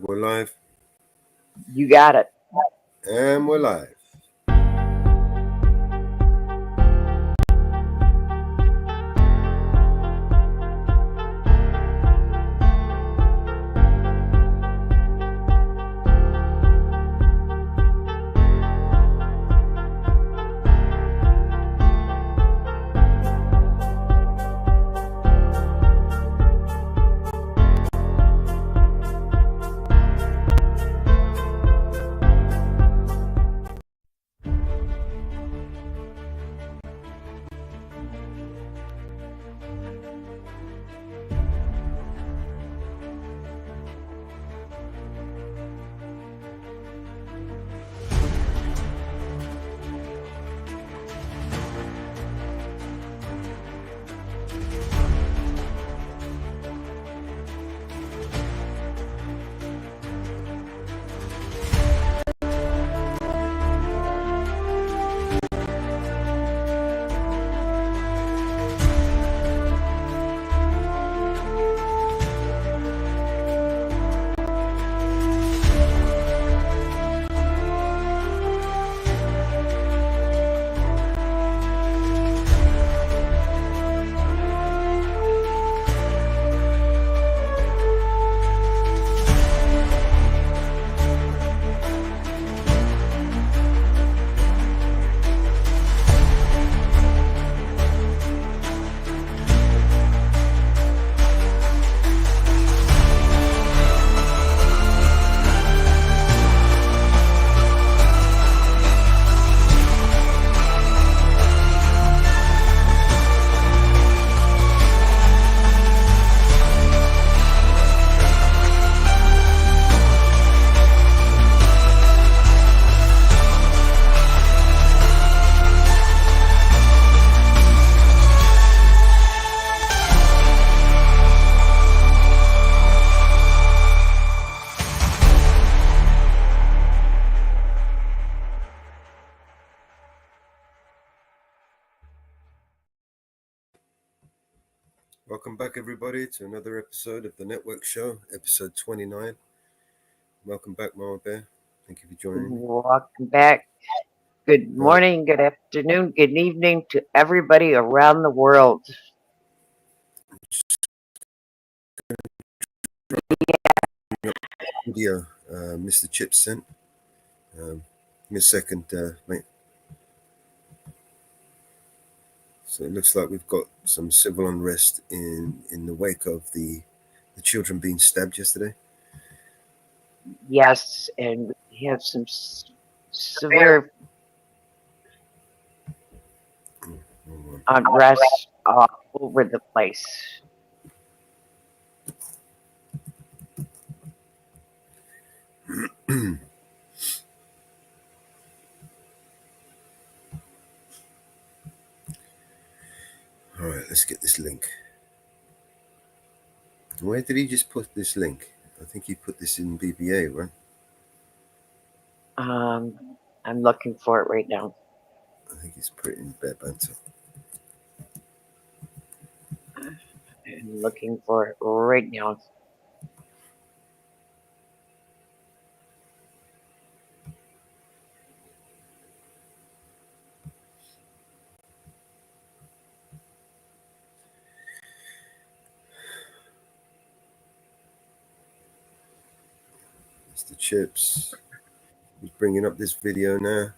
We're live. You got it. And we're live. Welcome back, everybody, to another episode of the Network Show, episode 29. Welcome back, Mama Bear. Thank you for joining me. Welcome back. Good morning, good afternoon, good evening to everybody around the world. Video Mr. Chip sent. Give me a second, mate. So it looks like we've got some civil unrest in the wake of the children being stabbed yesterday. Yes, and we have some severe unrest all over the place. All right, let's get this link. Where did he just put this link? I think he put this in BBA, right? I'm looking for it right now. I think he's put it in Bear Banter. I'm looking for it right now. Mr. Chips. He's bringing up this video now.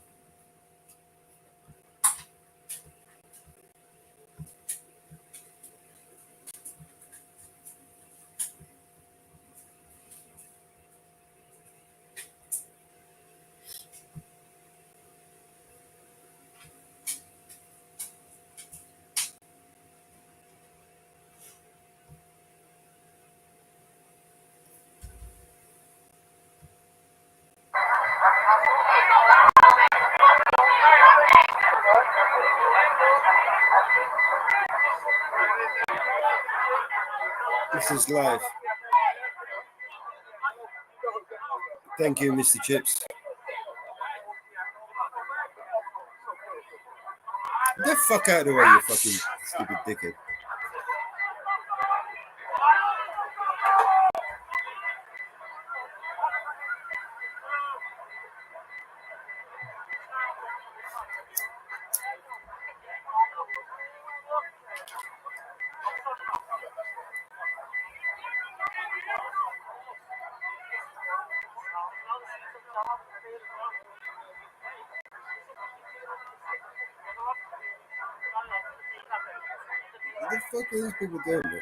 This is live. Thank you, Mr. Chips. Get the fuck out of the way, you fucking stupid dickhead. What the fuck are these people doing, man?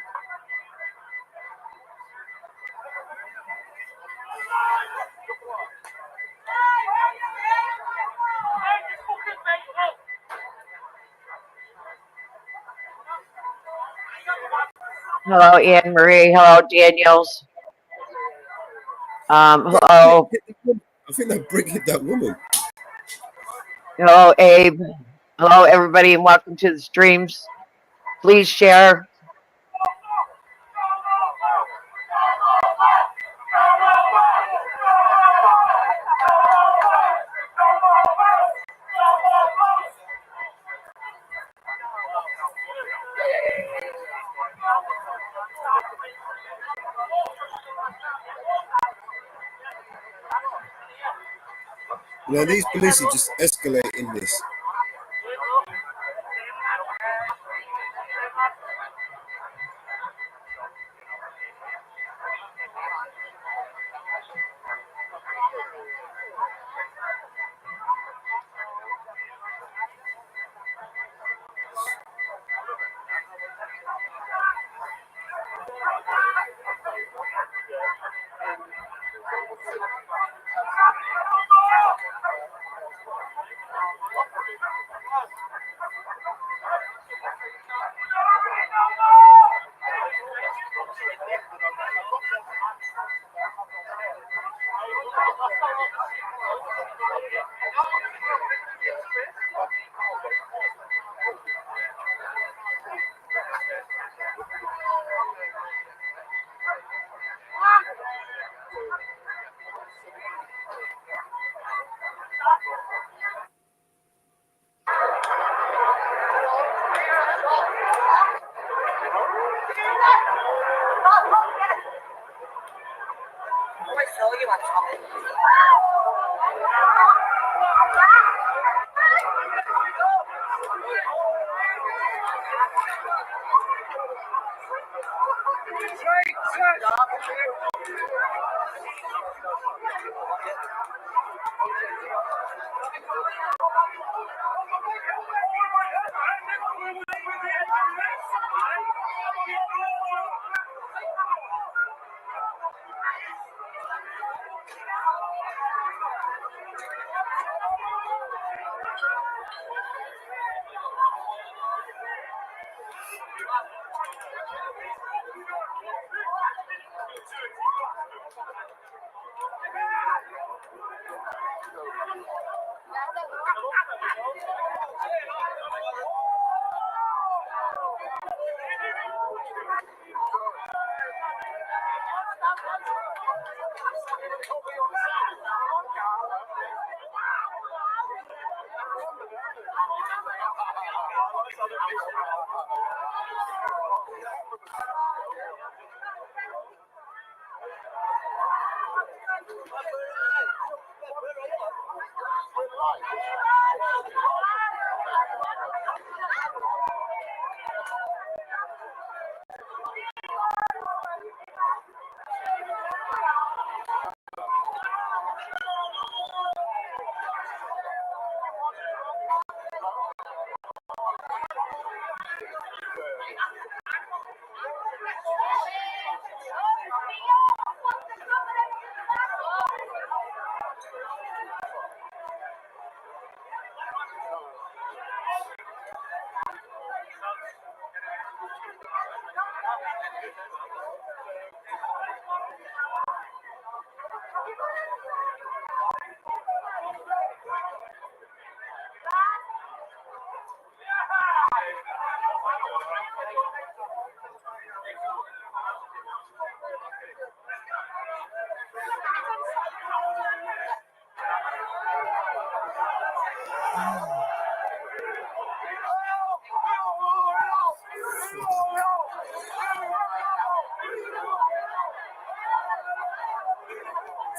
Hello, Anne Marie. Hello, Daniels. Hello, I think they're breaking that woman. hello, Abe. Hello, everybody, and welcome to the streams. Please share. Now these police are just escalating this.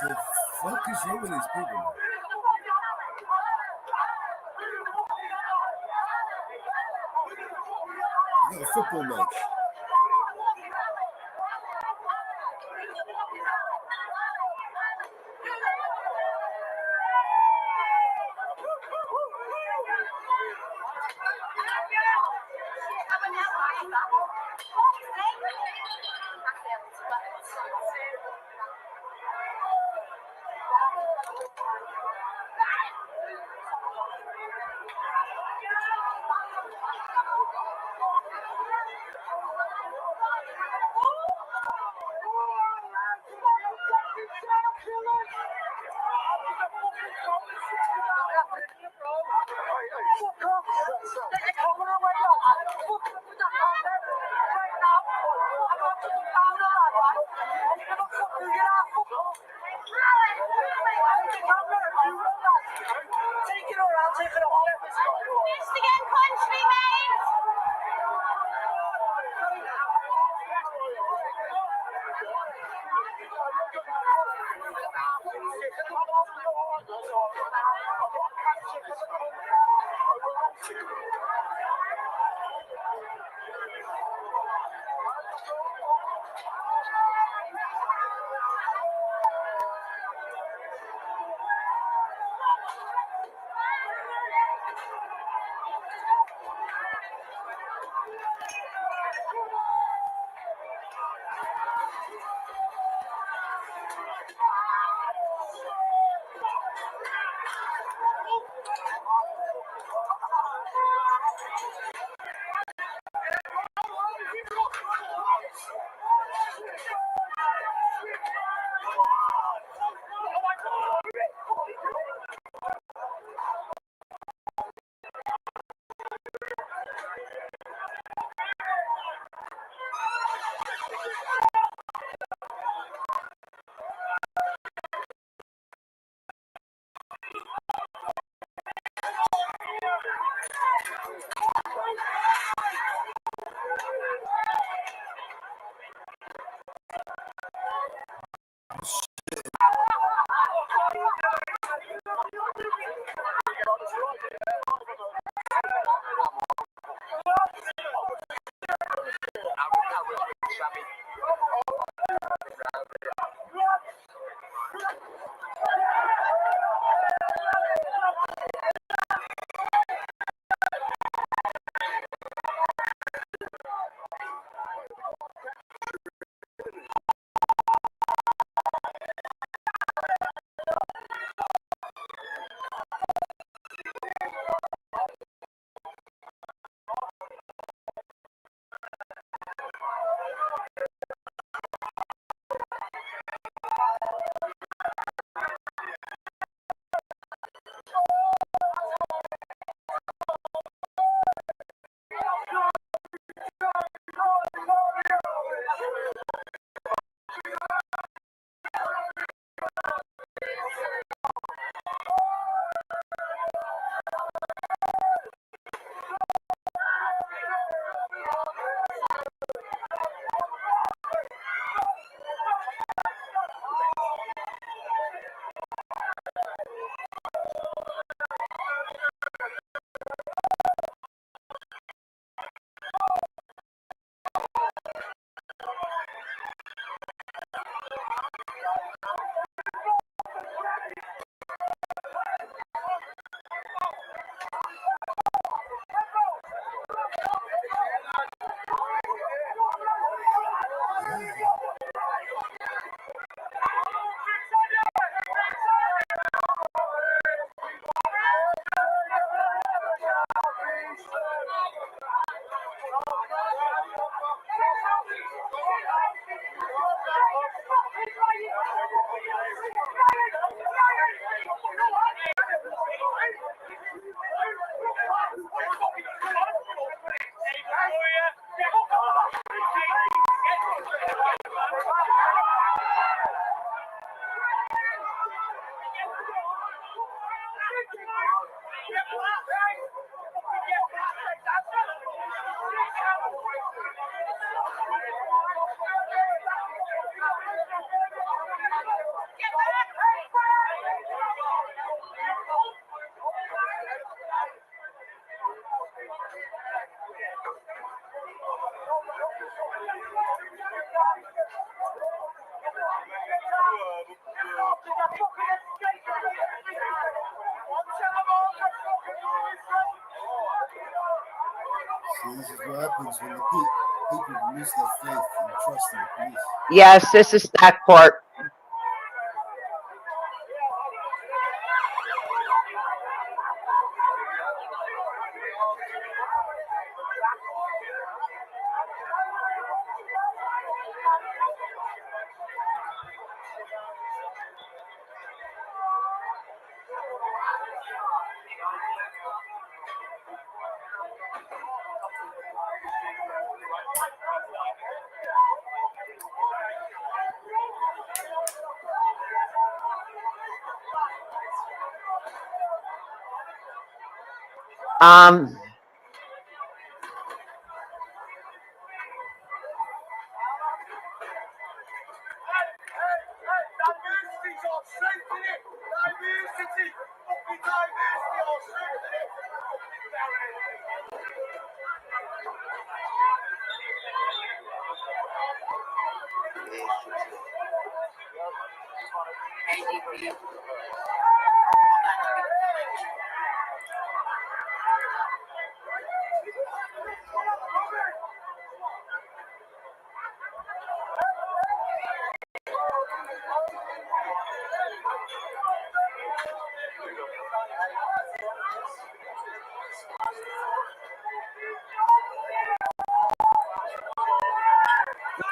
The fuck is wrong with these people? You got a football match. See, this is what happens when the people lose their faith and trust in the police. Yes, this is Stockport.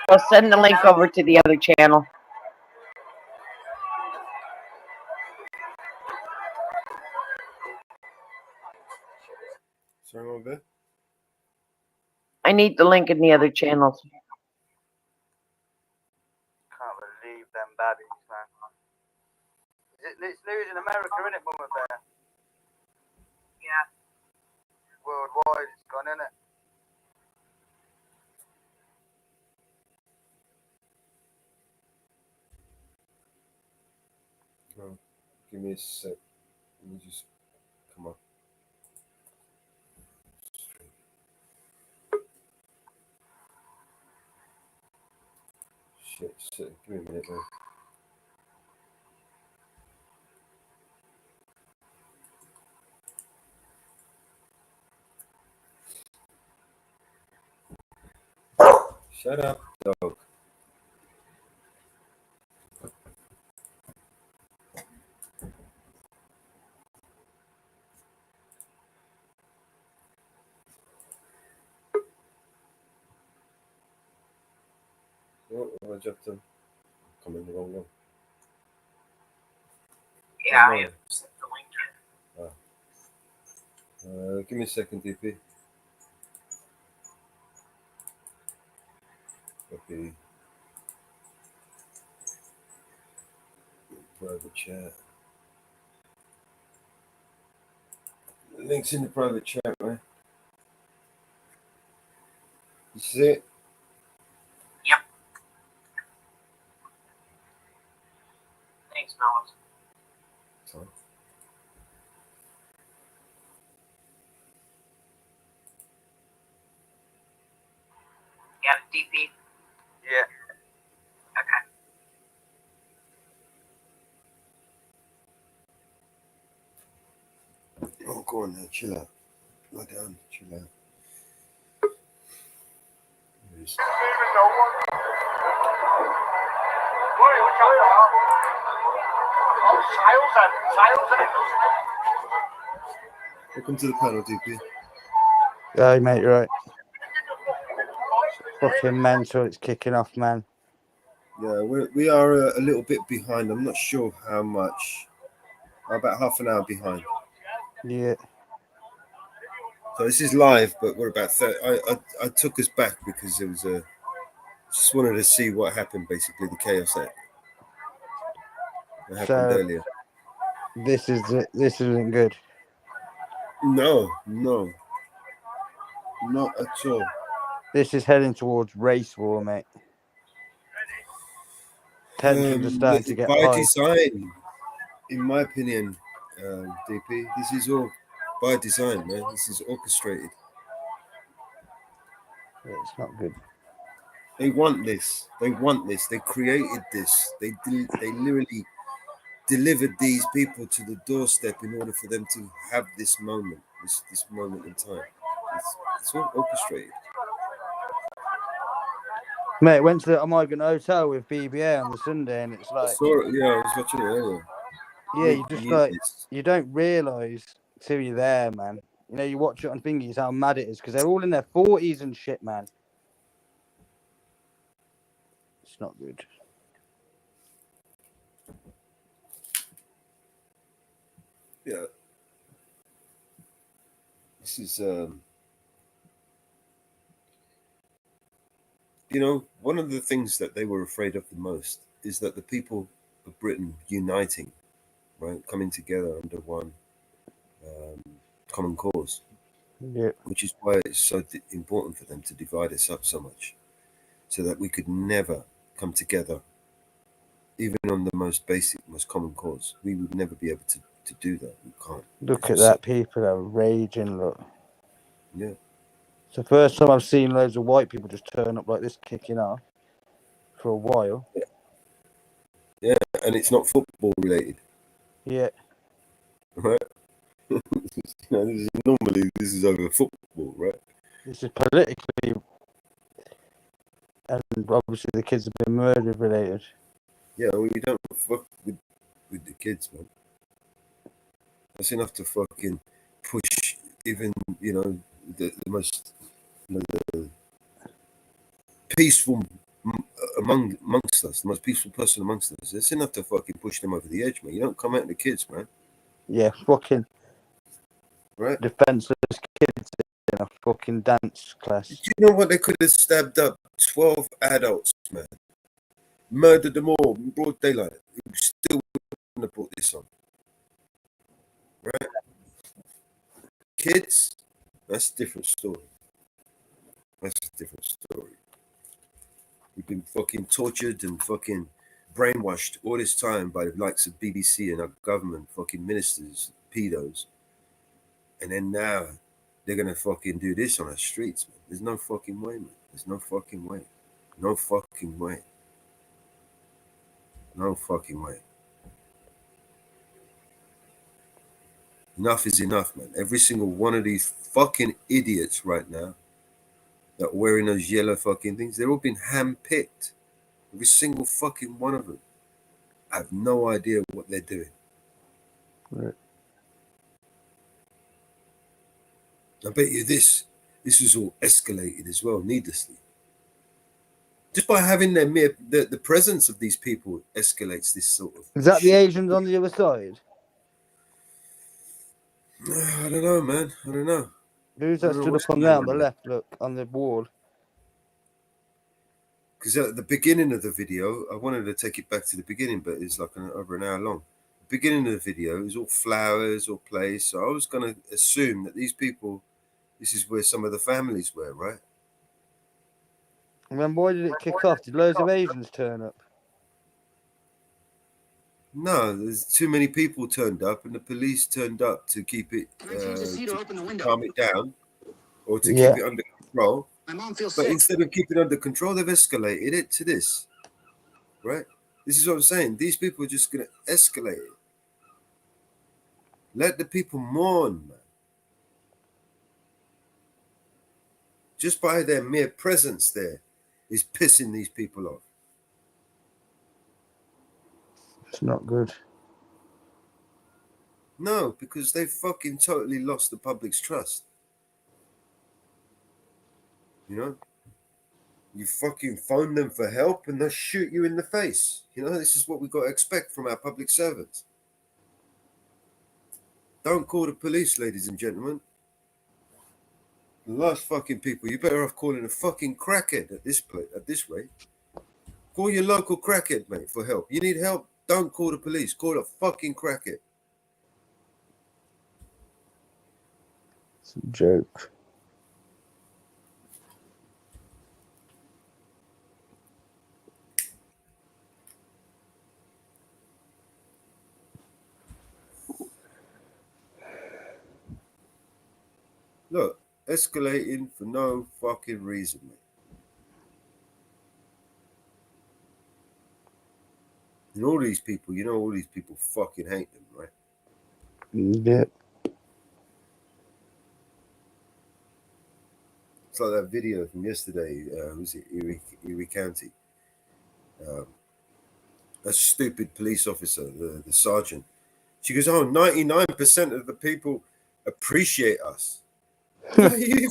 I'll send the link over to the other channel. Sorry, Mama Bear? I need the link in the other channels. Can't believe them baddies, man. It's news in America, isn't it, Mama Bear? Yeah. Worldwide, it's gone, isn't it? No. Give me a sec. Let me just come on. Shit. Give me a minute, man. Shut up, dog. Oh, I jumped in. I'm in the wrong one. Yeah, I have sent the link in. Give me a second, DP. Okay. Private chat. Links in the private chat, man. You see it? Yep. Thanks, Melons. Sorry. You got a DP? Yeah. Okay. Oh, go on now. Chill out. Lie down. Chill out. Yes. Welcome to the panel, DP. Yeah, mate, you're right. Fucking mental, it's kicking off, man. Yeah, we are a little bit behind. I'm not sure how much. About half an hour behind. Yeah. So this is live, but we're about 30. I took us back because it was a. Just wanted to see what happened, basically the chaos that happened earlier. This isn't good. No, not at all. This is heading towards race war, mate. Tensions are starting to get by high. design, in my opinion, DP. This is all by design, man. This is orchestrated. Yeah, it's not good. They want this. They created this. They literally delivered these people to the doorstep in order for them to have this moment, this moment in time. It's all orchestrated. Mate, went to the Migrant Hotel with BBA on the Sunday, and it's like... I saw it, yeah, I was watching it earlier. Yeah, you just knew like this. you don't realise till you're there, man. You know, you watch it on thingies how mad it is because they're all in their 40s and shit, man. It's not good. Yeah, this is you know, one of the things that they were afraid of the most is that the people of Britain uniting, right, coming together under one common cause, Yeah, which is why it's so important for them to divide us up so much, so that we could never come together, even on the most basic, most common cause. We would never be able to do that. We can't. look We're at so, that. People are raging. Look, yeah, it's the first time I've seen loads of white people just turn up like this, kicking off for a while. yeah, and it's not football related, Yeah, right? You know, normally this is over football, right? this is politically, and obviously the kids have been murder related. Yeah, well, you don't fuck with the kids, man. That's enough to fucking push even, you know, the most, you know, the peaceful amongst us, the most peaceful person amongst us. It's enough to fucking push them over the edge, man. You don't come at the kids, man. Yeah, fucking Right? defenseless kids in a fucking dance class. Do you know what? They could have stabbed up 12 adults, man. Murdered them all in broad daylight. We still wouldn't have brought this on. Right? Kids, that's a different story. That's a different story. We've been fucking tortured and fucking brainwashed all this time by the likes of BBC and our government, fucking ministers, pedos. And then now they're gonna fucking do this on our streets, man. There's no fucking way, man. There's no fucking way. No fucking way. No fucking way. Enough is enough, man. Every single one of these fucking idiots right now that are wearing those yellow fucking things, they're all been handpicked. Every single fucking one of them. I have no idea what they're doing. Right. I bet you this was all escalated as well, needlessly. Just by having the presence of these people escalates this sort of Is that the shit. Asians on the other side? I don't know, man. I don't know. Who's I that don't know stood what's up on going there on the on. left? Look, on the wall. Because at the beginning of the video, I wanted to take it back to the beginning, but it's like over an hour long. The beginning of the video is all flowers, all place. So I was going to assume that these people, this is where some of the families were, right? And then why did it kick off? Did loads of Asians turn up? No, there's too many people turned up, and the police turned up to keep it, to calm it down, or to keep Yeah. it under control. My mom feels But sick. instead of keeping it under control, they've escalated it to this, right? This is what I'm saying. These people are just going to escalate it. Let the people mourn, man. Just by their mere presence there is pissing these people off. It's not good. No, because they fucking totally lost the public's trust. You know? You fucking phone them for help and they'll shoot you in the face. You know, this is what we got to expect from our public servants. Don't call the police, ladies and gentlemen. The last fucking people, you're better off calling a fucking crackhead at this rate. Call your local crackhead, mate, for help. You need help? Don't call the police. Call a fucking crackhead. It's a joke. Look, escalating for no fucking reason, mate. And all these people, you know, all these people fucking hate them, right? Yeah. It's like that video from yesterday. Was it Erie County? That stupid police officer, the sergeant, She goes, oh, 99% of the people appreciate us. Are you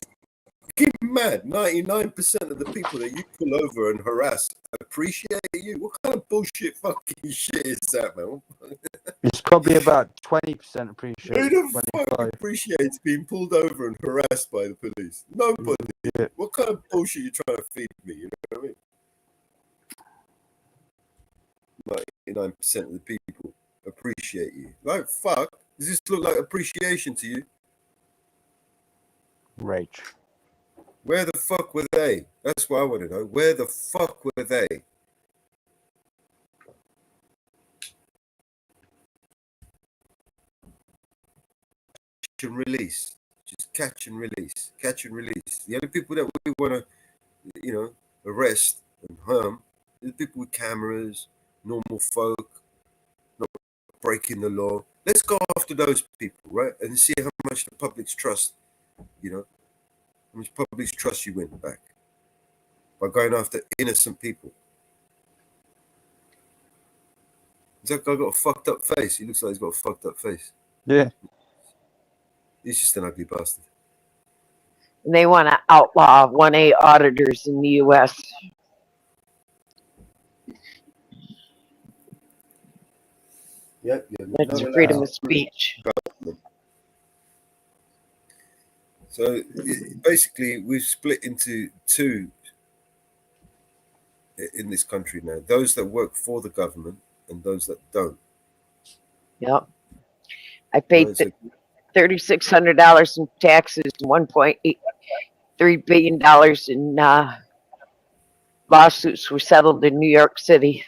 fucking mad? 99% of the people that you pull over and harass appreciate you? What kind of bullshit fucking shit is that, man? It's probably about 20% Who appreciated. the fuck 25. appreciates being pulled over and harassed by the police? Nobody. Yeah. What kind of bullshit you trying to feed me? You know what I mean? 99% of the people appreciate you. Like, fuck. Does this look like appreciation to you? Rage. Where the fuck were they? That's what I want to know. Where the fuck were they? Catch and release. Just catch and release. Catch and release. The only people that we want to, you know, arrest and harm are the people with cameras, normal folk, not breaking the law. Let's go after those people, right? And see how much the public's trust, you know, how much public's trust you win back by going after innocent people. That guy got a fucked up face. He looks like he's got a fucked up face. Yeah. He's just an ugly bastard. And they want to outlaw 1A auditors in the U.S. Yeah, That's freedom of speech. So basically, we've split into two in this country now: those that work for the government and those that don't. Yep. I paid Right, so $3,600 in taxes and $1.83 billion in lawsuits were settled in New York City.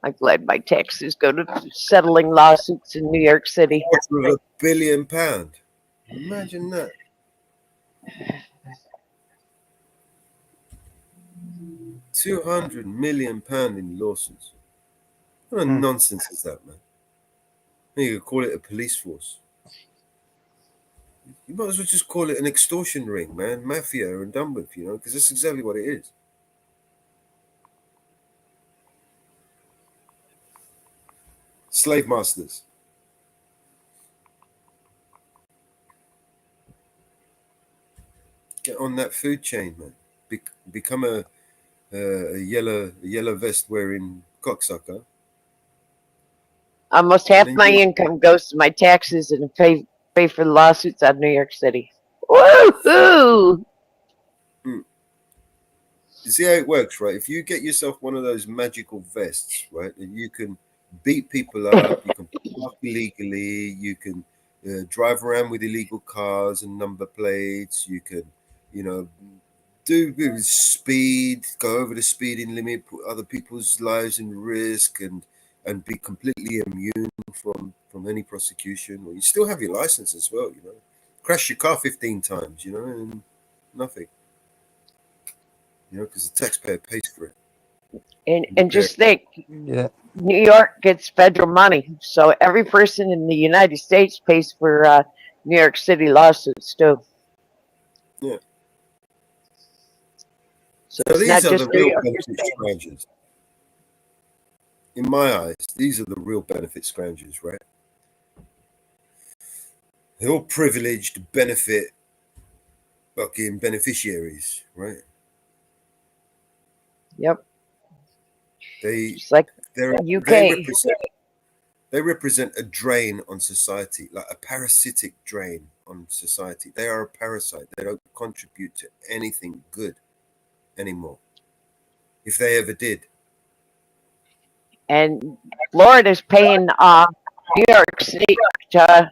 I'm glad my taxes go to settling lawsuits in New York City. with £1 billion. Imagine that. £200 million in lawsuits. What a nonsense is that, man? You could call it a police force. You might as well just call it an extortion ring, man, mafia and done with, you know, because that's exactly what it is. Slave masters. Get on that food chain, man. Become a yellow vest wearing cocksucker. Almost half my income goes to my taxes and pay for the lawsuits out of New York City. Woohoo! You see how it works, right? If you get yourself one of those magical vests, right, and you can beat people up, you can park illegally, you can drive around with illegal cars and number plates, you can, you know, do speed, go over the speeding limit, put other people's lives in risk, and be completely immune from any prosecution. Well, you still have your license as well, you know. Crash your car 15 times, you know, and nothing. You know, because the taxpayer pays for it. And just think, Yeah. New York gets federal money, so every person in the United States pays for New York City lawsuits too. Yeah. So So it's these not are just the New real York. benefit scroungers. In my eyes, these are the real benefit scroungers, right? They're all privileged benefit fucking beneficiaries, right? Yep. Just like UK. They represent a drain on society, like a parasitic drain on society. They are a parasite. They don't contribute to anything good anymore, if they ever did. And Florida's paying New York City to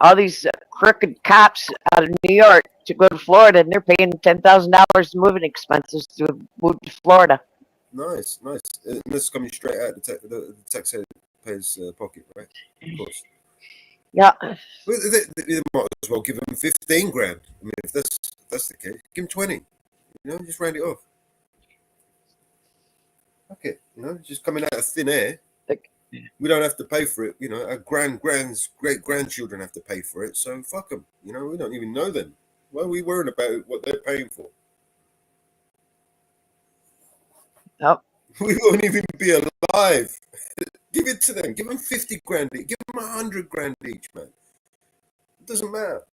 all these crooked cops out of New York to go to Florida, and they're paying $10,000 moving expenses to move to Florida. Nice. And this is coming straight out the taxpayer's pocket, right? Of course. Yeah. Well, they might as well give them 15 grand. I mean, if that's the case, give them 20. You know, just round it off. Okay, you know, just coming out of thin air. We don't have to pay for it. You know, our great grandchildren have to pay for it. So fuck them. You know, we don't even know them. Why are we worrying about what they're paying for? Yep. We won't even be alive. Give it to them. Give them 50 grand. Give them 100 grand each, man. It doesn't matter.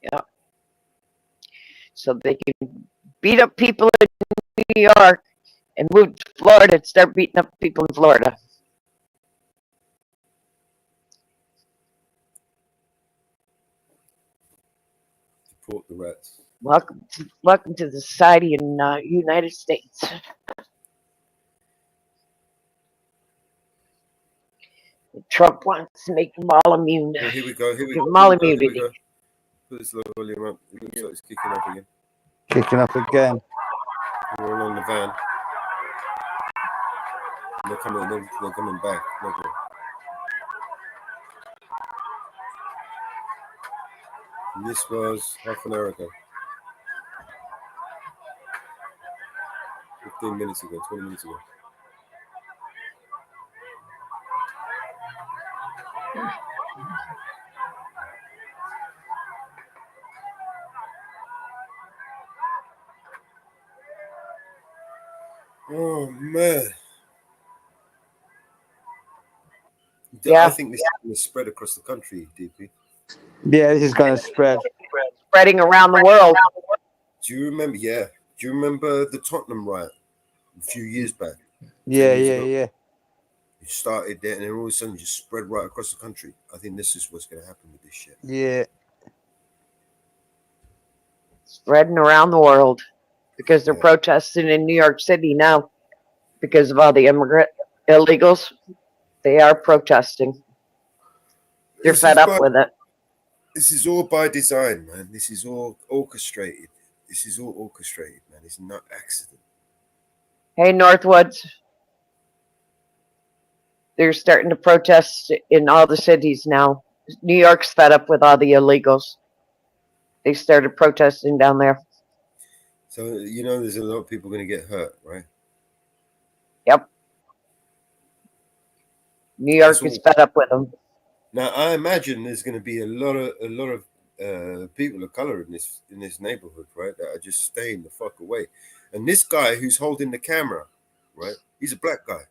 Yeah. So they can beat up people in New York and move to Florida and start beating up people in Florida. Deport the rats. Welcome to the society in United States. Trump wants to make them all immune. Well, here we go. Here we Give go. them all Here we immunity. go. Put this low volume up. It looks like it's kicking up again. Kicking up again. We're all on the van. They're coming back. Okay. And this was half an hour ago. 15 minutes ago, 20 minutes ago. Oh, man. Yeah. I think this is going to spread across the country, DP. Yeah, this is going to spread. Spreading around the world. Do you remember? Yeah. Do you remember the Tottenham riot a few years back? Yeah. It started there and then all of a sudden just spread right across the country. I think this is what's going to happen with this shit. Yeah. Spreading around the world because they're protesting in New York City now because of all the immigrant illegals. They are protesting. They're fed up with it. This is all by design, man. This is all orchestrated. Man. It's not accident. Hey, Northwoods. They're starting to protest in all the cities now. New York's fed up with all the illegals. They started protesting down there. So, there's a lot of people going to get hurt, right? Yep. New York is fed up with them. Now, I imagine there's going to be a lot of people of color in this neighborhood, right? That are just staying the fuck away. And this guy who's holding the camera, right? He's a black guy,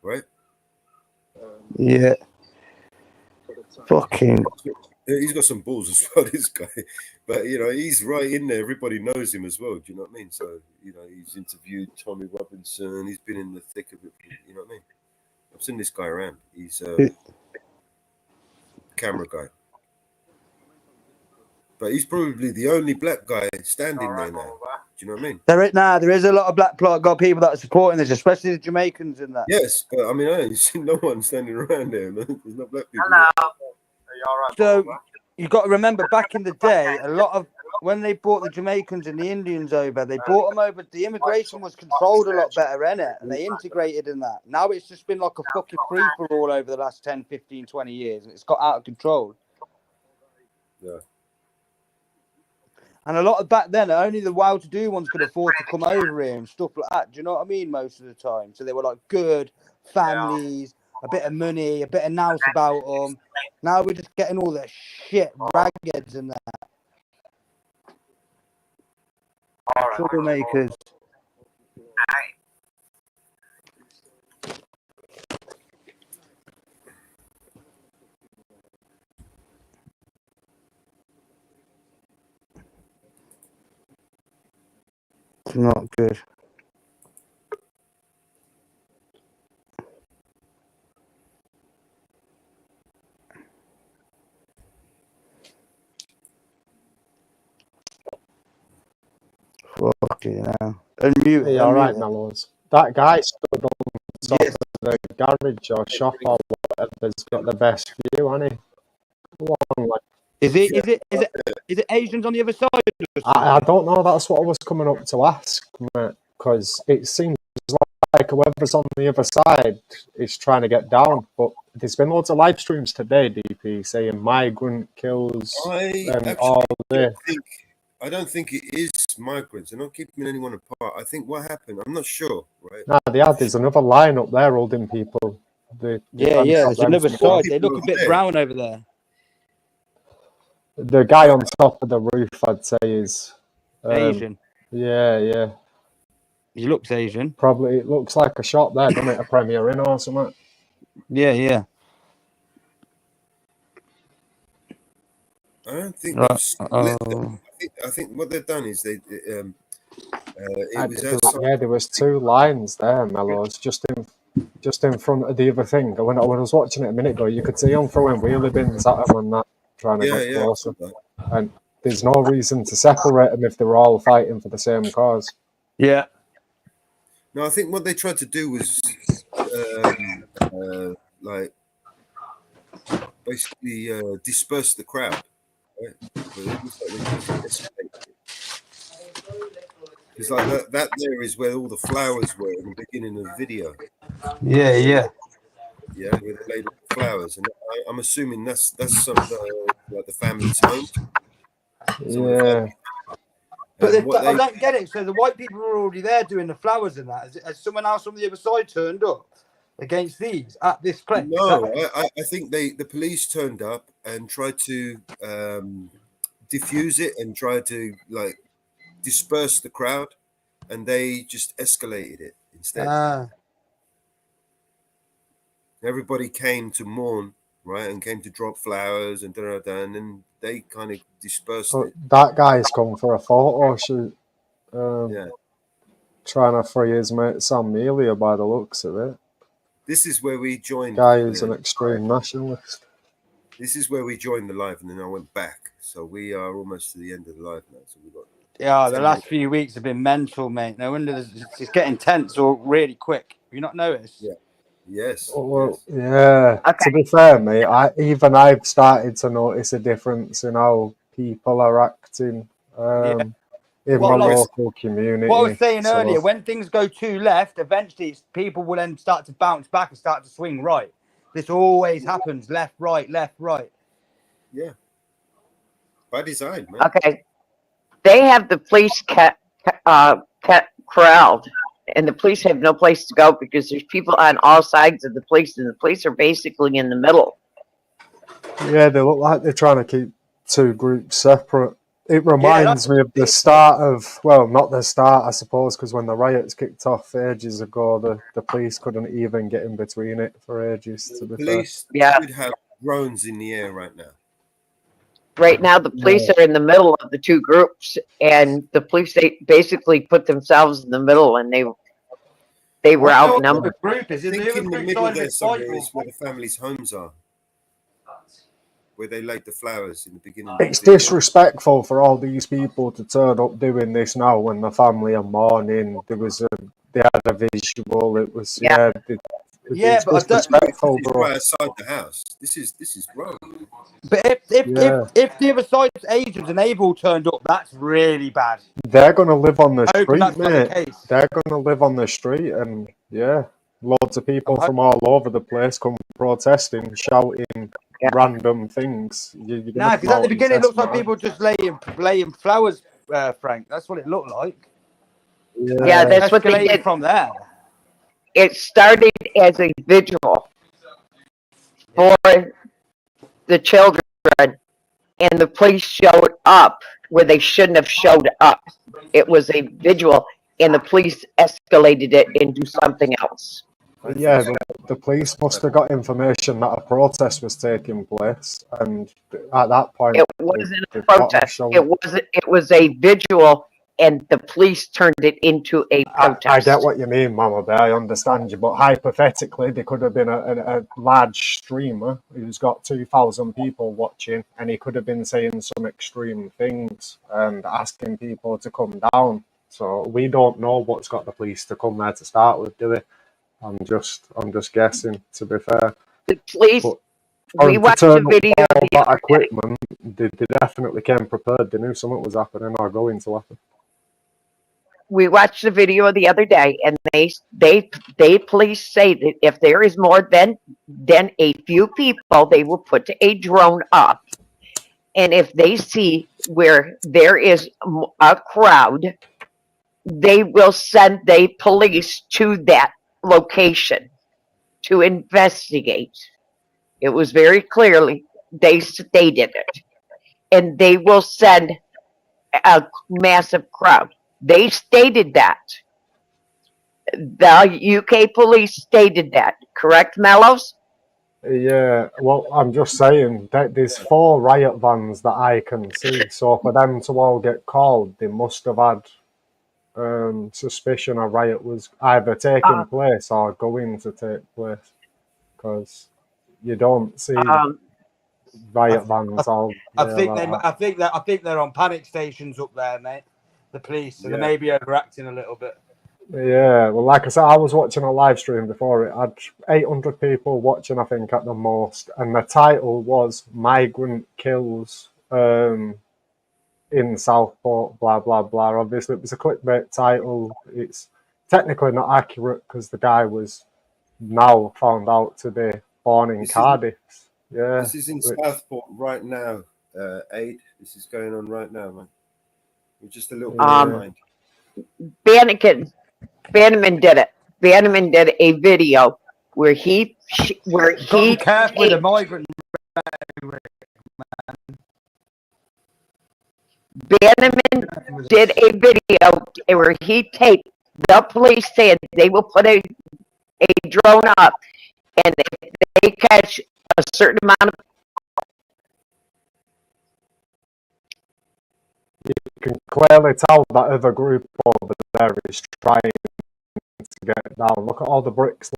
right? Yeah. Fucking. He's got some balls as well, this guy. But, he's right in there. Everybody knows him as well. Do you know what I mean? So, he's interviewed Tommy Robinson. He's been in the thick of it. You know what I mean? I've seen this guy around. He's a camera guy. But he's probably the only black guy standing there now. Do you know what I mean? There is a lot of black people that are supporting this, especially the Jamaicans in that. Yes, but I ain't seen no one standing around there, man. There's no black people. Hello. Are you all right, so you've got to remember, back in the day, a lot of when they brought the Jamaicans and the Indians over, they brought them over. The immigration was controlled a lot better, innit? And they integrated in that. Now it's just been like a fucking free-for-all over the last 10, 15, 20 years, and it's got out of control. Yeah. And a lot of back then, only the well-to-do ones could afford to come over here and stuff like that. Do you know what I mean? Most of the time. So they were like good families, a bit of money, a bit of nous about them. Now we're just getting all the shit, ragheads and that. Troublemakers. It's not good. Fucking hell. Unmute. Yeah, all right, Mellows. That guy stood on top of the garage or shop or whatever's got the best view, hasn't he? Is it Asians on the other side? I don't know. That's what I was coming up to ask, mate, because it seems like whoever's on the other side is trying to get down. But there's been loads of live streams today, DP, saying migrant kills and all this. I don't think it is migrants. They're not keeping anyone apart. I think what happened, I'm not sure, right? Nah, there's another line up there holding people. There's another side. They look a bit brown over there. The guy on top of the roof, I'd say, is Asian. Yeah. He looks Asian. Probably, it looks like a shop there, doesn't it? A Premier Inn or something. Yeah. I don't think they've Right. split them. I think what they've done is it was outside. Yeah, there was two lines there, Mellows, just in front of the other thing. When I was watching it a minute ago, you could see them throwing wheelie bins at them and that, trying to Yeah, get yeah. closer. And there's no reason to separate them if they're all fighting for the same cause. Yeah. No, I think what they tried to do was like basically disperse the crowd. Right? But it looks like they just escalated it. Because like that there is where all the flowers were in the beginning of the video. Yeah. Yeah, where they laid all the flowers, and I'm assuming that's some like the family's homes. Some of the Yeah. family. And what I they don't get it. So the white people were already there doing the flowers and that. Has someone else from the other side turned up against these at this place? no, I think the police turned up and tried to diffuse it and tried to like disperse the crowd, and they just escalated it instead. Everybody came to mourn, right, and came to drop flowers and and then they kind of dispersed But it. that guy's come for a photo shoot, Yeah, trying to free his mate Sam Melia by the looks of it. this is where we joined. Guy is an extreme nationalist. This is where we joined the live, and then I went back. So we are almost to the end of the live now. So we got. Yeah, the last few weeks have been mental, mate. No wonder it's getting tense or really quick. Have you not noticed? Yeah. Yes. Well, yes. yeah. Okay. To be fair, mate, I've started to notice a difference in how people are acting in my local community. What I was saying earlier, when things go too left, eventually people will then start to bounce back and start to swing right. This always happens: left, right, left, right. Yeah. By design, man. Okay. They have the police corralled, and the police have no place to go because there's people on all sides of the police, and the police are basically in the middle. Yeah, they look like they're trying to keep two groups separate. It reminds me of the start of, well, not the start, I suppose, because when the riots kicked off ages ago, the police couldn't even get in between it for ages, to be Police should have drones in the air right now. Right now, the police are in the middle of the two groups, and the police they basically put themselves in the middle, and they were outnumbered. I think in the middle there somewhere is where the family's homes are, where they laid the flowers in the beginning. It's disrespectful for all these people to turn up doing this now when the family are mourning. They had a visual. It was it's disrespectful, bro. Right outside the house. This is wrong. But if the other side's agents and they've all turned up, that's really bad. They're gonna live on the street, mate. The they're gonna live on the street, and loads of people from all over the place come protesting, shouting random things. Nah, because at the beginning it looks like people just laying flowers, Frank. That's what it looked like. Yeah, that's what they did from there. It started as a vigil for the children, and the police showed up where they shouldn't have showed up. It was a vigil, and the police escalated it into something else. Yeah, the police must have got information that a protest was taking place, and at that point, it wasn't a protest. It was a vigil, and the police turned it into a protest. I get what you mean, Mama Bear. I understand you, but hypothetically, there could have been a large streamer who's got 2,000 people watching, and he could have been saying some extreme things and asking people to come down. So we don't know what's got the police to come there to start with, do we? I'm just guessing, to be fair. The police, we watched the video all that equipment, they definitely came prepared. They knew something was happening or going to happen. We watched the video the other day, and they police say that if there is more than a few people, they will put a drone up. And if they see where there is a crowd, they will send the police to that location to investigate. It was very clearly, they stated it. And they will send a massive crowd. They stated that. The UK police stated that, correct, Mellows? Yeah, well, I'm just saying that there's 4 riot vans that I can see. So for them to all get called, they must have had suspicion a riot was either taking place or going to take place. Because you don't see Um, riot vans all I there think like they, that. I think they're on panic stations up there, mate. The police, and they Yeah. may be overacting a little bit. Yeah, well, like I said, I was watching a live stream before. It had 800 people watching, I think, at the most, and the title was "Migrant Kills in Southport." Blah blah blah. Obviously, it was a clickbait title. It's technically not accurate because the guy was now found out to be born in This is- Cardiff. Yeah, This is in Southport right now, Aid. This is going on right now, man. We're just a little bit behind. Bannerman did it. Bannerman did a video where he Got to be careful with the migrant. Bannerman did a video where he taped the police saying they will put a drone up, and if they catch a certain amount of you can clearly tell that other group over there is trying to get down. Look at all the bricks.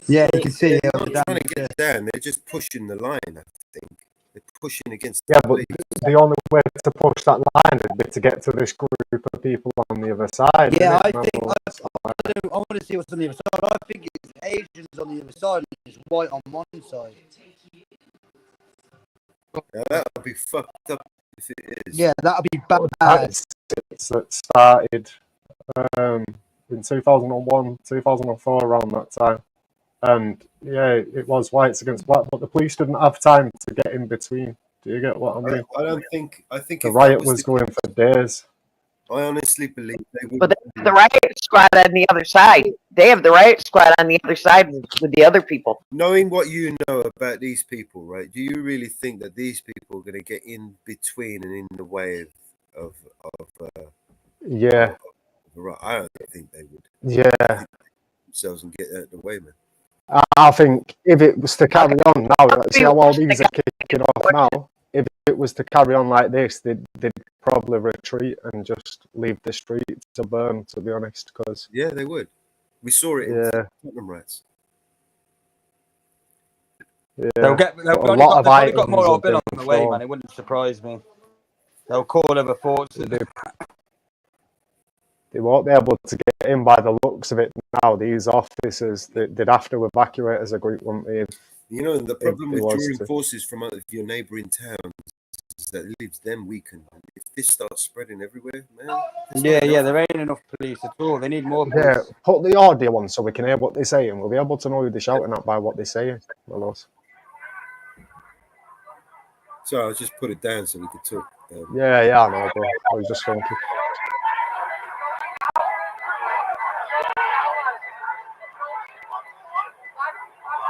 Yeah, you can see they're not trying to get down. They're just pushing the line, I think. They're pushing against the Yeah, but police. the only way to push that line would be to get to this group of people on the other side. Yeah, I want to see what's on the other side. I think it's Asians on the other side and it's white on one side. Now, that would be fucked up if it is. Yeah, that'll be bad. That started in 2001, 2004, around that time. And yeah, it was whites against black, but the police didn't have time to get in between. Do you get what I mean? I don't think. I think the if riot that was going for days. I honestly believe they would. but they have the riot squad on the other side. They have the riot squad on the other side with the other people. Knowing what you know about these people, right? Do you really think that these people are going to get in between and in the way of Yeah. I don't think they would. Yeah. Themselves and get out of the way, man. I think if it was to carry on now, see how all these are kicking off now. If it was to carry on like this, they'd probably retreat and just leave the streets to burn. To be honest, because yeah, they would. We saw it in Tottenham riots. Yeah, They've probably got more bill on the way, man. It wouldn't surprise me. They'll call over forts. They won't be able to get in by the looks of it now. These officers, they'd have to evacuate as a group, wouldn't they? You know, the problem with drawing forces from your neighbouring towns is that it leaves them weakened. If this starts spreading everywhere, man. Yeah, there ain't enough police at all. They need more police. Yeah, put the audio on so we can hear what they're saying. We'll be able to know who they're shouting at by what they're saying. So I'll just put it down so we could talk. Yeah, I know, bro. I was just thinking.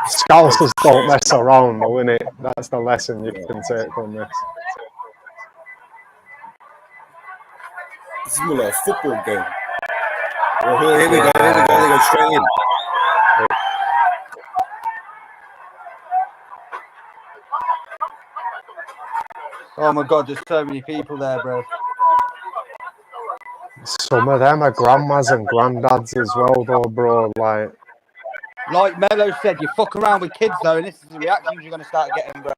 Scousers don't mess around, though, innit? That's the lesson you can take from this. This is more like a football game. Oh, here we go. They go straight in. Oh my God, there's so many people there, bro. Some of them are grandmas and granddads as well, though, bro. Like Mello said, you fuck around with kids, though, and this is the reactions you're going to start getting, bro.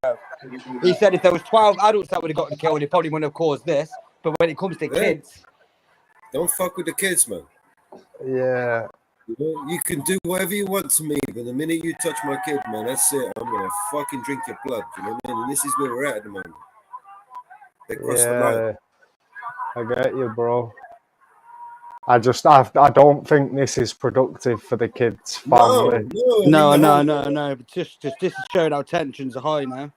He said if there was 12 adults that would have gotten killed, it probably wouldn't have caused this. But when it comes to kids... Don't fuck with the kids, man. Yeah. You can do whatever you want to me, but the minute you touch my kid, man, that's it. I'm going to fucking drink your blood, you know what I mean? And this is where we're at the moment. They crossed the line. I get you, bro. I don't think this is productive for the kids' family. No. But just this is showing how tensions are high now.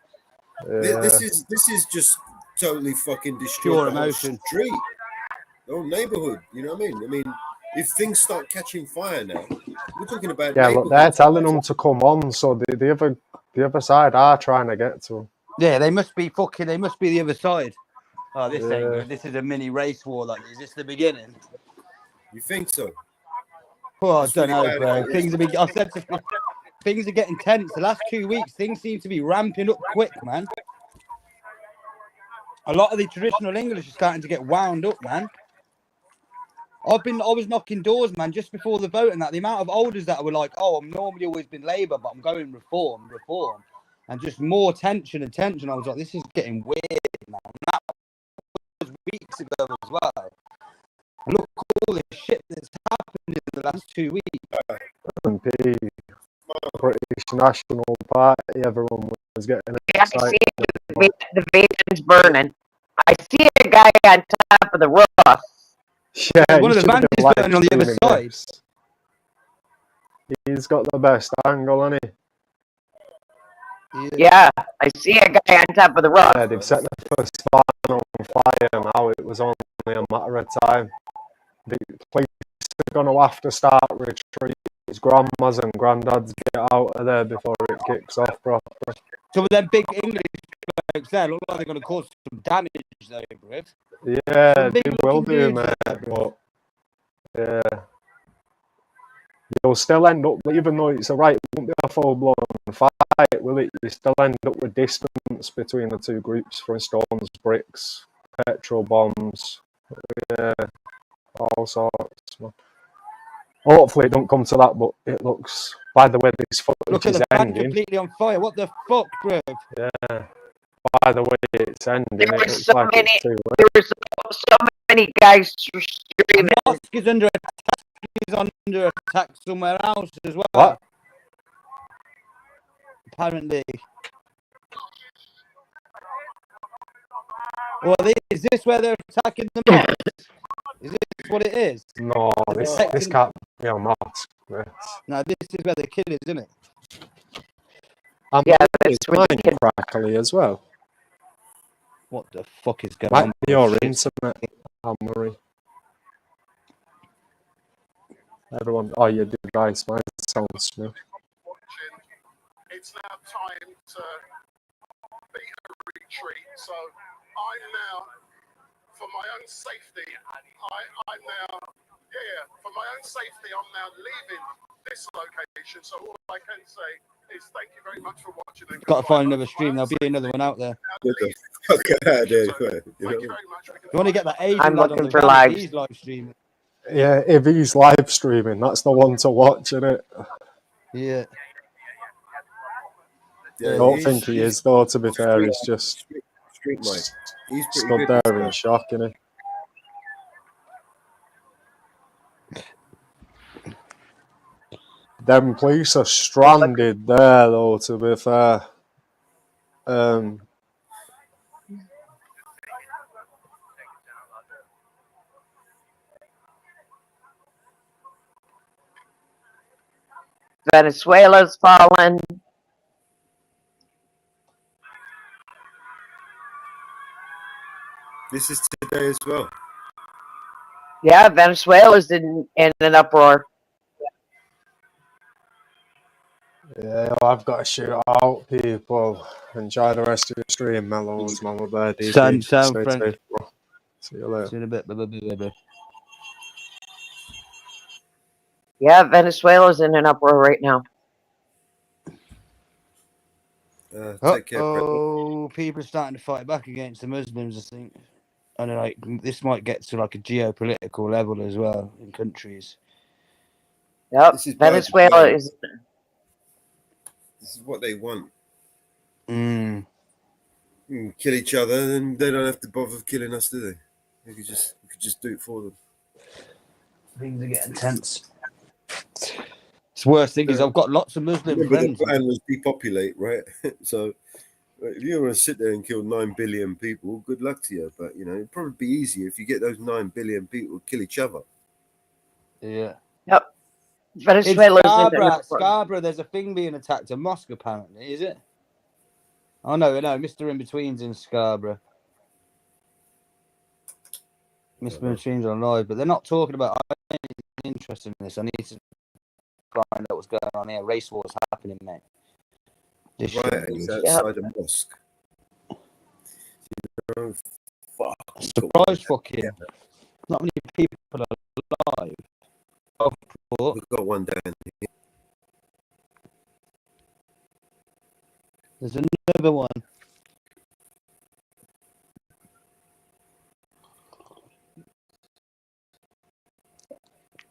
Yeah. This is just totally fucking destroyed the whole street, the whole neighborhood. You know what I mean? I mean, if things start catching fire now, we're talking about. Yeah, look, they're telling them to come on, so the other side are trying to get to them. Yeah, they must be the other side. Oh, this ain't good. This is a mini race war. Like, is this the beginning? You think so? Oh, I It's don't really know, bad bro. if it Things is. have been. I said things are getting tense. The last 2 weeks, things seem to be ramping up quick, man. A lot of the traditional English is starting to get wound up, man. I was knocking doors, man, just before the vote and that. The amount of olders that were like, "Oh, I'm normally always been Labour, but I'm going reform," and just more tension and tension. I was like, "This is getting weird, man." And that was weeks ago as well. And look at all the shit that's happened in the last 2 weeks. MP, British National Party, everyone was getting Yeah, I excited. see the vaping's burning. I see a guy on top of the roof. Yeah, One of the vans is burning on the other side. He's got the best angle, hasn't he? Yeah, I see a guy on top of the roof. Yeah, they've set the first van on fire now. It was only a matter of time. The police are going to have to start retreats. Grandmas and granddads get out of there before it kicks off properly. Some of them big English blokes there look like they're going to cause some damage, though, bro. Yeah, they will do, mate. But yeah, you'll still end up, even though it's right, it won't be a full-blown fight, will it? You still end up with distance between the two groups, throwing stones, bricks, petrol bombs, yeah, all sorts. Hopefully it don't come to that, but it looks, by the way this footage Look at is the van ending. completely on fire. What the fuck, bro? Yeah, by the way it's ending, There it were looks so like many. it's too late. There were so many guys The screaming. mosque is under attack. He's under attack somewhere else as well. What? Apparently. Well, is this where they're attacking the mosque? Is this what it is? No, this can't be a mosque. No, this is where the kid is, isn't it? Yeah, it's that's where the mine kid- crackly as well. What the fuck is going Might on? be your Shit. internet, Anne-Marie. Everyone, oh, you did guys, mine sounds smooth. It's now time to be a retreat. So I'm now, for my own safety, I'm now, for my own safety, I'm now leaving this location. So all I can say is thank you very much for watching. Got to find another stream. There'll be another one out there. Get the fuck out of there. Thank you very much. You want to get that Asian I'm lad on looking the for van, lives. he's live streaming. Yeah, if he's live streaming, that's the one to watch, isn't it? Yeah. I don't think he is, though, to be fair. He's just street Mike. He's pretty stood good. there in shock, isn't he? Them police are stranded there, though, to be fair. Venezuela's fallen. This is today as well. Yeah, Venezuela's in an uproar. Yeah, I've got to shoot out, people. Enjoy the rest of your stream, Mellows, Mama Birdie. Sound Stay friend. safe, bro. See you later. See you in a bit. Bye. Yeah, Venezuela's in an uproar right now. Take care, Oh, people are starting to fight back against the Muslims, I think. And like this might get to like a geopolitical level as well in countries. Yep, This is Venezuela bad. is. This is what they want. Mm. Kill each other, then they don't have to bother killing us, do they? We could just do it for them. Things are getting tense. It's worst thing is I've got lots of Muslim Remember, friends. the plan was depopulate, right? So if you want to sit there and kill 9 billion people, good luck to you. But it'd probably be easier if you get those 9 billion people to kill each other. Yeah. Yep. In Venezuela's in an uproar. Scarborough, there's a thing being attacked, a mosque apparently, is it? Oh no, Mr. In-Between's in Scarborough. Mr. In-Between's on live, but they're not talking about. I'm interested in this. I need to find out what's going on here. Race war's happening, mate. This Right, shit it's is- outside a mosque. fuck. Surprise fucking. Not many people are alive. Oh, but We've got one down here. there's another one.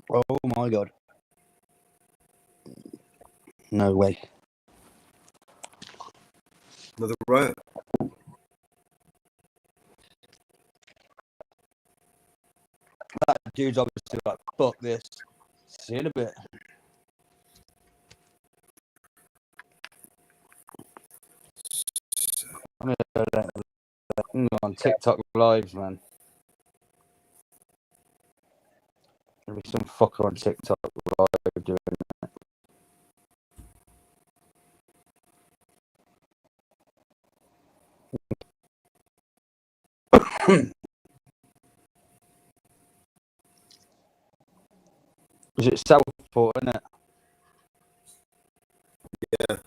Oh my god. No way. Another riot. That dude's obviously like, fuck this. See you in a bit. I'm on TikTok lives, man. There'll be some fucker on TikTok live doing that. Is it Southport, isn't it? Yeah.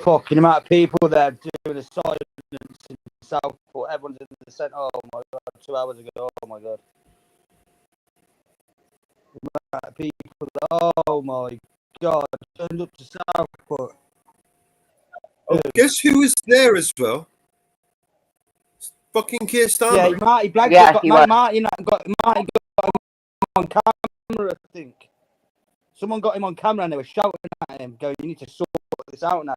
Fucking amount of people there doing the silence in Southport. Everyone's in the centre. Oh my god, 2 hours ago. Oh my god. The amount of people. Oh my god. Turned up to Southport. Oh, guess who was there as well? Fucking Keir Starmer. Yeah, Marty Blank Yeah, got he was. Marty got him on camera, I think. Someone got him on camera and they were shouting at him, going, "You need to sort this out now."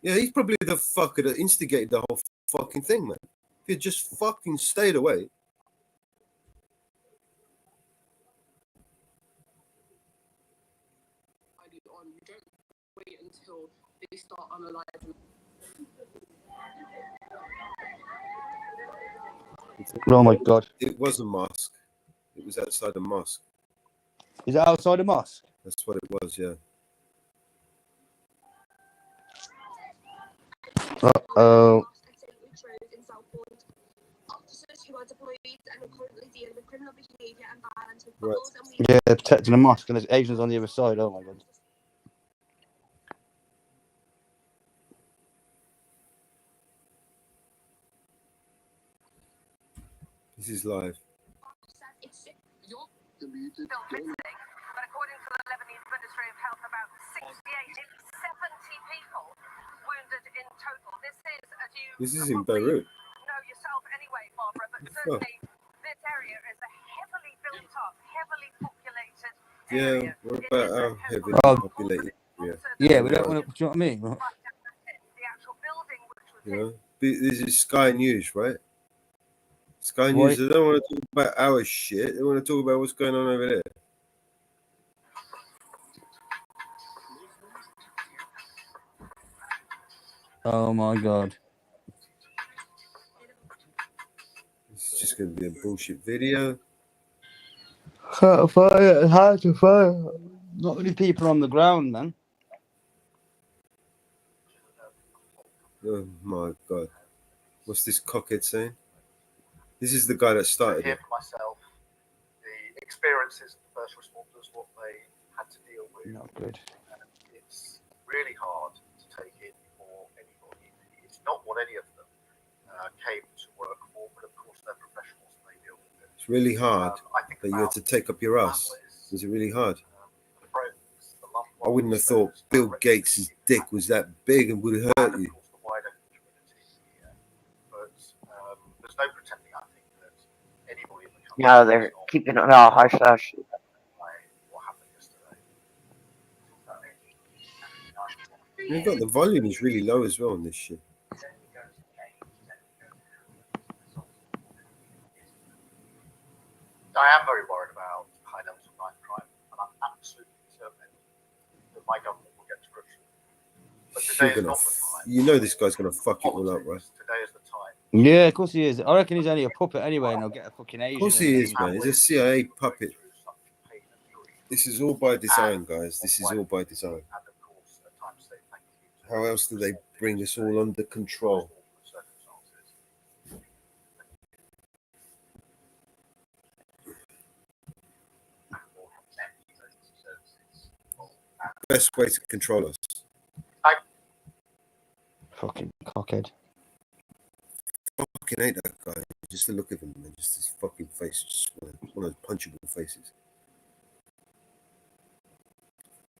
Yeah, he's probably the fucker that instigated the whole fucking thing, man. If he just fucking stayed away. You don't wait until they start analysing. Oh my god. It was a mosque. It was outside a mosque. Is that outside the mosque? That's what it was, yeah. Uh-oh. Right. Yeah, protecting the mosque and there's Asians on the other side. Oh my god. This is live. But according to the Lebanese Ministry of Health, about 70 people wounded in total. This is in Beirut. Know yourself anyway, Barbara, but certainly this area is a heavily built up, heavily populated area. Yeah, what about our heavily populated area? Yeah, we don't want to. Do you know what I mean? The actual building which was You know, this is Sky News, right? Sky Why? News. They don't want to talk about our shit. They want to talk about what's going on over there. Oh my god. It's just going to be a bullshit video. Hard to fire. Not many people on the ground, man. Oh my god. What's this cockhead saying? This is the guy that started Here it. for myself, the experiences of the first responders, what they had to deal with. Not good. It's really hard to take in for anybody. It's not what any of them came to work for, but of course they're professionals and they deal with it. It's really hard that you had to take up your ass. families, Was it really hard? friends, the loved I wouldn't have ones, thought those Bill direct Gates' dick was that big and would have and hurt of you. course the wider community here. But there's no pretending, I think, that anybody in the country No, they're keeping it all hush hush. what happened yesterday. You've got the volume is really low as well on this shit. I am very worried about high levels of knife crime, and I'm absolutely determined that my government will get to grips with it. But today is not the time. You know this guy's gonna fuck it all up, right? Today is the time. Yeah, of course he is. I reckon he's only a puppet anyway, and he'll get a fucking Asian. Of course he is, man. He's a CIA puppet. This is all by design, guys. This is all by design. And of course, at times say thank you. How else do they bring us all under control? best way to control us. Fucking cockhead. Fucking hate that guy. Just the look of him, man. Just his fucking face. Just one of those punchable faces.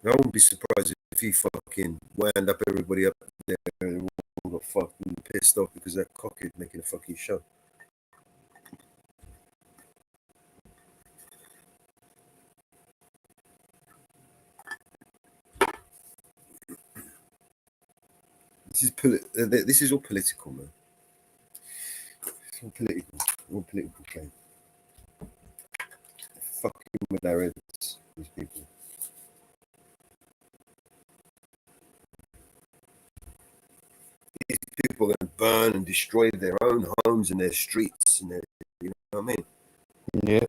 I wouldn't be surprised if he fucking wound up everybody up there and all got fucking pissed off because that cockhead making a fucking show. This is all political, man. It's all political. All political game. Fucking with our heads, these people. These people are going to burn and destroy their own homes and their streets and their, you know what I mean? Yeah.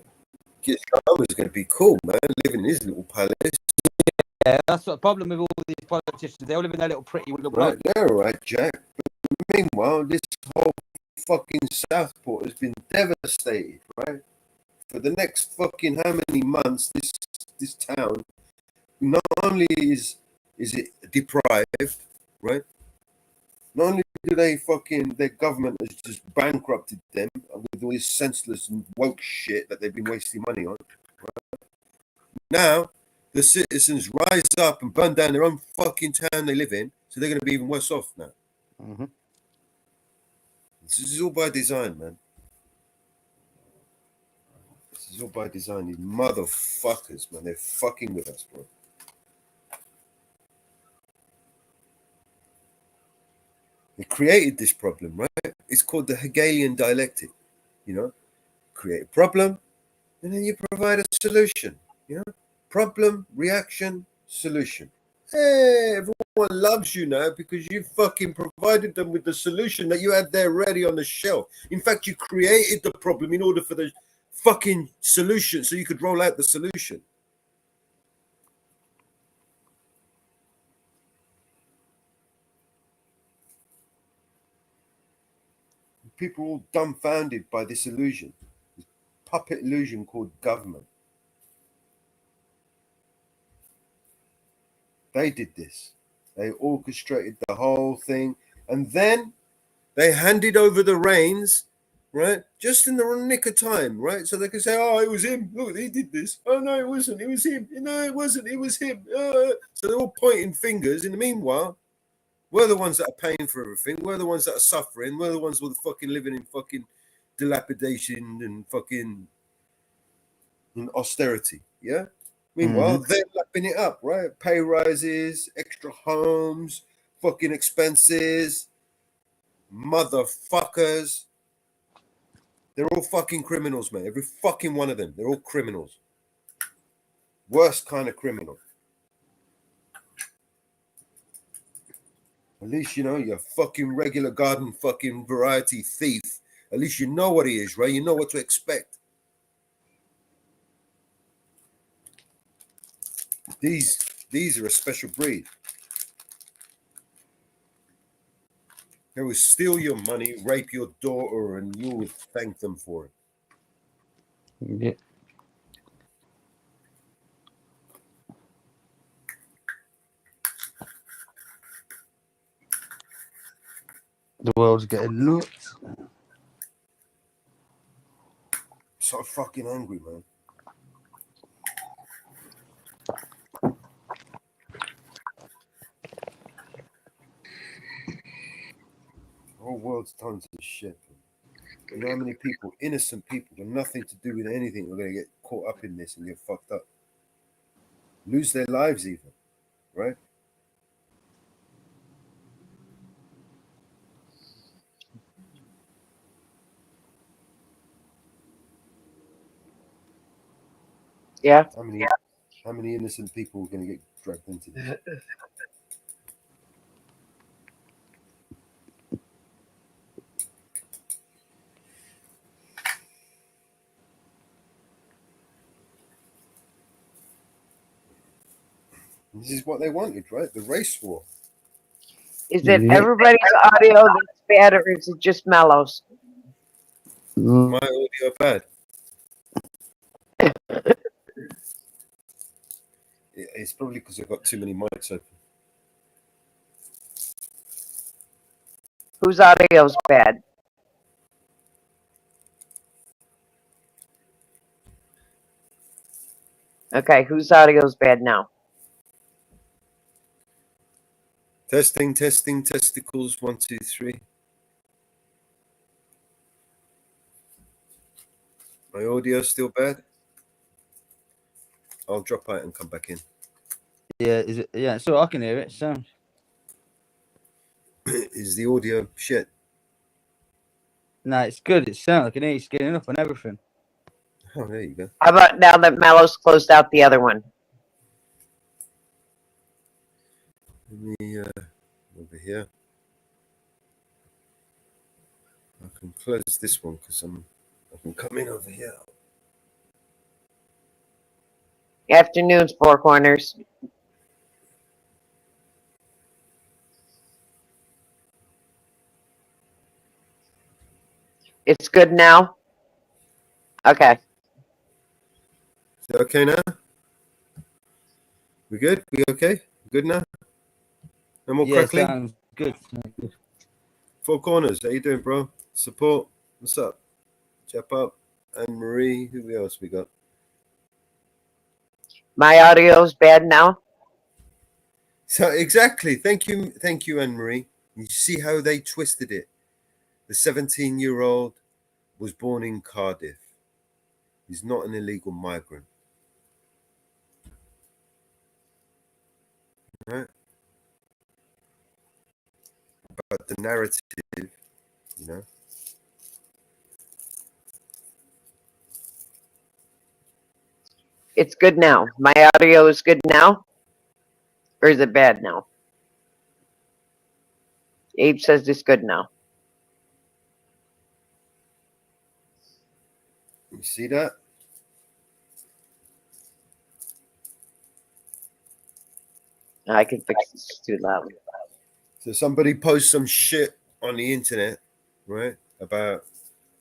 His home is going to be cool, man. Living in his little palace. Yeah, that's the problem with all these politicians. They all live in their little pretty little Right, they're all right, Jack. But meanwhile, this whole fucking Southport has been devastated, right? For the next fucking how many months, this town not only is it deprived, right? Not only do their government has just bankrupted them with all this senseless and woke shit that they've been wasting money on. Right? Now the citizens rise up and burn down their own fucking town they live in, so they're going to be even worse off now. Mm-hmm. This is all by design, man. This is all by design. These motherfuckers, man, they're fucking with us, bro. They created this problem, right? It's called the Hegelian dialectic. You know, create a problem, and then you provide a solution. You know, problem, reaction, solution. Hey, everyone loves you now because you fucking provided them with the solution that you had there ready on the shelf. In fact, you created the problem in order for the fucking solution, so you could roll out the solution. People are all dumbfounded by this illusion, this puppet illusion called government. They did this. They orchestrated the whole thing, and then they handed over the reins, right? Just in the nick of time, right? So they could say, "Oh, it was him. Look, he did this. Oh no, it wasn't. It was him. No, it wasn't. It was him." So they're all pointing fingers. In the meanwhile, we're the ones that are paying for everything. We're the ones that are suffering. We're the ones who are fucking living in fucking dilapidation and fucking in austerity. Yeah. Meanwhile, they're lapping it up, right? Pay rises, extra homes, fucking expenses, motherfuckers. They're all fucking criminals, man. Every fucking one of them. They're all criminals. Worst kind of criminal. At least you know you're a fucking regular garden fucking variety thief. At least you know what he is, right? You know what to expect. These are a special breed. They will steal your money, rape your daughter, and you will thank them for it. Yeah. The world's getting nuts. So fucking angry, man. The whole world's tons of shit. Man. You know how many people, innocent people, with nothing to do with anything, are going to get caught up in this and get fucked up, lose their lives, even, right? Yeah. How many innocent people are going to get dragged into this? This is what they wanted, right? The race war. Is it everybody's audio that's bad, or is it just Mellows? My audio bad. It's probably because I've got too many mics open. Whose audio's bad? Okay, whose audio's bad now? Testing, testicles, 1, 2, 3. My audio still bad? I'll drop out and come back in. Yeah, is it? Yeah, so I can hear it. So Is the audio shit? no, it's good. It sounds. I can hear you scaling up and everything. Oh, there you go. How about now that Mellow's closed out the other one? Let me over here. I can close this one because I can come in over here. Afternoons, Four Corners. It's good now? Okay. Is it okay now? We good? We okay? Good now? No more Yeah, crackling? sounds good. Four Corners, how you doing, bro? Support, what's up? Jump up. Anne Marie, who else we got? My audio's bad now? So exactly. Thank you, Anne Marie. You see how they twisted it. The 17-year-old was born in Cardiff. He's not an illegal migrant. Right? But the narrative, you know. It's good now. My audio is good now? Or is it bad now? Abe says it's good now. You see that? I can fix this. It's too loud. So somebody posts some shit on the internet, right, about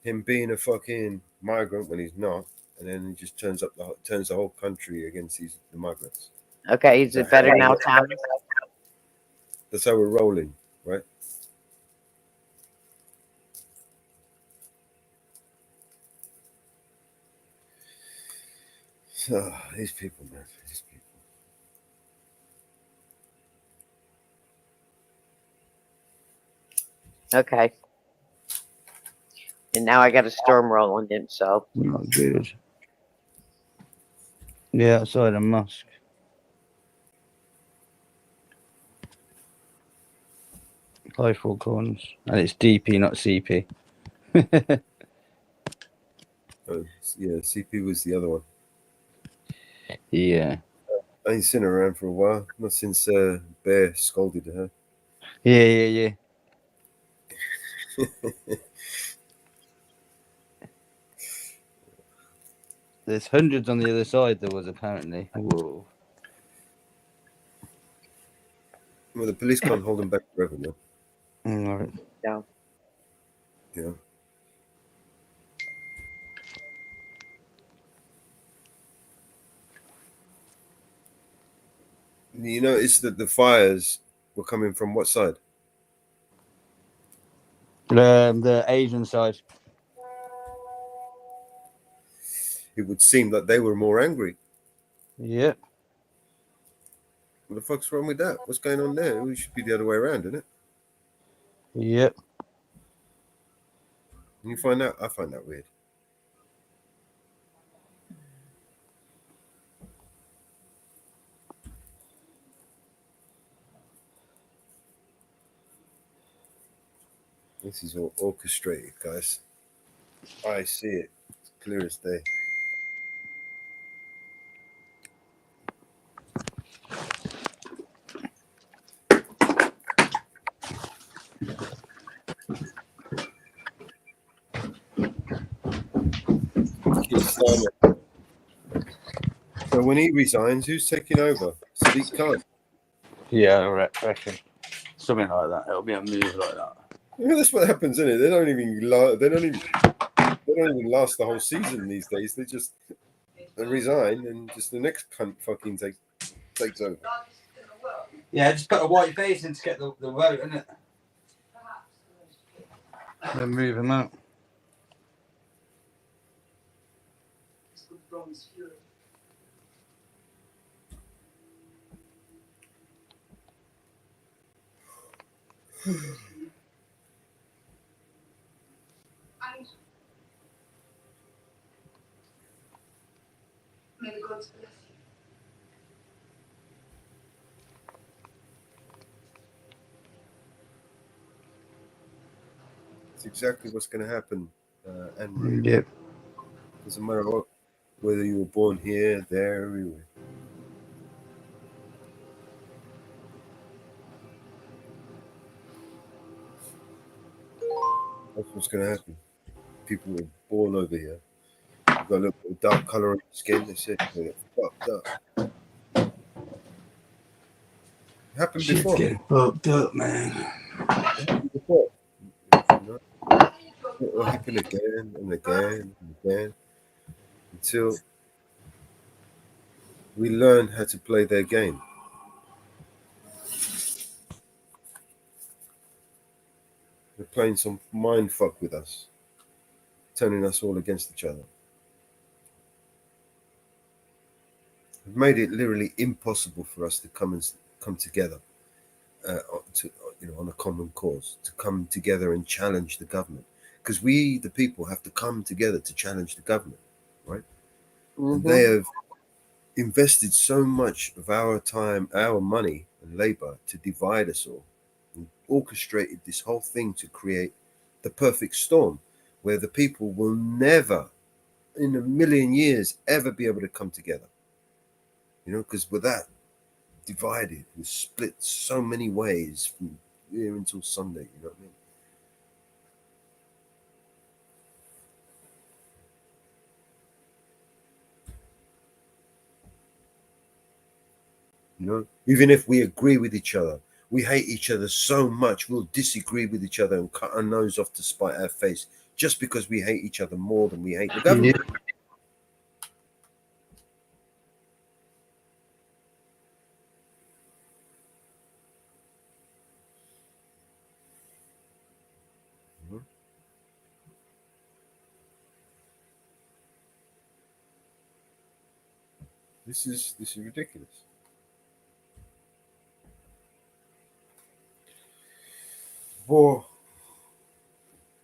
him being a fucking migrant when he's not, and then he just turns the whole country against the migrants. Okay, is it better now, Tom? That's how we're rolling, right? So these people, man, these people. Okay. And now I got a storm rolling in, so. Not good. Yeah, outside a mosque. High Four Corners. And it's DP, not CP. Oh, yeah, CP was the other one. Yeah. I ain't seen her around for a while. Not since Bear scolded her. Yeah. There's hundreds on the other side, there was apparently. Whoa. Well, the police can't hold them back forever, man. All right. No. Yeah. You notice that the fires were coming from what side? The Asian side. It would seem that they were more angry. Yep. What the fuck's wrong with that? What's going on there? We should be the other way around, isn't it? Yep. You find that? I find that weird. This is all orchestrated, guys. I see it. It's clear as day. So when he resigns, who's taking over? Sadiq Khan. Yeah, I reckon. Something like that. It'll be a move like that. Yeah, that's what happens, isn't it? They don't even last the whole season these days. They just resign and just the next cunt fucking takes. takes over. Yeah, just put a white face in to get the vote, innit? Then move him out. It's exactly what's going to happen, Anne-Marie. Yeah. Doesn't matter whether you were born here, there, everywhere. That's what's going to happen. People were born over here. You've got a little bit of dark color on your skin. They said you get fucked up. It happened Shit's before. getting fucked up, man. It happened before. You know? It will happen again and again and again until we learn how to play their game. They're playing some mind fuck with us, turning us all against each other. They've made it literally impossible for us to come together, on a common cause, to come together and challenge the government, because we, the people, have to come together to challenge the government, right? And they have invested so much of our time, our money, and labor to divide us all, and orchestrated this whole thing to create the perfect storm, where the people will never, in a million years, ever be able to come together. Because with that, divided, we split so many ways from here until Sunday. You know what I mean? Even if we agree with each other, we hate each other so much, we'll disagree with each other and cut our nose off to spite our face, just because we hate each other more than we hate the government. This is ridiculous. War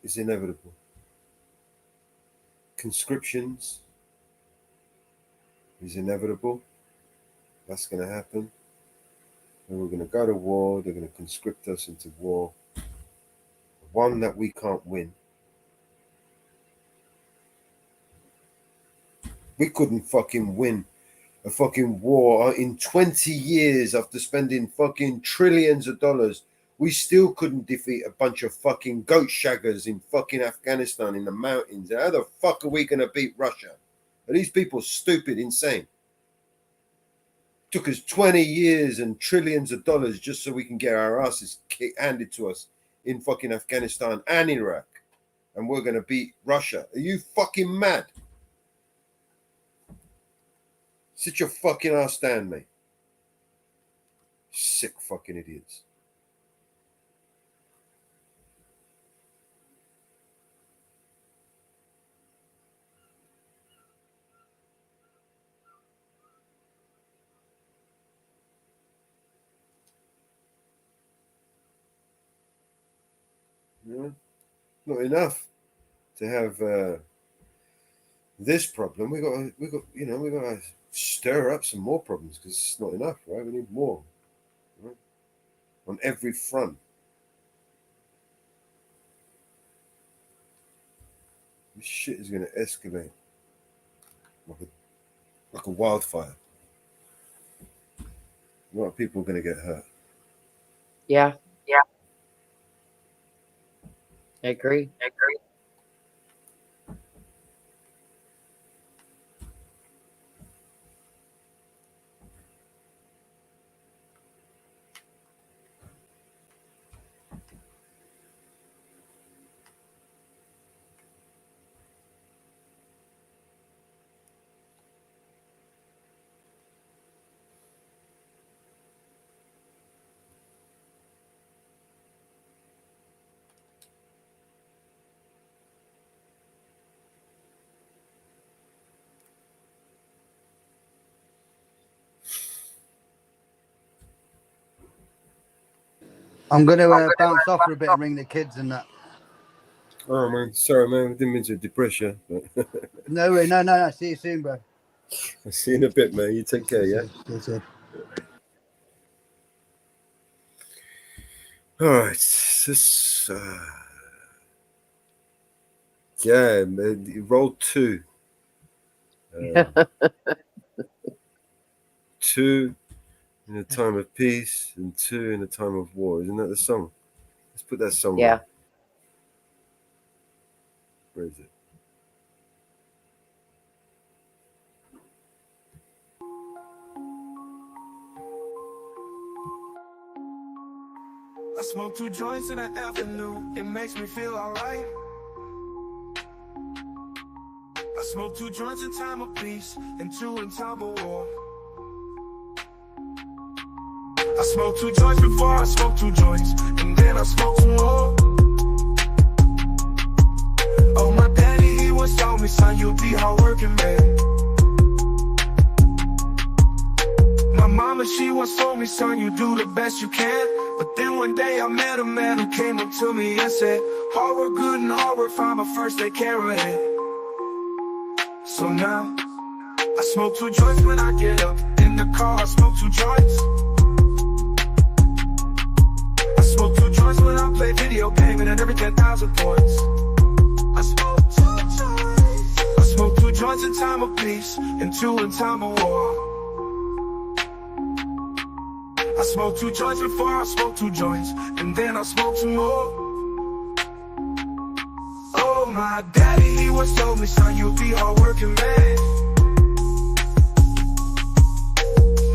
is inevitable. Conscriptions is inevitable. That's going to happen. And we're going to go to war. They're going to conscript us into war. One that we can't win. We couldn't fucking win a fucking war in 20 years after spending fucking trillions of dollars. We still couldn't defeat a bunch of fucking goat shaggers in fucking Afghanistan in the mountains. How the fuck are we going to beat Russia? Are these people stupid, insane? Took us 20 years and trillions of dollars just so we can get our asses handed to us in fucking Afghanistan and Iraq. And we're going to beat Russia. Are you fucking mad? Sit your fucking ass down, mate. Sick fucking idiots. Not enough to have this problem. We got to stir up some more problems, because it's not enough, right? We need more, right? On every front. This shit is going to escalate like a wildfire. A lot of people are going to get hurt. Yeah. I agree. I'm going to bounce off for a bit and ring the kids and that. Oh man, sorry man, we didn't mean to depress you. But No way, no. See you soon, bro. I'll see you in a bit, man. You take care, yeah? See you. All right, this yeah, man, roll 2. 2 in a time of peace and 2 in a time of war. Isn't that the song? Let's put that song Yeah. on. Where is it? I smoke 2 joints in the afternoon, it makes me feel alright. I smoke 2 joints in time of peace and 2 in time of war. I smoke 2 joints before I smoke 2 joints, and then I smoke 2 more. Oh, my daddy, he once told me, son, you'll be hardworking, man. My mama, she once told me, son, you do the best you can. But then one day I met a man who came up to me and said, hard work good and hard work fine, but first take care of it. So now, I smoke 2 joints when I get up. In the car, I smoke 2 joints. I smoke 2 joints when I play video gaming and every 10,000 points. I smoke 2 joints. I smoke 2 joints in time of peace and 2 in time of war. I smoke 2 joints before I smoke 2 joints, and then I smoke 2 more. Oh, my daddy, he once told me, son, you'll be hardworking, man.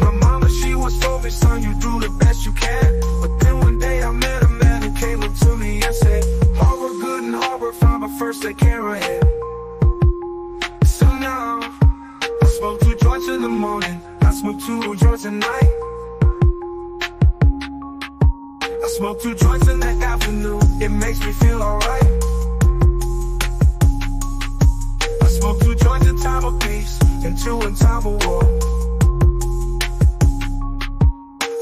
My mama, she once told me, son, you do the best you can. But then one day I met a man who came up to me and said, hard work good and hard work fine, but first take care of it. So now, I smoke 2 joints in the morning, I smoke 2 joints at night. I smoke 2 joints in the afternoon, it makes me feel alright. I smoke 2 joints in time of peace and 2 in time of war.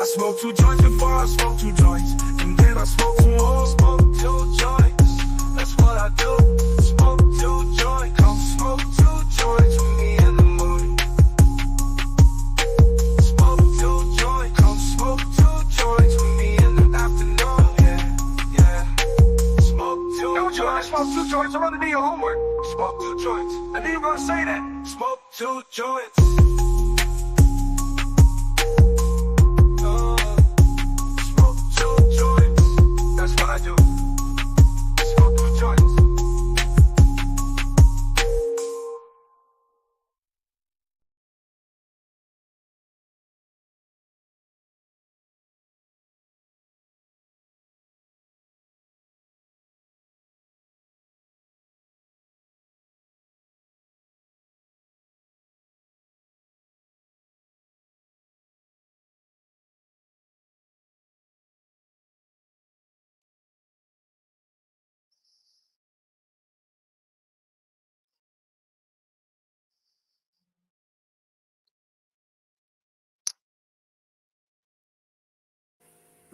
I smoke 2 joints before I smoke 2 joints, and then I smoke 2 more. Smoke 2 joints, that's what I do. Smoke 2 joints, come smoke 2 joints with me in the morning. Smoke 2 joints, come smoke 2 joints with me in the afternoon. Yeah. Smoke 2 joints. Smoke 2 joints. I'm gonna do your homework. Smoke 2 joints. I didn't even gonna say that. Smoke 2 joints. Smoke 2 joints. That's what I do. Smoke 2 joints.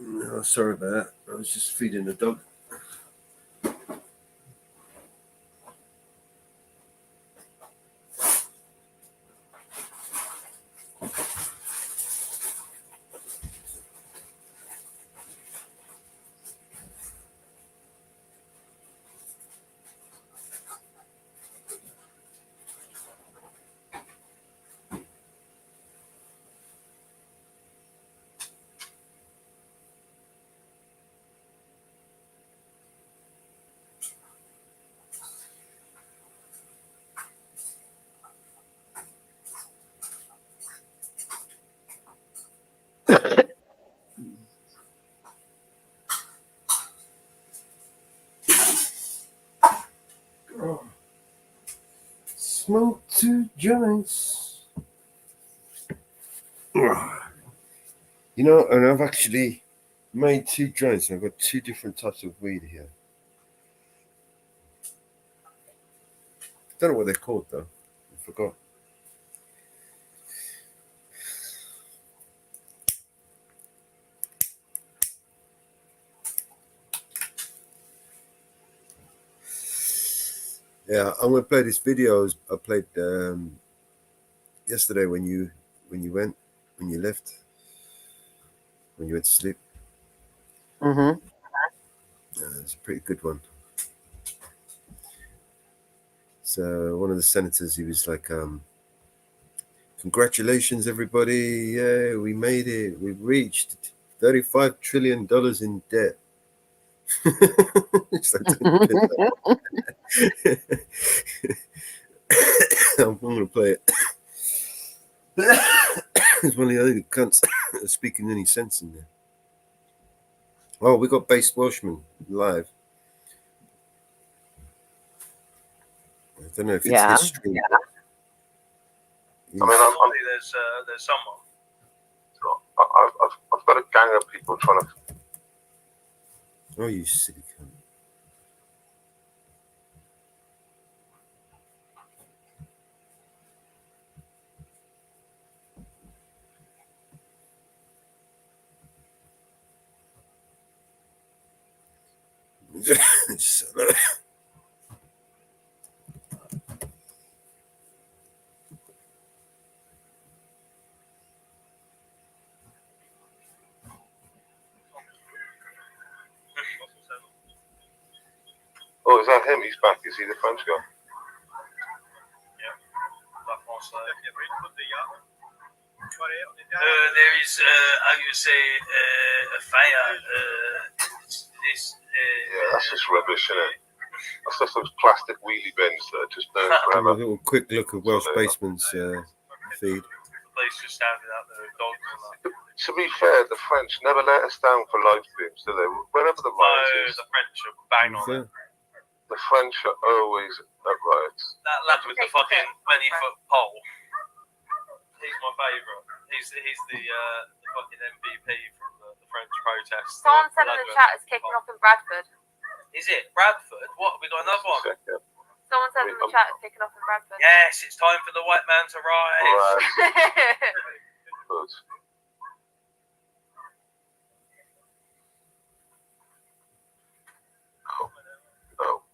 No, sorry about that. I was just feeding the dog. Oh. Smoke 2 joints. You know, and I've actually made 2 joints. I've got 2 different types of weed here. Don't know what they're called though. I forgot. Yeah, I'm gonna play this video I played yesterday when you left, when you went to sleep. Mm-hmm. It's a pretty good one. So one of the senators, he was like, congratulations, everybody. Yeah, we made it. We reached $35 trillion in debt. It's like, don't piss off. I'm going to play it. It's one of the only cunts speaking any sense in there. Oh, we got Bass Welshman live. I don't know if it's Yeah. his stream. I mean, there's someone. I've got a gang of people trying to. Oh, you silly cunt. Oh, is that him? He's back. Is he the French guy? There is, how you say, a fire. Yeah, that's just rubbish, isn't it? That's just those plastic wheelie bins that are just burn A forever. little quick look at Welsh Basement's feed. The place just standing out there with dogs and that. To be fair, the French never let us down for live streams, do they? Whenever the riot is, the French are bang on it. the French are always at riots. That lad with the fucking 20-foot pole. He's my favourite. He's the fucking MVP from the French protests. Someone said in the chat it's kicking off in Bradford. Is it Bradford? What? We got another one. Someone said in the chat it's kicking off in Bradford. Yes, it's time for the white man to rise. Good. No.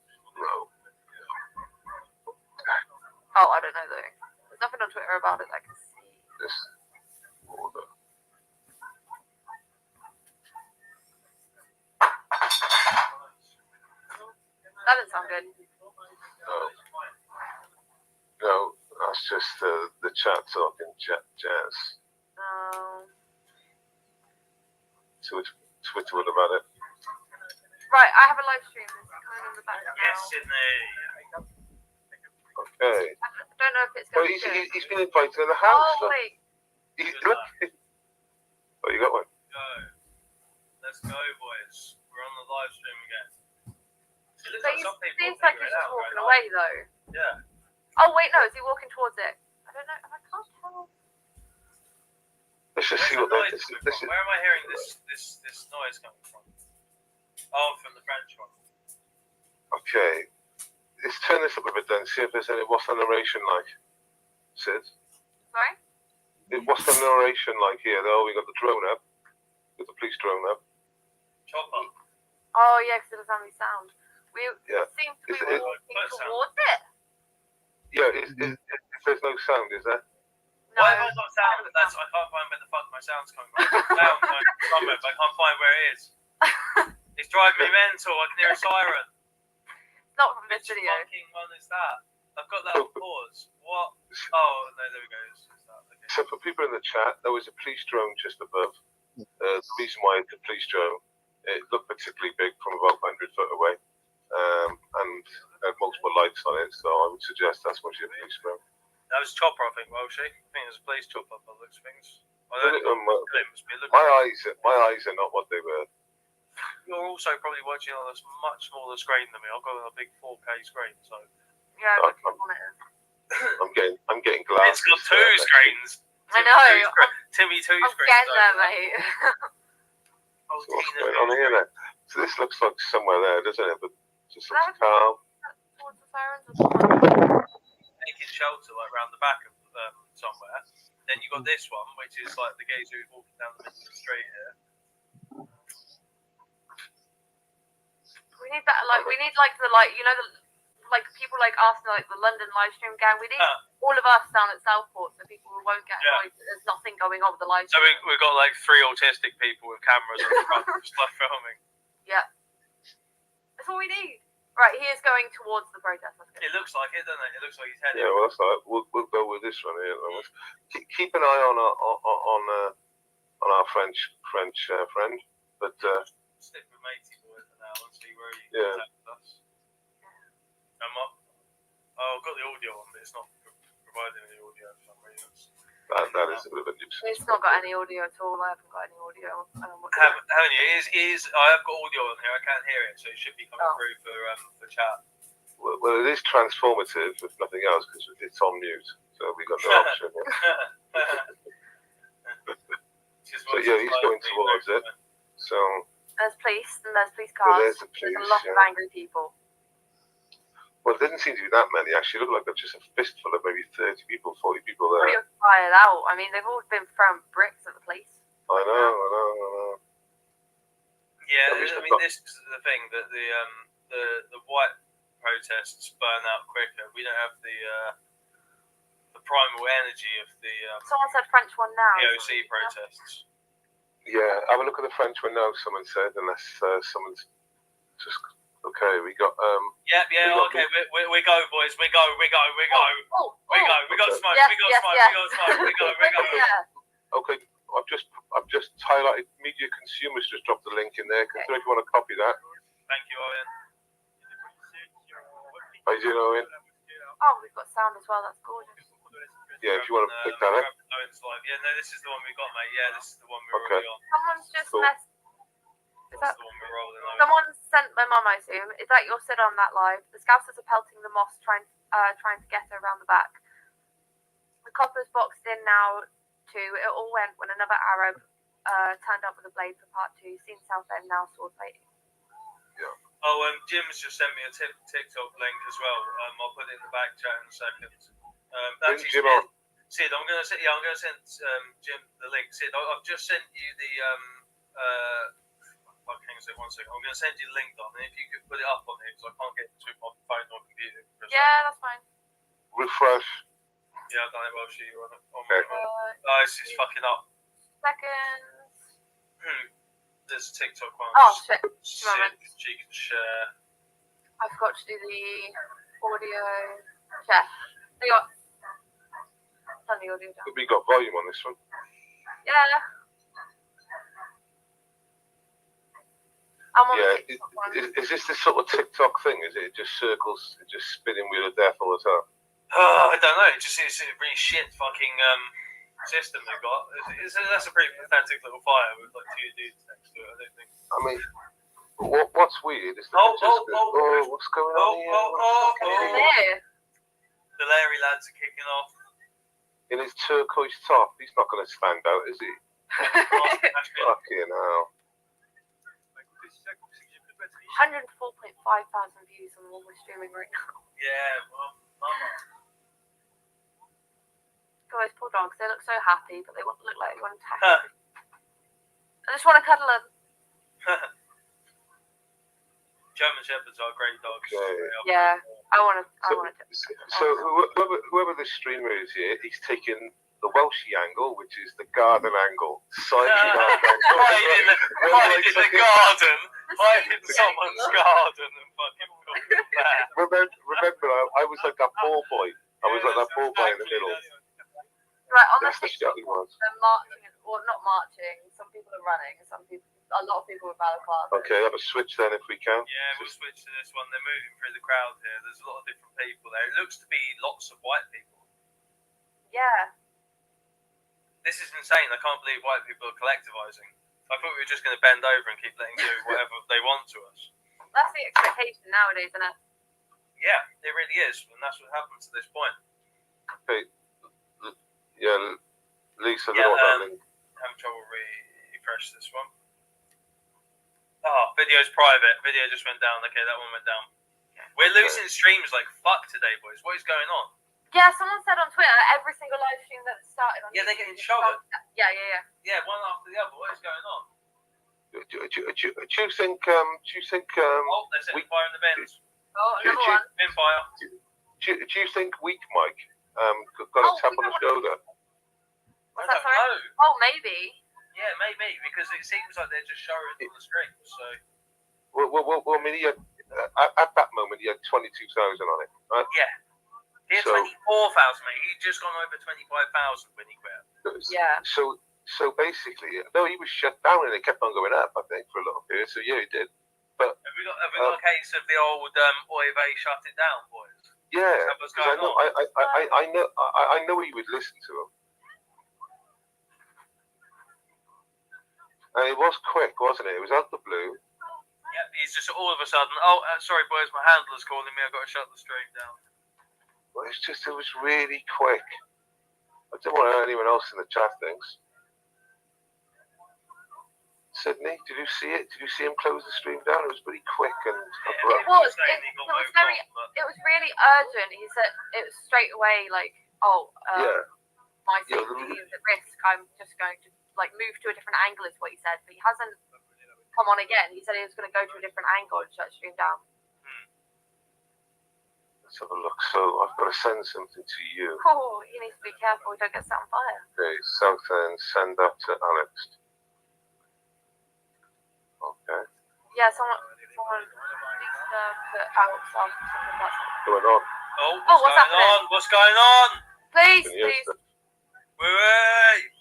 Oh, I don't know though. There's nothing on Twitter about it that I can see. This order. That doesn't sound good. No, that's just the chat talking jazz. Twitter would have had it. Right, I have a live stream. It's coming in the background. Yes, Sydney. Okay. I don't know if it's going to be he's been invited in the house. Oh, wait. Look. Oh, you got one? Go. Let's go, boys. We're on the live stream again. It But he seems like he's just walking away, though. Yeah. Oh, wait, no. Is he walking towards it? I don't know. I can't tell. Let's just see what this is. Where am I hearing this noise coming from? Oh, from the French one. Okay. Let's turn this up a bit then. See if there's any. What's the narration like? Sid? Sorry? What's the narration like here? Oh, we got the drone up. Got the police drone up. Chopper. Oh, yeah, because it doesn't have any sound. We seem to be Is it- walking towards it. Yeah, if there's no sound, is there? No. Why have I got sound? I can't find where the fuck my sound's coming from. Sound coming somewhere, but I can't find where it is. It's driving me mental. I can hear a siren. Not from this Which video. fucking one is that? I've got that on pause. What? Oh, no, there we go. It's that. Okay. So for people in the chat, there was a police drone just above. The reason why it's a police drone, it looked particularly big from about 100 foot away, and had multiple lights on it. So I would suggest that's what your police drone. That was Chopper, I think, Welshie. I think it was a police chopper by the looks of things. I don't know. My eyes are not what they were. You're also probably watching on a much smaller screen than me. I've got a big 4K screen, so. Yeah, I've got on it. I'm getting glasses. It's got two screens. I know. Timmy two I'm screens. getting there, mate. So what's going on here then? So this looks like somewhere there, doesn't it? But just looks calm. Towards the sirens. Taking shelter like around the back of somewhere. Then you got this one, which is like the geezer who's walking down the middle of the street here. We need that, like, the light, you know, the like people like Arsenal, like the London live stream gang. We need all of us down at Southport, so people won't get annoyed that there's nothing going on with the live So stream. we've got like 3 autistic people with cameras in front just like filming. Yeah. That's all we need. Right, he is going towards the protest. It looks like it, doesn't it? It looks like he's heading. Yeah, well, that's all right. We'll go with this one here. Keep an eye on our French friend, but stick with matey boy for now and see where he contacts us. I've got the audio on, but it's not providing any audio for some reason. That is a bit of a nuisance. It's not got any audio at all. I haven't got any audio. Haven't you? I have got audio on here. I can't hear it, so it should be coming through for chat. Well, it is transformative, if nothing else, because it's on mute, so we got no option. So yeah, he's going towards it. So there's police and there's police cars. There's a lot of angry people. Well, it didn't seem to be that many, actually. It looked like there's just a fistful of maybe 30 people, 40 people there. Pretty fired out. I mean, they've all been throwing bricks at the police. I know. Yeah, I mean, this is the thing, that the white protests burn out quicker. We don't have the primal energy of the someone said French one now. POC protests. Yeah, have a look at the French one now, someone said, unless someone's just... Okay, we got okay, we go, boys. We go. We got smoke. We got smoke. Okay, I've just highlighted Media Consumers. Just dropped the link in there. If you want to copy that. Thank you, Owen. How you doing, Owen? Oh, we've got sound as well. That's gorgeous. Yeah, if you want to pick that up. Yeah, no, this is the one we got, mate. Yeah, this is the one we're already on. Someone's just messed. Is that the one we're rolling over? Someone sent my mum, I assume. Is that your Sid on that live? The Scousers are pelting the moss, trying to get her around the back. The coppers boxed in now too. It all went when another Arab turned up with a blade for part 2. Seen South End now, sword fighting. Yeah. Oh, Jim's just sent me a TikTok link as well. I'll put it in the back chat in a second. Bring Jim on. Sid, I'm gonna send Jim the link. Sid, I've just sent you the hang on one second. I'm going to send you the link on, and if you could put it up on here, because I can't get to my phone or computer. Yeah, that's fine. Refresh. Yeah, I've done it while she on it. Okay. It's fucking up. Seconds. There's a TikTok one. Oh, shit. She can share. I forgot to do the audio. Share. There you go. Turn the audio down. We got volume on this one. Yeah. Is this the sort of TikTok thing? Is it just circles, just spinning wheel of death all the time? I don't know. It's a really shit fucking system they've got. That's a pretty pathetic little fire with like 2 dudes next to it. I don't think. I mean, what's weird is that what's going on here? The Larry lads are kicking off. In his turquoise top, he's not going to stand out, is he? Fucking hell. 104.5 thousand views on the one we're streaming right now. Yeah, well, Guys, poor dogs, they look so happy, but they look like they want to attack me. I just want to cuddle them. German Shepherds are great dogs. Yeah, I want to. So whoever this streamer is here, he's taken the Welshie angle, which is the garden angle. Right in the garden. Right in someone's garden and fucking filming that. Remember, I was like that ball boy. I was like that ball boy in the middle. Right, on That's the the shot he was. they're marching, or not marching. Some people are running. A lot of people with balaclavas. Okay, have a switch then if we can. Yeah, we'll switch to this one. They're moving through the crowd here. There's a lot of different people there. It looks to be lots of white people. Yeah. This is insane. I can't believe white people are collectivizing. I thought we were just going to bend over and keep letting them do whatever they want to us. That's the expectation nowadays, isn't it? Yeah, it really is. And that's what happened to this point. Hey, yeah, Lisa, having trouble refresh this one. Oh, video's private. Video just went down. Okay, that one went down. We're losing streams like fuck today, boys. What is going on? Yeah, someone said on Twitter every single live stream that started on they're getting shot. Yeah. Yeah, one after the other. What is going on? Do you think? They're setting fire in the bins. Oh, another one. Pinfire. Do you think Weak Mike got a tap on the shoulder? What's that, sorry? Oh, maybe. Yeah, maybe, because it seems like they're just showing on the stream, so... Well, I mean, he had, at that moment, he had 22,000 on it, right? Yeah. He had 24,000, mate. He'd just gone over 25,000 when he quit. Yeah. So basically, no, he was shut down and it kept on going up, I think, for a little period. So yeah, he did. But have we got a case of the old Oive shut it down, boys? Yeah, because I know he would listen to him. And it was quick, wasn't it? It was out the blue. Yeah, he's just all of a sudden, sorry boys, my handler's calling me, I've got to shut the stream down. Well, it was really quick. I don't want anyone else in the chat thinks. Sydney, did you see it? Did you see him close the stream down? It was pretty quick and abrupt. It was really urgent. He said it was straight away like, my safety is at risk. I'm just going to move to a different angle is what he said. But he hasn't come on again. He said he was going to go to a different angle and shut the stream down. Let's have a look. So I've got to send something to you. Oh, you need to be careful. We don't get set on fire. Okay, South End, send that to Alex. Okay. Yeah, someone needs to put out something that's going on. What's happening? What's going on? Please. Wait,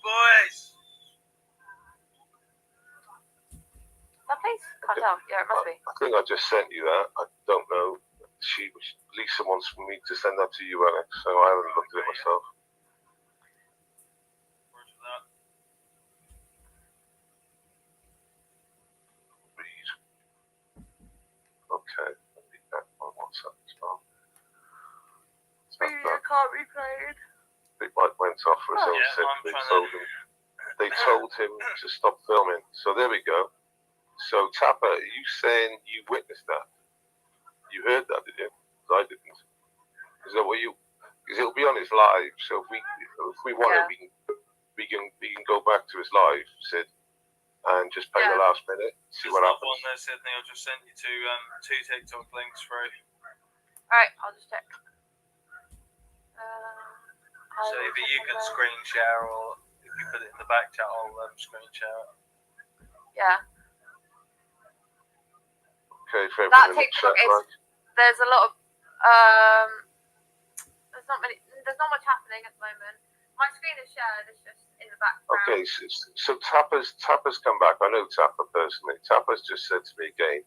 boys. That place? Can't tell. Yeah, it must be. I think I just sent you that. I don't know. Lisa wants me to send that to you, Alex, so I haven't looked at it myself. Okay, I need that on WhatsApp as well. Can't be played. Big Mike went off for his own sake. They told him to stop filming. So there we go. So Tapper, are you saying you witnessed that? You heard that, did you? I didn't. Is that what you? Because it'll be on his live. So if we want it, we can go back to his live, Sid, and just play the last minute, see what happens. One there, Sydney. I'll just send you two TikTok links through. Alright, I'll just check. So either you can screen share, or if you put it in the back chat, I'll screen share it. Yeah. Okay, for that everyone in the TikTok chat, right? There's a lot of there's not much happening at the moment. My screen is shared, it's just in the background. Okay, so Tapper's come back. I know Tapper personally. Tapper's just said to me again,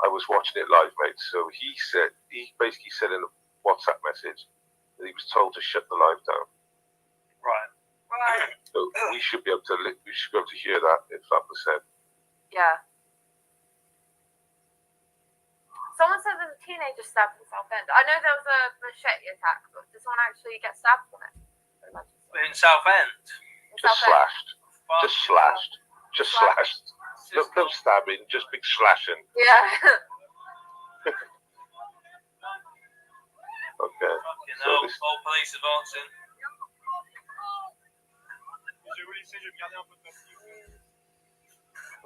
I was watching it live, mate. So he basically said in a WhatsApp message that he was told to shut the live down. Right. So we should be able to hear that if that was said. Yeah. Someone said there's a teenager stabbed in Southend. I know there was a machete attack, but did someone actually get stabbed from it? In Southend? Just slashed. Just slashed. No stabbing, just big slashing. Yeah. Okay. So old police advancing.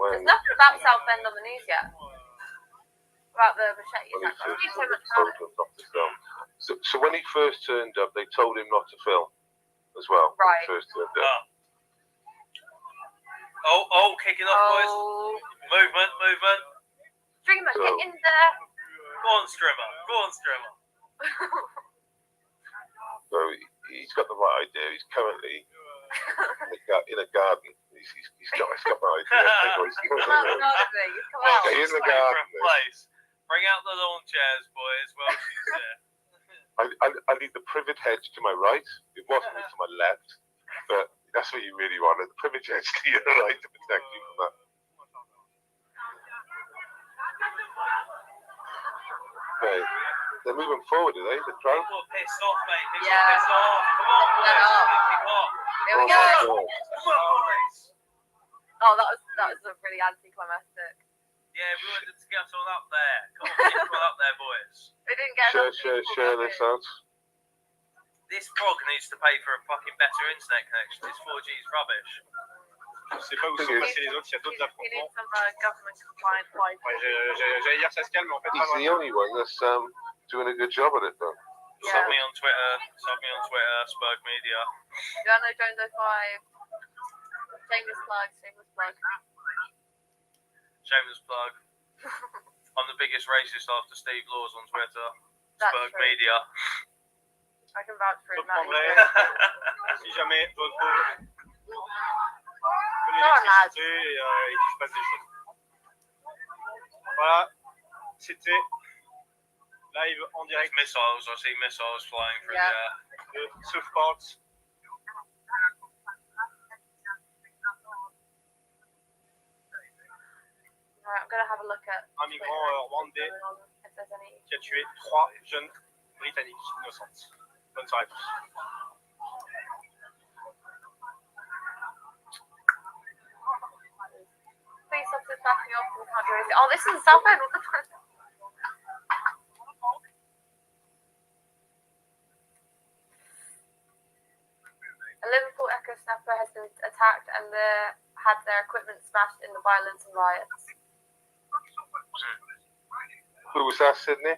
There's nothing about Southend on the news yet. About the machete attack. I read so much about it. So when he first turned up, they told him not to film as well. Right. When he first turned up. Kicking off, boys. Movement. Streamer, get in there. Go on, streamer. So he's got the right idea. He's currently in a garden. He's got my idea. He's in the garden. Bring out the lawn chairs, boys. Well, she's there. I need the privet hedge to my right. It wasn't to my left, but that's what you really wanted. The privet hedge to your right to protect you from that. Okay. They're moving forward, are they? The crowd? People are pissed off, mate. People are pissed off. Come on, boys. Kick off. Here we go. Come on, boys. Oh, that was a really anticlimactic. Yeah, we wanted to get us all up there. Come on, get us all up there, boys. We didn't get Share this out. This frog needs to pay for a fucking better internet connection. This 4G is rubbish. sais pas où sont passés les autres, il y a d'autres You affrontements. need some government compliant flights. Ouais, j'allais dire ça se calme, mais en fait, pas He's the vraiment. only one that's doing a good job at it, though. Yeah. Sub me on Twitter, Spurg Media. Jono Jones 05. Shameless plug, shameless plug. Shameless plug. I'm the biggest racist after Steve Laws on Twitter. That's Spurg true. Media. I can vouch for Je him. That prendrai, is si jamais je retrouve, de Go on, lads. l'électricité et qu'il se passe des choses. Voilà, c'était live en There's direct missiles. I see missiles flying through Yeah. the air. de Surfport. Right, I'm gonna have a look at Un migrant rwandais if there's any. qui a tué 3 jeunes britanniques innocentes. Bonne soirée à tous. Please stop this backing off. We can't do anything. Oh, this is South End. What the fuck? A Liverpool Echo Snapper has been attacked and had their equipment smashed in the violence and riots. Who was that, Sydney?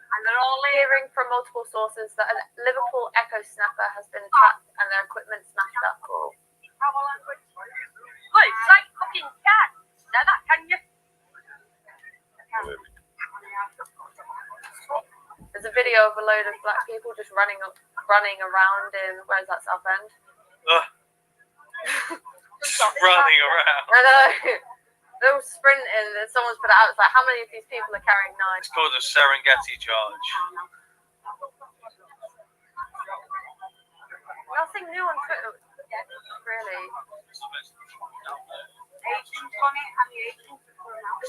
And they're all hearing from multiple sources that a Liverpool Echo Snapper has been attacked and their equipment smashed up. Oh. Wait, like fucking cat. Now that can you? There's a video of a load of black people just running around in where's that South End? Just running around. I know. They're all sprinting and someone's put it out. It's like, how many of these people are carrying knives? It's called a Serengeti charge. Nothing new on Twitter, really.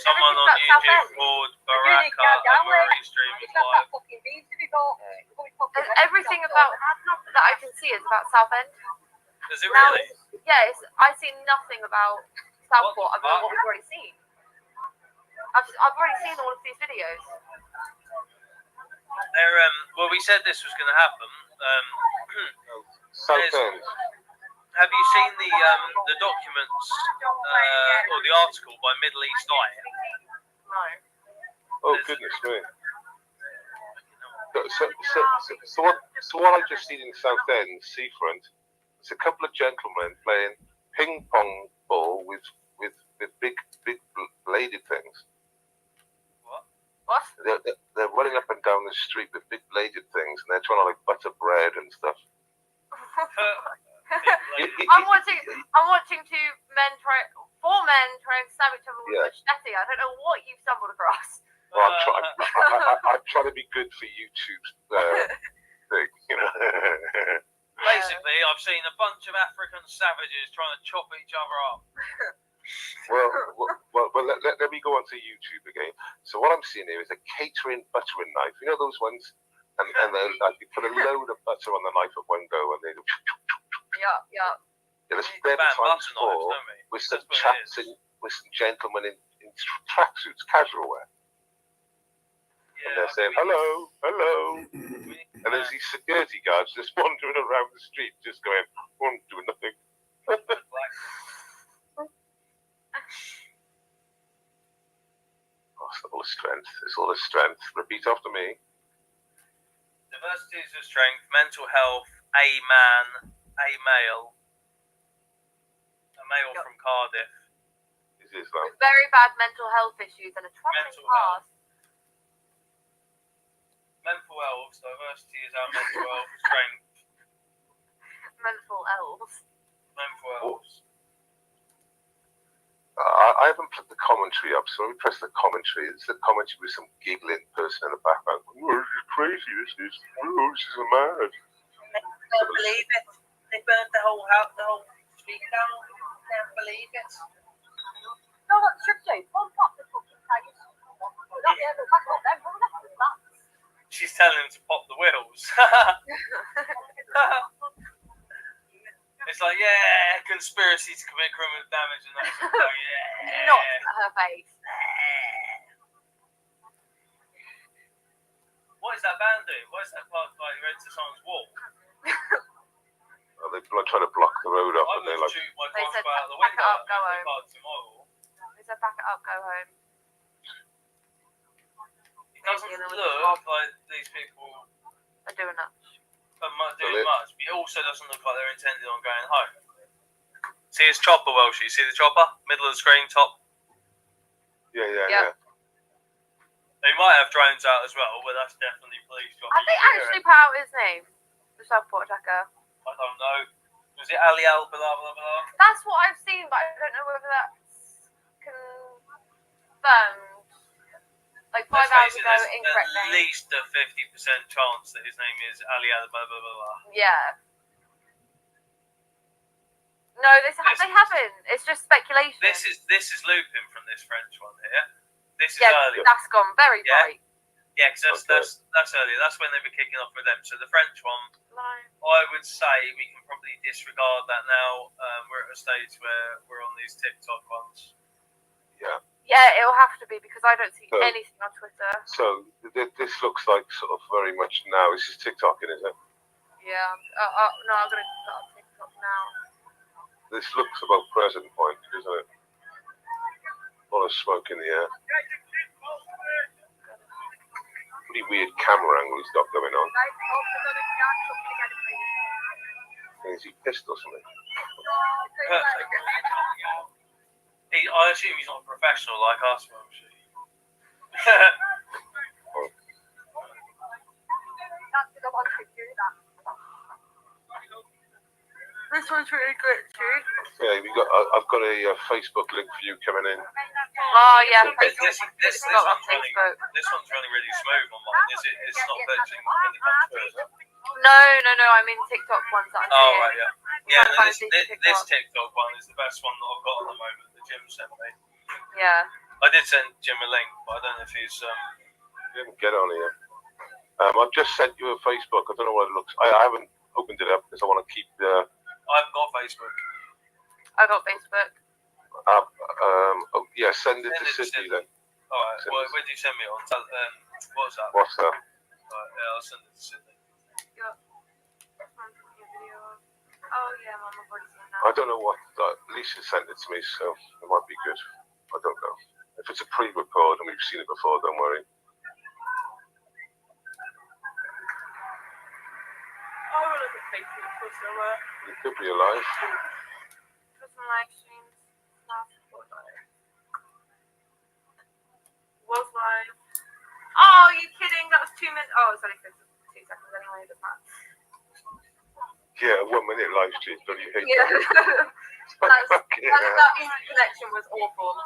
Someone on YouTube called Baraka Amari stream is live. And everything about that I can see is about Southend. Is it Now, really? yes, I see nothing about Southport other than what we've already seen. I've already seen all of these videos. Well, we said this was going to happen. Southend. Have you seen the documents or the article by Middle East Eye? No. Oh, goodness me. So what I just seen in Southend, seafront, it's a couple of gentlemen playing ping pong ball with big bladed things. What? They're running up and down the street with big bladed things, and they're trying to like butter bread and stuff. I'm watching four men trying to stab each other with a machete. I don't know what you've stumbled across. Well, I'm trying to be good for YouTube's thing, you know. Basically, I've seen a bunch of African savages trying to chop each other up. Well, let me go on to YouTube again. So what I'm seeing here is a catering buttering knife. You know those ones? And like, you put a load of butter on the knife at one go, and they go. Yeah. It's them times four with some chaps with some gentlemen in tracksuits, casual wear. And they're saying, hello. And there's these security guards just wandering around the street, just going, I'm doing nothing. It's all the strength. It's all the strength. Repeat after me. Diversity is a strength, mental health, a man, a male. A male from Cardiff. Is Islam. With very bad mental health issues and a troubling past. Mental elves, diversity is our mental health strength. Mental elves. Mental elves. I haven't put the commentary up, so let me press the commentary. It's the commentary with some giggling person in the background. Oh, this is crazy, this is mad. They don't believe it. They burned the whole house, the whole street down. They don't believe it. No, what should do? Pump up the fucking tires. She's telling him to pop the wheels. It's like, yeah, conspiracy to commit criminal damage and that sort of thing. Yeah. Not her face. What is that band doing? What is that part like red to someone's wall? They're trying to block the road up, I and they're would like, shoot my They said crossbow out the pack it window up, go home. tomorrow. They said pack it up, go home. It doesn't look like these people They're doing that. are doing much, but it also doesn't look like they're intending on going home. See his chopper, Welsh? You see the chopper? Middle of the screen, top? yeah. They might have drones out as well, but that's definitely police. Have they actually put out his name? The Southport attacker? I don't know. Was it Ali Al blah blah blah? That's what I've seen, but I don't know whether that's confirmed. Like 5 hours ago, incorrect At name. least a 50% chance that his name is Ali Al blah blah blah. Yeah. No, they haven't. It's just speculation. This is looping from this French one here. This is yeah, early. That's gone very bright. Yeah, because that's earlier. That's when they were kicking off with them. So the French one, I would say we can probably disregard that now. We're at a stage where we're on these TikTok ones. Yeah. Yeah, it'll have to be because I don't see anything on Twitter. So this looks like sort of very much now. This is TikToking, is it? Yeah. No, I'm gonna put up TikTok now. This looks about present point, doesn't it? A lot of smoke in the air. Pretty weird camera angle he's got going on. Is he pissed or something? I assume he's not a professional like us, Welsh. This one's really good too. Yeah, I've got a Facebook link for you coming in. Oh yeah, This one's running really smooth on mine. It's not glitching when it comes through, is it? No. I mean TikTok ones that I'm seeing. Right, yeah. This TikTok one is the best one that I've got at the moment. The Jim sent me. Yeah. I did send Jim a link, but I don't know if he's. He didn't get on here. I've just sent you a Facebook. I don't know what it looks. I haven't opened it up because I want to keep the. I haven't got Facebook. I got Facebook. Yeah, send it to Sydney then. Alright, where do you send me on? What's that? WhatsApp. Right, yeah, I'll send it to Sydney. Oh yeah, Mum, I've already seen that. I don't know what. Lisa sent it to me, so it might be good. I don't know. If it's a pre-record and we've seen it before, don't worry. Oh, look at Facebook for somewhere. It could be alive. For some live streams. Was live. Oh, are you kidding? That was 2 minutes. Oh, it's only 2 seconds anyway. It doesn't matter. Yeah, 1 minute live stream. Don't you hate Yeah. that? That internet connection was awful.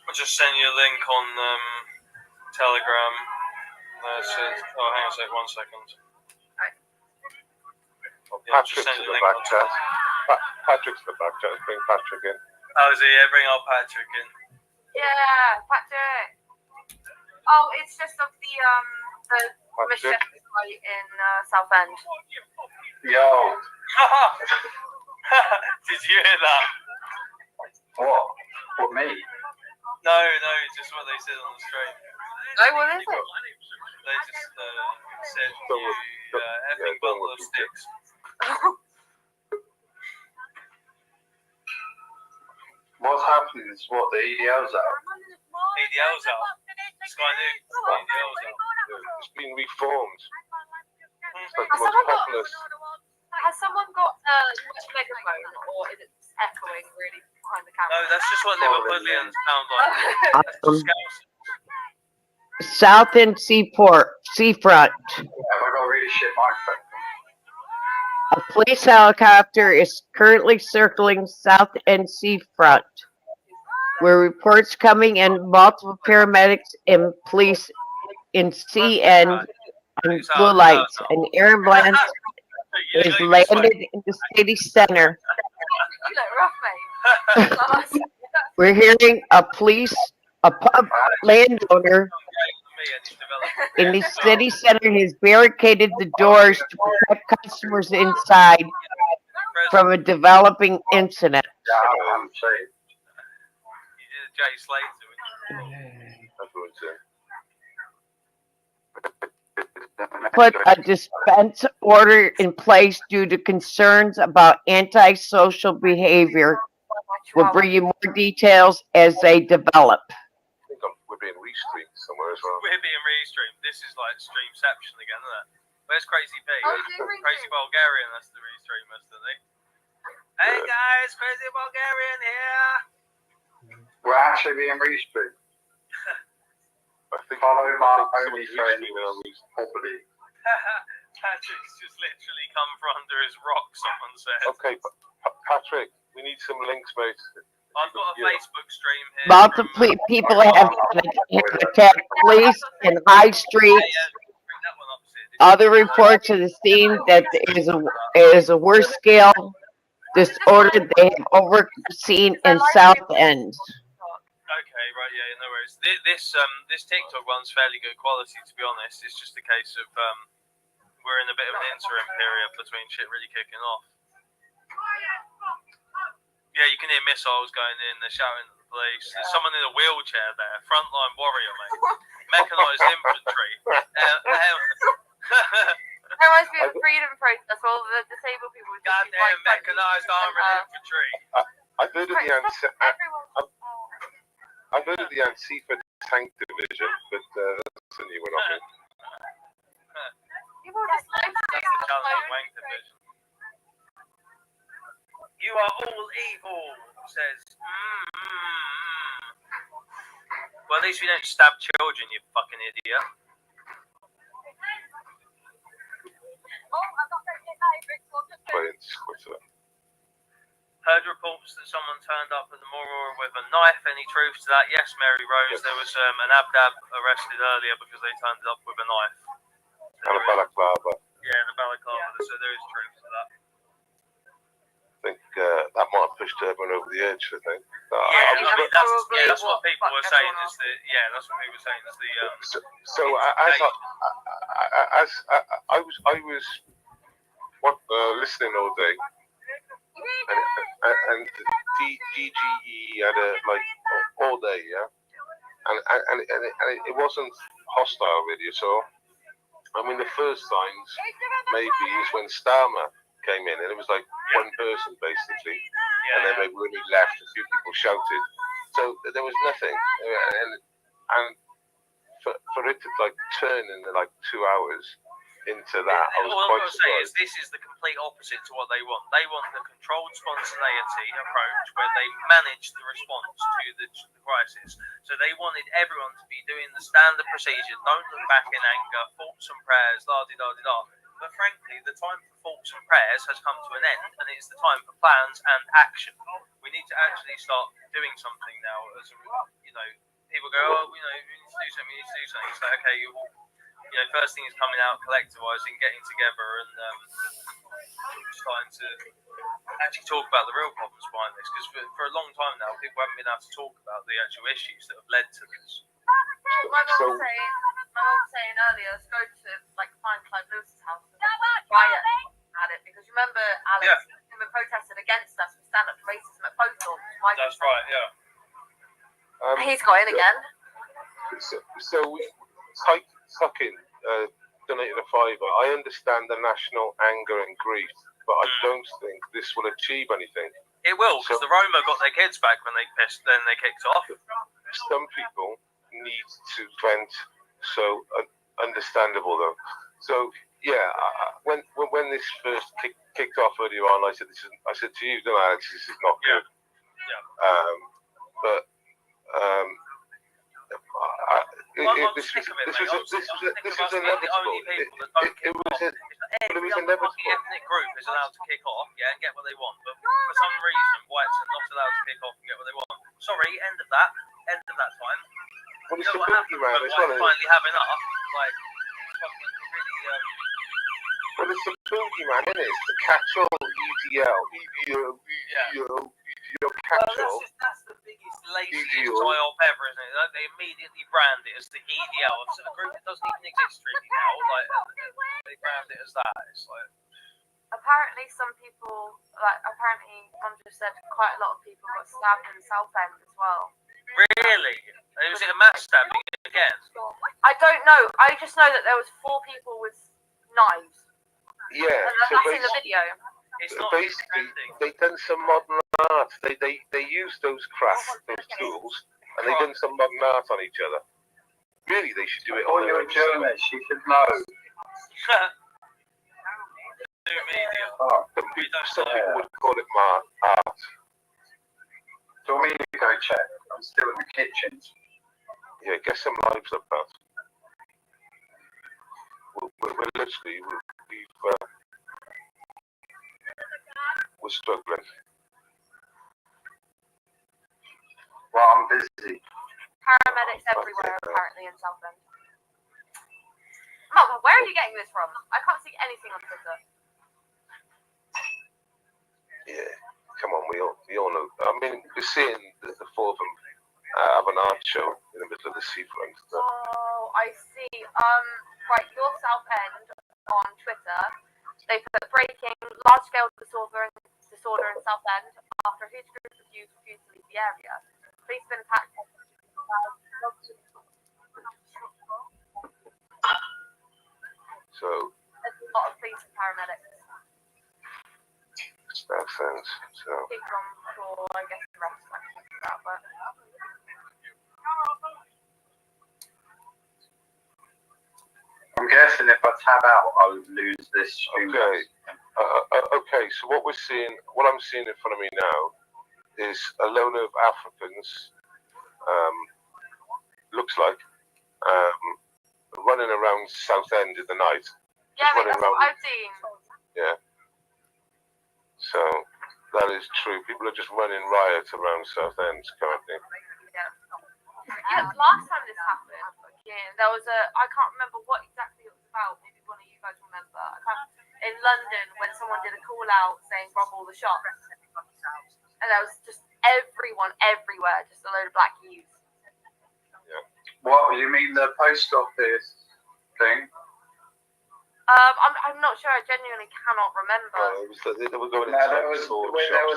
I'll just send you a link on Telegram. Hang on a sec, 1 second. Patrick's in the back chat. Patrick's in the back chat. Bring Patrick in. Oh, is he? Yeah, bring our Patrick in. Yeah, Patrick. Oh, it's just of the machete fight in Southend. Yo. Did you hear that? What? What, me? No, just what they said on the stream. No, what is it? They just said you effing bundle of sticks. What's happening is what, the EDL's out? EDL's out. Sky News. EDL's out. It's been reformed. It's like the Has most someone got, populous. has someone got a megaphone, or is it echoing really behind the camera? No, that's just what Liverpoolians sound like. South End Seafront. Yeah, I got a really shit microphone. A police helicopter is currently circling South End Seafront, where reports coming in multiple paramedics and police in CN on blue lights. An air ambulance is landed in the city center. You look rough, mate. We're hearing a pub landowner in the city center has barricaded the doors to protect customers inside from a developing incident. Yeah, I'm saying. You did a Jay Slater. Put a dispense order in place due to concerns about antisocial behavior. We'll bring you more details as they develop. I think we're being restreamed somewhere as well. We're being restreamed. This is like streamception again, isn't it? Where's Crazy P? Crazy Bulgarian has to restream us, doesn't he? Hey guys, Crazy Bulgarian here. We're actually being restreamed. I think Follow my OnlyFans properly. Patrick's just literally come from under his rock, someone said. Okay, Patrick, we need some links, mate. I've got a Facebook stream here. Multiple people have attacked police in high streets. Other reports of the scene that there is a worse scale disorder they have overseen in South End. Okay, right, yeah, no worries. This TikTok one's fairly good quality, to be honest. It's just a case of we're in a bit of an interim period between shit really kicking off. Yeah, you can hear missiles going in. They're shouting at the police. There's someone in a wheelchair there. Frontline warrior, mate. Mechanised infantry. That reminds me of freedom protest. All the disabled people. Goddamn mechanised armored infantry. I've heard of the I've heard of the Antifa tank division, but that's a new one on me. People just like wank division. You are all evil, says. Well, at least we don't stab children, you fucking idiot. Heard reports that someone turned up at the Morora with a knife. Any truth to that? Yes, Mary Rose. Yes. There was an Abdab arrested earlier because they turned up with a knife. So and a balaclava. Yeah, and a balaclava. Yeah. So there is truth to that. I think that might have pushed Urban over the edge, I think. That's what people were saying. That's what people were saying. Is the I was listening all day, and DGE had all day, yeah, and it wasn't hostile really at all. I mean, the first signs maybe is when Starmer came in, and it was like one person basically, and then maybe when he left, a few people shouted. So there was nothing, and for it to turn in 2 hours into that, I was all quite I've got to say surprised. is this is the complete opposite to what they want. They want the controlled spontaneity approach where they manage the response to the crisis. So they wanted everyone to be doing the standard procedure, don't look back in anger, thoughts and prayers, la-di-da-di-da. But frankly, the time for thoughts and prayers has come to an end, and it's the time for plans and action. We need to actually start doing something now. As people go, we need to do something. It's like, okay, first thing is coming out, collectivising, getting together, and starting to actually talk about the real problems behind this. Because for a long time now, people haven't been able to talk about the actual issues that have led to this. My mum was saying earlier, let's go to find Clive Lewis's house and riot at it, because remember Alex who protested against us for stand up to racism at Postal. That's right, yeah. He's got in again. So Sucking donated a $5. I understand the national anger and grief, but I don't think this will achieve anything. It will, because the Roma got their kids back when they pissed, then they kicked off. Some people need to vent, so understandable though. So yeah, when this first kicked off earlier on, I said to you, no, Alex, this is not good. This was inevitable. It was inevitable. Ethnic group is allowed to kick off, and get what they want, but for some reason, whites are not allowed to kick off and get what they want. Sorry, end of that time. Well, it's the boogie man as well. Finally have enough, fucking really. Well, it's the boogie man, isn't it? It's the catch-all EDL catch-all. Well, that's the biggest, laziest tie-off ever, isn't it? They immediately brand it as the EDL. It's a group that doesn't even exist really now. They brand it as that. It's like. Apparently, some people, apparently, Mum just said quite a lot of people got stabbed in Southend as well. Really? Was it a mass stabbing again? I don't know. I just know that there was 4 people with knives. Yeah, And so that's in the video. basically, they done some modern art. They used those crafts, those tools, and they done some modern art on each other. Really, they should do it on you're a journalist, you should know. New media. Some people would call it art. Do you want me to go check? I'm still in the kitchen. Yeah, get some lives up, pal. We're literally, we're struggling. Well, I'm busy. Paramedics everywhere, apparently, in Southend. Mum, where are you getting this from? I can't see anything on Twitter. Yeah, come on, we all know. I mean, we're seeing the 4 of them have an art show in the middle of the seafront. Oh, I see. Right, your Southend on Twitter, they put breaking large-scale disorder in Southend after a huge group of youth refused to leave the area. Police been packed. So there's a lot of police and paramedics. That sense. So People on shore, I guess the rest of that, but. I'm guessing if I tab out, I would lose this stream. Okay. Okay. So what I'm seeing in front of me now, is a load of Africans. Looks like running around Southend in the night. Yeah, mate, that's what I've seen. Yeah. So that is true. People are just running riot around Southend currently. Yeah, last time this happened, there was I can't remember what exactly it was about. Maybe one of you guys remember. In London, when someone did a call out saying rob all the shops, and there was just everyone everywhere, just a load of black youths. Yeah. What you mean, the post office thing? I'm not sure. I genuinely cannot remember. They were going there was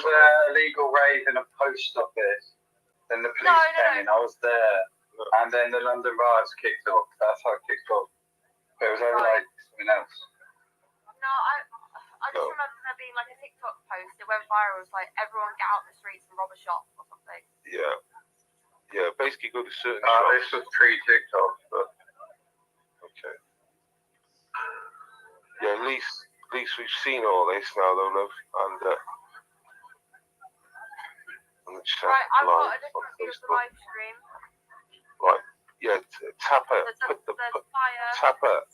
a illegal raid in a post office. Then the police came in. I was there, and then the London riots kicked off. That's how it kicked off. But it was over like something else. No, I just remember there being like a TikTok post. It went viral. It was like everyone get out in the streets and rob a shop or something. Yeah. Yeah. Basically, go to certain shops. This was pre-TikTok, but okay. Yeah, at least we've seen all this now, though, love, and on the chat right, I've live got a different view of the live stream. Right, yeah, Tapper, put the live Tapper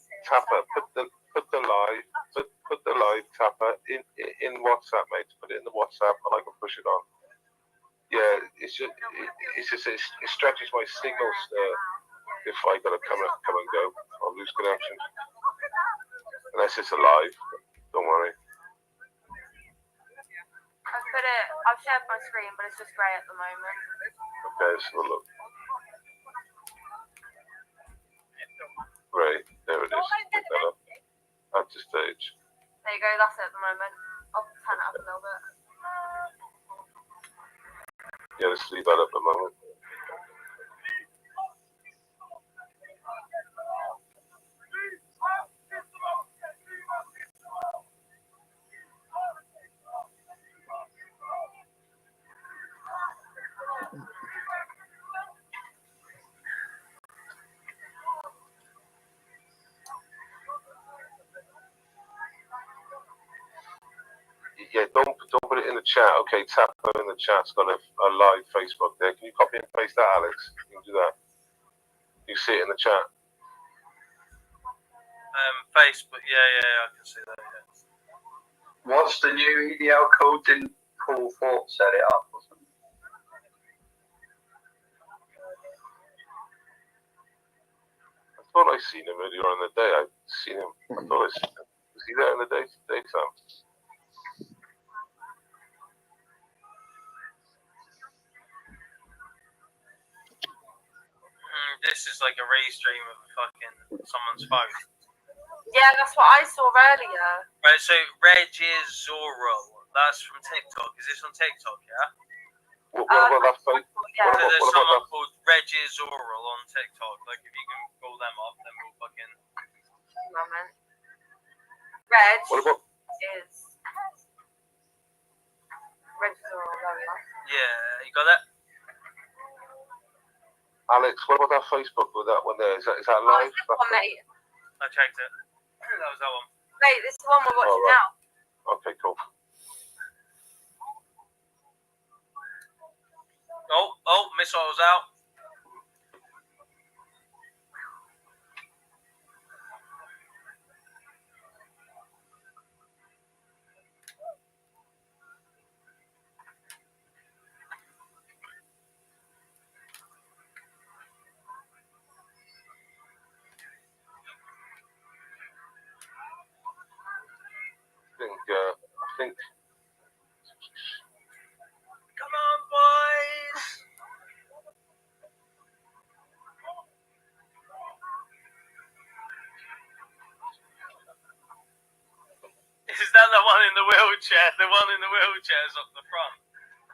in WhatsApp, mate. Put it in the WhatsApp, and I can push it on. Yeah, it stretches my signals if I gotta come and go. I'll lose connection. Unless it's alive, don't worry. I've shared my screen, but it's just grey at the moment. Okay, let's have a look. Grey, there it is. Pick that up. Add to stage. There you go, that's it at the moment. I'll turn it up a little bit. Yeah, let's leave that up a moment. Yeah, don't put it in the chat. Okay, Tapper in the chat's got a live Facebook there. Can you copy and paste that, Alex? You can do that. You see it in the chat. Facebook, yeah, I can see that. Yeah. What's the new EDL called? Didn't Paul Thorpe set it up or something? I thought I seen him earlier on in the day. I'd seen him. I thought I seen him. Was he there in the daytime? This is like a restream of fucking someone's phone. Yeah, that's what I saw earlier. Right, so Regizoral, that's from TikTok. Is this on TikTok, yeah? What about that fake? Yeah. So there's someone called Regizoral on TikTok. Like, if you can call them up, then we'll fucking... Moment. Reg What about? is... Regizoral, there we are. Yeah, you got that? Alex, what about that Facebook with that one there? Is that live? This one, mate. I checked it. That was that one. Mate, this is the one we're watching right. now. Okay, cool. Oh, missiles out. I think. Come on, boys. Is that the one in the wheelchair? The one in the wheelchair is up the front.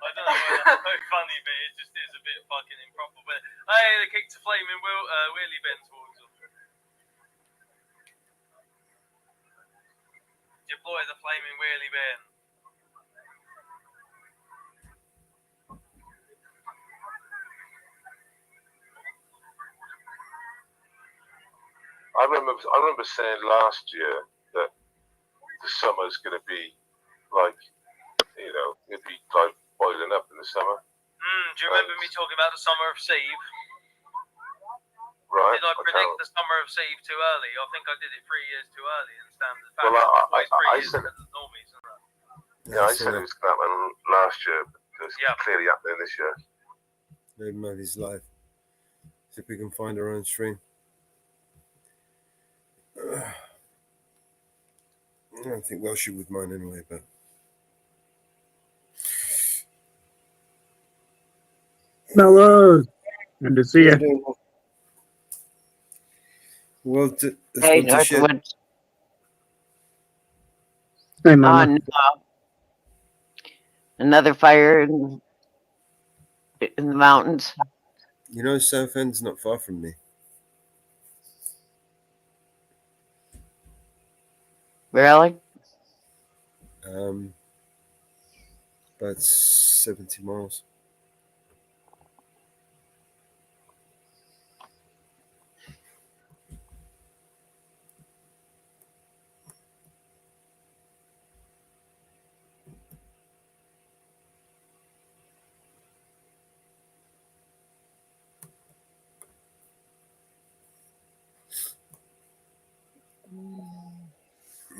I don't know why that's so funny, but it just is a bit fucking improper. But hey, they kicked a flaming wheelie bin towards them. Deploy the flaming wheelie bin. I remember saying last year that the summer's going to be like, it'd be like boiling up in the summer. Do you remember me talking about the summer of Steve? Right. Did I predict the summer of Steve too early? I think I did it 3 years too early in standard fact. Well, I said it. The normies, isn't it? Yeah, I said it was going to happen last year, but it's clearly happening this year. Maybe Maddie's live. See if we can find her own stream. I don't think Welsh would mind anyway, but Hello, good to see you. Well, hey, Northwood. Hey, Mama. Another fire in the mountains. You know, Southend's not far from me. Really? About 70 miles.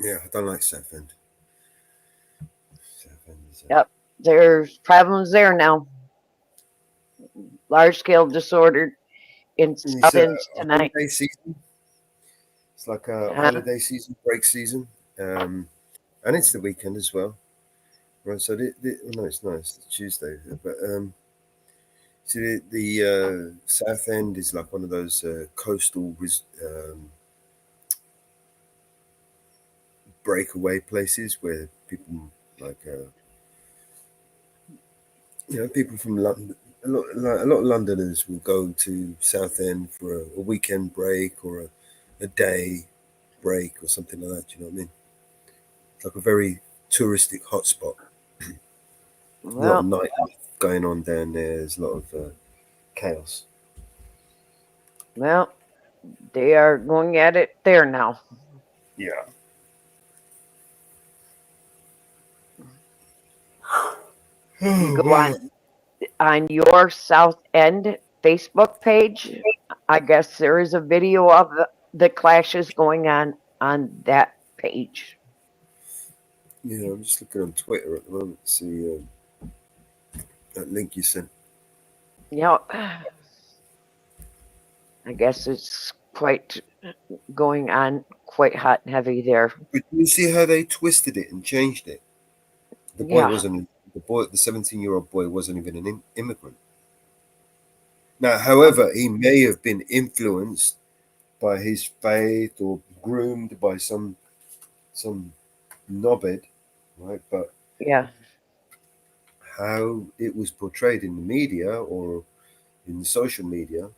Yeah, I don't like Southend. Yep, there's problems there now. Large-scale disorder in Southend tonight. Holiday season. It's like a holiday season, break season, and it's the weekend as well. Right, so no, it's not. It's Tuesday, but so the Southend is like one of those coastal breakaway places where people like people from London, a lot of Londoners will go to Southend for a weekend break or a day break or something like that. You know what I mean? It's like a very touristic hotspot. Well, a lot of nightlife going on down there. There's a lot of chaos. Well, they are going at it there now. Yeah. You go on your South End Facebook page. I guess there is a video of the clashes going on that page. Yeah, I'm just looking on Twitter at the moment to see that link you sent. Yeah, I guess it's quite going on quite hot and heavy there. But you see how they twisted it and changed it? The boy wasn't the 17-year-old boy wasn't even an immigrant. Now, however, he may have been influenced by his faith or groomed by some knobhead, right? But yeah, how it was portrayed in the media or in the social media,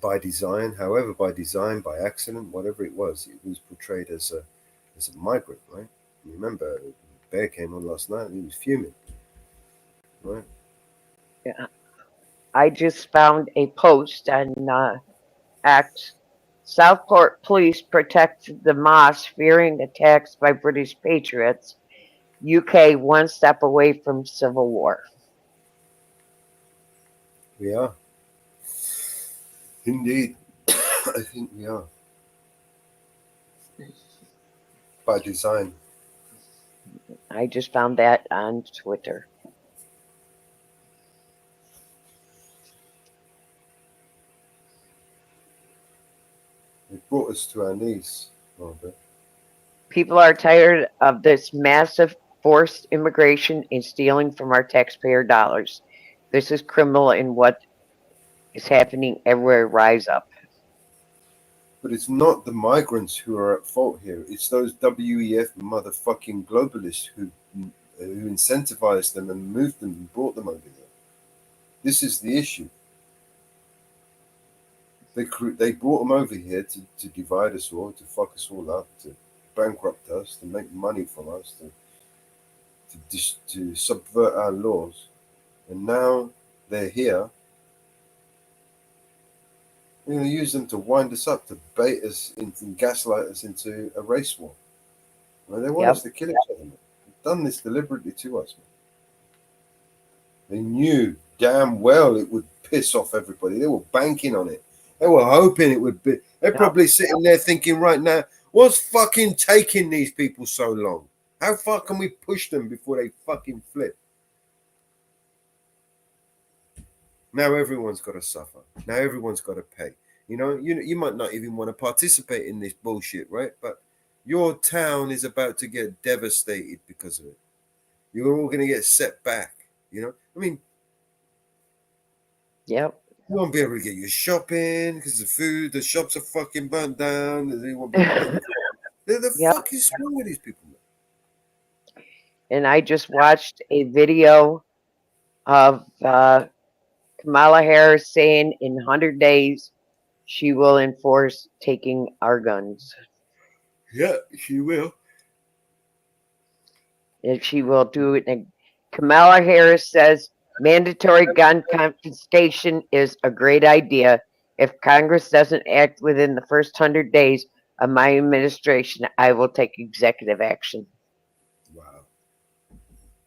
by design, however, by design, by accident, whatever it was portrayed as a migrant, right? Remember, Bear came on last night and he was fuming, right? yeah. I just found a post on X. Southport police protected the mosque fearing attacks by British patriots. UK one step away from civil war. We are. Indeed. I think we are. By design. I just found that on Twitter. It brought us to our knees, Margaret. People are tired of this massive forced immigration and stealing from our taxpayer dollars. This is criminal and what is happening everywhere. Rise up. But it's not the migrants who are at fault here. It's those WEF motherfucking globalists who incentivized them and moved them and brought them over here. This is the issue. They brought them over here to divide us all, to fuck us all up, to bankrupt us, to make money from us, to subvert our laws. And now they're here. We're going to use them to wind us up, to bait us into, gaslight us into a race war. Well, they want us to kill each other. Man. They've done this deliberately to us. Man. They knew damn well it would piss off everybody. They were banking on it. They were hoping it would be. They're probably sitting there thinking right now, what's fucking taking these people so long? How far can we push them before they fucking flip? Now everyone's got to suffer. Now everyone's got to pay. You might not even want to participate in this bullshit, right? But your town is about to get devastated because of it. You're all going to get set back. I mean, yep. You won't be able to get your shopping because the shops are fucking burnt down. They won't be able to get the fuck is wrong with these people? And I just watched a video of Kamala Harris saying in 100 days she will enforce taking our guns. Yeah, she will. And she will do it. And Kamala Harris says mandatory gun confiscation is a great idea. If Congress doesn't act within the first 100 days of my administration, I will take executive action. Wow.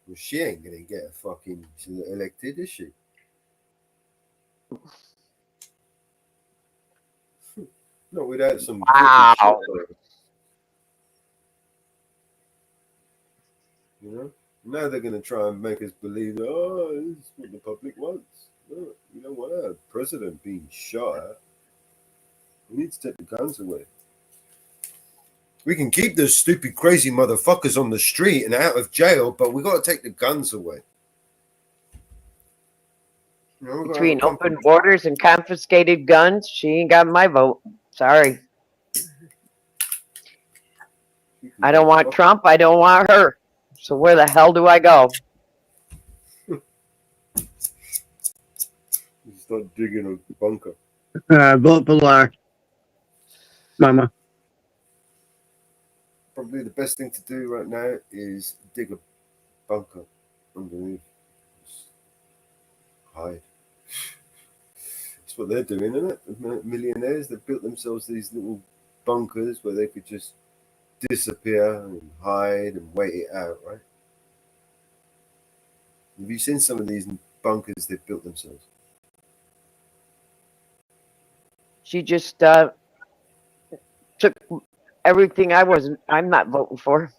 Well, she ain't going to get elected, is she? Not without some wow. Now they're going to try and make us believe, oh, this is what the public wants. No, you don't want a president being shot at. We need to take the guns away. We can keep those stupid, crazy motherfuckers on the street and out of jail, but we got to take the guns away. Between open borders and confiscated guns, she ain't got my vote. Sorry. I don't want Trump. I don't want her. So where the hell do I go? Start digging a bunker. Vote for Lar. Mama. Probably the best thing to do right now is dig a bunker underneath. Just hide. That's what they're doing, isn't it? Millionaires, they've built themselves these little bunkers where they could just disappear and hide and wait it out, right? Have you seen some of these bunkers they've built themselves? She just took everything I'm not voting for.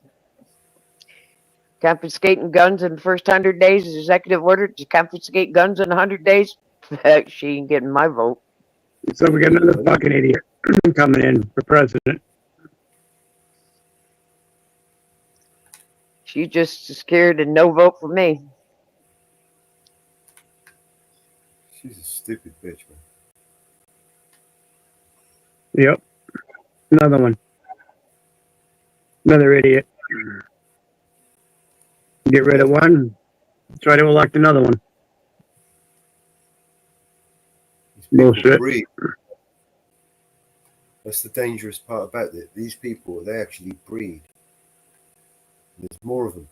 Confiscating guns in the first 100 days is executive order to confiscate guns in 100 days. She ain't getting my vote. So we got another fucking idiot coming in for president. She's just scared and no vote for me. She's a stupid bitch, man. Yep. Another one. Another idiot. Get rid of one, try to elect another one. Bullshit. Breed. That's the dangerous part about it. These people, they actually breed. There's more of them.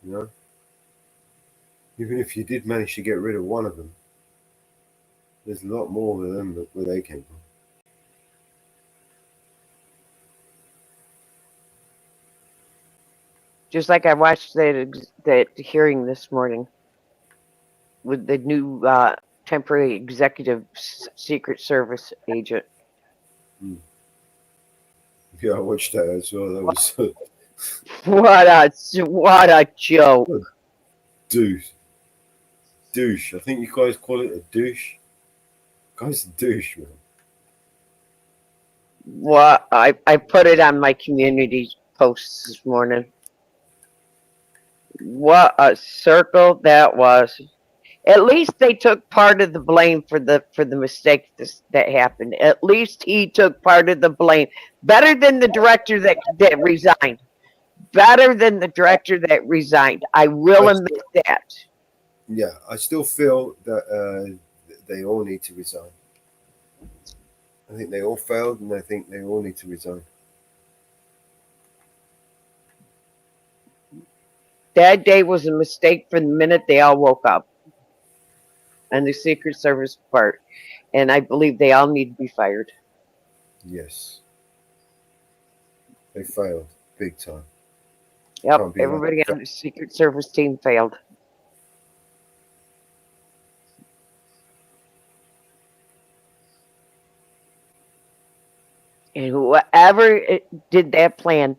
You know? Even if you did manage to get rid of one of them, there's a lot more of them where they came from. Just like I watched that hearing this morning with the new temporary executive Secret Service agent. Yeah, I watched that as well. That was what a joke. Douche. I think you guys call it a douche. Guy's a douche, man. What I put it on my community posts this morning. What a circle that was. At least they took part of the blame for the mistake that happened. At least he took part of the blame. Better than the director that resigned. Better than the director that resigned. I will admit that. Yeah, I still feel that they all need to resign. I think they all failed, and I think they all need to resign. That day was a mistake from the minute they all woke up. And the Secret Service part. And I believe they all need to be fired. Yes. They failed big time. Yep, everybody on the Secret Service team failed. And whoever did that plan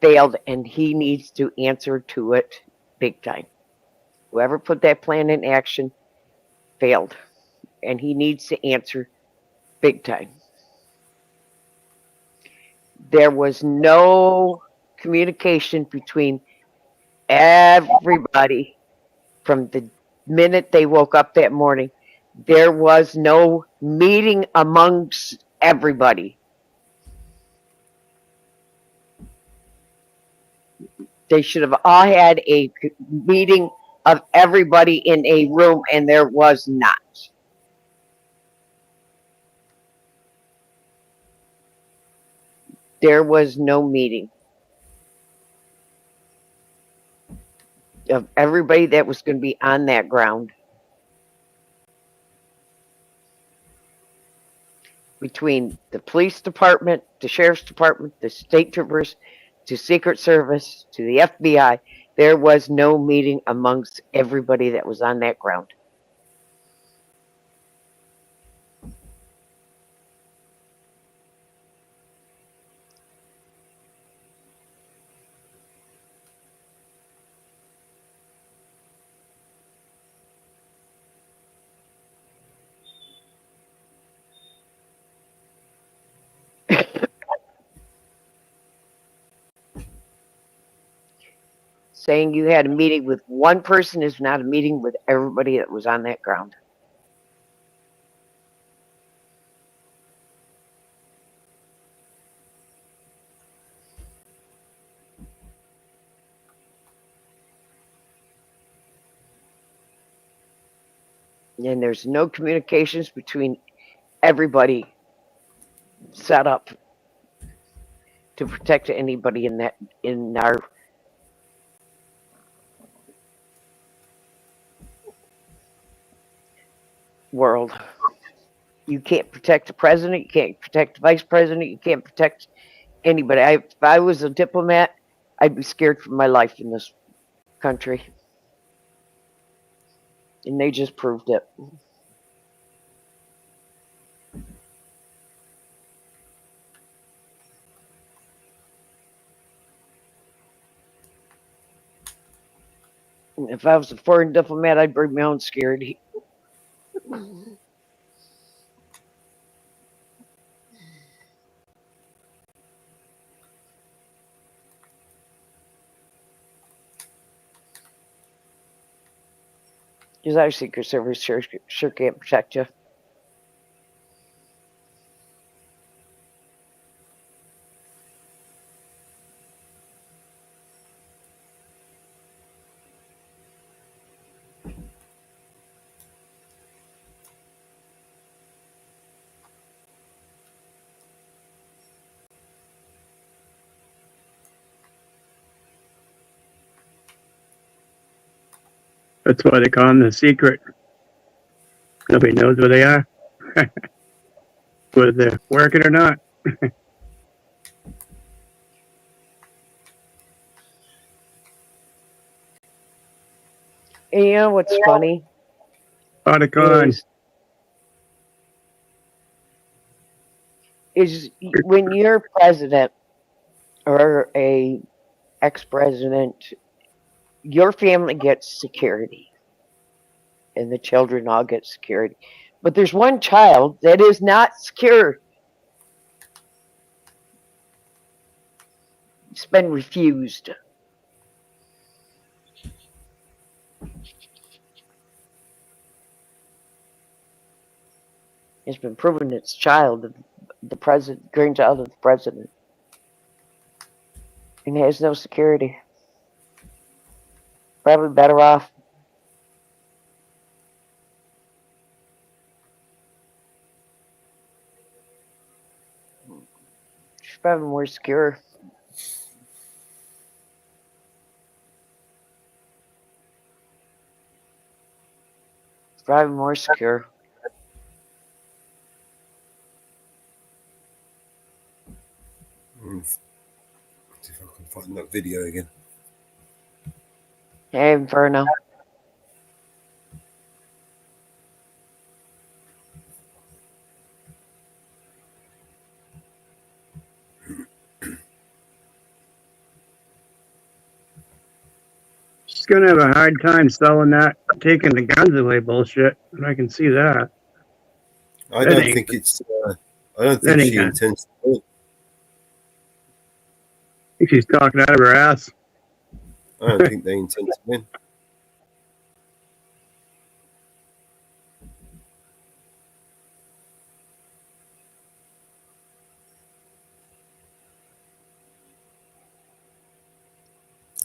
failed, and he needs to answer to it big time. Whoever put that plan in action failed, and he needs to answer big time. There was no communication between everybody from the minute they woke up that morning. There was no meeting amongst everybody. They should have all had a meeting of everybody in a room, and there was not. There was no meeting of everybody that was going to be on that ground. Between the police department, the sheriff's department, the state troopers, to Secret Service, to the FBI, there was no meeting amongst everybody that was on that ground. Saying you had a meeting with one person is not a meeting with everybody that was on that ground. And there's no communications between everybody set up to protect anybody in our world. You can't protect the president, you can't protect the vice president, you can't protect anybody. If I was a diplomat, I'd be scared for my life in this country. And they just proved it. If I was a foreign diplomat, I'd bring my own security. Because our Secret Service sure can't protect you. That's why they call them the secret. Nobody knows where they are, whether they're working or not. And you know what's funny? Otacon. Is when you're president or a ex-president, your family gets security, and the children all get security. But there's one child that is not secure. It's been refused. It's been proven it's child of the president, grandchild of the president, and has no security. Probably better off. She's probably more secure. Probably more secure. See if I can find that video again. Hey, Inferno. She's gonna have a hard time selling that, taking the guns away bullshit. And I can see that. I don't think it's. I don't think she intends to win. I think she's talking out of her ass. I don't think they intend to win.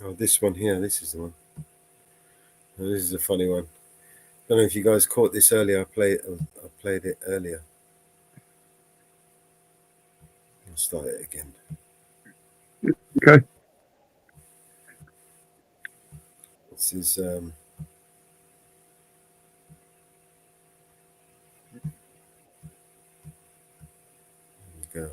Oh, this one here. This is the one. Oh, this is a funny one. I don't know if you guys caught this earlier. I played it earlier. I'll start it again. Okay. This is go.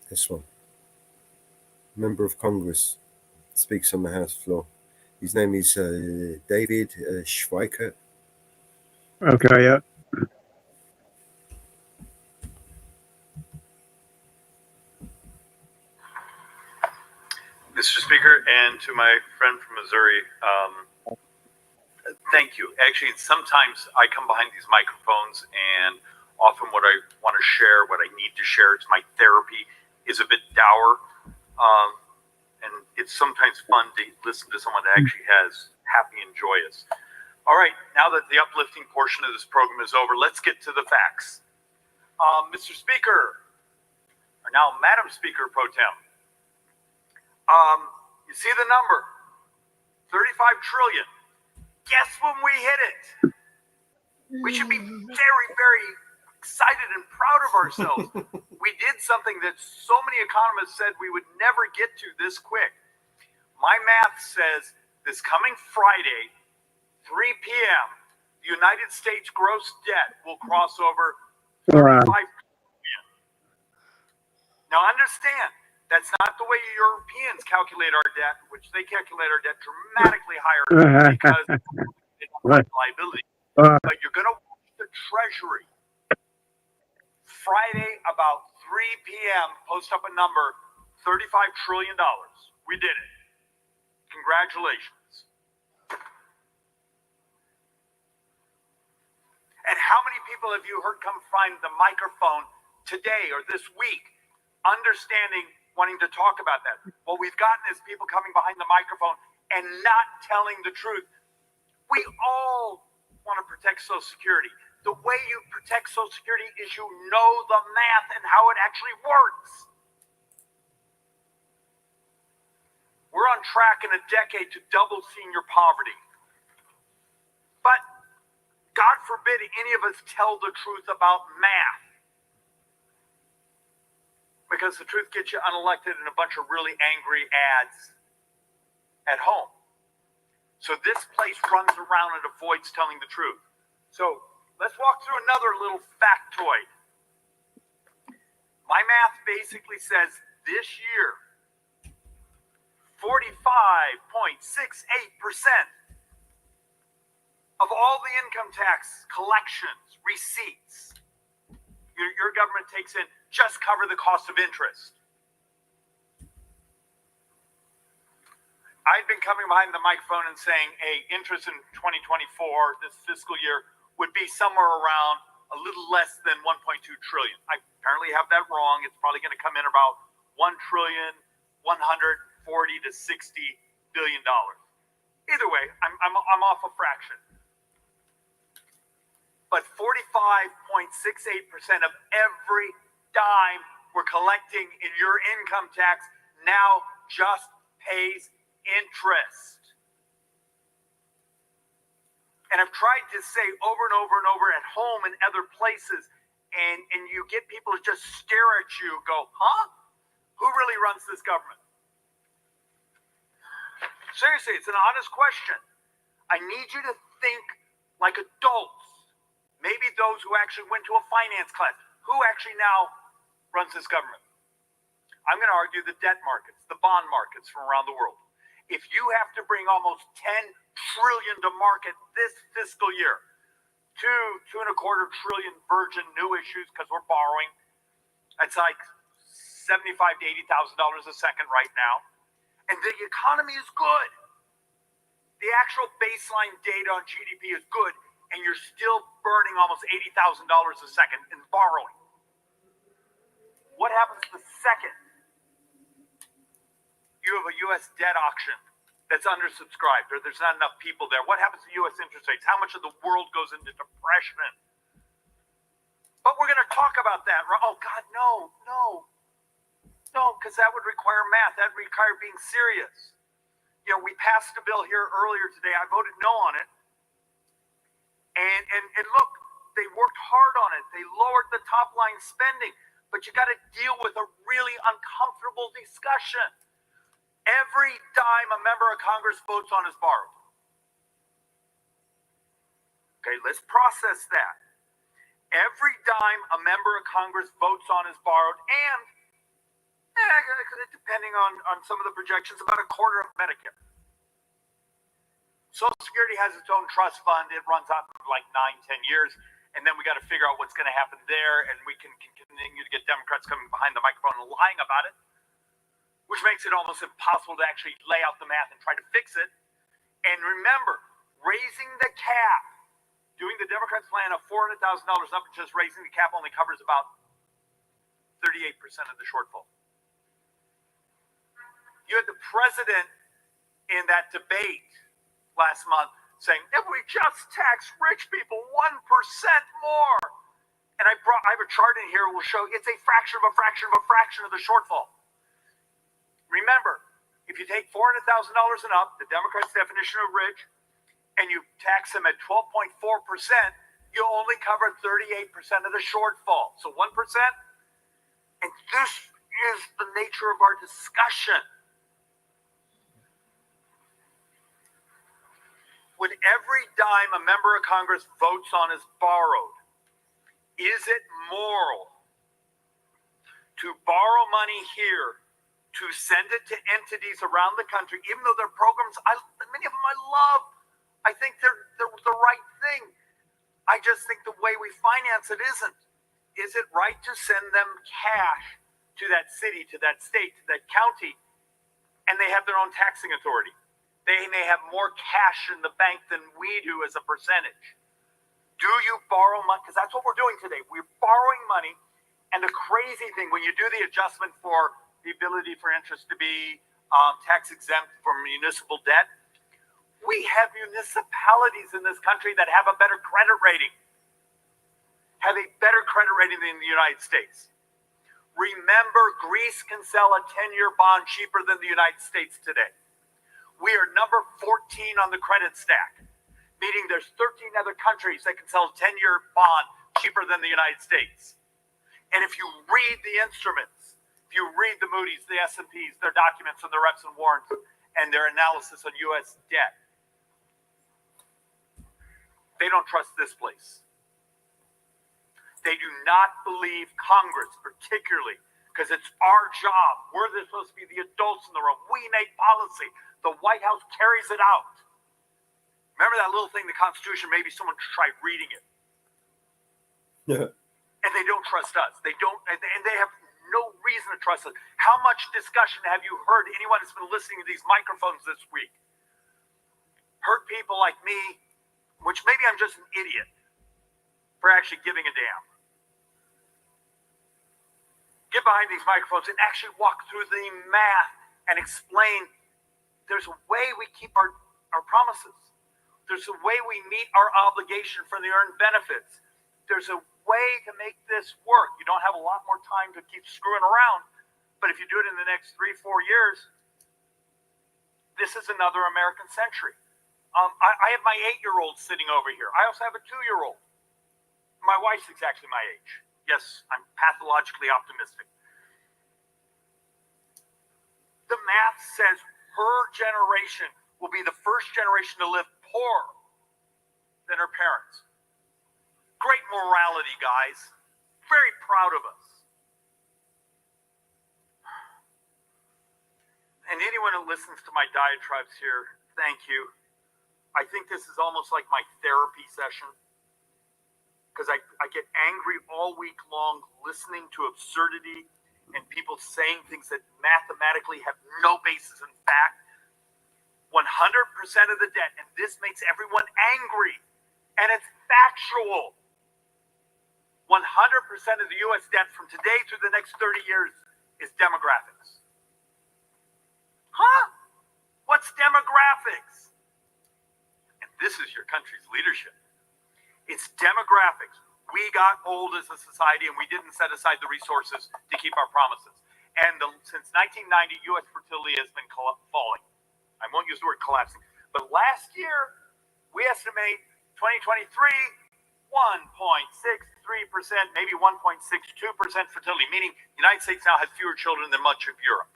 This one. Member of Congress speaks on the House floor. His name is David Schweikert. Okay, yeah. Mr. Speaker, and to my friend from Missouri, thank you. Actually, sometimes I come behind these microphones, and often what I want to share, what I need to share, it's my therapy, is a bit dour. And it's sometimes fun to listen to someone that actually has happy and joyous. All right, now that the uplifting portion of this program is over, let's get to the facts. Mr. Speaker, or now Madam Speaker Pro Tem, you see the number, 35 trillion. Guess when we hit it? We should be very, very excited and proud of ourselves. We did something that so many economists said we would never get to this quick. My math says this coming Friday, 3 p.m., the United States gross debt will cross over 35 trillion. Now understand, that's not the way Europeans calculate our debt, which they calculate our debt dramatically higher because it's a liability. But you're going to watch the Treasury Friday about 3 p.m. post up a number, $35 trillion. We did it. Congratulations. And how many people people have you heard come find the microphone today or this week, understanding, wanting to talk about that? What we've gotten is people coming behind the microphone and not telling the truth. We all want to protect Social Security. The way you protect Social Security is you know the math and how it actually works. We're on track in a decade to double senior poverty. But God forbid any of us tell the truth about math. Because the truth gets you unelected and a bunch of really angry ads at home. So this place runs around and avoids telling the truth. So let's walk through another little factoid. My math basically says this year, 45.68% of all the income tax collections, receipts, your government takes in just cover the cost of interest. I've been coming behind the microphone and saying, hey, interest in 2024, this fiscal year, would be somewhere around a little less than 1.2 trillion. I apparently have that wrong. It's probably going to come in about 1,140 to 60 billion dollars. Either way, I'm off a fraction. But 45.68% of every dime we're collecting in your income tax now just pays interest. And I've tried to say over and over and over at home and other places, and you get people to just stare at you and go, huh? Who really runs this government? Seriously, it's an honest question. I need you to think like adults. Maybe those who actually went to a finance class. Who actually now runs this government? I'm going to argue the debt markets, the bond markets from around the world. If you have to bring almost 10 trillion to market this fiscal year, two and a quarter trillion virgin new issues because we're borrowing, it's like $75,000 to $80,000 a second right now. And the economy is good. The actual baseline data on GDP is good, and you're still burning almost $80,000 a second in borrowing. What happens the second you have a U.S. debt auction that's undersubscribed or there's not enough people there? What happens to U.S. interest rates? How much of the world goes into depression? But we're going to talk about that. Oh, God, no, because that would require math. That would require being serious. You know, we passed a bill here earlier today. I voted no on it. And look, they worked hard on it. They lowered the top line spending. But you got to deal with a really uncomfortable discussion. Every dime a member of Congress votes on is borrowed. Okay, let's process that. Every dime a member of Congress votes on is borrowed, and depending on some of the projections, about a quarter of Medicare. Social Security has its own trust fund. It runs out for like 9-10 years, and then we got to figure out what's going to happen there, and we can continue to get Democrats coming behind the microphone and lying about it, which makes it almost impossible to actually lay out the math and try to fix it. And remember, raising the cap, doing the Democrats' plan of $400,000 up and just raising the cap only covers about 38% of the shortfall. You had the president in that debate last month saying, if we just tax rich people 1% more, and I have a chart in here that will show it's a fraction of a fraction of a fraction of the shortfall. Remember, if you take $400,000 and up, the Democrats' definition of rich, and you tax them at 12.4%, you only cover 38% of the shortfall. So 1%, and this is the nature of our discussion. When every dime a member of Congress votes on is borrowed, is it moral to borrow money here to send it to entities around the country, even though their programs, many of them I love. I think they're the right thing. I just think the way we finance it isn't. Is it right to send them cash to that city, to that state, to that county, and they have their own taxing authority? They may have more cash in the bank than we do as a percentage. Do you borrow money, because that's what we're doing today. We're borrowing money. And the crazy thing, when you do the adjustment for the ability for interest to be tax exempt from municipal debt, we have municipalities in this country that have a better credit rating, than the United States. Remember, Greece can sell a 10-year bond cheaper than the United States today. We are number 14 on the credit stack, meaning there's 13 other countries that can sell a 10-year bond cheaper than the United States. And if you read the instruments, if you read the Moody's, the S&Ps, their documents and their reps and warrants, and their analysis on U.S. debt, they don't trust this place. They do not believe Congress, particularly, because it's our job. We're supposed to be the adults in the room. We make policy. The White House carries it out. Remember that little thing, the Constitution? Maybe someone tried reading it. Yeah. And they don't trust us. They don't, and they have no reason to trust us. How much discussion have you heard, anyone that's been listening to these microphones this week? Heard people like me, which maybe I'm just an idiot for actually giving a damn. Get behind these microphones and actually walk through the math and explain there's a way we keep our promises. There's a way we meet our obligation for the earned benefits. There's a way to make this work. You don't have a lot more time to keep screwing around, but if you do it in the next 3-4 years, this is another American century. I have my 8-year-old sitting over here. I also have a 2-year-old. My wife's exactly my age. Yes, I'm pathologically optimistic. The math says her generation will be the first generation to live poorer than her parents. Great morality, guys. Very proud of us. And anyone who listens to my diatribes here, thank you. I think this is almost like my therapy session, because I get angry all week long listening to absurdity and people saying things that mathematically have no basis in fact. 100% of the debt, and this makes everyone angry, and it's factual. 100% of the U.S. debt from today through the next 30 years is demographics. Huh? What's demographics? And this is your country's leadership. It's demographics. We got old as a society and we didn't set aside the resources to keep our promises. And since 1990, U.S. fertility has been falling. I won't use the word collapsing. But last year, we estimate 2023, 1.63%, maybe 1.62% fertility, meaning the United States now has fewer children than much of Europe.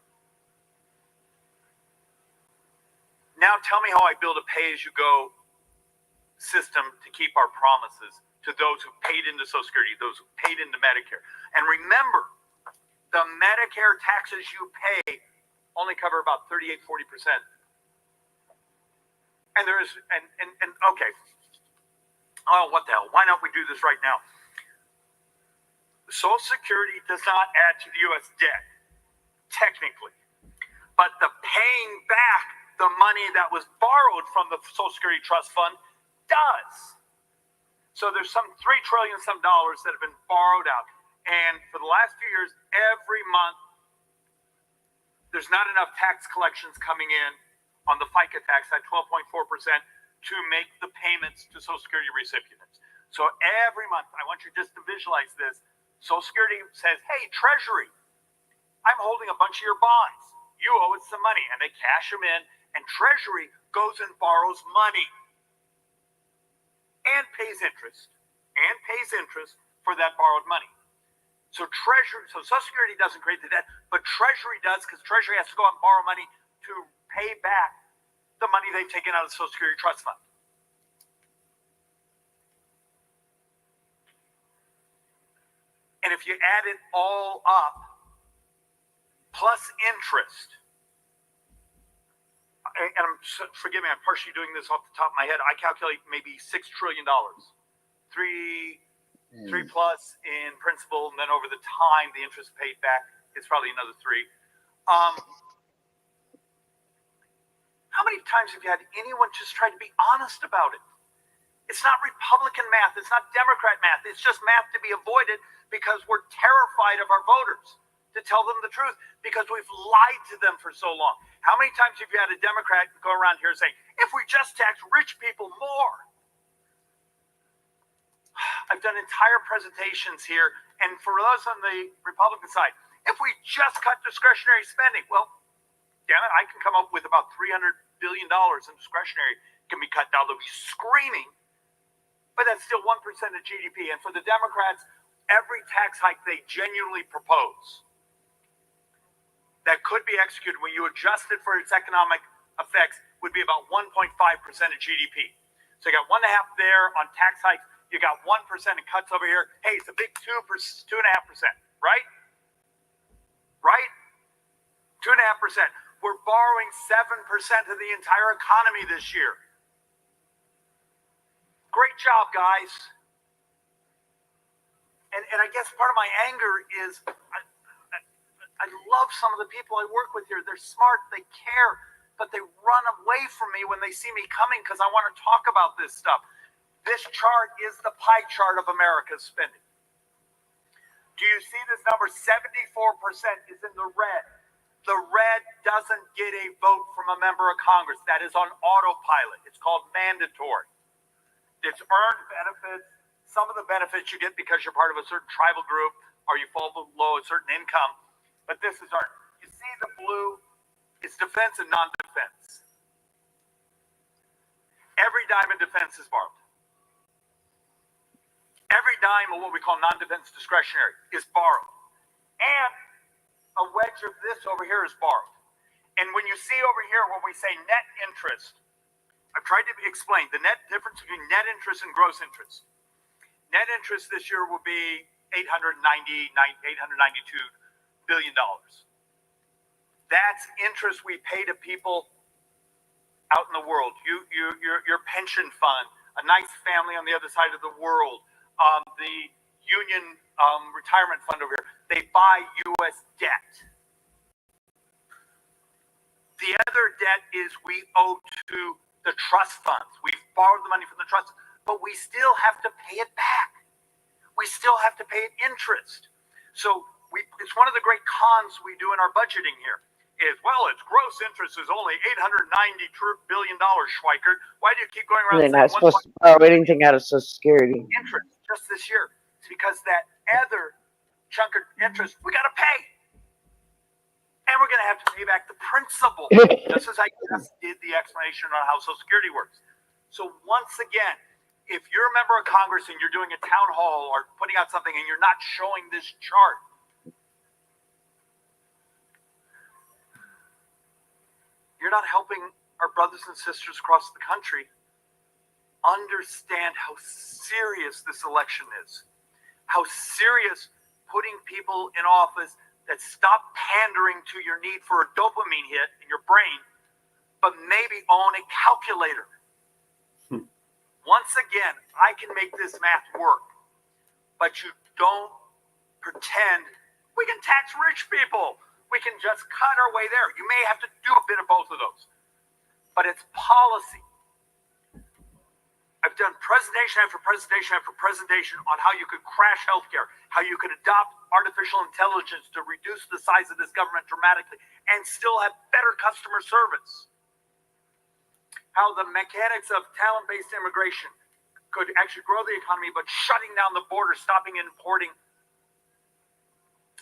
Now tell me how I build a pay-as-you-go system to keep our promises to those who paid into Social Security, those who paid into Medicare. And remember, the Medicare taxes you pay only cover about 38-40%. And there is, okay. Oh, what the hell? Why don't we do this right now? Social Security does not add to the U.S. debt, technically. But the paying back the money that was borrowed from the Social Security Trust Fund does. So there's some $3 trillion that have been borrowed out. And for the last few years, every month, there's not enough tax collections coming in on the FICA tax at 12.4% to make the payments to Social Security recipients. So every month, I want you just to visualize this. Social Security says, hey, Treasury, I'm holding a bunch of your bonds. You owe us some money. And they cash them in, and Treasury goes and borrows money and pays interest for that borrowed money. So Social Security doesn't create the debt, but Treasury does, because Treasury has to go out and borrow money to pay back the money they've taken out of the Social Security Trust Fund. And if you add it all up, plus interest, and forgive me, I'm partially doing this off the top of my head, I calculate maybe $6 trillion. Three plus in principal, and then over the time the interest paid back, it's probably another 3. How many times have you had anyone just try to be honest about it? It's not Republican math. It's not Democrat math. It's just math to be avoided because we're terrified of our voters, to tell them the truth, because we've lied to them for so long. How many times have you had a Democrat go around here saying, if we just tax rich people more? I've done entire presentations here, and for those on the Republican side, if we just cut discretionary spending, well, damn it, I can come up with about $300 billion in discretionary can be cut down. They'll be screaming, but that's still 1% of GDP. And for the Democrats, every tax hike they genuinely propose that could be executed when you adjust it for its economic effects would be about 1.5% of GDP. So you got 1.5 there on tax hikes. You got 1% in cuts over here. Hey, it's a big 2.5%, right? Right? 2.5%. We're borrowing 7% of the entire economy this year. Great job, guys. And I guess part of my anger is I love some of the people I work with here. They're smart, they care, but they run away from me when they see me coming because I want to talk about this stuff. This chart is the pie chart of America's spending. Do you see this number? 74% is in the red. The red doesn't get a vote from a member of Congress. That is on autopilot. It's called mandatory. It's earned benefits. Some of the benefits you get because you're part of a certain tribal group or you fall below a certain income. But this is earned. You see the blue? It's defense and non-defense. Every dime in defense is borrowed. Every dime of what we call non-defense discretionary is borrowed. And a wedge of this over here is borrowed. And when you see over here, when we say net interest, I've tried to explain the net difference between net interest and gross interest. Net interest this year will be $892 billion. That's interest we pay to people out in the world. Your pension fund, a nice family on the other side of the world, the union retirement fund over here, they buy U.S. debt. The other debt is we owe to the trust funds. We've borrowed the money from the trust, but we still have to pay it back. We still have to pay it interest. So it's one of the great cons we do in our budgeting here is, well, its gross interest is only $890 billion, Schweikert. Why do you keep going around They're saying not supposed to borrow anything out of Social Security. interest just this year? It's because that other chunk of interest we got to pay. And we're going to have to pay back the principal, just as I just did the explanation on how Social Security works. So once again, if you're a member of Congress and you're doing a town hall or putting out something and you're not showing this chart, you're not helping our brothers and sisters across the country understand how serious this election is, how serious putting people in office that stop pandering to your need for a dopamine hit in your brain, but maybe own a calculator. Once again, I can make this math work, but you don't pretend we can tax rich people. We can just cut our way there. You may have to do a bit of both of those, but it's policy. I've done presentation after presentation after presentation on how you could crash healthcare, how you could adopt artificial intelligence to reduce the size of this government dramatically and still have better customer service. How the mechanics of talent-based immigration could actually grow the economy, but shutting down the border, stopping importing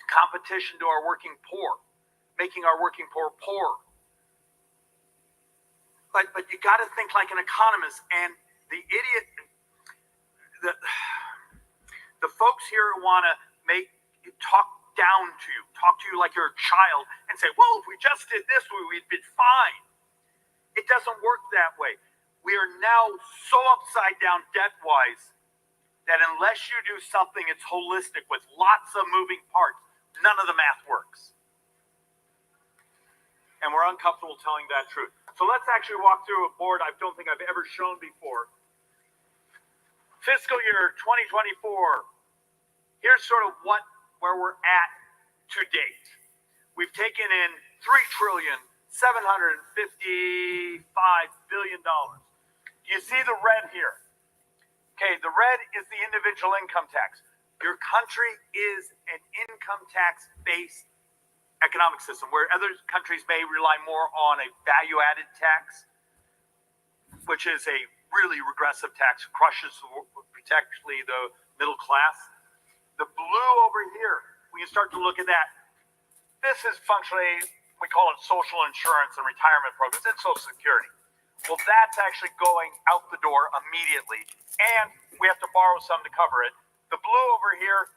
competition to our working poor, making our working poor poorer. But you got to think like an economist. And the idiot, the folks here who want to talk to you like you're a child and say, well, if we just did this, we'd be fine. It doesn't work that way. We are now so upside down debt-wise that unless you do something it's holistic with lots of moving parts, none of the math works. And we're uncomfortable telling that truth. So let's actually walk through a board I don't think I've ever shown before. Fiscal year 2024. Here's sort of where we're at to date. We've taken in $3,755 billion. You see the red here. Okay, the red is the individual income tax. Your country is an income tax-based economic system, where other countries may rely more on a value-added tax, which is a really regressive tax, crushes particularly the middle class. The blue over here, when you start to look at that, this is functionally, we call it social insurance and retirement programs and Social Security. Well, that's actually going out the door immediately, and we have to borrow some to cover it. The blue over here,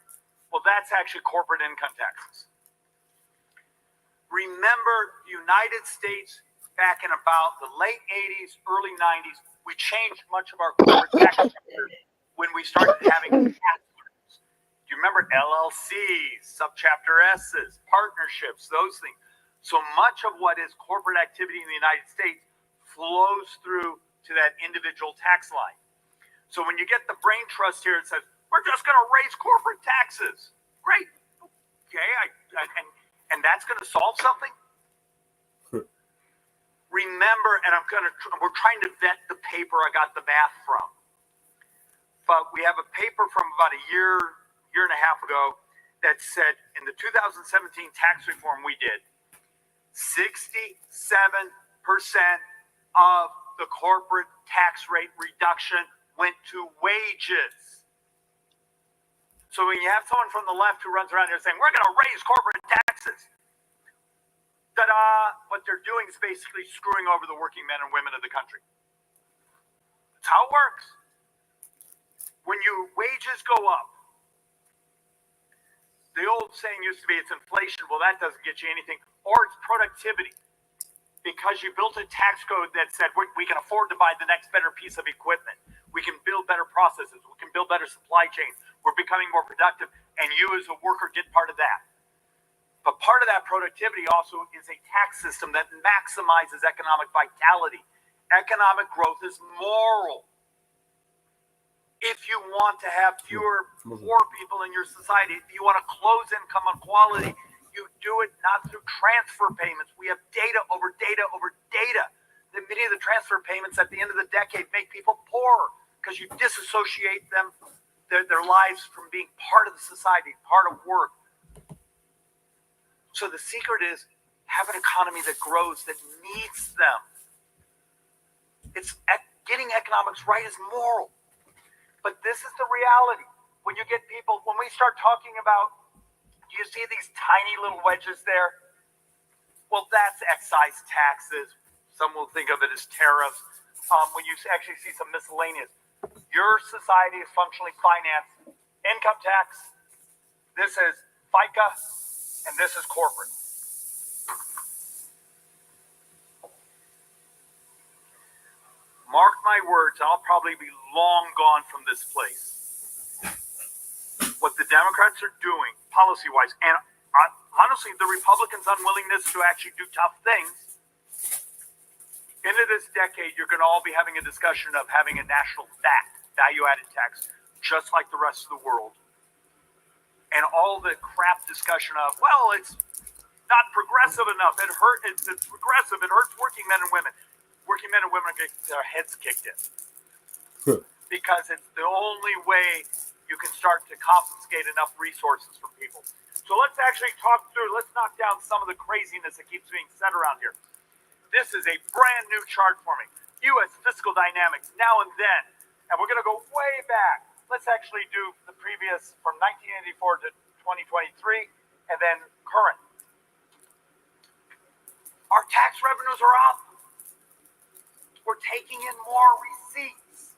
well, that's actually corporate income taxes. Remember, the United States, back in about the late 80s, early 90s, we changed much of our corporate tax structure when we started having tax groups. Do you remember LLCs, subchapter S's, partnerships, those things? So much of what is corporate activity in the United States flows through to that individual tax line. So when you get the brain trust here, it says, we're just going to raise corporate taxes. Great. Okay, and that's going to solve something? Remember, and we're trying to vet the paper I got the math from. But we have a paper from about a year and a half ago that said in the 2017 tax reform we did, 67% of the corporate tax rate reduction went to wages. So when you have someone from the left who runs around here saying, we're going to raise corporate taxes, ta-da, what they're doing is basically screwing over the working men and women of the country. That's how it works. When your wages go up, the old saying used to be it's inflation. Well, that doesn't get you anything. Or it's productivity. Because you built a tax code that said we can afford to buy the next better piece of equipment. We can build better processes. We can build better supply chains. We're becoming more productive. And you as a worker get part of that. But part of that productivity also is a tax system that maximizes economic vitality. Economic growth is moral. If you want to have fewer poor people in your society, if you want to close income inequality, you do it not through transfer payments. We have data over data over data. That many of the transfer payments at the end of the decade make people poorer because you disassociate them, their lives from being part of the society, part of work. So the secret is have an economy that grows, that needs them. It's getting economics right is moral. But this is the reality. When you get people, when we start talking about, do you see these tiny little wedges there? Well, that's excise taxes. Some will think of it as tariffs. When you actually see some miscellaneous. Your society is functionally financed. Income tax, this is FICA, and this is corporate. Mark my words, I'll probably be long gone from this place. What the Democrats are doing, policy-wise, and honestly, the Republicans' unwillingness to actually do tough things, into this decade, you're going to all be having a discussion of having a national VAT, value-added tax, just like the rest of the world. And all the crap discussion of, well, it's not progressive enough. It's regressive. It hurts working men and women. Working men and women get their heads kicked in. Because it's the only way you can start to confiscate enough resources from people. So let's actually talk through, let's knock down some of the craziness that keeps being said around here. This is a brand new chart for me. U.S. fiscal dynamics, now and then. And we're going to go way back. Let's actually do the previous from 1984 to 2023 and then current. Our tax revenues are up. We're taking in more receipts.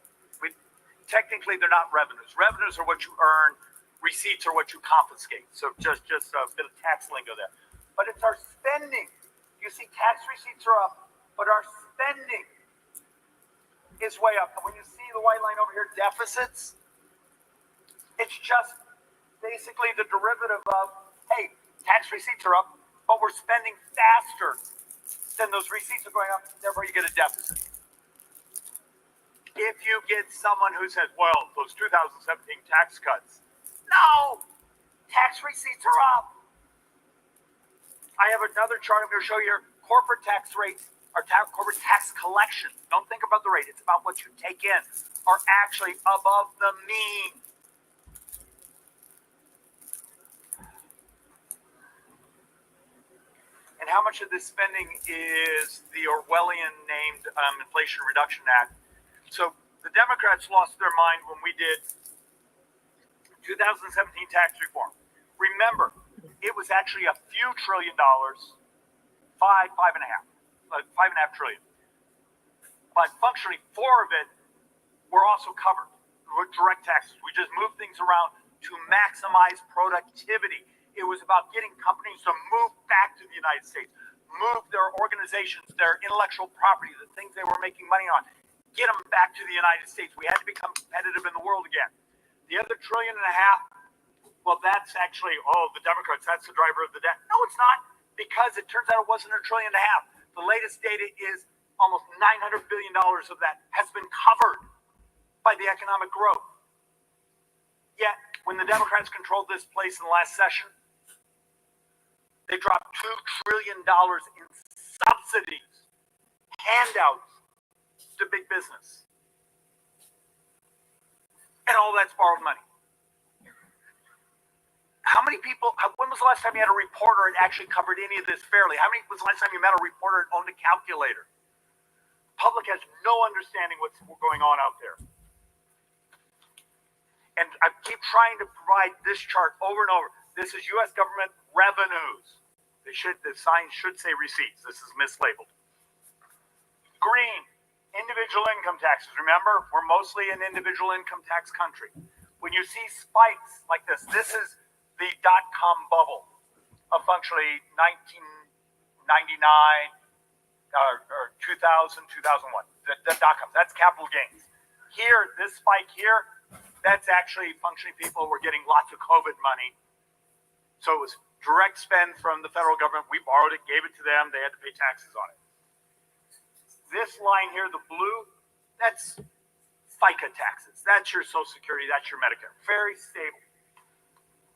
Technically, they're not revenues. Revenues are what you earn. Receipts are what you confiscate. So just a bit of tax lingo there. But it's our spending. You see, tax receipts are up, but our spending is way up. And when you see the white line over here, deficits, it's just basically the derivative of, hey, tax receipts are up, but we're spending faster than those receipts are going up, therefore you get a deficit. If you get someone who says, well, those 2017 tax cuts, no, tax receipts are up. I have another chart I'm going to show you here. Corporate tax rates corporate tax collection, don't think about the rate, it's about what you take in, are actually above the mean. And how much of this spending is the Orwellian named Inflation Reduction Act? So the Democrats lost their mind when we did 2017 tax reform. Remember, it was actually a few $1 trillion, $5.5 trillion. But functionally, 4 of it were also covered with direct taxes. We just moved things around to maximize productivity. It was about getting companies to move back to the United States, move their organizations, their intellectual property, the things they were making money on, get them back to the United States. We had to become competitive in the world again. The other $1.5 trillion, well, that's actually, the Democrats, that's the driver of the debt. No, it's not, because it turns out it wasn't $1.5 trillion. The latest data is almost $900 billion of that has been covered by the economic growth. Yet, when the Democrats controlled this place in the last session, they dropped $2 trillion in subsidies, handouts to big business. And all that's borrowed money. How many people, when was the last time you had a reporter that actually covered any of this fairly? When was the last time you met a reporter that owned a calculator? The public has no understanding what's going on out there. And I keep trying to provide this chart over and over. This is U.S. government revenues. The sign should say receipts. This is mislabeled. Green, individual income taxes. Remember, we're mostly an individual income tax country. When you see spikes like this is the dot-com bubble of functionally 1999 or 2000, 2001. The dot-com, that's capital gains. Here, this spike here, that's actually functionally people who were getting lots of COVID money. So it was direct spend from the federal government. We borrowed it, gave it to them. They had to pay taxes on it. This line here, the blue, that's FICA taxes. That's your Social Security. That's your Medicare. Very stable.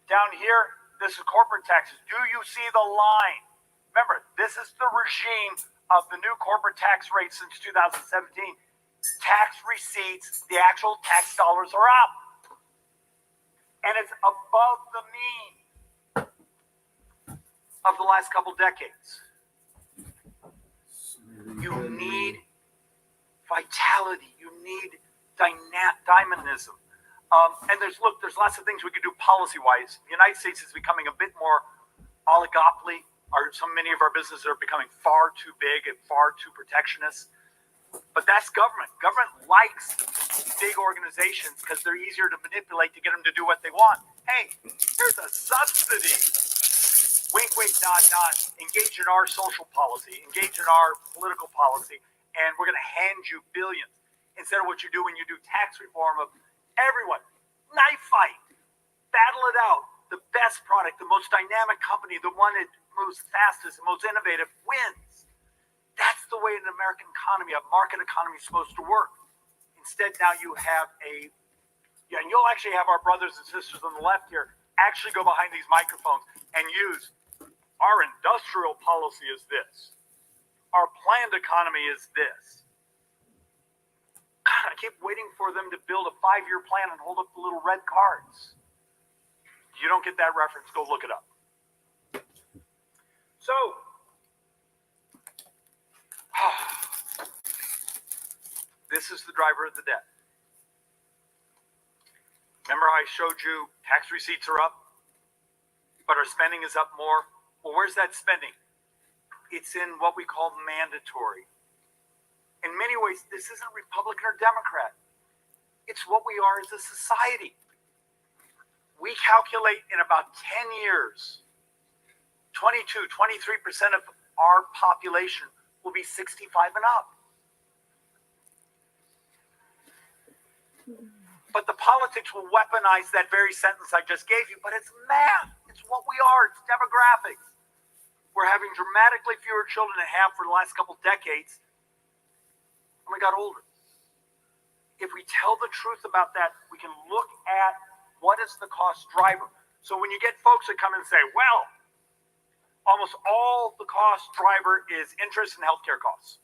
Down here, this is corporate taxes. Do you see the line? Remember, this is the regime of the new corporate tax rate since 2017. Tax receipts, the actual tax dollars are up. And it's above the mean of the last couple decades. You need vitality. You need dynamism. And there's lots of things we could do policy-wise. The United States is becoming a bit more oligopoly. Many of our businesses are becoming far too big and far too protectionist. But that's government. Government likes big organizations because they're easier to manipulate to get them to do what they want. Hey, here's a subsidy. Wink, wink, nod, nod. Engage in our social policy. Engage in our political policy. And we're going to hand you billions. Instead of what you do when you do tax reform of everyone. Knife fight. Battle it out. The best product, the most dynamic company, the one that moves fastest, the most innovative wins. That's the way an American economy, a market economy is supposed to work. Instead, now you have and you'll actually have our brothers and sisters on the left here actually go behind these microphones and use our industrial policy is this. Our planned economy is this. God, I keep waiting for them to build a 5-year plan and hold up the little red cards. You don't get that reference, go look it up. So, this is the driver of the debt. Remember how I showed you tax receipts are up, but our spending is up more? Well, where's that spending? It's in what we call mandatory. In many ways, this isn't Republican or Democrat. It's what we are as a society. We calculate in about 10 years, 23% of our population will be 65 and up. But the politics will weaponize that very sentence I just gave you, but it's math. It's what we are. It's demographics. We're having dramatically fewer children than have for the last couple decades, and we got older. If we tell the truth about that, we can look at what is the cost driver. So when you get folks that come and say, well, almost all the cost driver is interest and healthcare costs.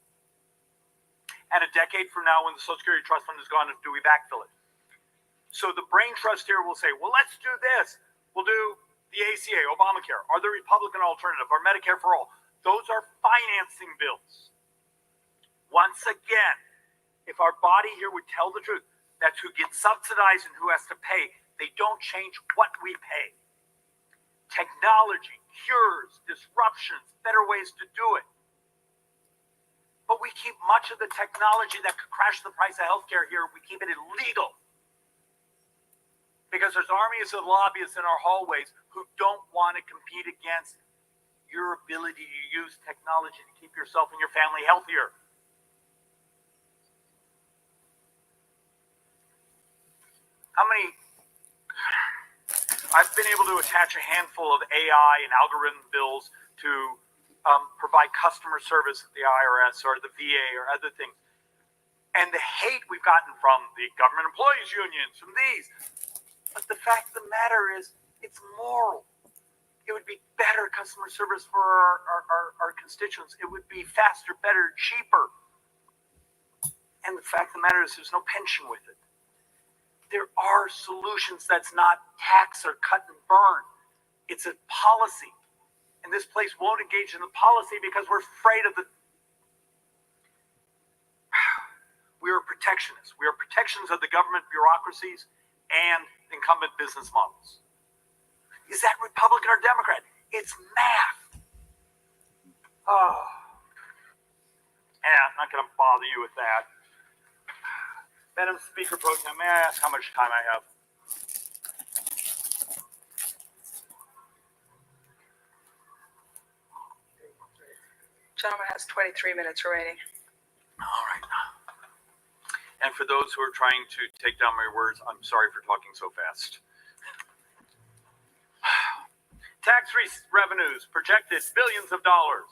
And a decade from now, when the Social Security Trust Fund is gone, do we backfill it? So the brain trust here will say, well, let's do this. We'll do the ACA, Obamacare, or the Republican alternative, or Medicare for all. Those are financing bills. Once again, if our body here would tell the truth, that's who gets subsidized and who has to pay. They don't change what we pay. Technology, cures, disruptions, better ways to do it. But we keep much of the technology that could crash the price of healthcare here, we keep it illegal. Because there's armies of lobbyists in our hallways who don't want to compete against your ability to use technology to keep yourself and your family healthier. How many? I've been able to attach a handful of AI and algorithm bills to provide customer service at the IRS or the VA or other things. And the hate we've gotten from the government employees unions, from these. But the fact of the matter is, it's moral. It would be better customer service for our constituents. It would be faster, better, cheaper. And the fact of the matter is, there's no pension with it. There are solutions that's not tax or cut and burn. It's a policy. And this place won't engage in the policy because we're afraid of the... We are protectionists. We are protections of the government bureaucracies and incumbent business models. Is that Republican or Democrat? It's math. Oh. And I'm not going to bother you with that. Madam Speaker Pro Tem, may I ask how much time I have? Gentleman has 23 minutes remaining. All right. And for those who are trying to take down my words, I'm sorry for talking so fast. Tax revenues projected billions of dollars.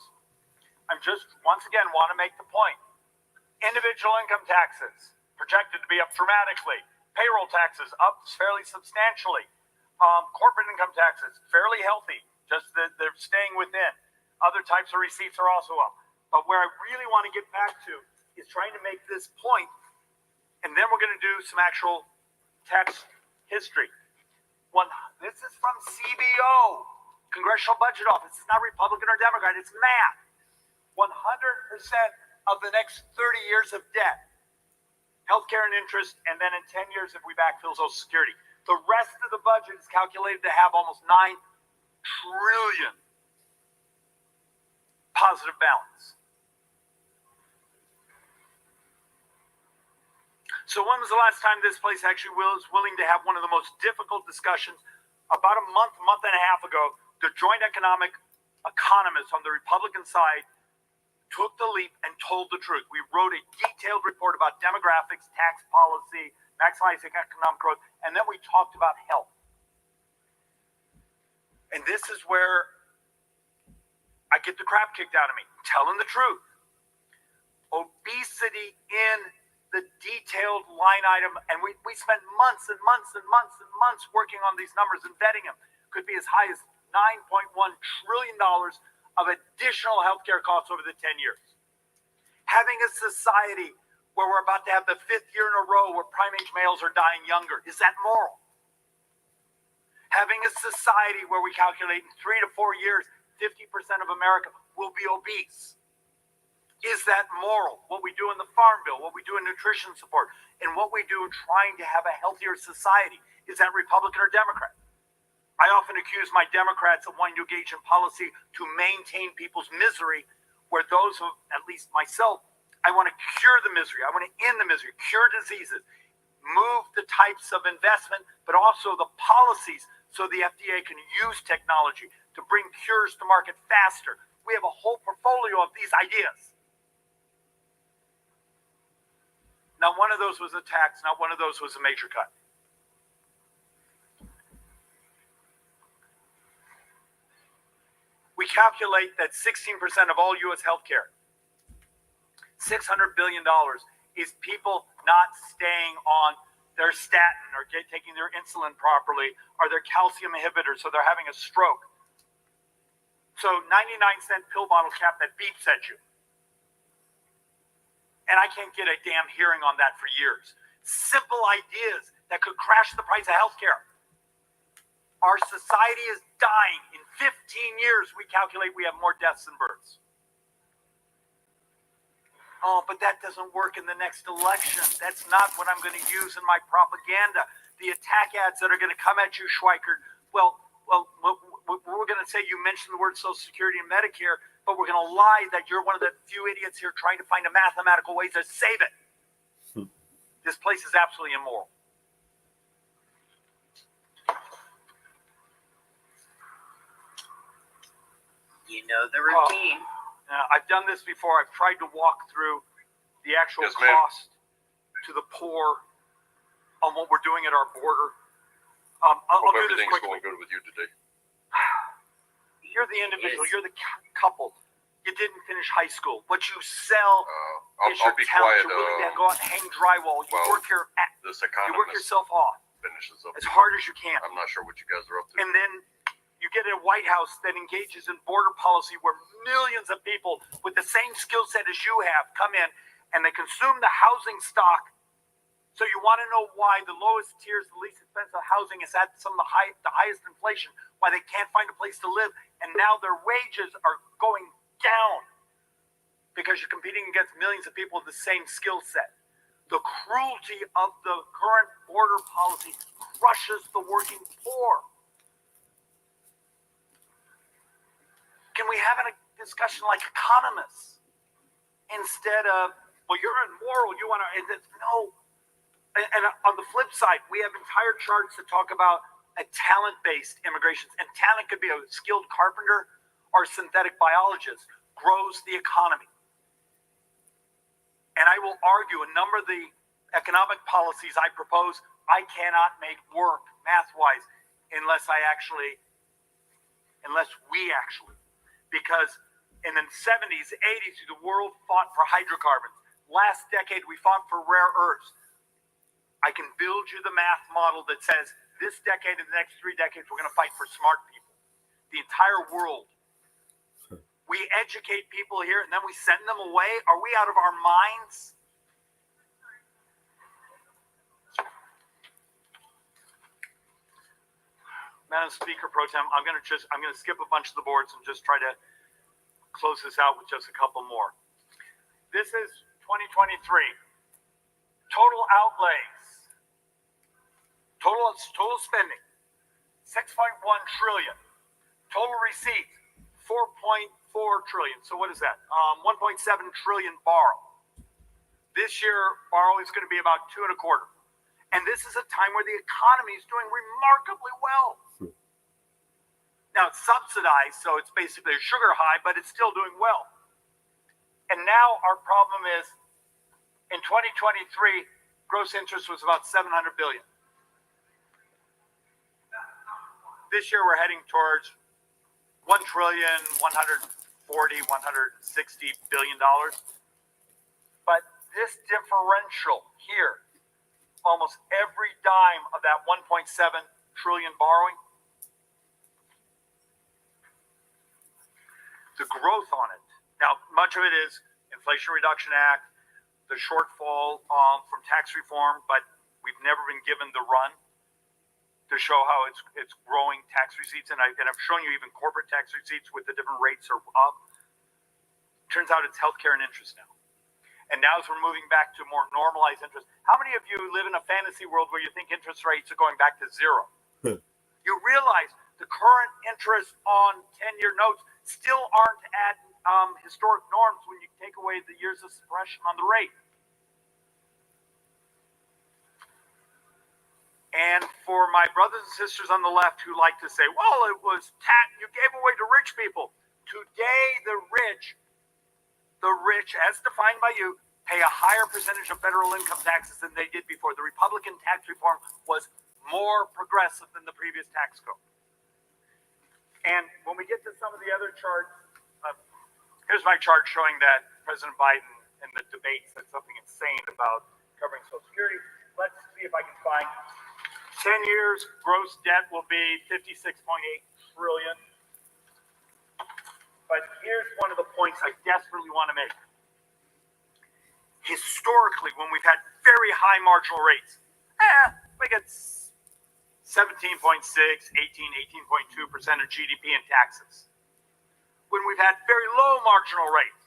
I'm just, once again, want to make the point. Individual income taxes projected to be up dramatically. Payroll taxes up fairly substantially. Corporate income taxes fairly healthy, just that they're staying within. Other types of receipts are also up. But where I really want to get back to is trying to make this point, and then we're going to do some actual tax history. This is from CBO, Congressional Budget Office. It's not Republican or Democrat, it's math. 100% of the next 30 years of debt, healthcare and interest, and then in 10 years if we backfill Social Security. The rest of the budget is calculated to have almost $9 trillion positive balance. So when was the last time this place actually was willing to have one of the most difficult discussions? About a month and a half ago, the joint economic economists on the Republican side took the leap and told the truth. We wrote a detailed report about demographics, tax policy, maximizing economic growth, and then we talked about health. And this is where I get the crap kicked out of me, telling the truth. Obesity in the detailed line item, and we spent months and months and months and months working on these numbers and vetting them, could be as high as $9.1 trillion of additional healthcare costs over the 10 years. Having a society where we're about to have the 5th year in a row where prime-age males are dying younger, is that moral? Having a society where we calculate in 3 to 4 years, 50% of America will be obese. Is that moral? What we do in the Farm Bill, what we do in nutrition support, and what we do in trying to have a healthier society, is that Republican or Democrat? I often accuse my Democrats of wanting to engage in policy to maintain people's misery, where those who, at least myself, I want to cure the misery. I want to end the misery, cure diseases, move the types of investment, but also the policies so the FDA can use technology to bring cures to market faster. We have a whole portfolio of these ideas. Not one of those was a tax, not one of those was a major cut. We calculate that 16% of all U.S. healthcare, $600 billion, is people not staying on their statin or taking their insulin properly or their calcium inhibitors, so they're having a stroke. So 99-cent pill bottle cap that beeps at you. And I can't get a damn hearing on that for years. Simple ideas that could crash the price of healthcare. Our society is dying. In 15 years, we calculate we have more deaths than births. Oh, but that doesn't work in the next election. That's not what I'm going to use in my propaganda. The attack ads that are going to come at you, Schweikert. Well, we're going to say you mentioned the word Social Security and Medicare, but we're going to lie that you're one of the few idiots here trying to find a mathematical way to save it. This place is absolutely immoral. You know the routine. I've done this before. I've tried to walk through the actual cost to the poor on what we're doing at our border. I'll do this quickly. Going good with you today. You're the individual. You're the couple. You didn't finish high school. What you sell is your talent. You're willing to go out and hang drywall. You work yourself off finishes up as hard as you can. I'm not sure what you guys are up to. And then you get a White House that engages in border policy where millions of people with the same skill set as you have come in and they consume the housing stock. So you want to know why the lowest tiers, the least expensive housing is at some of the highest inflation, why they can't find a place to live, and now their wages are going down because you're competing against millions of people with the same skill set. The cruelty of the current border policy crushes the working poor. Can we have a discussion like economists instead of, well, you're immoral, you want to, no. And on the flip side, we have entire charts that talk about a talent-based immigration, and talent could be a skilled carpenter or synthetic biologist, grows the economy. And I will argue a number of the economic policies I propose, I cannot make work math-wise unless we actually, because in the 70s, 80s, the world fought for hydrocarbons. Last decade, we fought for rare earths. I can build you the math model that says this decade and the next 3 decades, we're going to fight for smart people. The entire world. We educate people here and then we send them away. Are we out of our minds? Madam Speaker Pro Tem, I'm going to skip a bunch of the boards and just try to close this out with just a couple more. This is 2023. Total outlays. Total spending. 6.1 trillion. Total receipts. 4.4 trillion. So what is that? 1.7 trillion borrow. This year, borrow is going to be about 2.25. And this is a time where the economy is doing remarkably well. Now it's subsidized, so it's basically a sugar high, but it's still doing well. And now our problem is, in 2023, gross interest was about 700 billion. This year we're heading towards 1 trillion, 140, 160 billion dollars. But this differential here, almost every dime of that 1.7 trillion borrowing, the growth on it. Now, much of it is Inflation Reduction Act, the shortfall from tax reform, but we've never been given the run to show how it's growing tax receipts. And I've shown you even corporate tax receipts with the different rates are up. Turns out it's healthcare and interest now. And now as we're moving back to more normalized interest, how many of you live in a fantasy world where you think interest rates are going back to zero? You realize the current interest on 10-year notes still aren't at historic norms when you take away the years of suppression on the rate. And for my brothers and sisters on the left who like to say, well, it was you gave away to rich people. Today, the rich, as defined by you, pay a higher percentage of federal income taxes than they did before. The Republican tax reform was more progressive than the previous tax code. And when we get to some of the other charts, here's my chart showing that President Biden in the debate said something insane about covering Social Security. Let's see if I can find 10 years gross debt will be 56.8 trillion. But here's one of the points I desperately want to make. historically, when we've had very high marginal rates, we get 17.6, 18.2% of GDP in taxes. When we've had very low marginal rates,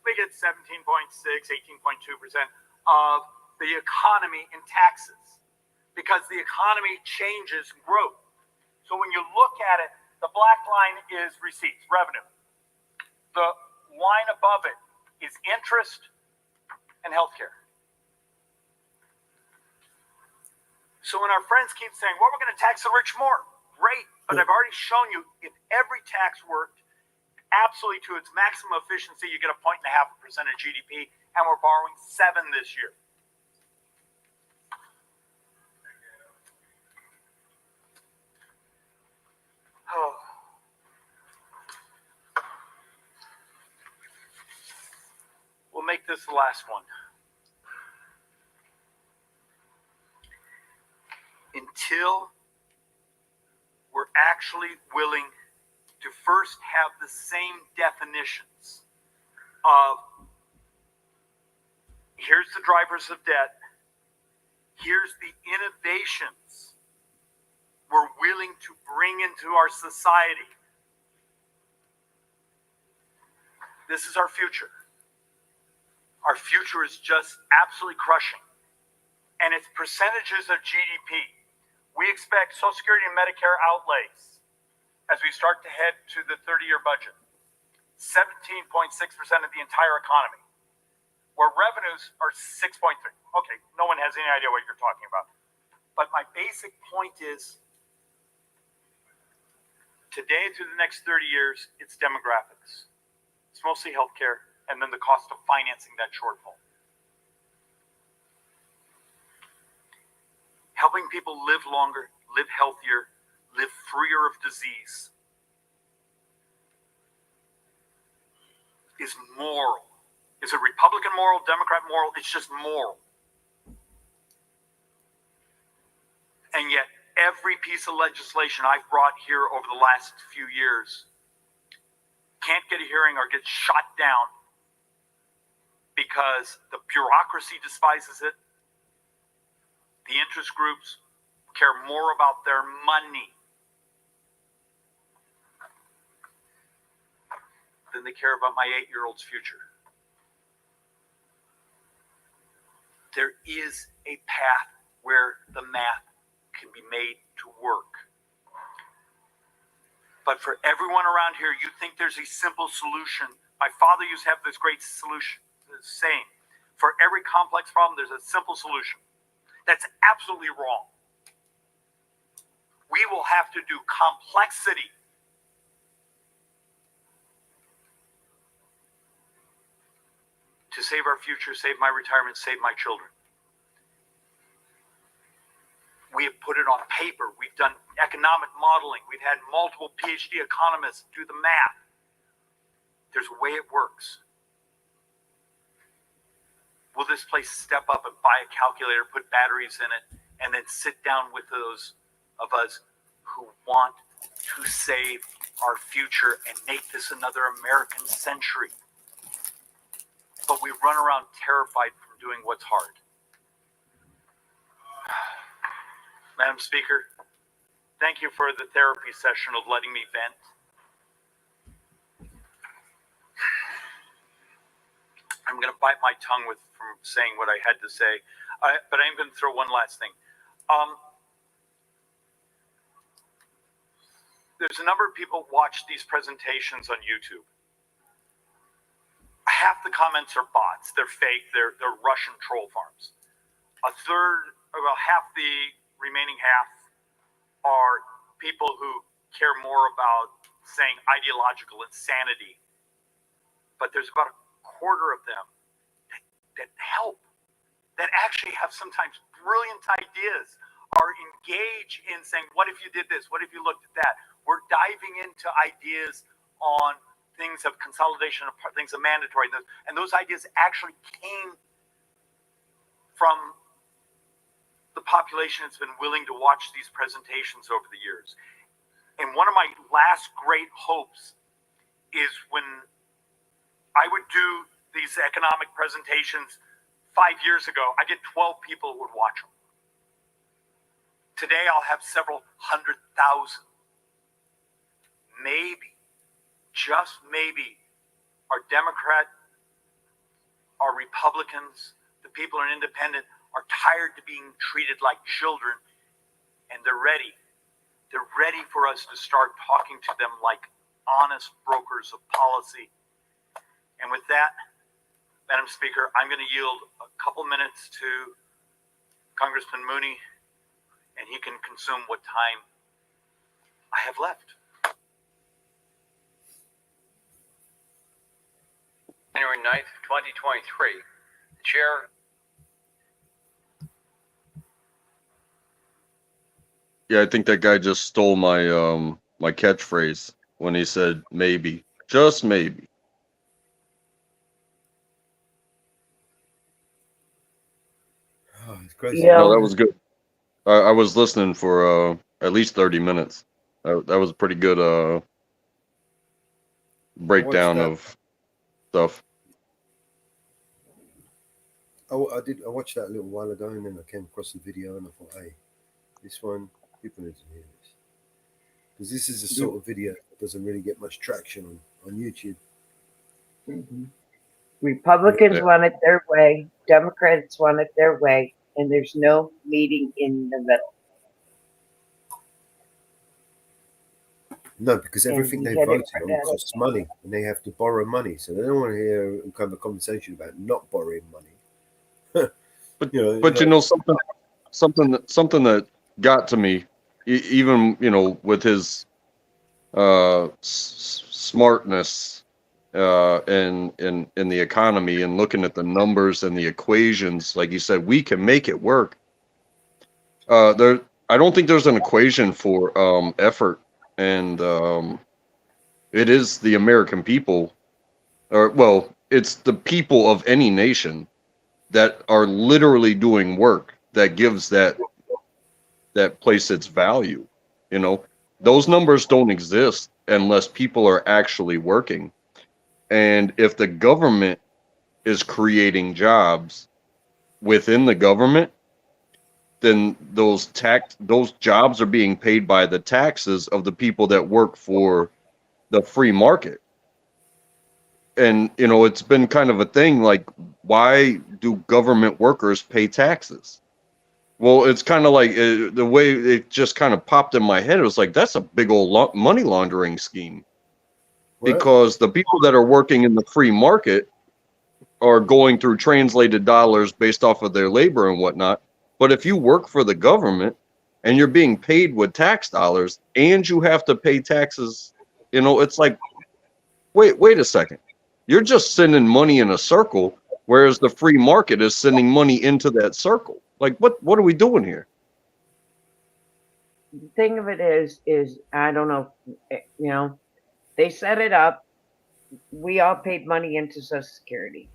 we get 17.6, 18.2% of the economy in taxes, because the economy changes and grows. So when you look at it, the black line is receipts, revenue. The line above it is interest and healthcare. So when our friends keep saying, well, we're going to tax the rich more, great, but I've already shown you if every tax worked absolutely to its maximum efficiency, you get 1.5% of GDP, and we're borrowing 7 this year. Oh. We'll make this the last one. Until we're actually willing to first have the same definitions of here's the drivers of debt, here's the innovations we're willing to bring into our society. This is our future. Our future is just absolutely crushing. And it's percentages of GDP. We expect Social Security and Medicare outlays as we start to head to the 30-year budget. 17.6% of the entire economy, where revenues are 6.3. Okay, no one has any idea what you're talking about. But my basic point is, today through the next 30 years, it's demographics. It's mostly healthcare, and then the cost of financing that shortfall. Helping people live longer, live healthier, live freer of disease is moral. Is it Republican moral, Democrat moral? It's just moral. And yet, every piece of legislation I've brought here over the last few years can't get a hearing or gets shot down because the bureaucracy despises it. The interest groups care more about their money than they care about my 8-year-old's future. There is a path where the math can be made to work. But for everyone around here, you think there's a simple solution. My father used to have this great solution, saying, for every complex problem, there's a simple solution. That's absolutely wrong. We will have to do complexity to save our future, save my retirement, save my children. We have put it on paper. We've done economic modeling. We've had multiple PhD economists do the math. There's a way it works. Will this place step up and buy a calculator, put batteries in it, and then sit down with those of us who want to save our future and make this another American century? But we run around terrified from doing what's hard. Madam Speaker, thank you for the therapy session of letting me vent. I'm going to bite my tongue from saying what I had to say, but I'm going to throw one last thing. There's a number of people watch these presentations on YouTube. Half the comments are bots. They're fake. They're Russian troll farms. Half the remaining half are people who care more about saying ideological insanity. But there's about a quarter of them that help, that actually have sometimes brilliant ideas, are engaged in saying, what if you did this? What if you looked at that? We're diving into ideas on things of consolidation, of things of mandatory, and those ideas actually came from the population that's been willing to watch these presentations over the years. And one of my last great hopes is when I would do these economic presentations 5 years ago, I get 12 people who would watch them. Today, I'll have several 100,000. Maybe, just maybe, our Democrat, our Republicans, the people who are independent are tired of being treated like children, and they're ready. They're ready for us to start talking to them like honest brokers of policy. And with that, Madam Speaker, I'm going to yield a couple minutes to Congressman Mooney, and he can consume what time I have left. January 9th, 2023. The chair. Yeah, I think that guy just stole my my catchphrase when he said maybe, just maybe. Oh, it's crazy. Yeah. No, that was good. I was listening for at least 30 minutes. That was a pretty good breakdown of stuff. I watched that a little while ago, and then I came across the video, and I thought, hey, this one, people need to hear this, because this is the sort of video that doesn't really get much traction on YouTube. Mm-hmm. Republicans want it their way, Democrats want it their way, and there's no meeting in the middle. No, because everything they voted on costs money, and they have to borrow money, so they don't want to hear kind of a conversation about not borrowing money. But you know something that got to me, even with his smartness in the economy and looking at the numbers and the equations, like you said, we can make it work. I don't think there's an equation for effort, and it is the American people, it's the people of any nation that are literally doing work that gives that place its value. Those numbers don't exist unless people are actually working. And if the government is creating jobs within the government, then those jobs are being paid by the taxes of the people that work for the free market. And it's been kind of a thing, like, why do government workers pay taxes? Well, it's kind of like the way it just kind of popped in my head. It was like, that's a big old money laundering scheme. Because the people that are working in the free market are going through translated dollars based off of their labor and whatnot. But if you work for the government and you're being paid with tax dollars and you have to pay taxes, it's like, wait a second. You're just sending money in a circle, whereas the free market is sending money into that circle. Like, what are we doing here? The thing of it is I don't know, they set it up. We all paid money into Social Security.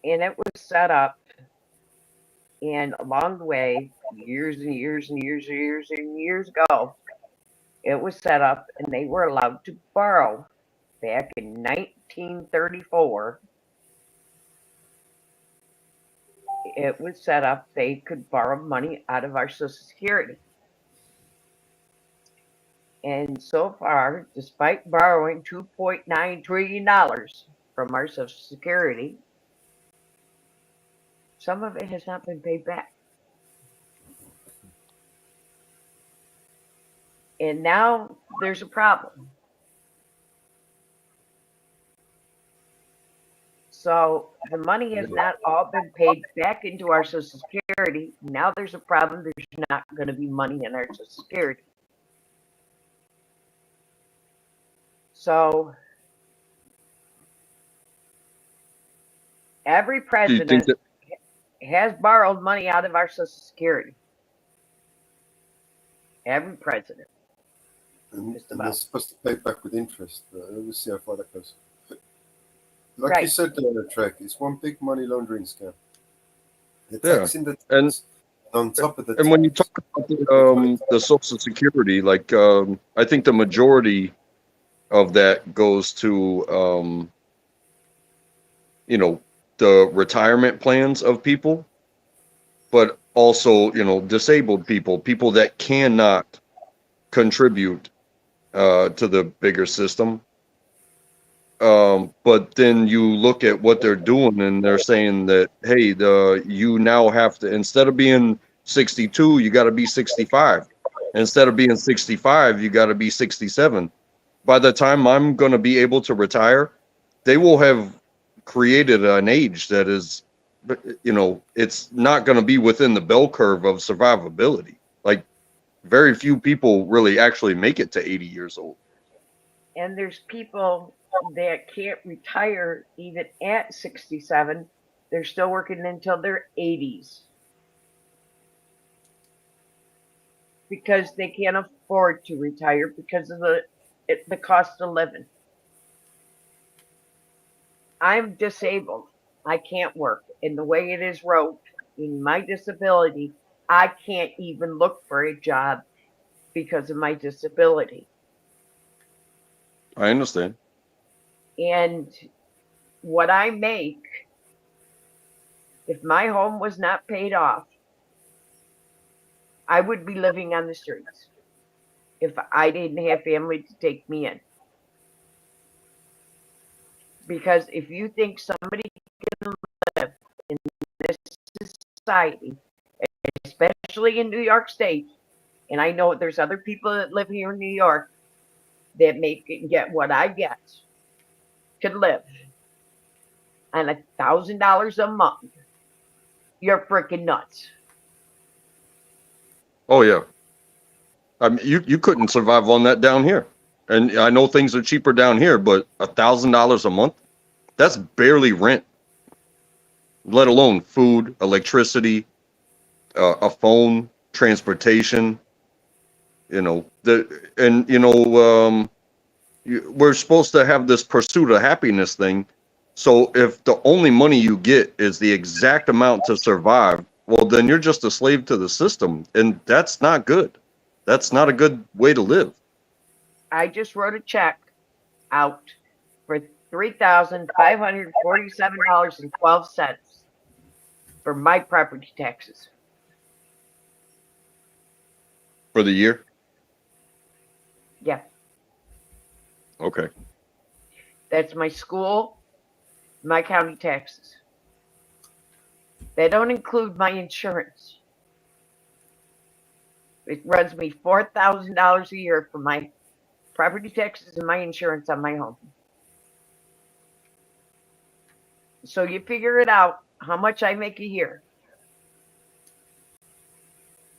And it was set up, and along the way, years and years and years and years and years ago, it was set up, and they were allowed to borrow. Back in 1934, it was set up, they could borrow money out of our Social Security. And so far, despite borrowing $2.9 trillion from our Social Security, some of it has not been paid back. And now there's a problem. So the money has not all been paid back into our Social Security. Now there's a problem. There's not going to be money in our Social Security. So every president has borrowed money out of our Social Security. Every president. And they're supposed to pay back with interest. We'll see how far that goes. Like you said on the track, it's one big money laundering scam. They're taxing the tax on top of the tax. And when you talk about the Social Security, like I think the majority of that goes to, you know, the retirement plans of people, but also, you know, disabled people, people that cannot contribute to the bigger system. But then you look at what they're doing, and they're saying that, hey, you now have to, instead of being 62, you got to be 65. Instead of being 65, you got to be 67. By the time I'm going to be able to retire, they will have created an age that is, you know, it's not going to be within the bell curve of survivability. Like, very few people really actually make it to 80 years old. And there's people that can't retire even at 67. They're still working until their 80s because they can't afford to retire because of the cost of living. I'm disabled. I can't work. And the way it is wrote in my disability, I can't even look for a job because of my disability. I understand. And what I make, if my home was not paid off, I would be living on the streets if I didn't have family to take me in. Because if you think somebody can live in this society, especially in New York State, and I know there's other people that live here in New York that get what I get, could live on $1,000 a month, you're freaking nuts. Oh yeah. I mean, you couldn't survive on that down here. And I know things are cheaper down here, but $1,000 a month, that's barely rent, let alone food, electricity, a phone, transportation. You know, we're supposed to have this pursuit of happiness thing. So if the only money you get is the exact amount to survive, well, then you're just a slave to the system, and that's not good. That's not a good way to live. I just wrote a check out for $3,547.12 for my property taxes. For the year? Yeah. Okay. That's my school, my county taxes. They don't include my insurance. It runs me $4,000 a year for my property taxes and my insurance on my home. So you figure it out how much I make a year.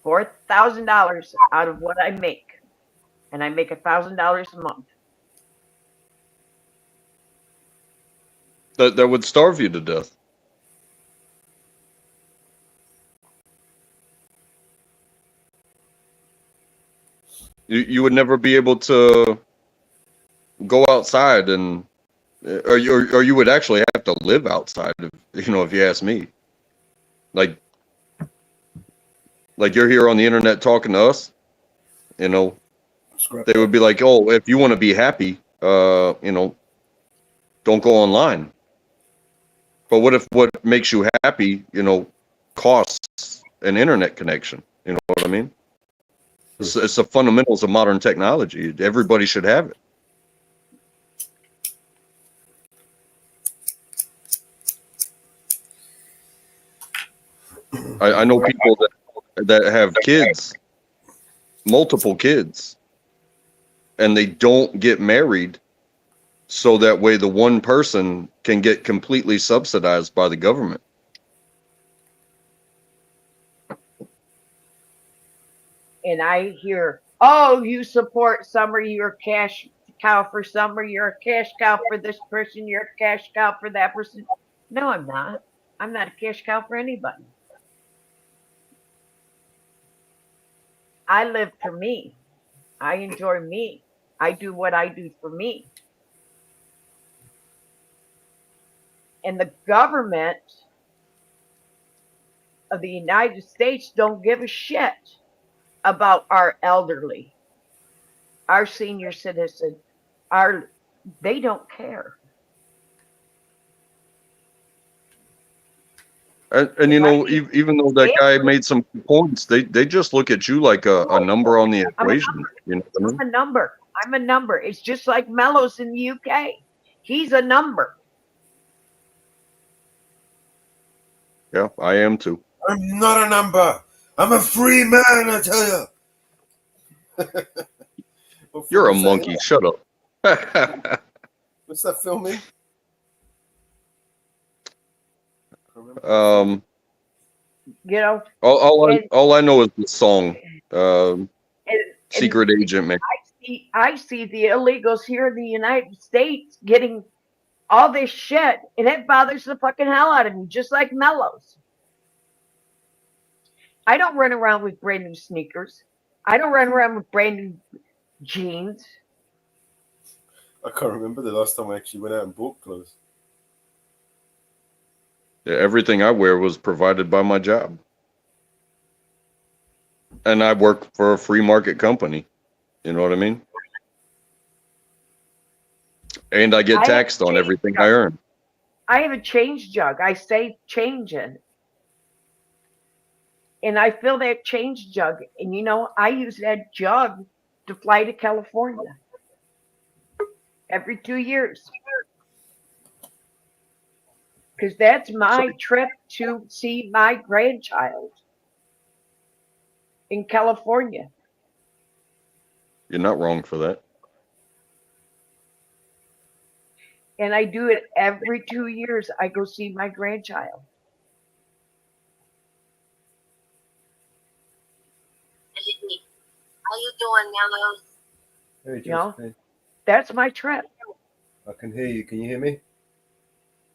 $4,000 out of what I make, and I make $1,000 a month. That would starve you to death. You would never be able to go outside, and or you would actually have to live outside, if you ask me. Like you're here on the internet talking to us, they would be like, oh, if you want to be happy, don't go online. But what if what makes you happy, costs an internet connection? You know what I mean? It's the fundamentals of modern technology. Everybody should have it. I know people that have kids, multiple kids, and they don't get married, so that way the one person can get completely subsidized by the government. And I hear, oh, you support Summer, you're a cash cow for Summer, you're a cash cow for this person, you're a cash cow for that person. No, I'm not. I'm not a cash cow for anybody. I live for me. I enjoy me. I do what I do for me. And the government of the United States don't give a shit about our elderly, our senior citizen, they don't care. And you know, even though that guy made some points, they just look at you like a number on the equation. You know what I mean? I'm a number. I'm a number. It's just like Mellows in the UK. He's a number. Yeah, I am too. I'm not a number. I'm a free man, I tell you. You're a monkey. Shut up. What's that filming? You know, all I know is the song. Secret Agent Man. I see the illegals here in the United States getting all this shit, and it bothers the fucking hell out of me, just like Mellows. I don't run around with brand new sneakers. I don't run around with brand new jeans. I can't remember the last time I actually went out and bought clothes. Yeah, everything I wear was provided by my job. And I work for a free market company. You know what I mean? And I get taxed on everything I earn. I have a change jug. I save change in. And I fill that change jug. And you know, I use that jug to fly to California every 2 years. Because that's my trip to see my grandchild in California. You're not wrong for that. And I do it every 2 years. I go see my grandchild. How you doing, Mellows? Hey, You know, that's my trip. I can hear you. Can you hear me?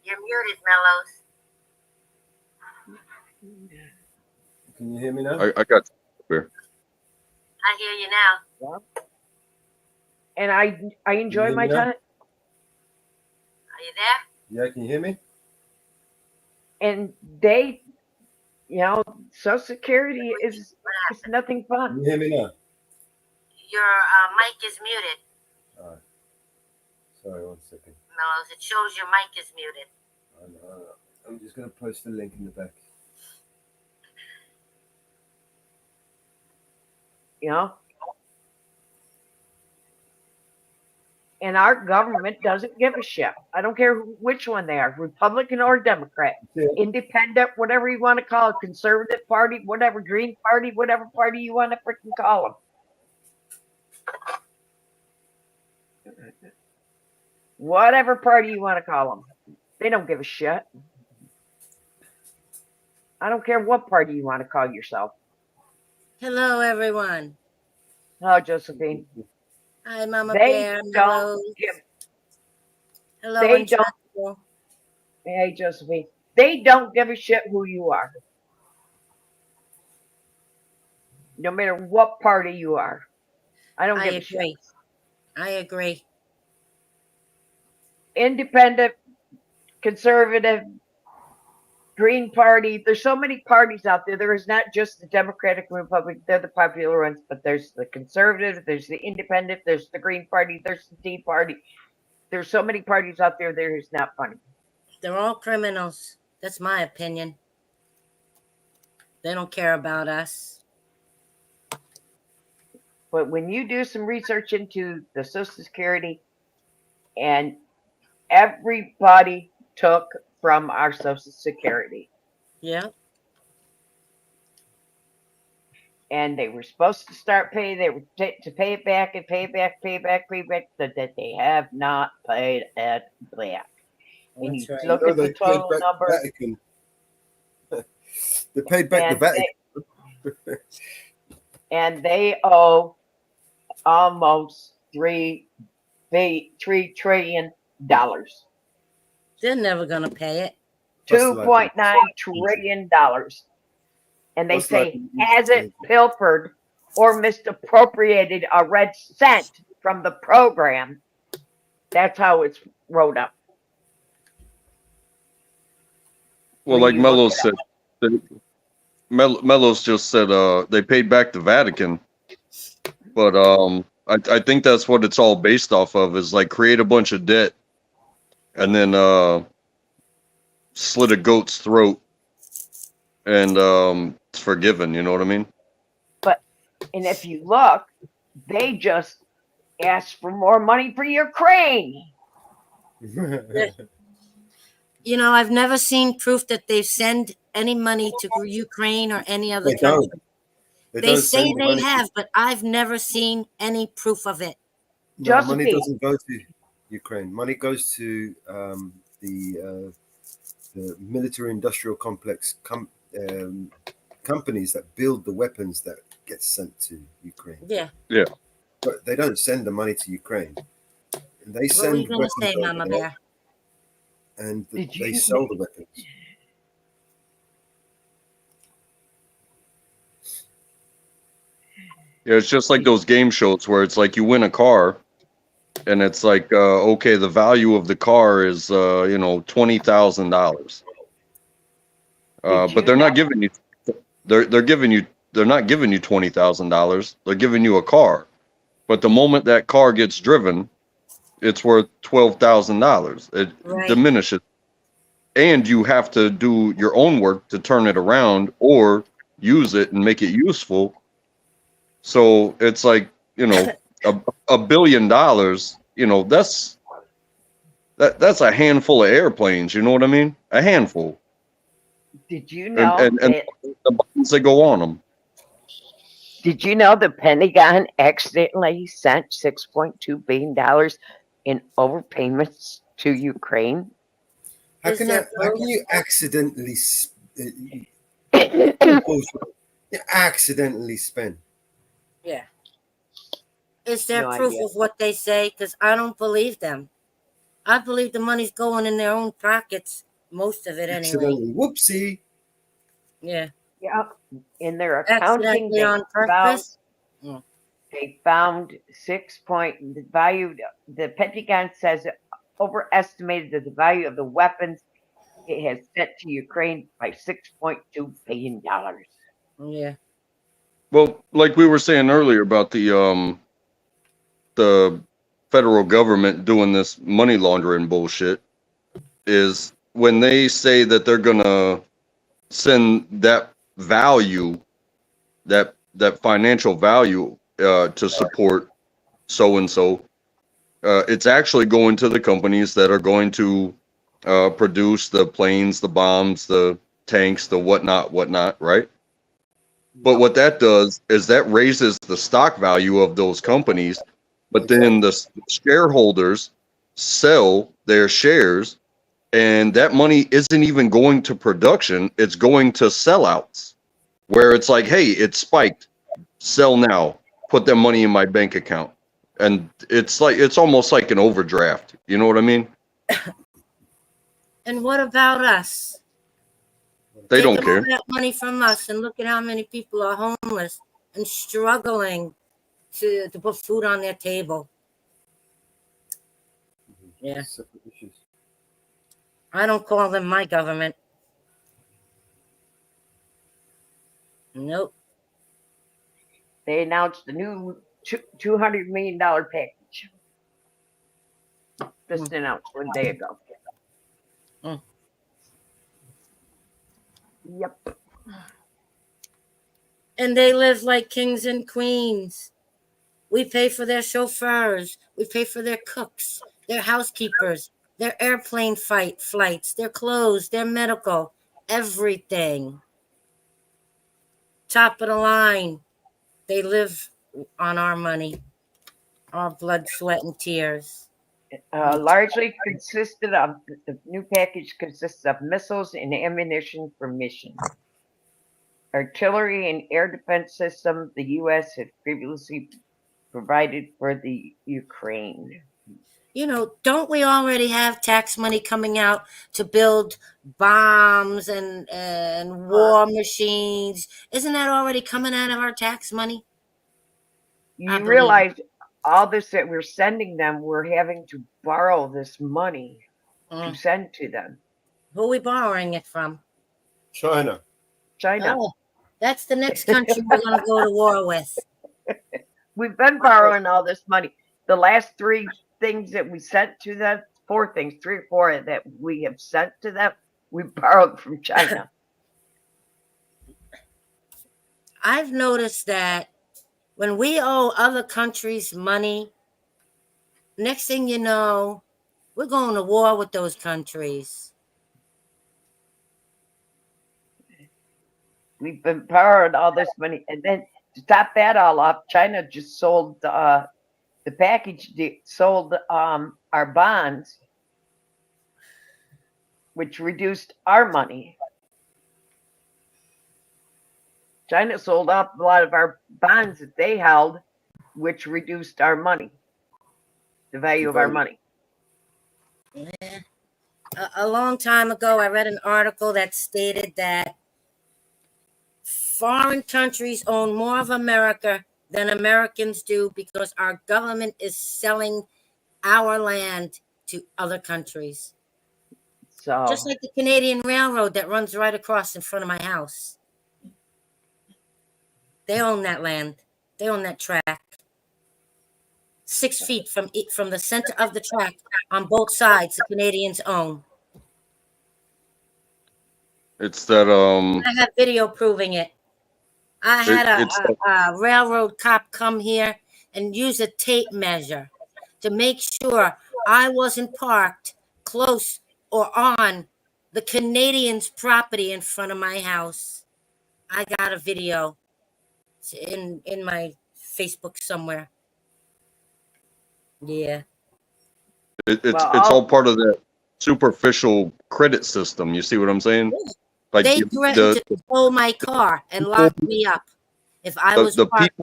You're muted, Mellows. Can you hear me now? I got you. I hear you now. And I enjoy my time. Are you there? Yeah, can you hear me? And they, you know, Social Security is nothing fun. Can you hear me now? Your mic is muted. All right. Sorry, 1 second. Mellows, it shows your mic is muted. I know. I'm just going to post the link in the back. You know? And our government doesn't give a shit. I don't care which one they are, Republican or Democrat, independent, whatever you want to call it, conservative party, whatever, Green Party, whatever party you want to freaking call them. Whatever party you want to call them. They don't give a shit. I don't care what party you want to call yourself. Hello, everyone. Hello, Josephine. Hi, Mama They Bear. don't give. Hello, They don't. Untrustable. Hey, Josephine. They don't give a shit who you are. No matter what party you are. I don't give a shit. I agree. Independent, conservative, Green Party. There's so many parties out there. There is not just the Democratic and Republican. They're the popular ones, but there's the conservative, there's the independent, there's the Green Party, there's the Tea Party. There's so many parties out there. There is not funny. They're all criminals. That's my opinion. They don't care about us. But when you do some research into the Social Security, and everybody took from our Social Security. Yeah. And they were supposed to start paying. They were to pay it back and pay it back, pay it back, pay it back. That they have not paid it back. And you look at the total number. They paid back the Vatican. And they owe almost $3 trillion. They're never going to pay it. $2.9 trillion. And they say, hasn't pilfered or misappropriated a red cent from the program. That's how it's wrote up. Well, like Mello said, Mello's just said they paid back the Vatican, but I think that's what it's all based off of, is like create a bunch of debt and then slit a goat's throat and it's forgiven, you know what I mean? But, and if you look, they just asked for more money for Ukraine. You know, I've never seen proof that they send any money to Ukraine or any other They don't. country. They They don't say send the they money. have, but I've never seen any proof of it. No, money doesn't go to Ukraine. Money goes to the military-industrial complex companies that build the weapons that get sent to Ukraine. Yeah. Yeah. But they don't send the money to Ukraine. They What were send you going to weapons say, over Mama there, Bear? and they sell the weapons. Yeah, it's just like those game shows where it's like you win a car and it's like okay, the value of the car is you know, $20,000. But they're not giving you they're not giving you $20,000. They're giving you a car. But the moment that car gets driven, it's worth $12,000. It diminishes. And you have to do your own work to turn it around or use it and make it useful. So it's like, you know, $1 billion, you know, that's a handful of airplanes, you know what I mean? A handful. Did you know And that? the buttons that go on them. Did you know the Pentagon accidentally sent $6.2 billion in overpayments to Ukraine? How can you accidentally accidentally spend? Yeah. Is there No proof idea. of what they say? Because I don't believe them. I believe the money's going in their own pockets, most of it anyway. Accidentally, whoopsie. Yeah. Yeah. In their accounting, Accidentally on purpose. They found the value. The Pentagon says it overestimated the value of the weapons it has sent to Ukraine by $6.2 billion. Yeah. Well, like we were saying earlier about the federal government doing this money laundering bullshit, is when they say that they're gonna send that value, that financial value to support so and so, it's actually going to the companies that are going to produce the planes, the bombs, the tanks, the whatnot, right? But what that does is that raises the stock value of those companies, but then the shareholders sell their shares, and that money isn't even going to production, it's going to sellouts, where it's like, hey, it spiked, sell now, put that money in my bank account. And it's almost like an overdraft, you know what I mean? And what about us? They don't Taking care. all that money from us, and look at how many people are homeless and struggling to put food on their table. Yeah. I don't call them my government. Nope. They announced a new $200 million package. Just announced 1 day ago. Yep. And they live like kings and queens. We pay for their chauffeurs. We pay for their cooks, their housekeepers, their airplane flights, their clothes, their medical, everything. Top of the line. They live on our money, our blood, sweat, and tears. Largely consisted of the new package consists of missiles and ammunition for mission, artillery and air defense system the U.S. had previously provided for the Ukraine. You know, don't we already have tax money coming out to build bombs and war machines? Isn't that already coming out of our tax money? You realize all this that we're sending them, we're having to borrow this money to send to them. Who are we borrowing it from? China. China. Oh, that's the next country we're going to go to war with. we've been borrowing all this money. The last 3 things that we sent to them, 4 things, 3 or 4 that we have sent to them, we borrowed from China. I've noticed that when we owe other countries money, next thing you know, we're going to war with those countries. We've been borrowing all this money, and then to top that all off, China just sold the package, sold our bonds, which reduced our money. China sold off a lot of our bonds that they held, which reduced our money, the value of our money. Yeah. A long time ago, I read an article that stated that foreign countries own more of America than Americans do because our government is selling our land to other countries. So just like the Canadian Railroad that runs right across in front of my house. They own that land. They own that track. 6 feet from the center of the track on both sides, the Canadians own. It's that I have video proving it. I had a railroad cop come here and use a tape measure to make sure I wasn't parked close or on the Canadians' property in front of my house. I got a video. It's in my Facebook somewhere. Yeah. It's all part of that superficial credit system. You see what I'm saying? Like They threatened to tow my car and lock me up if I was parked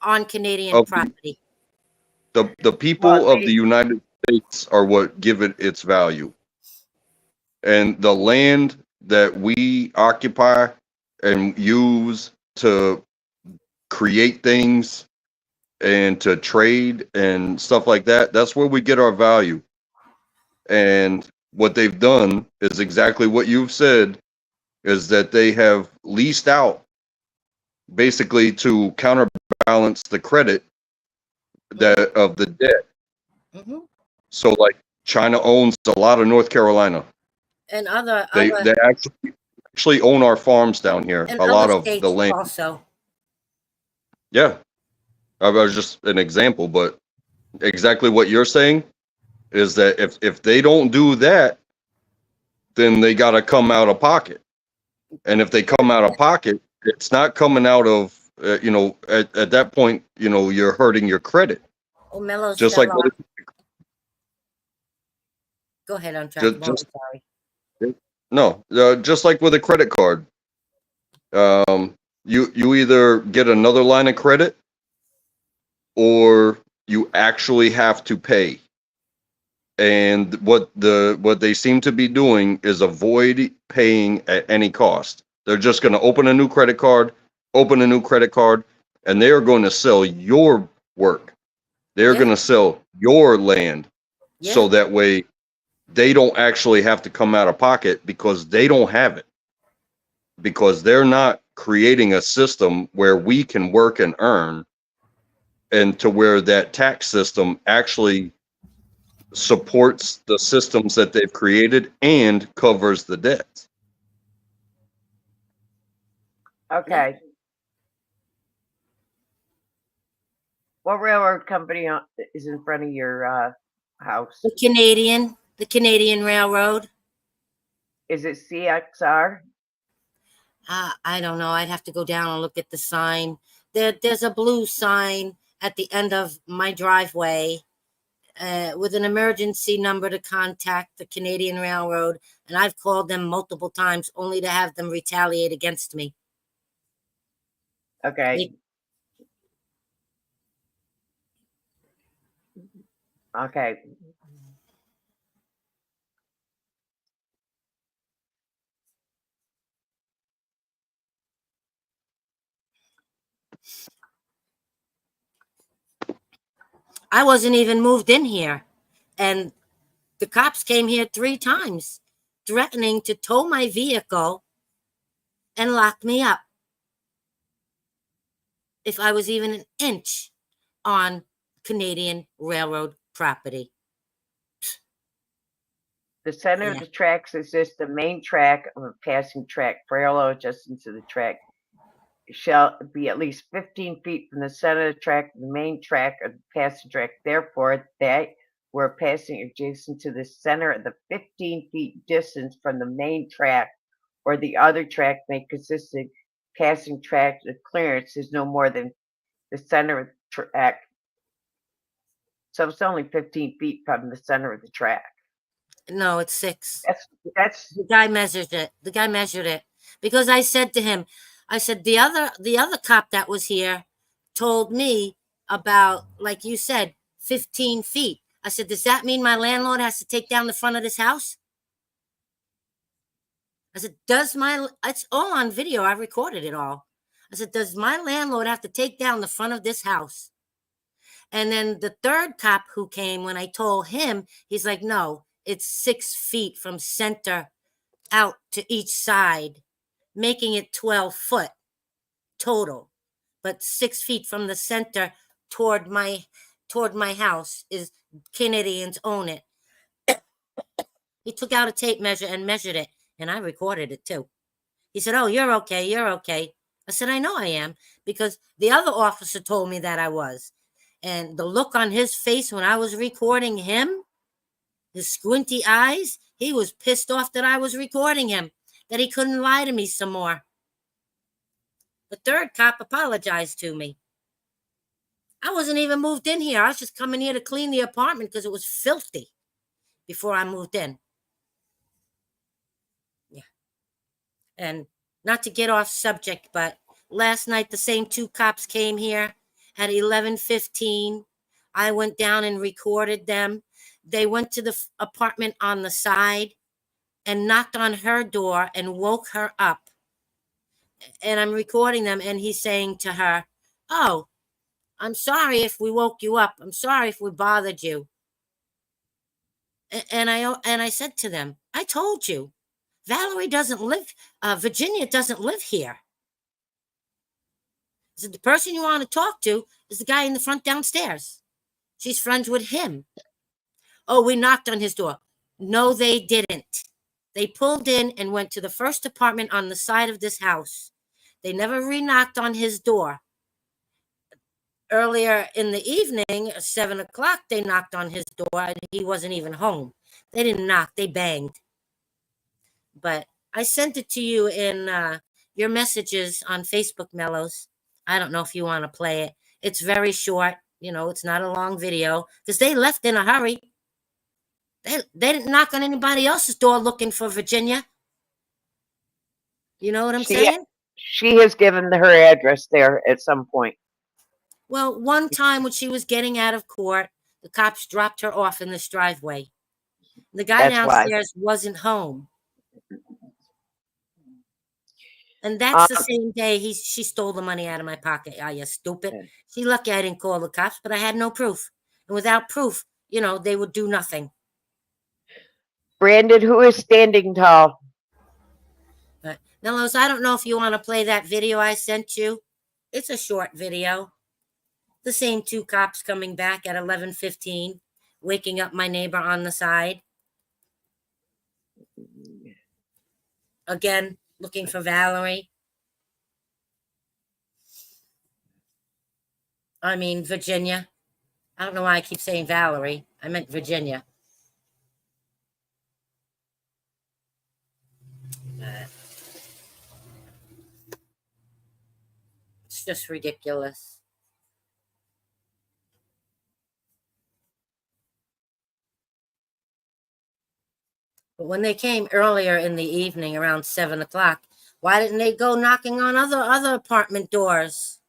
on Canadian property. The people of the United States are what give it its value. And the land that we occupy and use to create things and to trade and stuff like that, that's where we get our value. And what they've done is exactly what you've said, is that they have leased out basically to counterbalance the credit that of the debt. Mm-hmm. So like China owns a lot of North Carolina. And They actually own our farms down here. and A lot other of states the land. also. Yeah. I was just an example, but exactly what you're saying is that if they don't do that, then they got to come out of pocket. And if they come out of pocket, it's not coming out of, at that point, you're hurting your credit. Oh, Mello's Just fell like off. Go ahead, I'm sorry. No, just like with a credit card, you either get another line of credit or you actually have to pay. And what they seem to be doing is avoid paying at any cost. They're just going to open a new credit card, and they are going to sell your work. They're going to sell your land, so that way they don't actually have to come out of pocket because they don't have it. Because they're not creating a system where we can work and earn, and to where that tax system actually supports the systems that they've created and covers the debt. Okay. What railroad company is in front of your house? The Canadian Railroad. Is it CXR? I don't know. I'd have to go down and look at the sign. There's a blue sign at the end of my driveway with an emergency number to contact the Canadian Railroad, and I've called them multiple times only to have them retaliate against me. Okay. Okay. I wasn't even moved in here, and the cops came here 3 times threatening to tow my vehicle and lock me up if I was even an inch on Canadian Railroad property. The center of the tracks is just the main track of a passing track. Parallel adjacent to the track shall be at least 15 feet from the center of the track, the main track of the passing track. Therefore, that were passing adjacent to the center of the 15 feet distance from the main track or the other track may consist of passing track. The clearance is no more than the center of the track. So it's only 15 feet from the center of the track. No, it's 6. That's the guy measured it. The guy measured it because I said to him, I said the other cop that was here told me about, like you said, 15 feet. I said, does that mean my landlord has to take down the front of this house? I said, it's all on video. I recorded it all. I said, does my landlord have to take down the front of this house? And then the third cop who came, when I told him, he's like, no, it's 6 feet from center out to each side, making it 12 foot total. But 6 feet from the center toward my house is Canadians own it. He took out a tape measure and measured it, and I recorded it too. He said, oh, you're okay, you're okay. I said, I know I am, because the other officer told me that I was. And the look on his face when I was recording him, his squinty eyes, he was pissed off that I was recording him, that he couldn't lie to me some more. The third cop apologized to me. I wasn't even moved in here. I was just coming here to clean the apartment because it was filthy before I moved in. Yeah. And not to get off subject, but last night the same 2 cops came here at 11:15. I went down and recorded them. They went to the apartment on the side and knocked on her door and woke her up. And I'm recording them, and he's saying to her, oh, I'm sorry if we woke you up. I'm sorry if we bothered you. And I said to them, I told you, Valerie doesn't live, Virginia doesn't live here. I said, the person you want to talk to is the guy in the front downstairs. She's friends with him. Oh, we knocked on his door. No, they didn't. They pulled in and went to the first apartment on the side of this house. They never re-knocked on his door. Earlier in the evening, at 7 o'clock, they knocked on his door and he wasn't even home. They didn't knock, they banged. But I sent it to you in your messages on Facebook, Mellows. I don't know if you want to play it. It's very short. You know, it's not a long video because they left in a hurry. They didn't knock on anybody else's door looking for Virginia. You know what I'm saying? She has given her address there at some point. Well, one time when she was getting out of court, the cops dropped her off in this driveway. The guy downstairs wasn't home. And that's the same day she stole the money out of my pocket. Oh, you stupid. She lucky I didn't call the cops, but I had no proof. And without proof, you know, they would do nothing. Brandon, who is standing tall? But Mellows, I don't know if you want to play that video I sent you. It's a short video. The same 2 cops coming back at 11:15, waking up my neighbor on the side. Again, looking for Valerie. I mean, Virginia. I don't know why I keep saying Valerie. I meant Virginia. It's just ridiculous. But when they came earlier in the evening, around 7 o'clock, why didn't they go knocking on other apartment doors?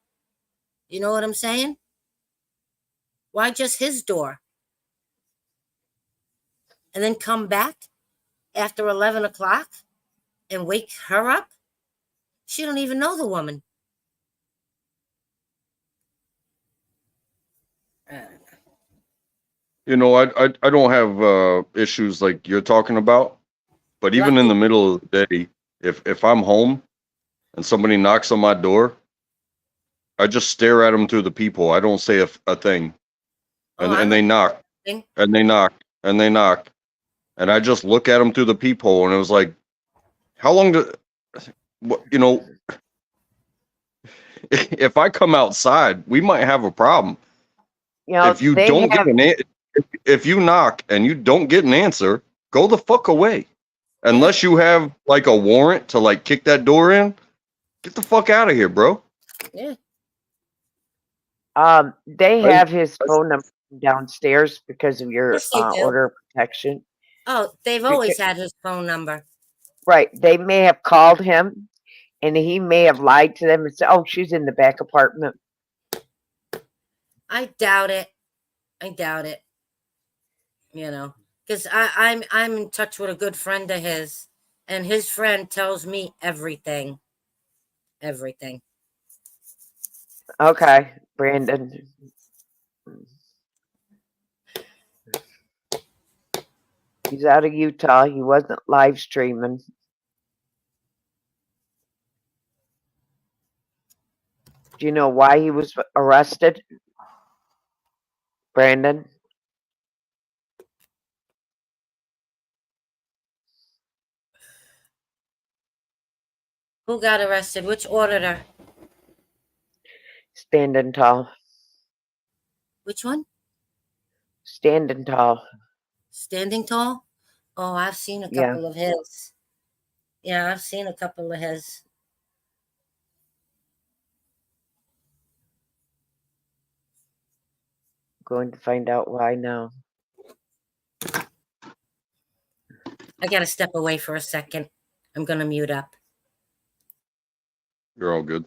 You know what I'm saying? Why just his door? And then come back after 11 o'clock and wake her up? She don't even know the woman. You know, I don't have issues like you're talking about, but even in the middle of the day, if I'm home and somebody knocks on my door, I just stare at them through the peephole. I don't say a thing. Oh, And they knock, and they knock, and they knock, and I just look at them through the peephole, and it was like, how long do, you know, if I come outside, we might have a problem. You know, If you they don't have. get if you knock and you don't get an answer, go the fuck away. Unless you have like a warrant to like kick that door in, get the fuck out of here, bro. Yeah. They Right. have his phone number downstairs because of your Yes, they do. order of protection. Oh, they've always had his phone number. Right. They may have called him, and he may have lied to them and said, "Oh, she's in the back apartment." I doubt it. I doubt it. You know, because I'm in touch with a good friend of his, and his friend tells me everything. Everything. Okay, Brandon. He's out of Utah. He wasn't live streaming. Do you know why he was arrested, Brandon? Who got arrested? Which auditor? Standing tall. Which one? Standing tall. Standing tall? Oh, I've seen a Yeah. couple of his. Yeah, I've seen a couple of his. Going to find out why now. I gotta step away for a second. I'm gonna mute up. You're all good.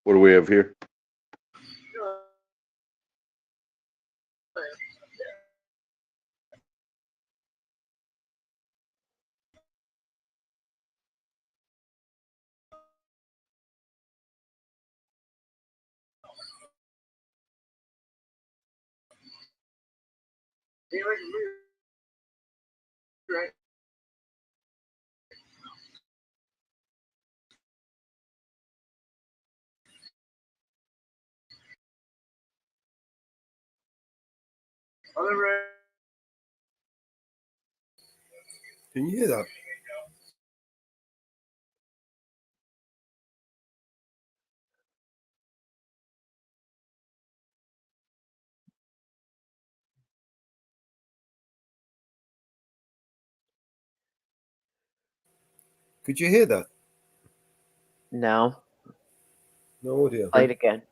What do we have here? Can you hear that? Could you hear that? No. No audio. Play it again.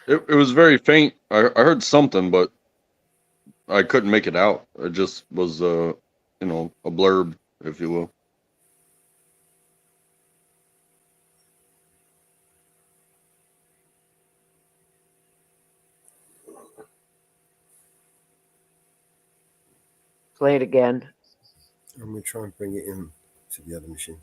It was very faint. I heard something, but I couldn't make it out. It just was, you know, a blurb, if you will. Play it again. I'm going to try and bring it in to the other machine.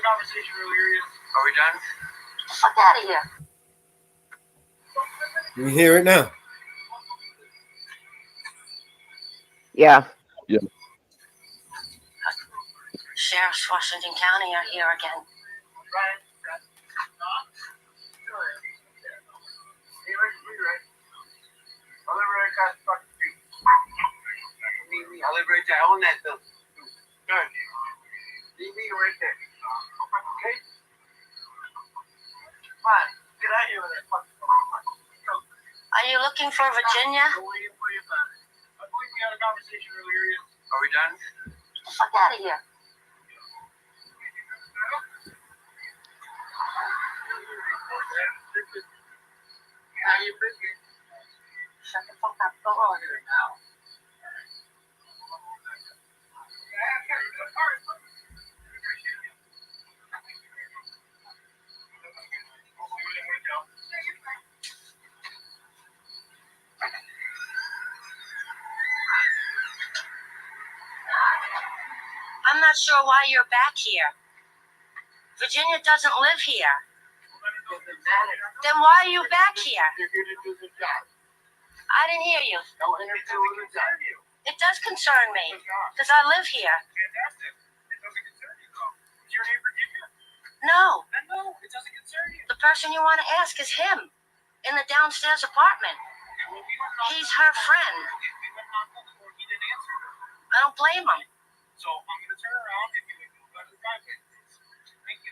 conversation earlier. Are we done? Fuck out of here. You hear it now? Yeah. Yeah. Sheriff's Washington County are here again. I live right across the fucking street. I live right there. I own that building. Good. Leave me right there. Okay? Come on. Get out of here with that fucking phone. Are you looking for Virginia? Don't worry about it. I believe we had a conversation earlier. Are we done? Fuck out of here. How you figure? Shut the fuck up. Go on. Now. I'm not sure why you're back here. Virginia doesn't live here. Then why are you back here? You're here to do the job. I didn't hear you. Don't interfere with the job. It does concern me, because I live here. Fantastic. It doesn't concern you, though. Is your name Virginia? No. Then no, it doesn't concern you. The person you want to ask is him, in the downstairs apartment. He's her friend. He didn't answer her. I don't blame him. So I'm going to turn around if you make me go to the driveway. Thank you.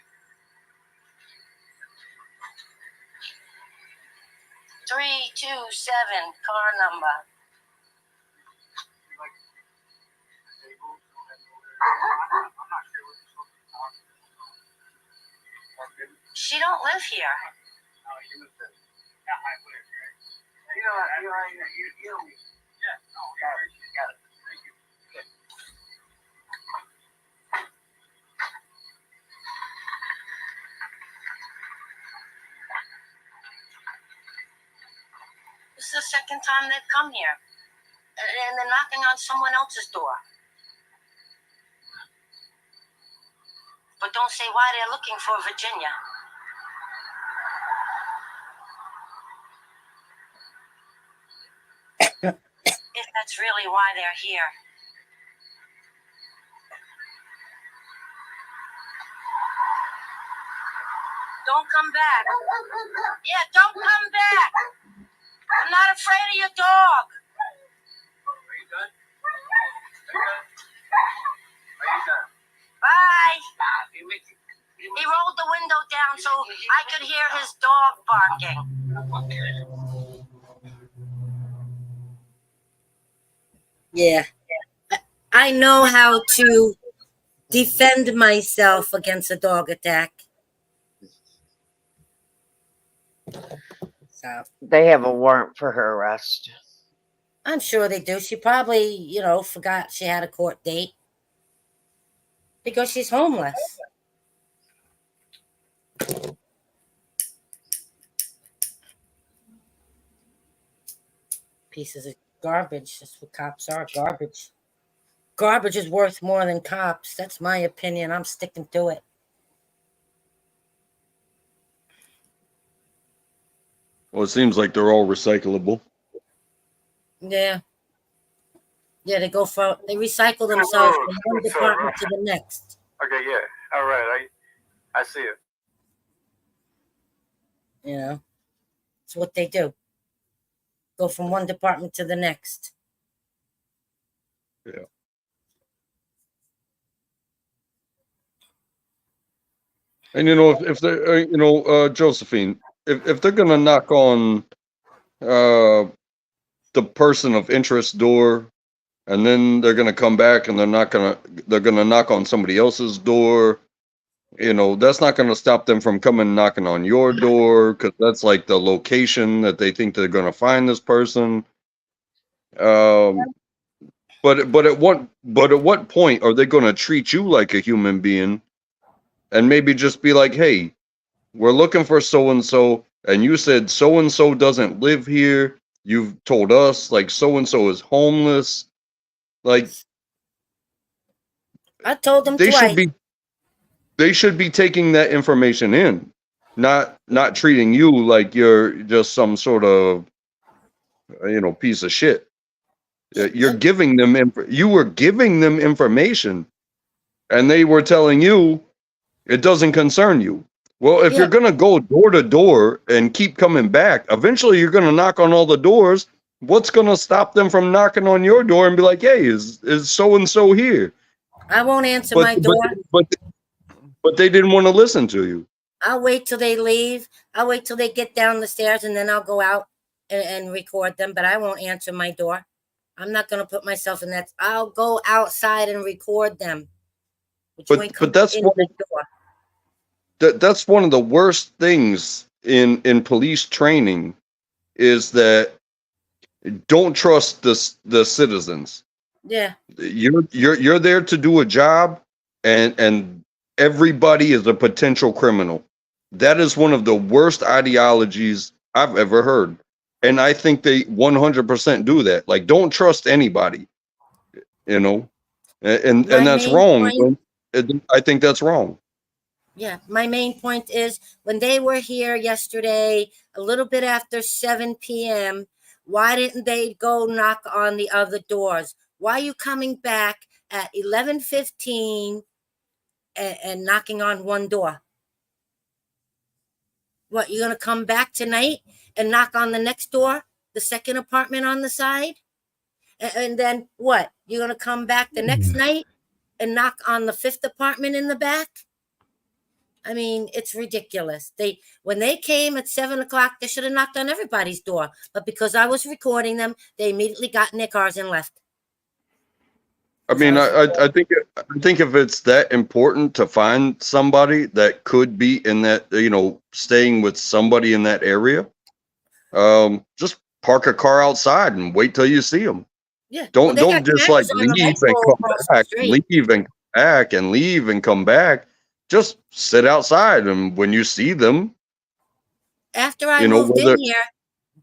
327, car number. She don't live here. No, you live there. Yeah, I live here. You know what? You know me. Yeah, no, you got it. Thank you. Okay. This is the second time they've come here. And they're knocking on someone else's door. But don't say why they're looking for Virginia. If that's really why they're here. Don't come back. Yeah, don't come back. I'm not afraid of your dog. Are you done? Are you done? Bye. You make it. He rolled the window down so I could hear his dog barking. Yeah. I know how to defend myself against a dog attack. So They have a warrant for her arrest. I'm sure they do. She probably, forgot she had a court date because she's homeless. Pieces of garbage. That's what cops are, garbage. Garbage is worth more than cops. That's my opinion. I'm sticking to it. Well, it seems like they're all recyclable. Yeah. Yeah, they recycle themselves from one department to the next. Okay, yeah. All right. I see it. It's what they do. Go from one department to the next. Yeah. And if they're, Josephine, if they're gonna knock on the person of interest door, and then they're gonna come back and they're gonna knock on somebody else's door, that's not gonna stop them from coming knocking on your door, because that's like the location that they think they're gonna find this person. But at what point are they gonna treat you like a human being, and maybe just be like, hey, we're looking for so and so, and you said so and so doesn't live here. You've told us like so and so is homeless. Like, I told them they twice. should be. they should be taking that information in, not treating you like you're just some sort of piece of shit. You're giving them you were giving them information, and they were telling you it doesn't concern you. Well, if you're gonna go door to door and keep coming back, eventually you're gonna knock on all the doors. What's gonna stop them from knocking on your door and be like, "Hey, is so and so here?" I won't answer But my door. but they didn't want to listen to you. I'll wait till they leave. I'll wait till they get down the stairs, and then I'll go out and record them. But I won't answer my door. I'm not going to put myself in that. I'll go outside and record them. But that's that's one of the worst things in police training is that don't trust the citizens. Yeah. You're there to do a job, and everybody is a potential criminal. That is one of the worst ideologies I've ever heard. And I think they 100% do that. Like, don't trust anybody, and that's wrong. I think that's wrong. Yeah, my main point is when they were here yesterday, a little bit after 7 p.m., why didn't they go knock on the other doors? Why are you coming back at 11:15 and knocking on one door? What, you're going to come back tonight and knock on the next door, the second apartment on the side? And then what? You're going to come back the next night and knock on the fifth apartment in the back? I mean, it's ridiculous. When they came at 7 o'clock, they should have knocked on everybody's door. But because I was recording them, they immediately got in their cars and left. I mean, I think if it's that important to find somebody that could be in that, staying with somebody in that area, just park a car outside and wait till you see them. Yeah. Don't just like leave and come back, leave and come back, and leave and come back. Just sit outside, and when you see them, after I moved in here,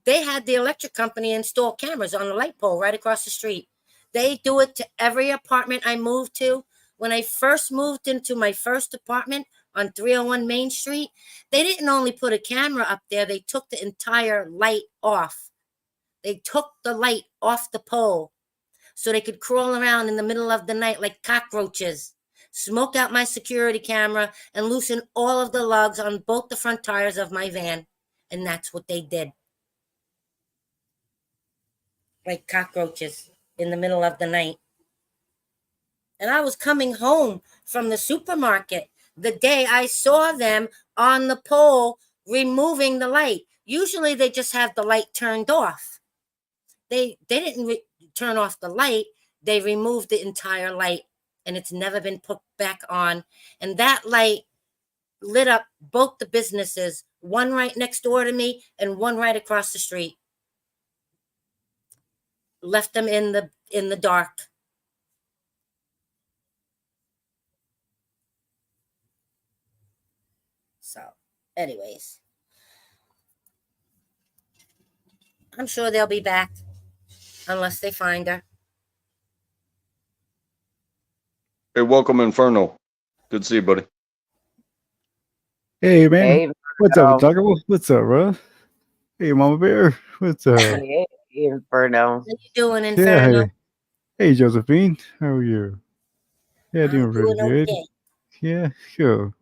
they had the electric company install cameras on the light pole right across the street. They do it to every apartment I moved to. When I first moved into my first apartment on 301 Main Street, they didn't only put a camera up there, they took the entire light off. They took the light off the pole so they could crawl around in the middle of the night like cockroaches, smoke out my security camera, and loosen all of the lugs on both the front tires of my van. And that's what they did. Like cockroaches in the middle of the night. And I was coming home from the supermarket the day I saw them on the pole removing the light. Usually they just have the light turned off. They didn't turn off the light. They removed the entire light, and it's never been put back on. And that light lit up both the businesses, one right next door to me and one right across the street. Left them in the dark. So, anyways, I'm sure they'll be back unless they find her. hey, welcome Inferno. Good to see you, buddy. Hey, man. Hey, What's up, Tucker? What's up, bro? Hey, Mama Bear. What's up? Hey, Inferno. What you doing, Yeah, Inferno? hey, Josephine. How are you? Yeah, doing pretty doing good. okay. Yeah, sure.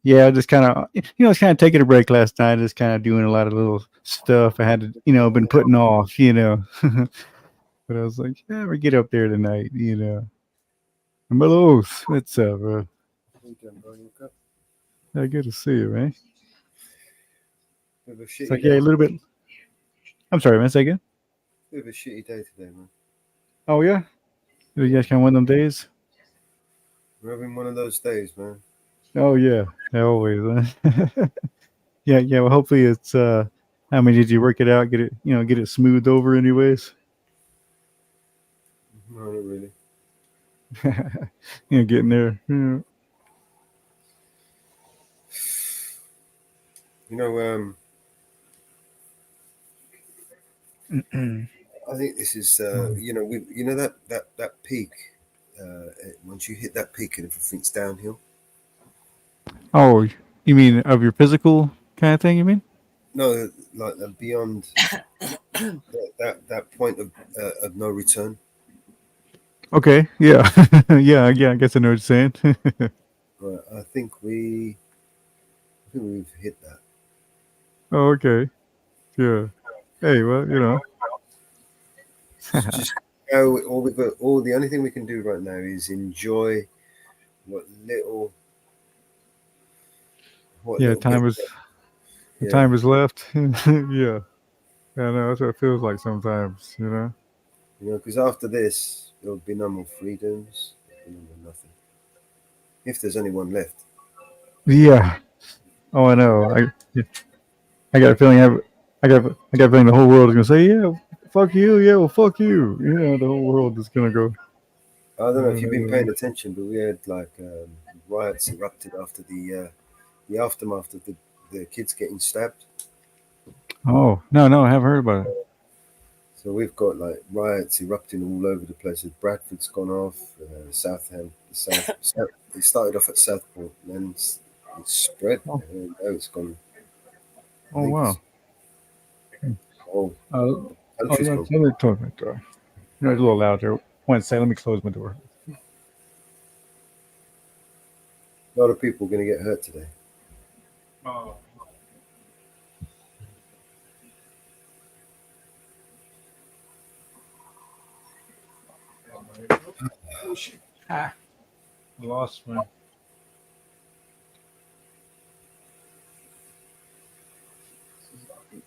Yeah, just kind of, I was kind of taking a break last night, just kind of doing a lot of little stuff I had to, been putting off, But I was like, yeah, we get up there tonight, Hello, what's up, bro? Yeah, good to see you, man. It's like, yeah, a little bit. I'm sorry, man. Say again. Bit of a shitty day today, man. Oh yeah, you guys kind of one of them days. We're having one of those days, man. Oh yeah, always. Yeah. Well, hopefully it's. How many did you work it out? Get it smoothed over, anyways. No, not really. Getting there. Yeah. I think this is, that peak. Once you hit that peak and everything's downhill. Oh, you mean of your physical kind of thing? You mean? No, like beyond that point of no return. Okay. Yeah. Yeah. Yeah. I guess I know what you're saying. Right, I think we've hit that. Oh, okay. Yeah. Hey, well, you know. So just all the only thing we can do right now is enjoy what little Yeah. bit. Time is. The Yeah, time is left. Yeah. I know. That's what it feels like sometimes. You know. because after this there'll be no more freedoms, there'll be no more nothing. If there's any one left. Yeah. Oh, I know. Yeah. I got a feeling. I got a feeling the whole world is gonna say, "Yeah, fuck you." Yeah, well, fuck you. You know, the whole world is gonna go. I don't know if you've been Uh, paying attention, but we had like riots erupted after the aftermath of the kids getting stabbed. oh no, I haven't heard about it. So we've got like riots erupting all over the place. Bradford's gone off, South. It started off at Southport, and then it's spread. Oh, And now it's gone. I oh think wow. it's oh, Oh, country's yeah. gone. Let me close my door. You know, it's a little loud there. One second. Let me close my door. A lot of people are going to get hurt today. Oh. Oh shit. Ah, I lost my.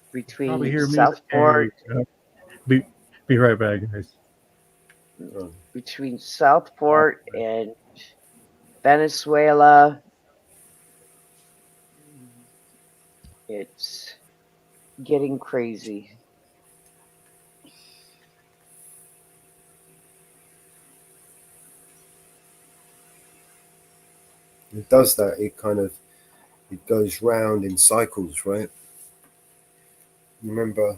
Probably Between hear me. Southport, Be right back, guys. between Southport and Venezuela, it's getting crazy. It does that. It goes round in cycles, right? Remember,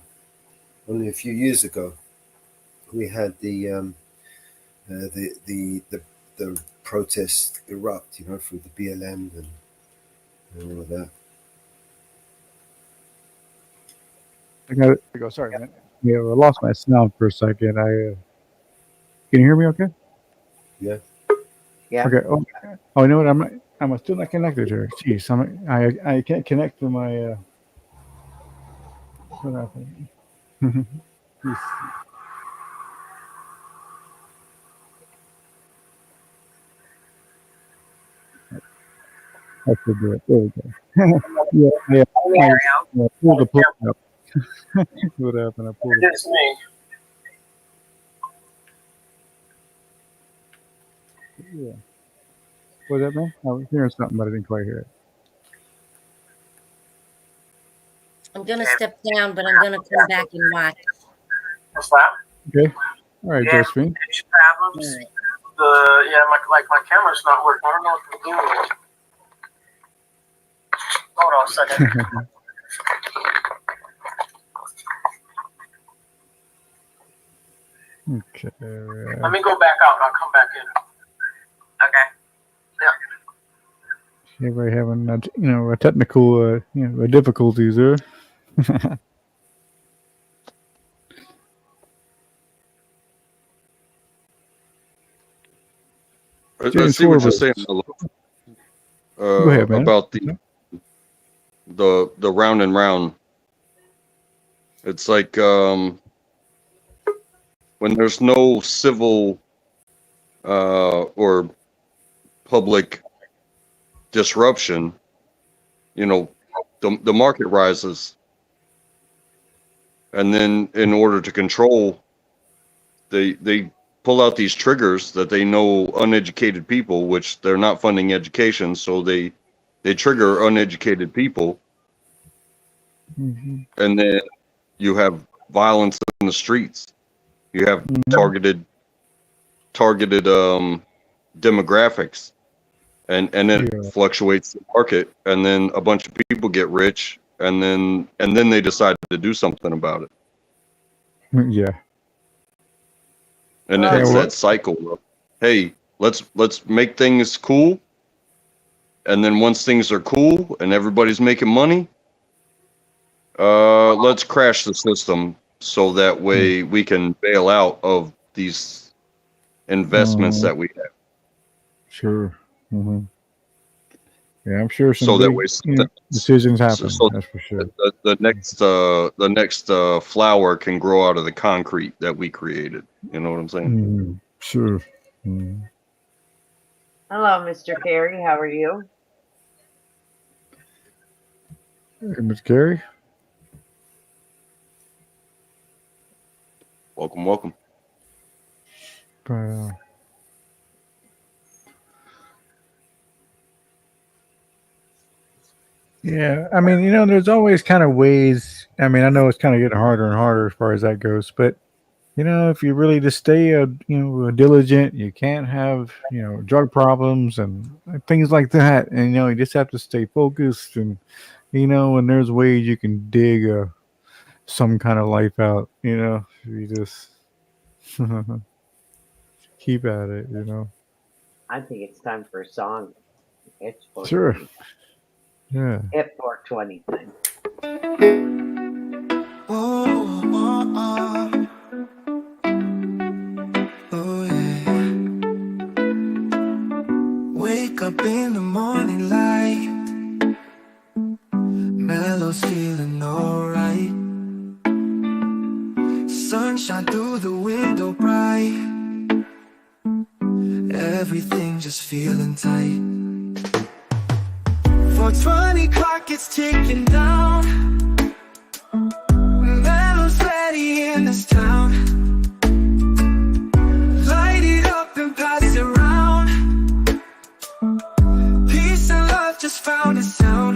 only a few years ago, we had the protests erupt, through the BLM and all of that. I got it. I go. Sorry, man. Yeah, I lost my sound for a second. Can you hear me? Okay. Yeah. Yeah. Okay. Oh, you know what? I'm still not connected here. Jeez, I can't connect to my. What happened? Let's see. I should do it. There we go. Yeah. I pulled the plug up. What happened? I pulled it. It's me. Yeah. What was that, man? I was hearing something, but I didn't quite hear it. I'm gonna step down, but I'm gonna come back and watch. What's that? Okay. All right, Yeah, Josephine. problems. My camera's not working. I don't know what to do with it. Hold on a second. Okay. Let me go back out and I'll come back in. Okay. Yeah. Everybody having a technical difficulties there. I see what you're saying Go ahead, man. about the round and round. It's like when there's no civil or public disruption, the market rises, and then in order to control, they pull out these triggers that they know uneducated people, which they're not funding education, so they trigger uneducated people, Mm-hmm. and then you have violence in the streets. You have targeted demographics, and it fluctuates the market, and then a bunch of people get rich, and then they decide to do something about it. Yeah. And it's that cycle of, hey, let's make things cool, And then once things are cool and everybody's making money, let's crash the system so that way we can bail out of these investments that we have. Sure. Mm-hmm. Yeah, I'm sure some So that big way, decisions happen. so That's for sure. the next flower can grow out of the concrete that we created. You know what I'm saying? Mm-hmm. Sure. Mm-hmm. Hello, Mr. Carey. How are you? Hey, Miss Carey. Welcome, welcome. Yeah, I mean, there's always kind of ways. I mean, I know it's kind of getting harder and harder as far as that goes, but if you really just stay, diligent, you can't have, drug problems and things like that, and you just have to stay focused, and and there's ways you can dig some kind of life out. If you just keep at it. I think it's time for a song. It's Sure. Yeah. Eps29. Wake up in the morning light, Mellow's feeling alright. Sunshine through the window bright, everything just feeling tight. 4:20 clock is ticking down, Mellow's ready in this town. Light it up and pass it around, peace and love just found its sound.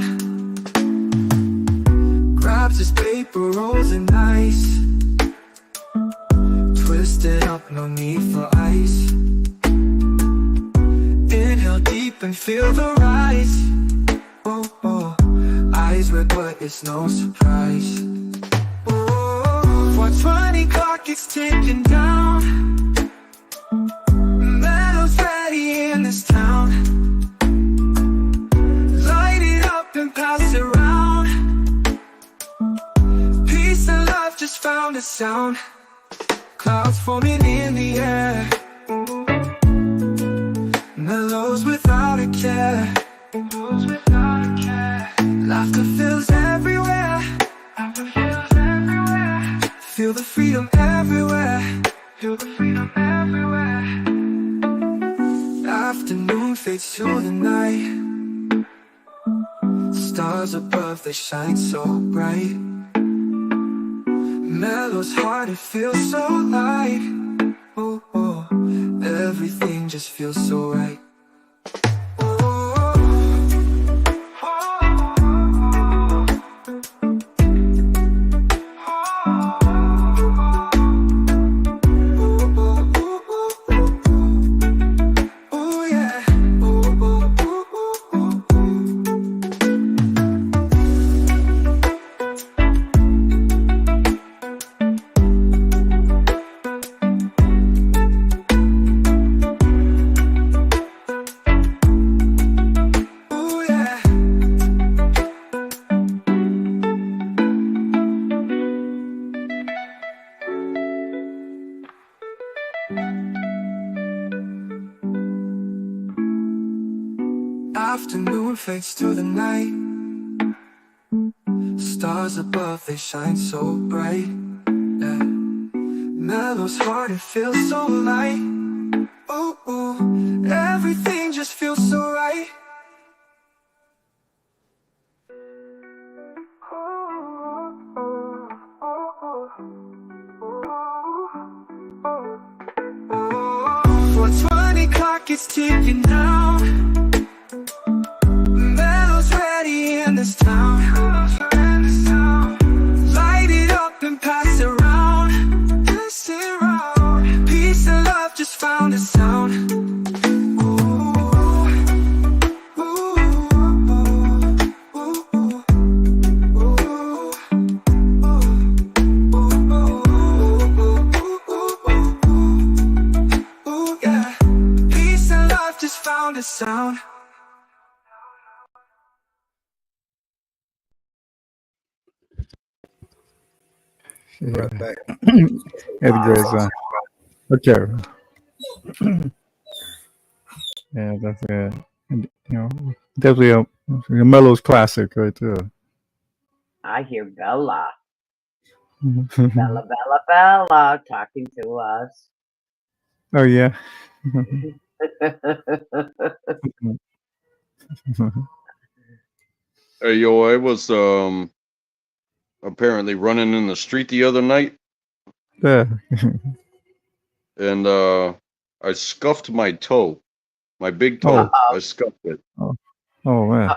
Grabs his paper rolls and ice, twisted up, no need for ice. Inhale deep and feel the rise. Oh, oh. Eyes red but it's no surprise. Oh, 4:20 clock is ticking down, Mellow's ready in this town. Light it up and pass it around, peace and love just found a sound. Clouds forming in the air, Mellow's without a care. Laughter fills everywhere, feel the freedom everywhere. Afternoon fades to the night, stars above, they shine so bright. Mellow's heart, it feels so light. Oh, oh, everything just feels so right. Afternoon fades to the night, stars above, they shine so bright. Yeah. Mellow's heart, it feels so light. Ooh, ooh, everything just feels so right. Oh, 4:20 clock is ticking down, Mellow's ready in this town. Light it up and pass it around, peace and love just found a sound. Found a sound. Yeah. Right back. Yeah, the great song. Okay. Yeah, that's it. And, definitely a Mellows classic right there. I hear Bella. Bella, Bella, Bella talking to us. Oh yeah. Hey, yo, I was apparently running in the street the other night, Yeah. and I scuffed my toe, my big toe. Oh. I scuffed it, Oh man.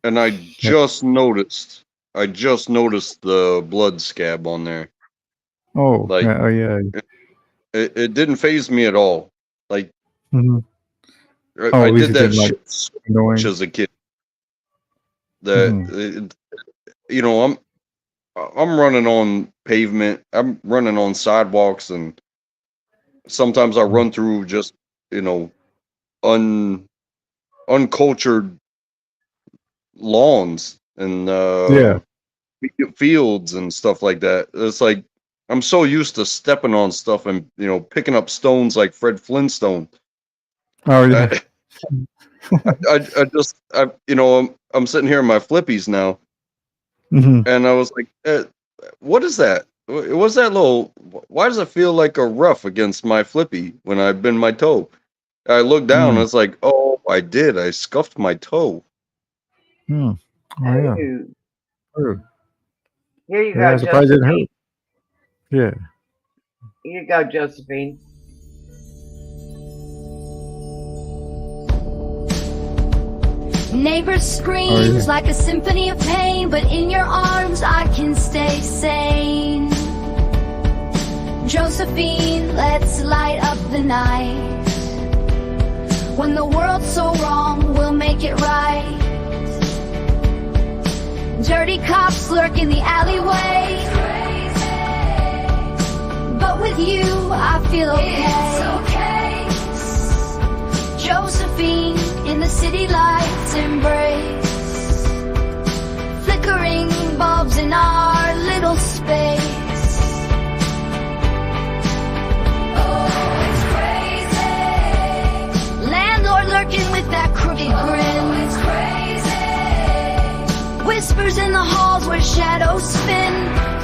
and I just noticed the blood scab on there. Oh. Like, Yeah, oh yeah. it didn't phase me at all. Like, Mhm. I Oh, at least did it that didn't like shit so much annoying. as a kid. Mhm. I'm running on pavement. I'm running on sidewalks, and sometimes I run through just uncultured lawns and Yeah. fields and stuff like that. It's like I'm so used to stepping on stuff and picking up stones like Fred Flintstone. Oh yeah. I'm sitting here in my flippies now, Mhm. and I was like, what is that? What's that little? Why does it feel like a rough against my flippy when I bend my toe? I looked down and it's like, oh, I scuffed my toe. Oh yeah. Ooh. Oh. Here you Yeah, go, I'm surprised it hurt. Josephine. Yeah. Here you go, Josephine. Neighbor screams like a symphony of pain, but in your arms I can stay sane. Josephine, let's light up the night. When the world's so wrong, we'll make it right. Dirty cops lurk in the alleyway, but with you I feel okay. Josephine, in the city lights embrace, flickering bulbs in our little space. Oh, it's crazy. Landlord lurking with that crooked grin. Oh, it's crazy. Whispers in the halls where shadows spin.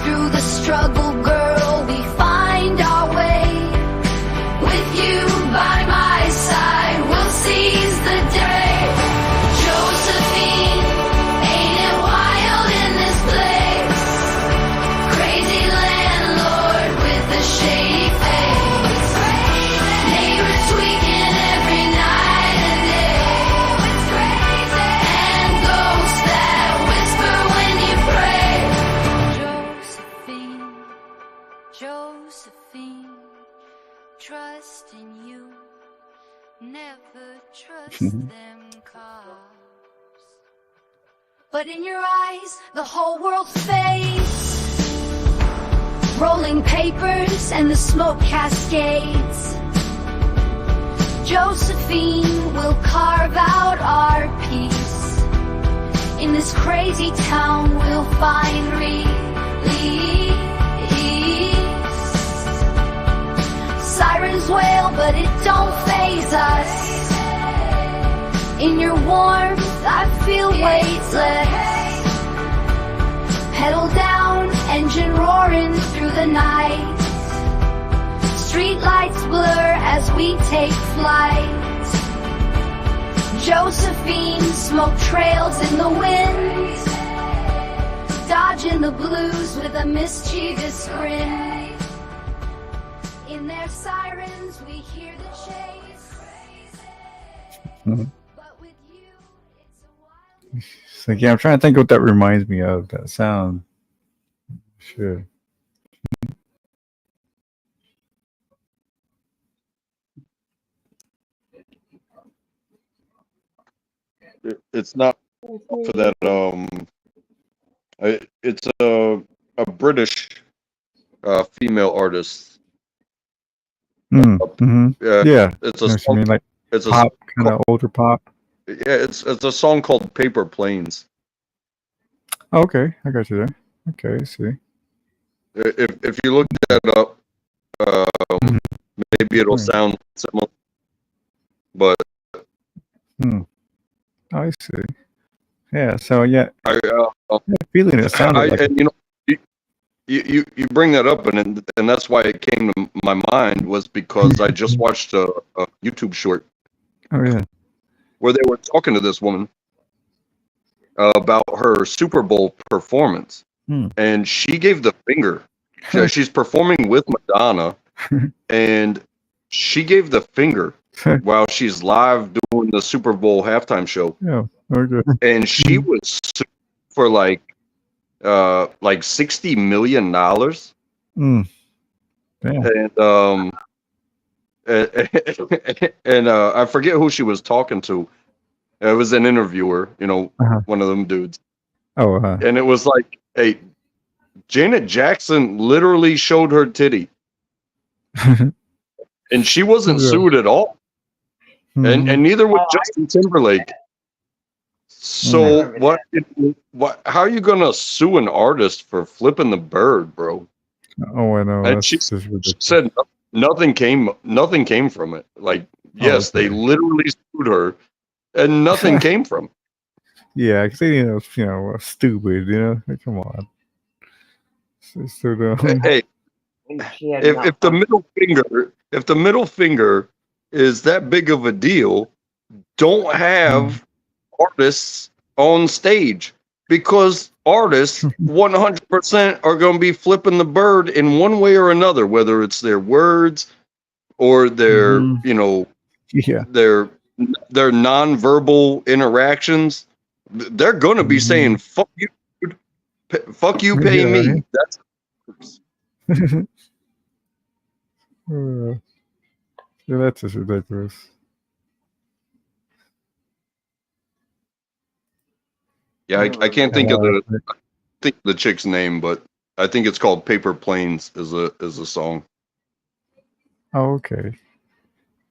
Through the struggle, girl, we find our way. With you by my side, we'll seize the day. Josephine, ain't it wild in this place? Crazy landlord with a shady face. Neighbors tweaking every night and day. And ghosts that whisper when you pray. Josephine, trust in you. Never trust them cops. But in your eyes, the whole world's face. Rolling papers and the smoke cascades. Josephine will carve out our peace. In this crazy town, we'll find release. Sirens wail, but it don't faze us. In your warmth, I feel weightless. Pedal down, engine roaring through the night. Street lights blur as we take flight. Josephine, smoke trails in the wind. Dodging the blues with a mischievous grin. In their sirens, we hear the chase. But with you, it's a wild. It's like, yeah, I'm trying to think what that reminds me of. That sound. Sure. It's not for that. It's a British female artist. Yeah. It's a I know what you song. mean, like It's a pop, song kind of older pop. Yeah, it's a song called Paper Planes. Oh, okay, I got you there. Okay, I see. If you look that up, maybe it'll sound similar, but I see. Yeah. So yeah, I feeling it sounded like. and you bring that up, and that's why it came to my mind, was because I just watched a YouTube short Oh yeah. where they were talking to this woman about her Super Bowl performance, and she gave the finger. She's performing with Madonna, and she gave the finger while she's live doing the Super Bowl halftime show, Yeah. Okay. and she was sued for like $60 million. Damn. And I forget who she was talking to. It was an interviewer, one of them dudes. Oh. And it was like, hey, Janet Jackson literally showed her titty, and she wasn't Yeah. sued at all, and neither was Justin Timberlake. So what? How are you gonna sue an artist for flipping the bird, bro? Oh, I know. And That's she just ridiculous. said nothing came from it. Like, yes, they literally sued her, and nothing came from it. Yeah, because they, stupid. Like, come on. It's so dumb. Hey, if the middle finger is that big of a deal, don't have artists on stage, because artists 100% are going to be flipping the bird in one way or another, whether it's their words or their their nonverbal interactions. They're going to be saying fuck you, dude. Fuck you, pay me. That's Yeah, that's just ridiculous. yeah. I can't think of the chick's name, but I think it's called Paper Planes is a song. Oh, okay.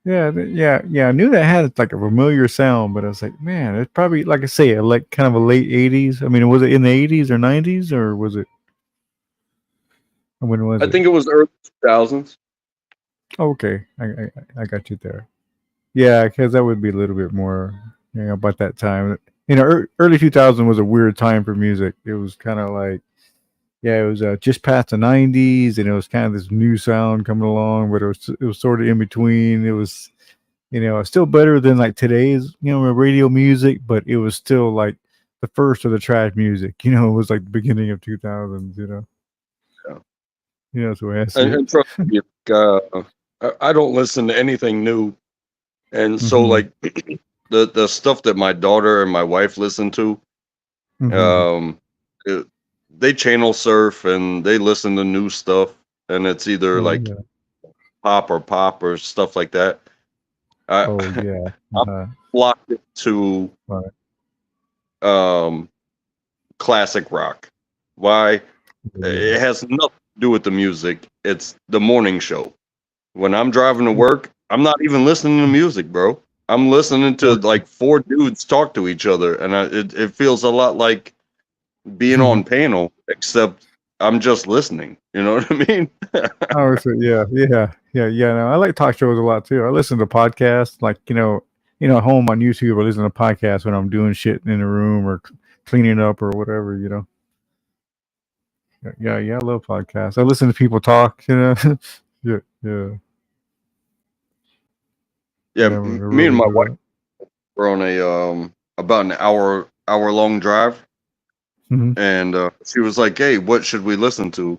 Yeah, yeah. I knew that had like a familiar sound, but I was like, man, it's probably, like I say, like kind of a late '80s. I mean, was it in the '80s or '90s, or was it? When was it? I think it was early 2000s. Okay, I got you there. Yeah, because that would be a little bit more, about that time. Early 2000 was a weird time for music. It was kind of like, yeah, it was just past the '90s, and it was kind of this new sound coming along, but it was sort of in between. It was, still better than like today's, radio music, but it was still like the first of the trash music. It was like the beginning of 2000s. So I see And trust me, I don't listen to anything new, and so like the stuff that my daughter and my wife listen to, they channel surf and they listen to new stuff, and it's either like pop or stuff like that. I'm locked into classic rock. Why? It has nothing to do with the music. It's the morning show. When I'm driving to work, I'm not even listening to music, bro. I'm listening to like four dudes talk to each other, and it feels a lot like being on panel, except I'm just listening. You know what I mean? Oh, so yeah. No, I like talk shows a lot too. I listen to podcasts, like at home on YouTube. I listen to podcasts when I'm doing shit in the room or cleaning up or whatever. Yeah. I love podcasts. I listen to people talk. Yeah. Yeah, me and my wife were on a about an hour long drive, and she was like, "Hey, what should we listen to?"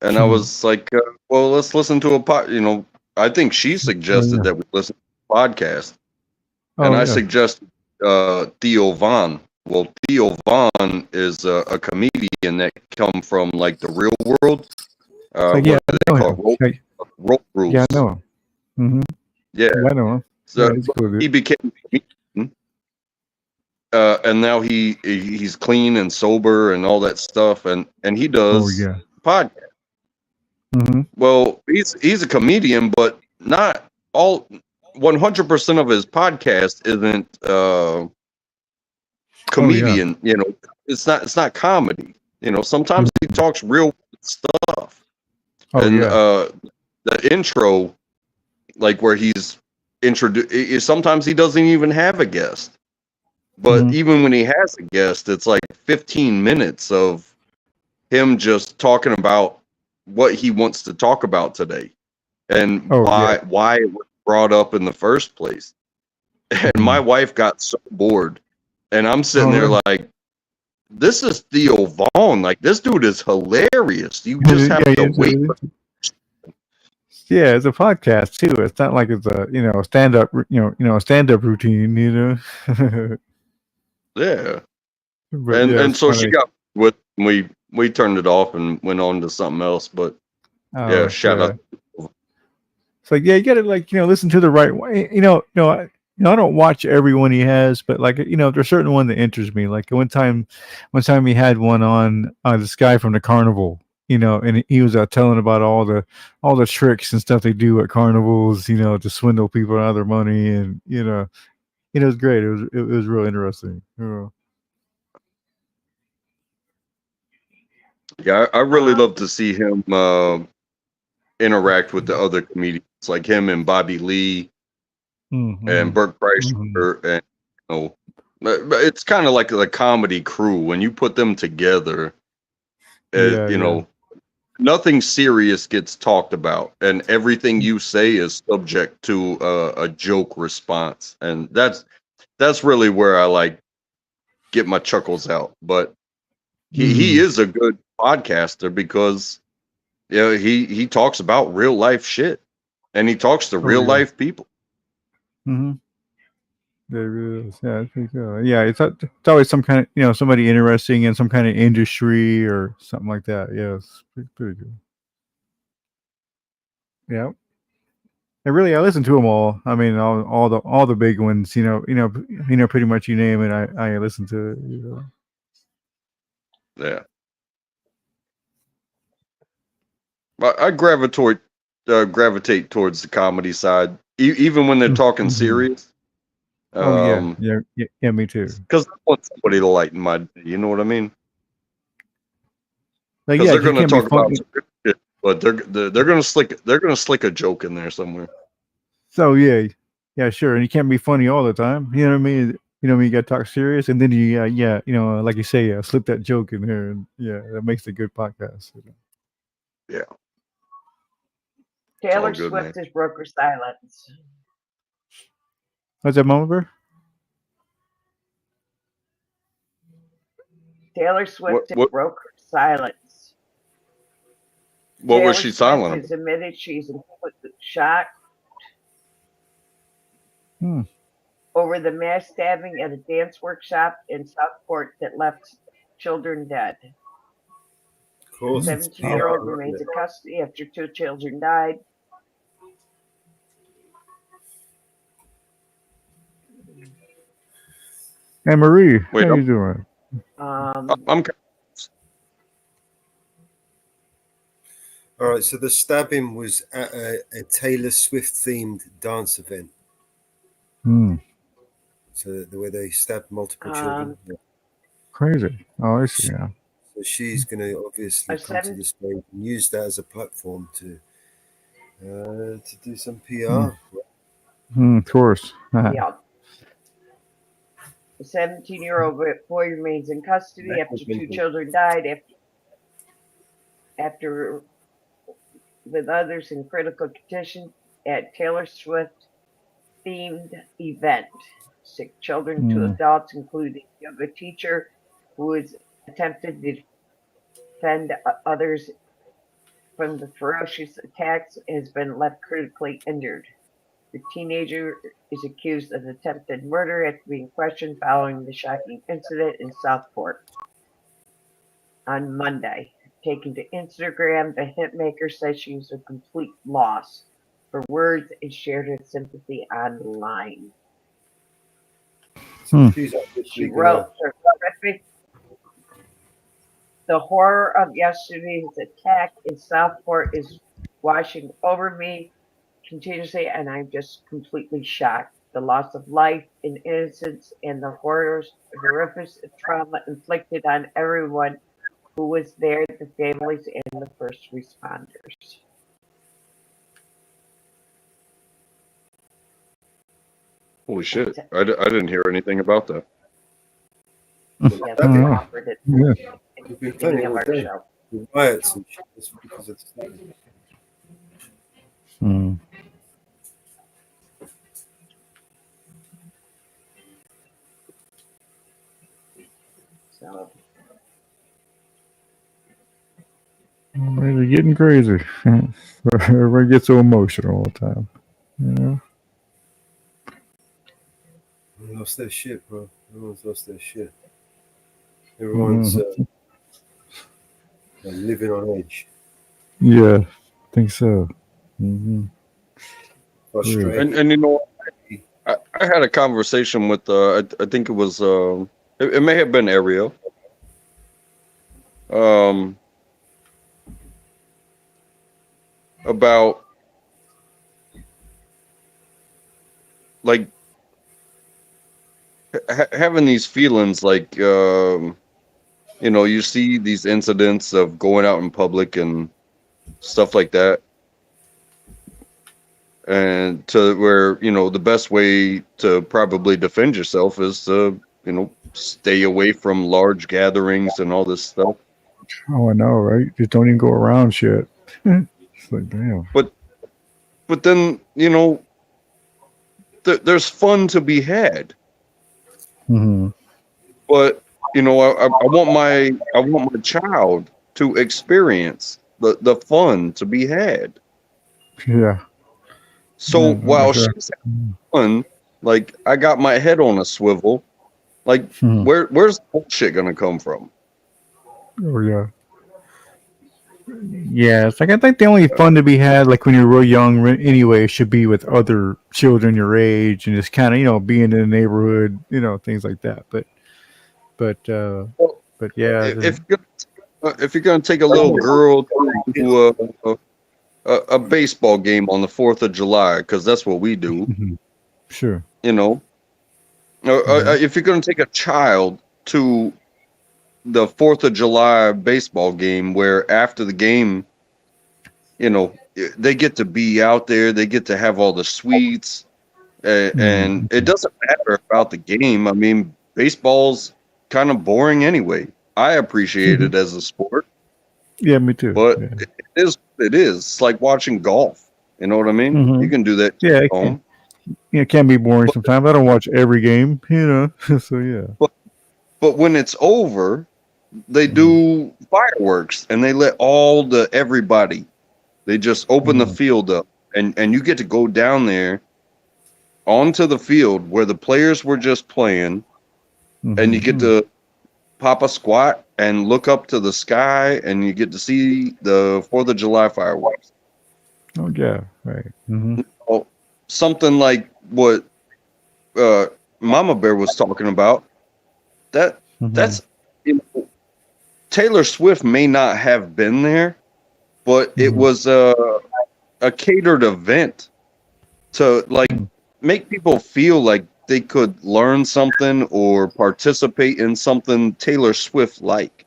And I was like, "Well, let's listen to a pod." I think she suggested that we listen to a podcast, and I suggested Theo Von. Well, Theo Von is a comedian that come from like the real world. What do they call it? Road rules. Yeah, I know him. Yeah, I know him. So Cool, he became and now he's clean and sober and all that stuff, and he does podcast. Well, he's a comedian, but not all 100% of his podcast isn't comedian. It's not comedy. Sometimes he talks real stuff. Oh And yeah. the intro, like where he's introduced, sometimes he doesn't even have a guest. But Mhm. even when he has a guest, it's like 15 minutes of him just talking about what he wants to talk about today and Oh yeah. why it was brought up in the first place. And my wife got so bored, and I'm Oh sitting there really? like, this is Theo Vaughn. Like, this dude is hilarious. You just Yeah, have to yeah, wait for. yeah, it's a podcast too. It's not like it's a stand up a stand up routine. Yeah. But yeah, And it's so she funny. got with we turned it off and went on to something else. But yeah, Oh shout yeah. out. It's like, yeah, you gotta listen to the right way. I don't watch every one he has, but there's certain one that interests me. Like one time he had one on this guy from the carnival, and he was telling about all the tricks and stuff they do at carnivals, to swindle people out of their money, and it was great. It was real interesting. Yeah, I really love to see him interact with the other comedians, like him and Bobby Lee and Mm-hmm. Burt Mm-hmm. Kreischer, and but it's kind of like the comedy crew when you put them together. Yeah, You yeah. know, nothing serious gets talked about, and everything you say is subject to a joke response, and that's really where I like get my chuckles out. But he Mm. is a good podcaster because he talks about real life shit, and he talks to Oh real yeah. life people. Mm-hmm. There is. Yeah, it's pretty cool. Yeah, it's always some kind of somebody interesting in some kind of industry or something like that. Yeah, it's pretty good. Yeah, and really, I listen to them all. I mean, all the big ones. Pretty much you name it, I listen to it. Yeah, I gravitate towards the comedy side, even when they're talking Mm-hmm. serious. Oh yeah, Um, yeah, yeah, yeah. Me too. because I want somebody to lighten my day. You know what I mean? Like Because yeah, they're you going to can't be talk about funny. some good shit, but they're going to slick a joke in there somewhere. So yeah, yeah, sure. And you can't be funny all the time. You know what I mean? You got to talk serious, and then like you say, slip that joke in there, and yeah, that makes a good podcast. Yeah, it's all Taylor good, man. Swift is broke her silence. What's that, Mama Bear? Taylor Swift has broke her silence. What was Taylor she Swift silent has about? admitted she's in shock Hmm. over the mass stabbing at a dance workshop in Southport that left children dead. Of course, The it's 17-year-old PR, isn't remains it? in custody after 2 children died. Hey Marie, Wait, how you doing? I'm All right, so the stabbing was at a Taylor Swift themed dance event. Hmm. So the way they stabbed multiple children. Yeah. Crazy. Oh, I see. Yeah. So she's going to obviously A come to seven, the stage and use that as a platform to do some Hmm. PR. Of course. yeah. The 17-year-old boy remains in custody after 2 children died after with others in critical condition at Taylor Swift themed event. 6 children, 2 Hmm. adults, including a yoga teacher who has attempted to defend others from the ferocious attacks, has been left critically injured. The teenager is accused of attempted murder after being questioned following the shocking incident in Southport on Monday. Taken to Instagram, the hitmaker says she was a complete loss for words and shared her sympathy online. She's She obviously going wrote, to. the horror of yesterday's attack in Southport is washing over me continuously, and I'm just completely shocked. The loss of life and innocence and the horrors, horrific trauma inflicted on everyone who was there, the families and the first responders. Holy shit! I didn't hear anything about that. Yes, we covered it Yeah. at the beginning of our show. The riots and shit. That's because it's Hmm. So They're getting crazy. Everybody gets so emotional all the time. You know? They lost their shit, bro. Everyone's lost their shit. Everyone's living on edge. Yeah, I think so. Mm-hmm. Frustrated. And you know, I had a conversation with I think it was it may have been Ariel. About like having these feelings like you know, you see these incidents of going out in public and stuff like that, and to where, you know, the best way to probably defend yourself is to, you know, stay away from large gatherings and all this stuff. Oh, I know, right? Just don't even go around shit. It's like, damn. But then, you know, there's fun to be had. Mm-hmm. But you know, I want my child to experience the fun to be had. Yeah. So while Sure. she's having fun, like I got my head on a swivel. Like Hmm. where's the bullshit gonna come from? Oh, yeah. Yeah, it's like I think the only fun to be had, like when you're real young, anyway, should be with other children your age and just kind of, you know, being in the neighborhood, you know, things like that. But yeah, If you're gonna take a little girl to a baseball game on the 4th of July, because that's what we do. Sure. You know, if you're gonna take a child to the 4th of July baseball game, where after the game, you know, they get to be out there, they get to have all the sweets, and it doesn't matter about the game. I mean, baseball's kind of boring anyway. I appreciate it as a sport, Yeah, me too. but Yeah. it is. It's like watching golf. You know what I mean? Mm-hmm. You can do that Yeah, at it home. can be boring sometimes. I don't watch every game, you know. So yeah. But when it's over, they do fireworks and they let everybody. They just open the field up, and you get to go down there onto the field where the players were just playing, and you get to pop a squat and look up to the sky, and you get to see the 4th of July fireworks. Oh yeah, right. Mm-hmm. Oh, something like what Mama Bear was talking about. That's you know, Taylor Swift may not have been there, but it was a catered event to like make people feel like they could learn something or participate in something Taylor Swift like.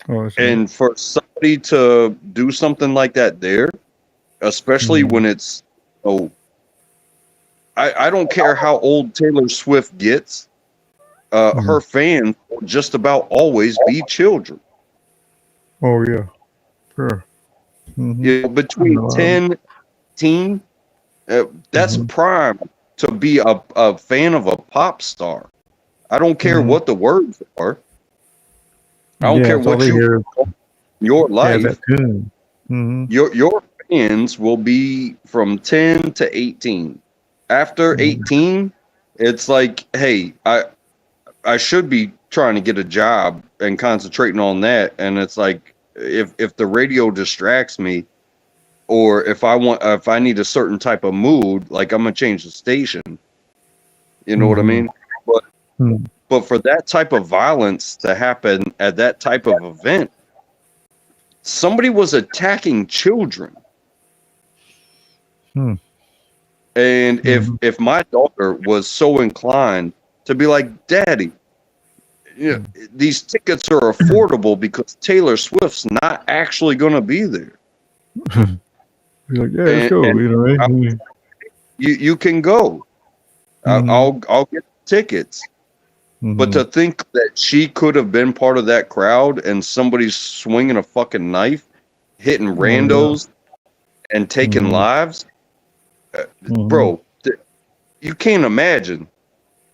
Oh, And for somebody to do something like that there, especially when it's I don't care how old Taylor Swift gets, her fans will just about always be children. Oh yeah, sure. You know, between 10 18, that's prime to be a fan of a pop star. I don't care what the words are. I don't Yeah, care it's all what they you hear. your Yeah, that life. tune. Your fans will be from 10 to 18. After 18, it's like, hey, I should be trying to get a job and concentrating on that. And it's like, if the radio distracts me, or if I need a certain type of mood, like I'm gonna change the station. You know what I mean? But for that type of violence to happen at that type of event, somebody was attacking children. And if my daughter was so inclined to be like, Daddy, you know, these tickets are affordable because Taylor Swift's not actually going to be there. You're like, yeah, let's go. And You know, right? you can go. I'll get tickets. But to think that she could have been part of that crowd and somebody's swinging a fucking knife, hitting randos, and taking lives, bro, you can't imagine.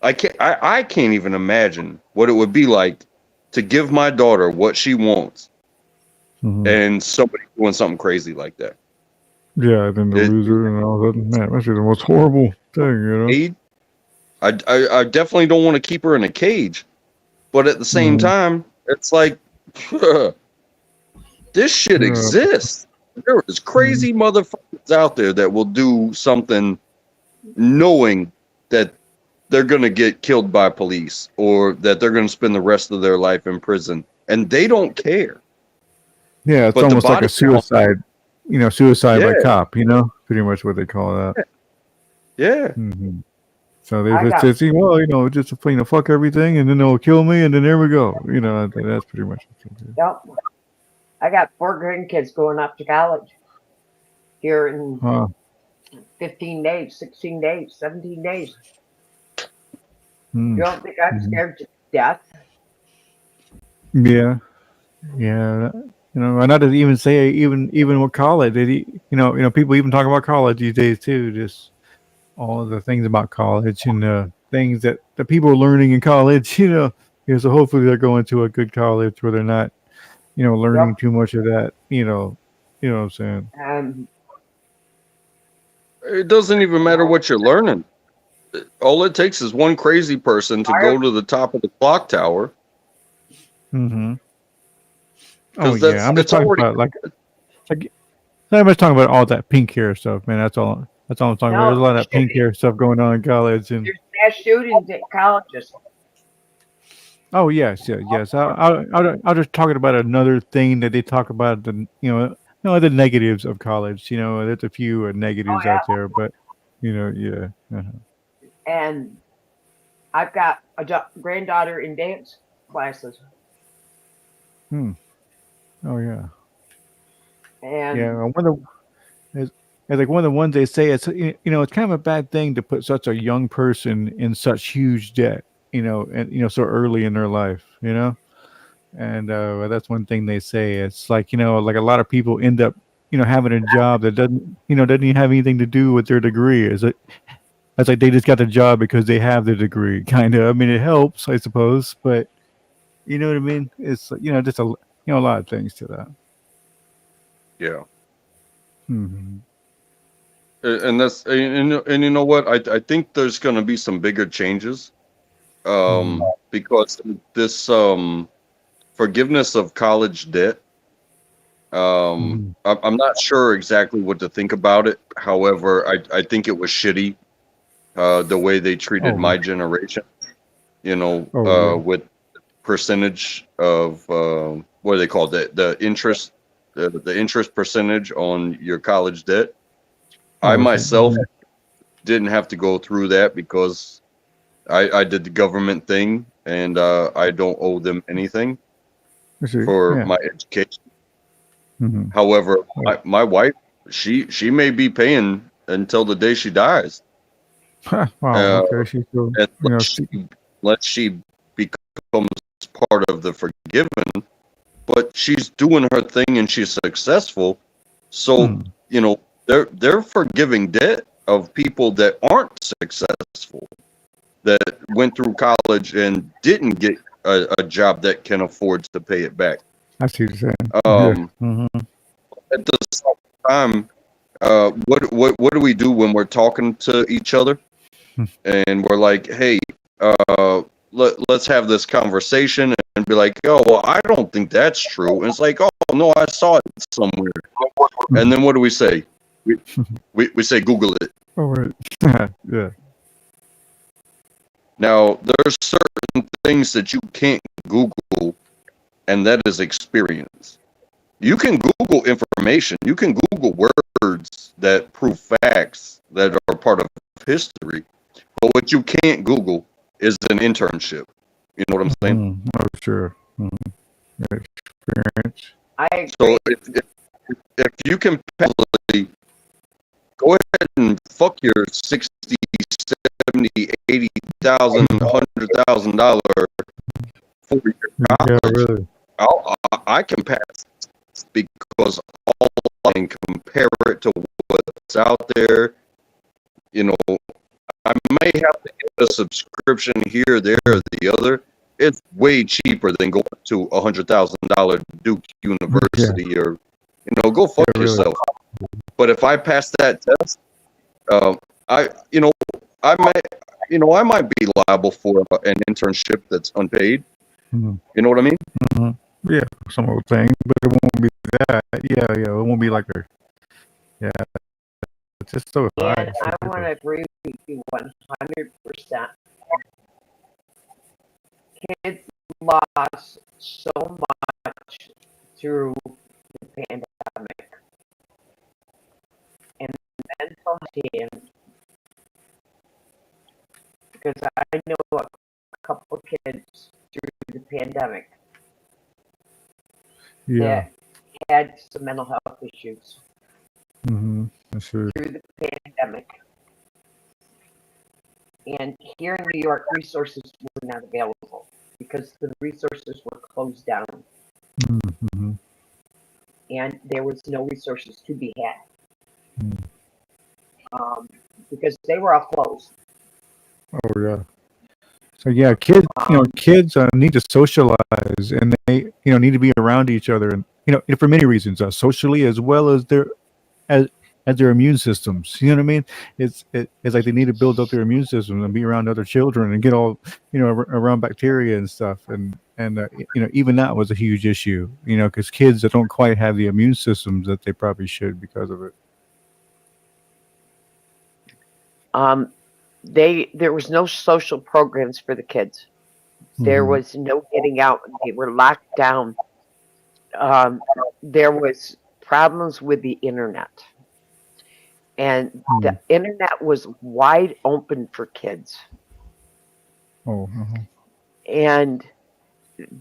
I can't even imagine what it would be like to give my daughter what she wants, and somebody doing something crazy like that. Yeah, then the loser and all that. Man, that's the most horrible thing, you know. I definitely don't want to keep her in a cage, but at the same time, it's like this shit exists. There is crazy motherfuckers out there that will do something knowing that they're going to get killed by police or that they're going to spend the rest of their life in prison, and they don't care. Yeah, it's But almost like a suicide, you know, suicide by Yeah. cop, you know, pretty much what they call that. Yeah. So they just say, well, you know, just you know, fuck everything, and then they'll kill me, and then there we go. You know, that's pretty much it. Yep. I got 4 grandkids going off to college here in 15 days, 16 days, 17 days. You don't think I'm scared to death? Yeah, yeah. You know, and not to even say even with college, you know, people even talk about college these days too. Just all of the things about college and things that the people are learning in college. You know, so hopefully they're going to a good college where they're not, you know, learning too much of that. You know what I'm saying. It doesn't even matter what you're learning. All it takes is one crazy person to go to the top of the clock tower. Oh yeah, I'm just talking about like I'm just talking about all that pink hair stuff, man. That's all I'm talking about. There's a lot of that pink hair stuff going on in college, and There's mass shootings at colleges. oh yes. I'll just talking about another thing that they talk about the the negatives of college. You know, there's a few negatives out there, but you know, yeah. And I've got a granddaughter in dance classes. Oh yeah. And Yeah, I wonder. It's like one of the ones they say it's it's kind of a bad thing to put such a young person in such huge debt, and so early in their life, and that's one thing they say. It's like like a lot of people end up having a job that doesn't even have anything to do with their degree. It's like they just got the job because they have the degree, kind of. I mean, it helps, I suppose, but you know what I mean. It's just a lot of things to that. Yeah. Mm-hmm. And that's and you know what, I think there's going to be some bigger changes because this forgiveness of college debt, I'm not sure exactly what to think about it. However, I think it was shitty the way they treated my generation, with percentage of what do they call it, the interest, the interest percentage on your college debt. I myself didn't have to go through that because I did the government thing, and I don't owe them anything for my education. However, my wife, she may be paying until the day she dies. Wow. Okay. She's still, unless she becomes part of the forgiven, but she's doing her thing and she's successful. So they're forgiving debt of people that aren't successful, that went through college and didn't get a job that can afford to pay it back. I see what you're saying. At the same time, what do we do when we're talking to each other and we're like, hey, let's have this conversation, and be like, oh, well, I don't think that's true. And it's like, oh no, I saw it somewhere. And then what do we say? We say Google it. Oh right. Yeah. Now there's certain things that you can't Google, and that is experience. You can Google information. You can Google words that prove facts that are part of history. But what you can't Google is an internship. You know what I'm saying? Oh, sure. Experience. I agree. So if you can passively go ahead and fuck your 60, 70, 80,000, $100,000 for your college, Yeah, really. I can pass because all I can compare it to what's out there. You know, I may have to get a subscription here, there, or the other. It's way cheaper than going to $100,000 Duke University or, go fuck Yeah, really. yourself. But if I pass that test, I might be liable for an internship that's unpaid. Mhm. You know what I mean? Yeah, some old thing, but it won't be that. Yeah, it won't be like a. Yeah, it's just so high. And I want to agree with you 100%. Kids lost so much through the pandemic. And mental health, because I know a couple kids through the pandemic Yeah. that had some mental health issues That's true. through the pandemic. And here in New York, resources were not available because the resources were closed down Mm-hmm. and there was no resources to be had because they were all closed. Oh yeah. So yeah, kids, kids need to socialize, and they, need to be around each other, and for many reasons, socially as well as as their immune systems. You know what I mean? It's like they need to build up their immune system and be around other children and get all around bacteria and stuff, and even that was a huge issue. Because kids that don't quite have the immune systems that they probably should because of it. There was no social programs for the kids. There was no getting out. They were locked down. There was problems with the internet. And the internet was wide open for kids. Oh. And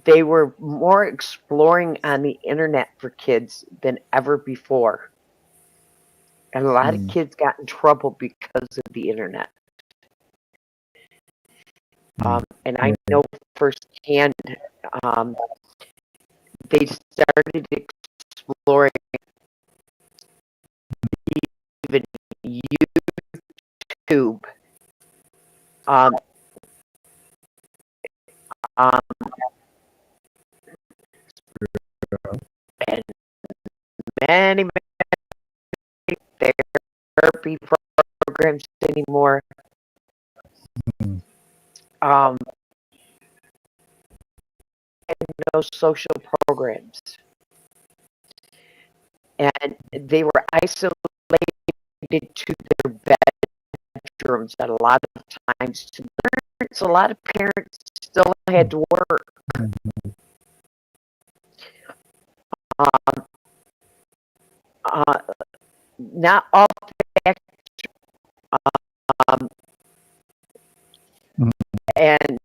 they were more exploring on the internet for kids than ever before. And a lot of kids got in trouble because of the internet. And I know firsthand, they started exploring even YouTube. And many therapy programs anymore. And no social programs. And they were isolated to their bedrooms at a lot of times. A lot of parents still had to work. Not all and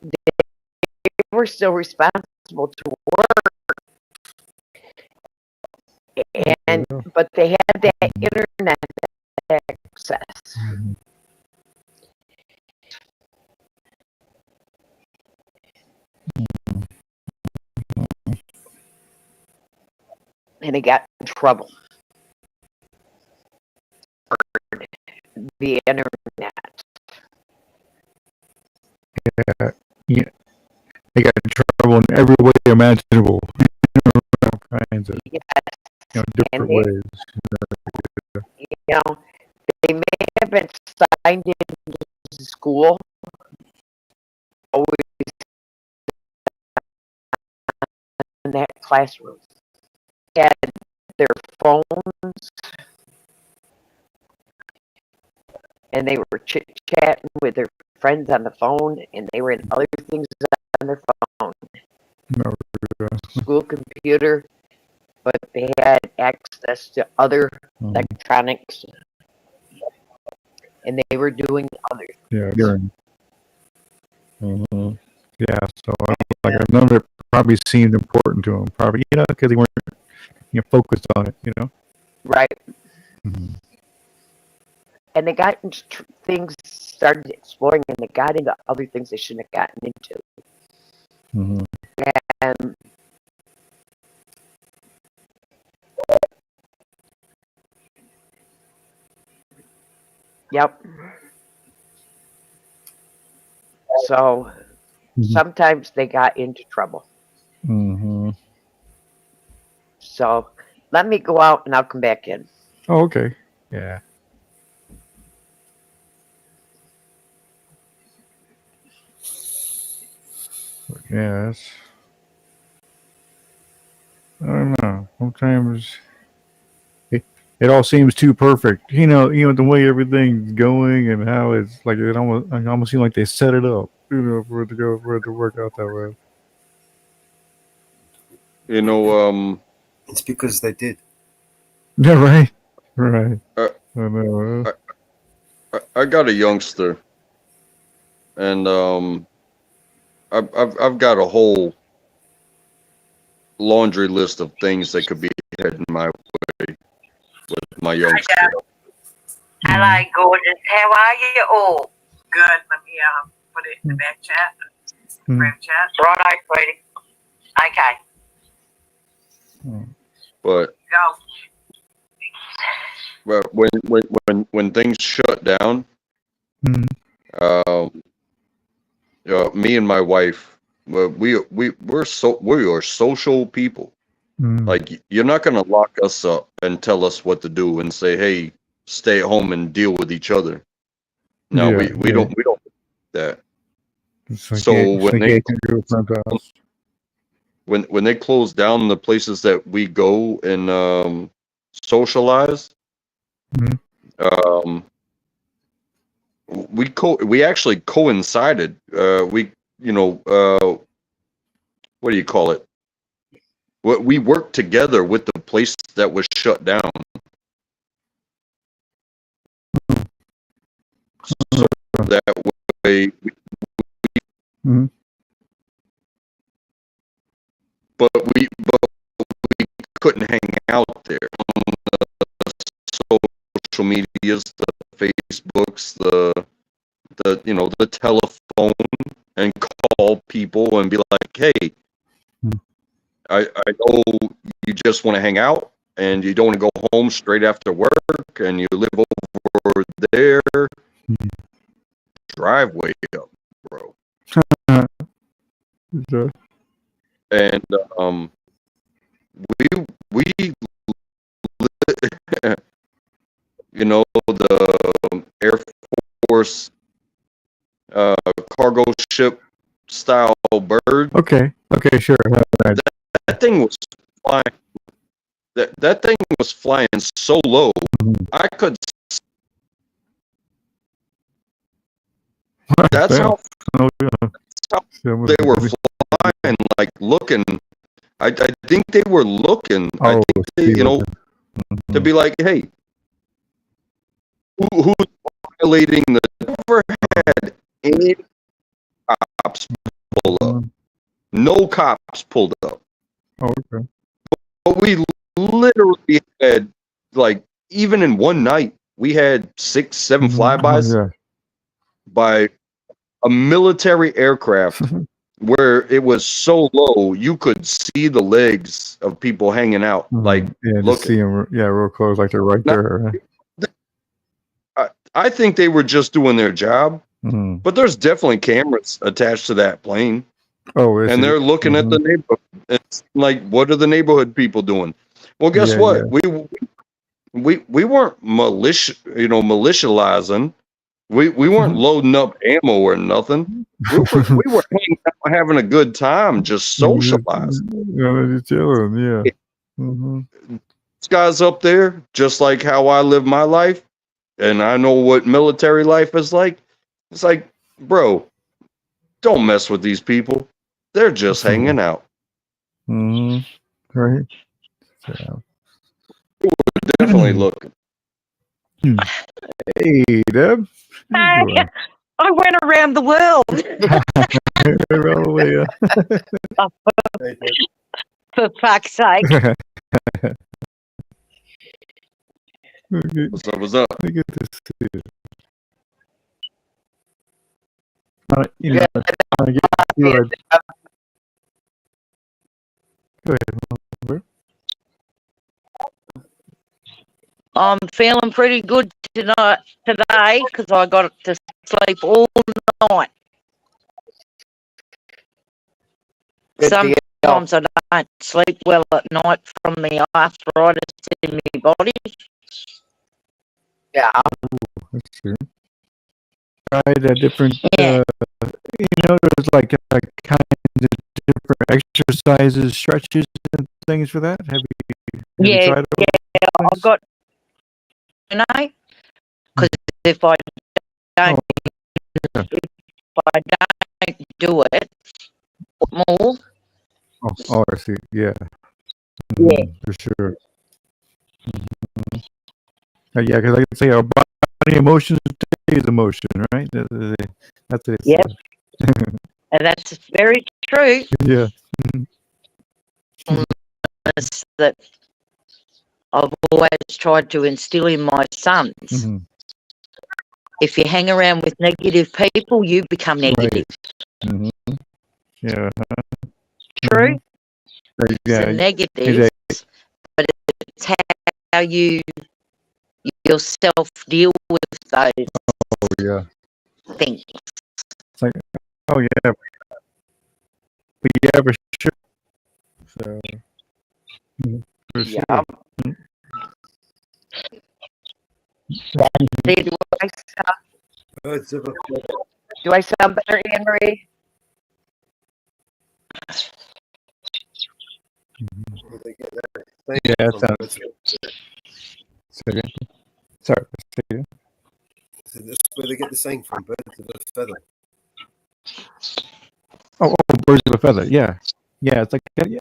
they were still responsible to work, but they had that internet access. And they got in trouble for the internet. Yeah, they got in trouble in every way imaginable. All kinds of different ways. They may have been signed into school always in that classroom. Had their phones and they were chit-chatting with their friends on the phone, and they were in other things on their phone. School computer, but they had access to other electronics, and they were doing other things. Yeah. Yeah, so like none of it probably seemed important to them. Probably, because they weren't focused on it. Right. Mhm. And they got into things, started exploring, and they got into other things they shouldn't have gotten into. Mhm. And yep. So sometimes they got into trouble. Mhm. So let me go out and I'll come back in. Oh, okay. Yeah. Yes. I don't know. Sometimes it all seems too perfect. The way everything's going and how it's like it almost seems like they set it up. For it to work out that way. It's because they did. Yeah. Right. Right. I, I know. I got a youngster, and I've got a whole laundry list of things that could be heading my way with my youngster. Hello, gorgeous. How are you all? Good. Let me put it in the back chat. Room chat. Righto, sweetie. Okay. But Go. when things shut down, me and my wife, we are social people. Like, you're not gonna lock us up and tell us what to do and say, "Hey, stay at home and deal with each other." No, Yeah, we don't do that. It's like So when they close down the places that we go and socialize, we actually coincided. What do you call it? We worked together with the place that was shut down. So that way, but we couldn't hang out there. The social medias, the Facebooks, the telephone, and call people and be like, "Hey, I know you just want to hang out and you don't want to go home straight after work and you live over there. Driveway up, bro." And we the Air Force cargo ship style bird. Okay, sure. That thing was flying. That thing was flying so low, I could. That's how they were flying, like looking. I think they were looking. I think they, to be like, "Hey, who's violating the?" Never had any cops pull up. No cops pulled up. Oh, okay. But we literally had, like, even in one night, we had 6, 7 flybys by a military aircraft where it was so low you could see the legs of people hanging out, like Just see them, real close, like they're right there. I think they were just doing their job, but there's definitely cameras attached to that plane. Oh, and they're looking at the neighborhood. It's like, what are the neighborhood people doing? Well, guess what? We weren't militializing. We weren't loading up ammo or nothing. We were hanging out, having a good time, just socializing. Just chilling, yeah. This guy's up there, just like how I live my life, and I know what military life is like. It's like, bro, don't mess with these people. They're just hanging out. Right. Yeah. Definitely looking. Hey, Deb. How you doing? I went around the world. Around the way, For fuck's sake. What's up? What's up? Look at this. You know, I get good. Go ahead. Robert. I'm feeling pretty good today because I got to sleep all night. Sometimes I don't sleep well at night from the arthritis in my body. Yeah. That's true. Tried a different, there's like kinds of different exercises, stretches, and things for that. Have you tried those? I've got, because if I don't, do it more. Oh, I see. Yeah. Yeah. For sure. Yeah, because I can say our body emotions is emotion, right? That's what it Yep. says. And that's very true. Yeah. That I've always tried to instill in my sons. If you hang around with negative people, you become negative. Right. Yeah. True. Yeah. It's a negative, but it's how you yourself deal with those yeah. things. It's like, oh yeah. But yeah, for sure. So, for sure. Do I sound better, Anne Marie? Yeah, that sounds good. Second. Sorry. Second. So that's where they get the saying from, birds of a feather. Oh, birds of a feather. Yeah. Yeah, it's like, yeah.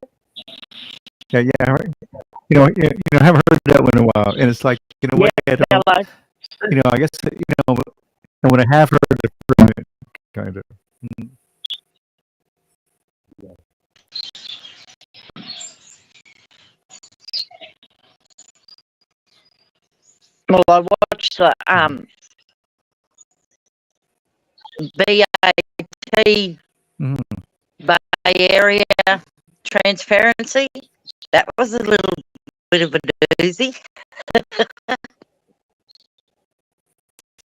Right. I haven't heard that one in a while, and it's like, in a way, I don't, I guess, and when I have heard it from it, kind of. Well, I watched the BAT Bay Area Transparency. That was a little bit of a doozy.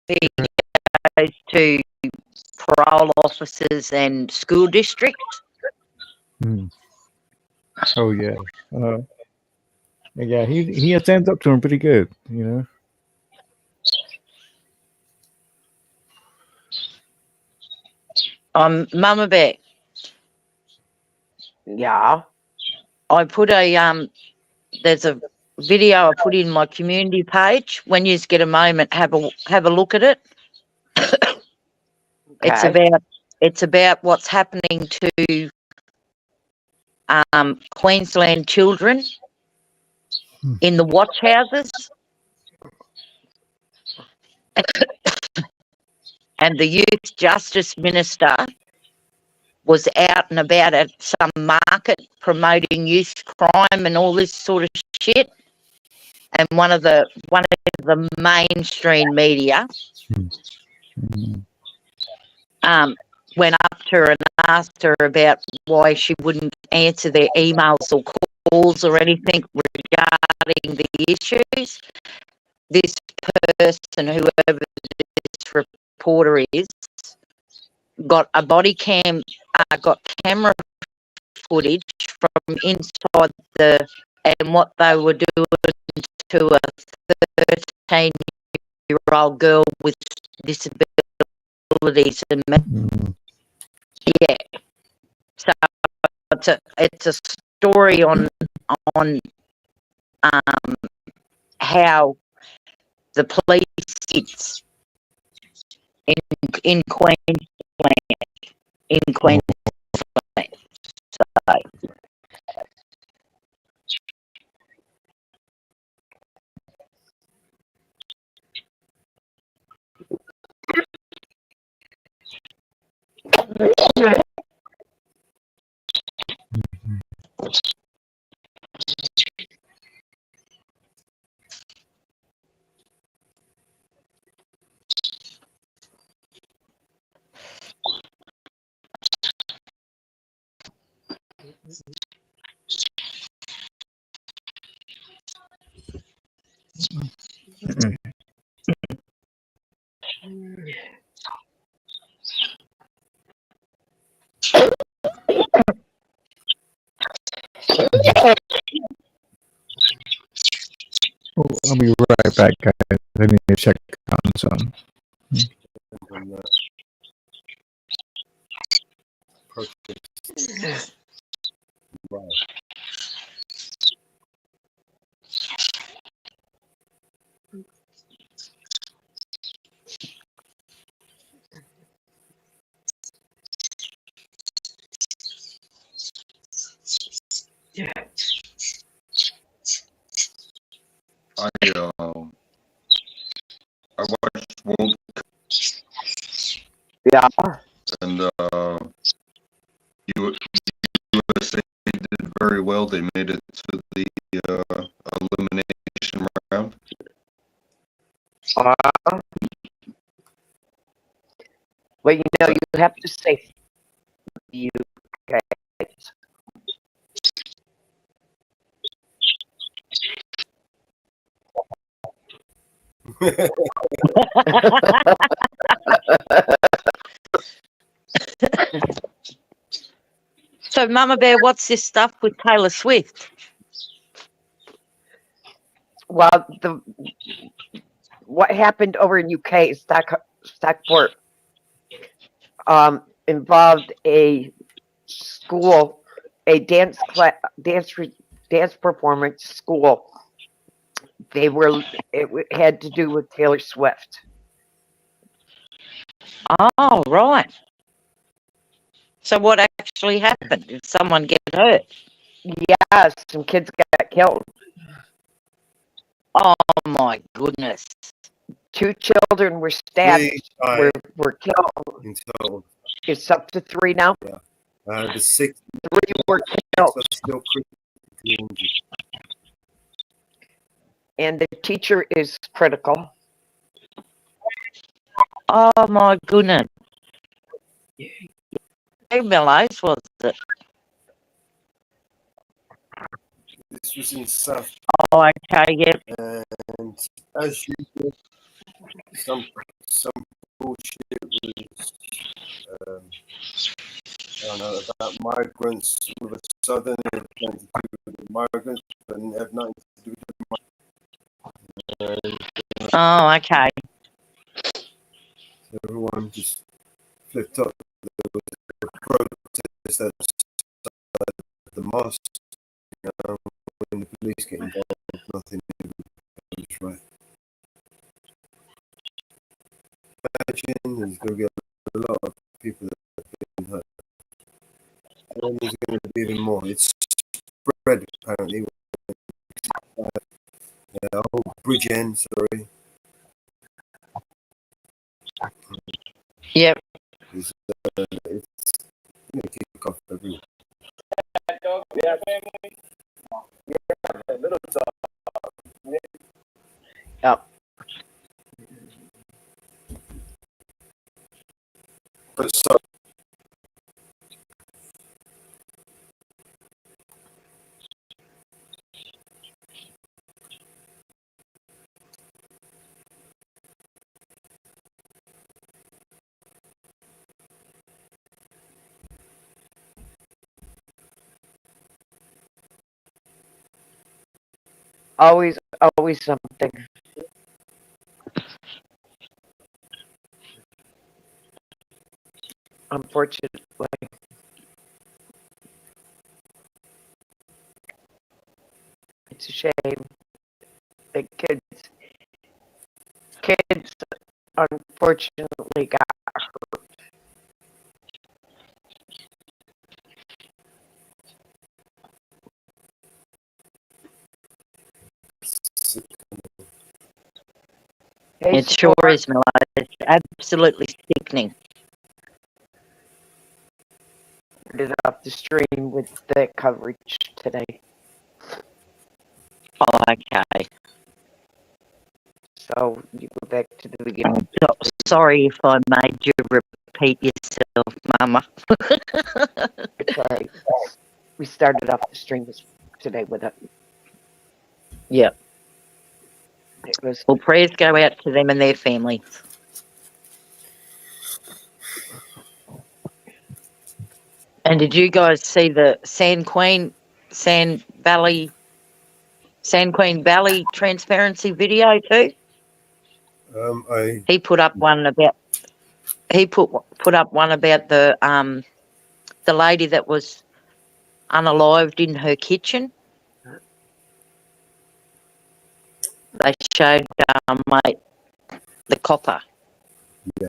It goes to parole officers and school districts. Oh yeah. Yeah, he stands up to him pretty good, Mama Bear. Yeah. I put there's a video I put in my community page. When you get a moment, have a look at it. It's about what's happening to Queensland children in the watch houses. And the Youth Justice Minister was out and about at some market promoting youth crime and all this sort of shit. And one of the mainstream media went up to her and asked her about why she wouldn't answer their emails or calls or anything regarding the issues. This person, whoever this reporter is, got a body cam, got camera footage from inside and what they were doing to a 13-year-old girl with disabilities and yeah. So it's a story on how the police sits in Queensland. So, Oh, I'll be right back, guys. I need to check on some. Right. I watched World Yeah. and USA did very well. They made it to the elimination round. Well, you know, you have to say you guys. So, Mama Bear, what's this stuff with Taylor Swift? Well, what happened over in UK, Stockport, involved a school, a dance performance school. It had to do with Taylor Swift. Oh, right. So what actually happened? Did someone get hurt? Yes, some kids got killed. Oh my goodness. 2 children were stabbed, were killed. In total. It's up to 3 now. Yeah. The 6 3 were killed. are still critically injured. And the teacher is critical. Oh my goodness. Female age was it? This was in South. Oh, okay, yep. And as usual, some bullshit was I don't know about migrants with a southern anything to do with the migrants, but didn't have nothing to do with the Oh, okay. Everyone just flipped up. There was a protest outside the mosque. When the police get involved, nothing goes right. Imagine there's going to be a lot of people that have been hurt. And there's going to be even more. It's spread apparently. Bridge end, sorry. Yep. It's going to kick off everywhere. Yep. But so Always something. Unfortunately. It's a shame that kids unfortunately got hurt. Hey, It sure is, Miller. It's absolutely sickening. It off the stream with the coverage today. Oh, okay. So you go back to the beginning. Oh, sorry if I made you repeat yourself, Mama. It's all right. We started off the stream today with it. Yep. It was. Well, prayers go out to them and their families. And did you guys see the Sand Queen Valley transparency video too? He put up one about the lady that was unalived in her kitchen. They showed mate, the copper. Yeah.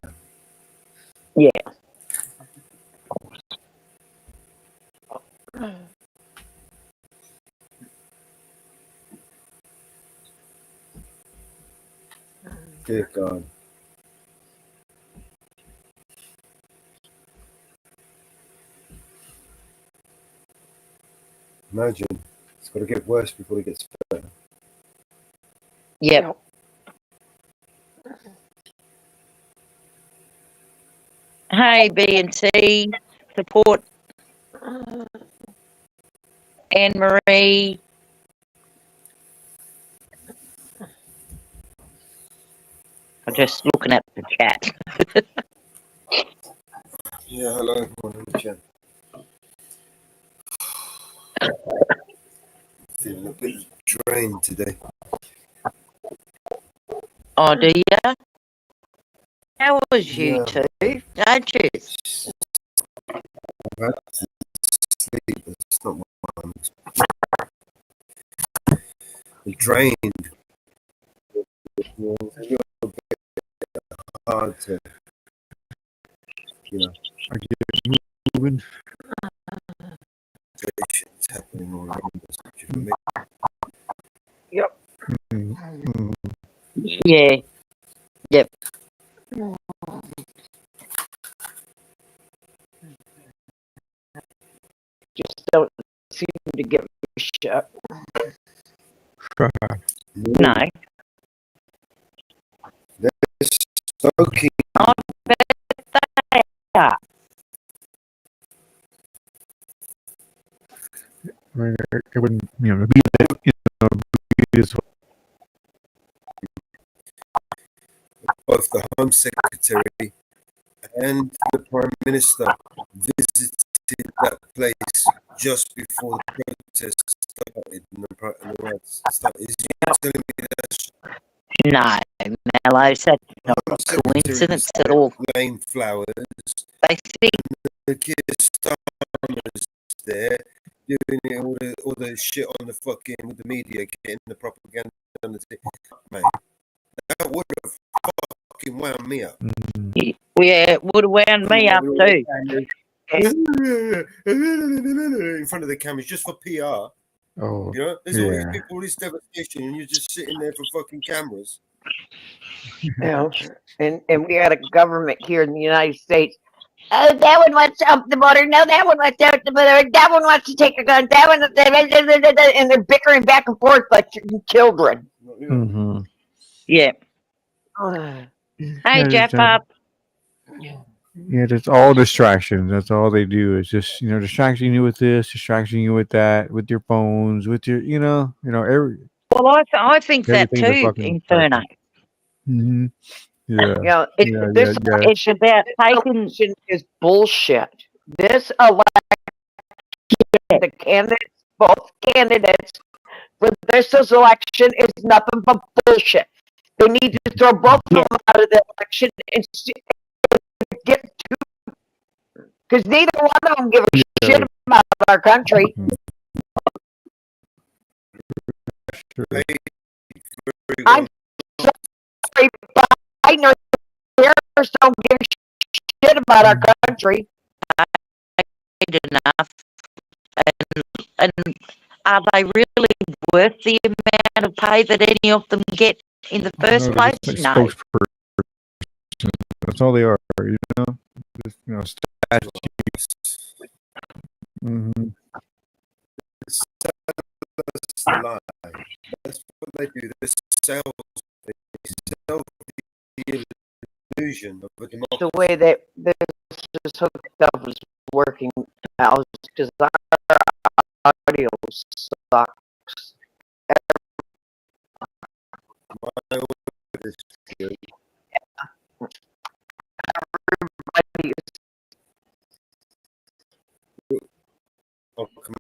Yeah. Dear God. Imagine. It's got to get worse before it gets better. Yep. Hey, B&C, support Anne-Marie. I'm just looking at the chat. Yeah, hello everyone in the chat. Feeling a bit drained today. Oh, do you? How was you Yeah. two? Don't you? I've had to sleep, but it's not what I'm drained. You know, it's a little bit hard to, you know. I get moving. It's happening all around us. Do you know what Yep. Mm-hmm. Yeah. Yep. Just don't seem to give a shit. No. They're so keen. I bet they are. I mean, it wouldn't, be that, be as well. Both the Home Secretary and the Prime Minister visited that place just before the protests started and the riots started. Is you telling me that's No, Mellows, that's not a coincidence at all. Laying flowers. They think the kids Starmer's there doing it, all the shit on the fucking with the media, getting the propaganda on the thing. Mate, that would have fucking wound me up. Yeah, it would have wound me up too. In front of the cameras just for PR. Oh, you know, there's all these yeah. people, all this devastation, and you're just sitting there for fucking cameras. You know, and we got a government here in the United States. Oh, that one wants to up the border. No, that one wants to up the border. That one wants to take a gun. That one, and they're bickering back and forth like children. Mm-hmm. Yeah. Hey, Jeff up. Yeah, it's all distractions. That's all they do is just, distracting you with this, distracting you with that, with your phones, with your, every. Well, I think that everything's a too, fucking Inferno. Mm-hmm. Yeah. You know, this It's about taking is bullshit. This election, the candidates, both candidates for this election is nothing but bullshit. They need to throw both of them out of the election and get two, because neither one of them give a shit about our country. I'm sorry, Biden or Harris don't give a shit about our country. Enough. And are they really worth the amount of pay that any of them get in the first place? No. That's all they are, Just, statues. Mm-hmm. That's the lie. That's what they do. They sell the illusion of a democracy. The way that this is hooked up is working now, because audio sucks. My audio is good. Everybody is I'll come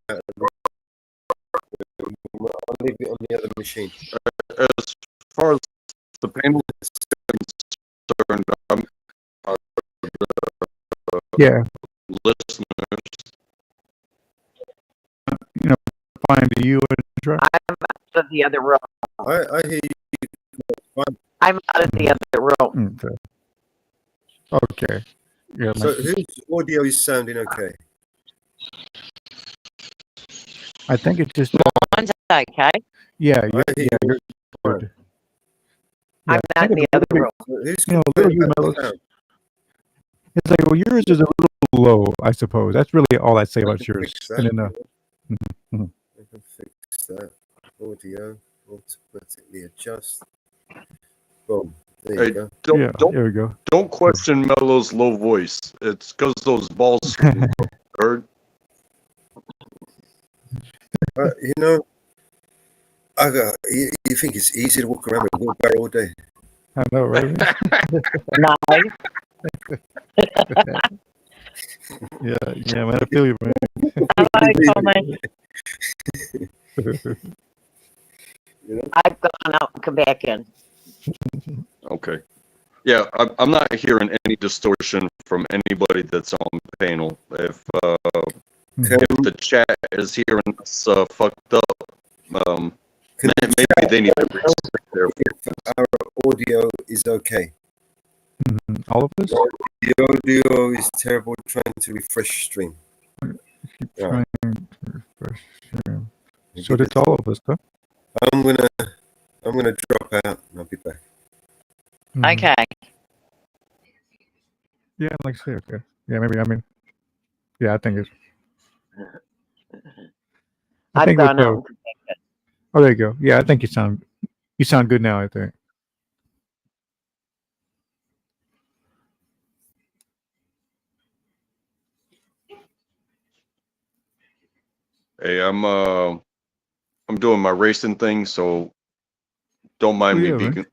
out of the room. I'll leave it on the other machine. As far as the panel is concerned, Yeah. listeners. You know, fine to you and Trey? I'm out of the other room. I hear you. Fine. I'm out of the other room. Okay. Okay. Yeah. So whose audio is sounding okay? I think it's just. Mine's okay. Yeah. I hear Yeah. you. You're good. I'm Yeah, I out in think the it's a other little room. Who's You know, a little complaining you about the mellows. sound? It's like, well, yours is a little low, I suppose. That's really all I'd say I about can yours. fix And that. then, mhm. I can fix that. Audio automatically adjust. Boom. There you Hey, go. Yeah, there we go. Don't question Mello's low voice. It's because those balls heard. You know, you think it's easy to walk around with a wheelbarrow all day? I know, right? Nice. Yeah, man, I feel you, man. Hello, Tommy. You know? I've gone out and come back in. Okay. Yeah, I'm not hearing any distortion from anybody that's on the panel. If the chat is hearing us fucked up, maybe they need to reset their Our audio is okay. All of us? The audio is terrible. Trying to refresh stream. Trying to refresh stream. So that's all of us, huh? I'm gonna drop out and I'll be back. Okay. Yeah, like I say, okay. Yeah, maybe. I mean, yeah, I think it's. I I've think gone with out. the. Oh, there you go. Yeah, I think you sound good now. I think. Hey, I'm doing my racing thing, so don't mind me man.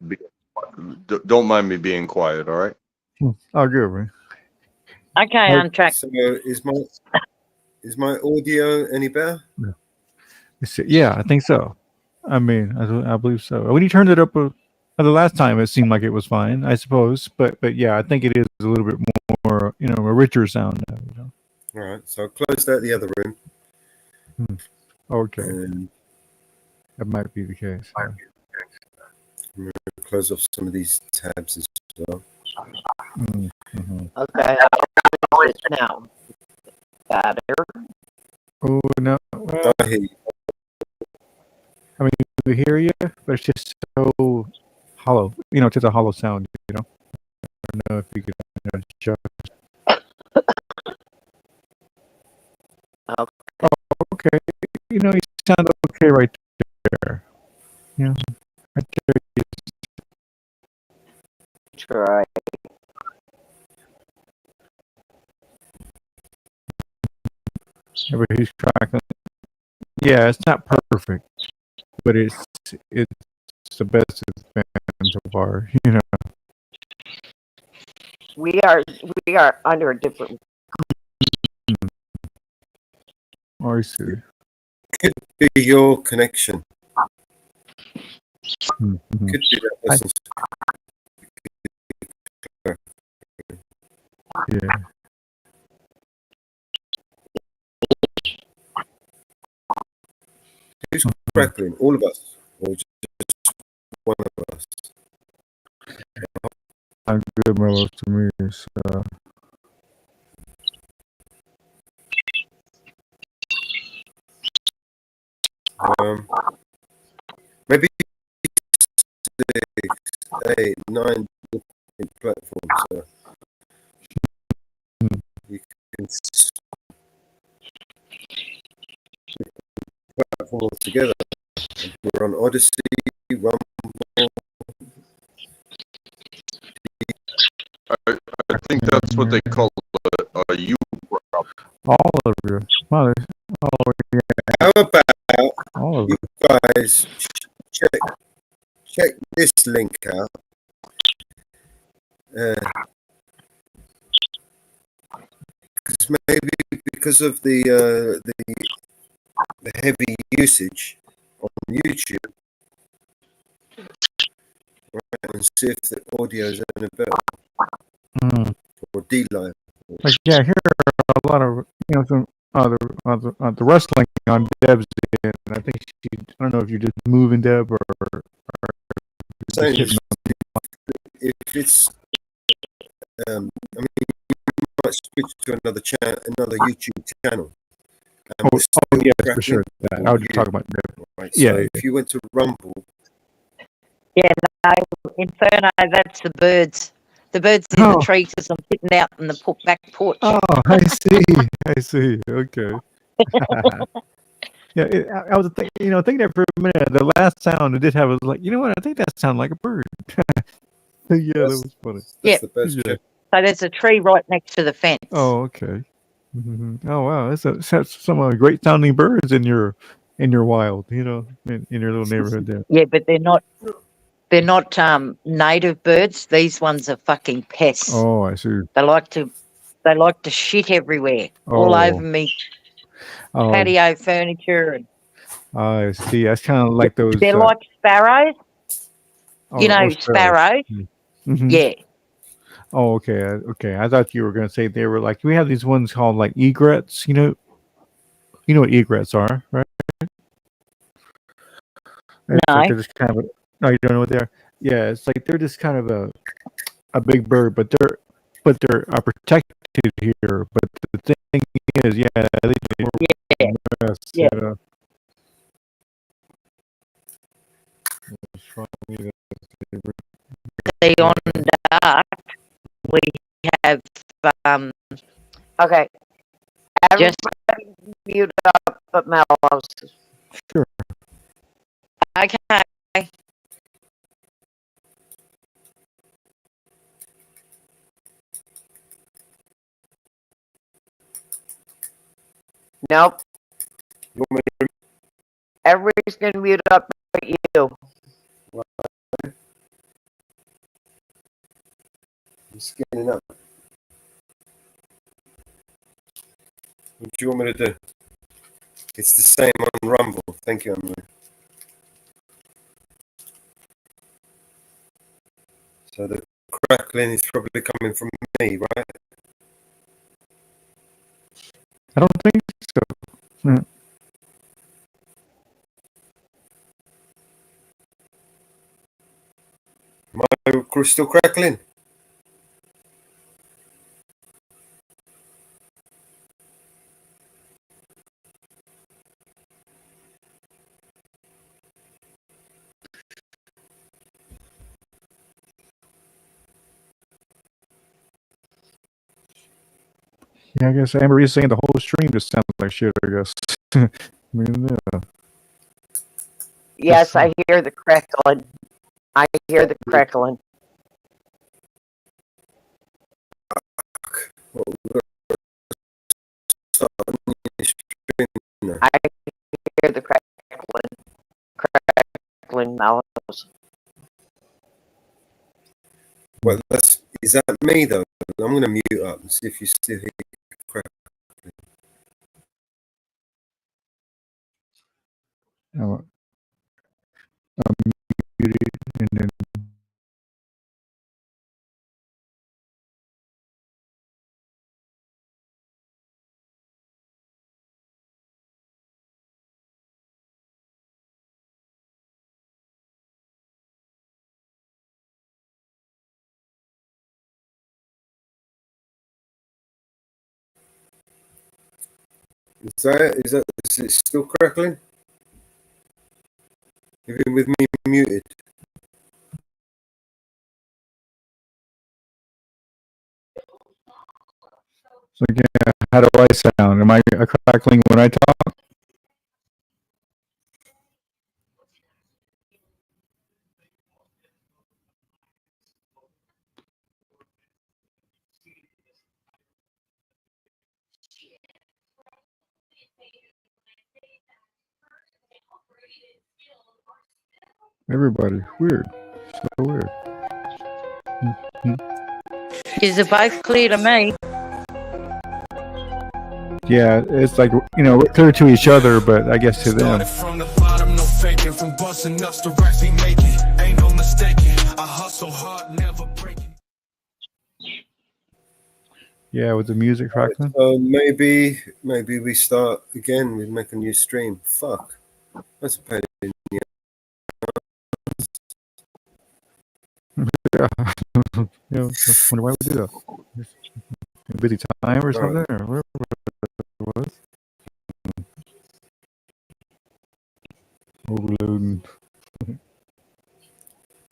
don't mind me being quiet. All right. Oh, good, man. Okay, I'm track. So is my audio any better? Yeah, I think so. I mean, I believe so. When you turned it up the last time, it seemed like it was fine, I suppose. But yeah, I think it is a little bit more, a richer sound now. All right. So I closed out the other room. Okay. That might be the case. Yeah. I'm gonna close off some of these tabs as well. Mm-hmm. Okay, how is it now? Better? Oh no! Well, I hear you. I mean, we hear you, but it's just so hollow. It's just a hollow sound. I don't know if you could adjust. Okay. Oh, okay. You sound okay right there. Yeah, right there. Try. He's tracking. Yeah, it's not perfect, but it's the best it's been so far. We are under a different. I see. Could be your connection. Mm-hmm. Could be that person's. Yeah. Who's crackling? All of us, or just one of us? I'm good, Mellow, to me. So. Maybe 6, 8, 9 different platforms. So you can platform all together. We're on Odyssey, Rumble. I think that's what they call a U. All of you. Well, all of you guys check this link out. Because maybe because of the heavy usage on YouTube, right, and see if the audio is any better or D-line. Like, yeah, here are a lot of some the wrestling on Deb's end. I think I don't know if you're just moving Deb or Saying just if it's I mean, you might switch to another YouTube channel. yes, for sure. That I would just talk about Deb. Right. Yeah, So if you went to Rumble, Yeah, no, Inferno, that's the birds. The birds in the tree because I'm sitting out in the back porch. Oh, I see. Okay. Yeah, I was thinking there for a minute. The last sound it did have was like, you know what? I think that sounded like a bird. Yeah, that was funny. Yeah. the best. So there's a tree right next to the fence. Oh, okay. Oh, wow. That's some great sounding birds in your wild. In your little neighborhood there. Yeah, but they're not. They're not native birds. These ones are fucking pests. Oh, I see. They like to shit everywhere, all over me patio furniture. And I see. That's kind of like those. they're like sparrows. Sparrows. Mm-hmm. Yeah. Oh, okay. Okay. I thought you were going to say they were like, we have these ones called like egrets. You know what egrets are, right? It's No. like they're just kind of. No, you don't know what they are. Yeah, it's like they're just kind of a big bird, but they're protected here. But the thing is, yeah, See, on dark, we have Okay. just mute up but Mellows. Sure. Okay. Nope. Everybody's gonna mute up but you. I'm scanning up. What do you want me to do? It's the same on Rumble. Thank you, Emily. So the crackling is probably coming from me, right? I don't think so. Mm. Am I still crackling? Yeah, I guess Amber is saying the whole stream just sounds like shit. I guess. I mean, yeah. Yes, I hear the crackling. I hear the crackling. I hear the crackling Mellows. Well, is that me though? I'm gonna mute up and see if you still hear crackling. I'm muted and then. Is it still crackling? Even with me muted. So again, how do I sound? Am I crackling when I talk? Everybody. Weird. So weird. Is the both clear to me? Yeah, it's like, we're clear to each other, but I guess to them. Started from the bottom, no faking. From busting ups to racks we making. Ain't no mistaking. I hustle hard, never breaking. Yeah, with the music crackling. So maybe we start again. We make a new stream. Fuck, that's a pain in the Yeah. I wonder why we do that. A busy time or something, or whatever it was. Overloading.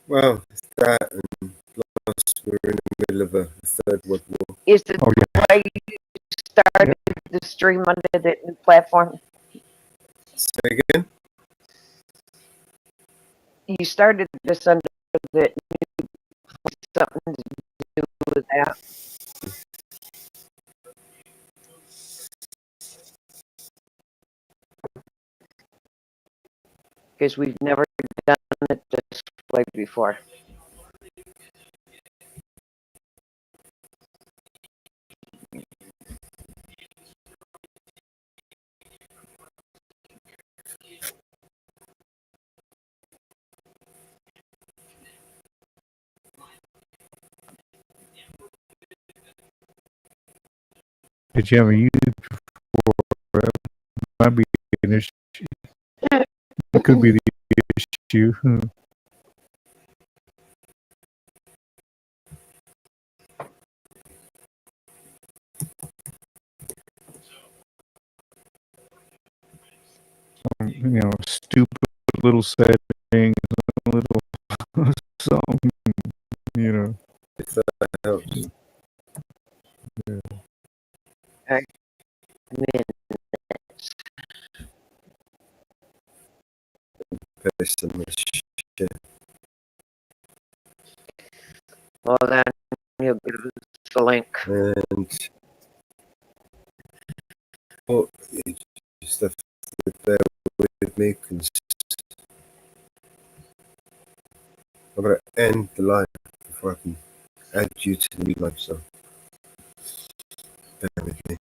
Well, it's that, and plus we're in the middle of a third world war. Is it why you started the stream under the new platform? Say again? You started this under the new, something to do with that. Because we've never done it this way before. Did you ever use it before? It might be an issue. It could be the issue. Stupid little setting, a little something, If that helps. Yeah. Okay. Paste some shit. Well, then you'll give us the link. And you just have to bear with me, because I'm going to end the live before I can add you to the new live, so bear with me.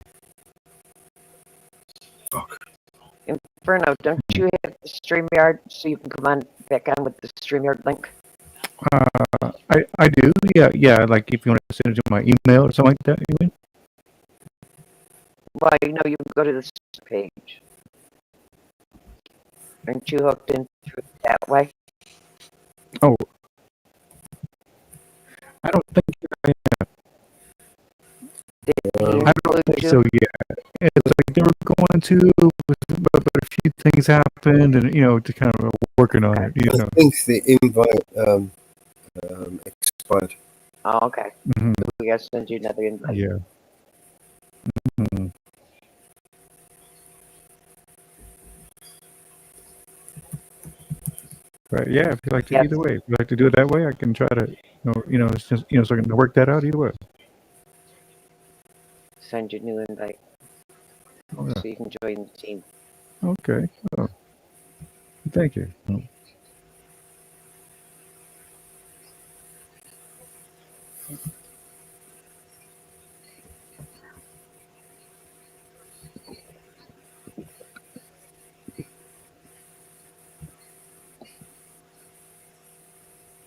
Fuck. Inferno, don't you have the StreamYard so you can come on back on with the StreamYard link? I do, yeah. Like if you want to send it to my email or something like that, you mean? Well, you can go to this page. Aren't you hooked in through that way? Oh, I don't think I am. I don't think so yet. It's like they were going to, but a few things happened, and just kind of working on it. I think the invite expired. Oh, okay. Mhm. So we gotta send you another invite. Yeah. Mhm. Right. Yeah. If you like to, either way, if you like to do it that way, I can try to, it's just, so I can work that out either way. Send you a new invite. Oh, yeah. So you can join the team. Okay. Oh. Thank you.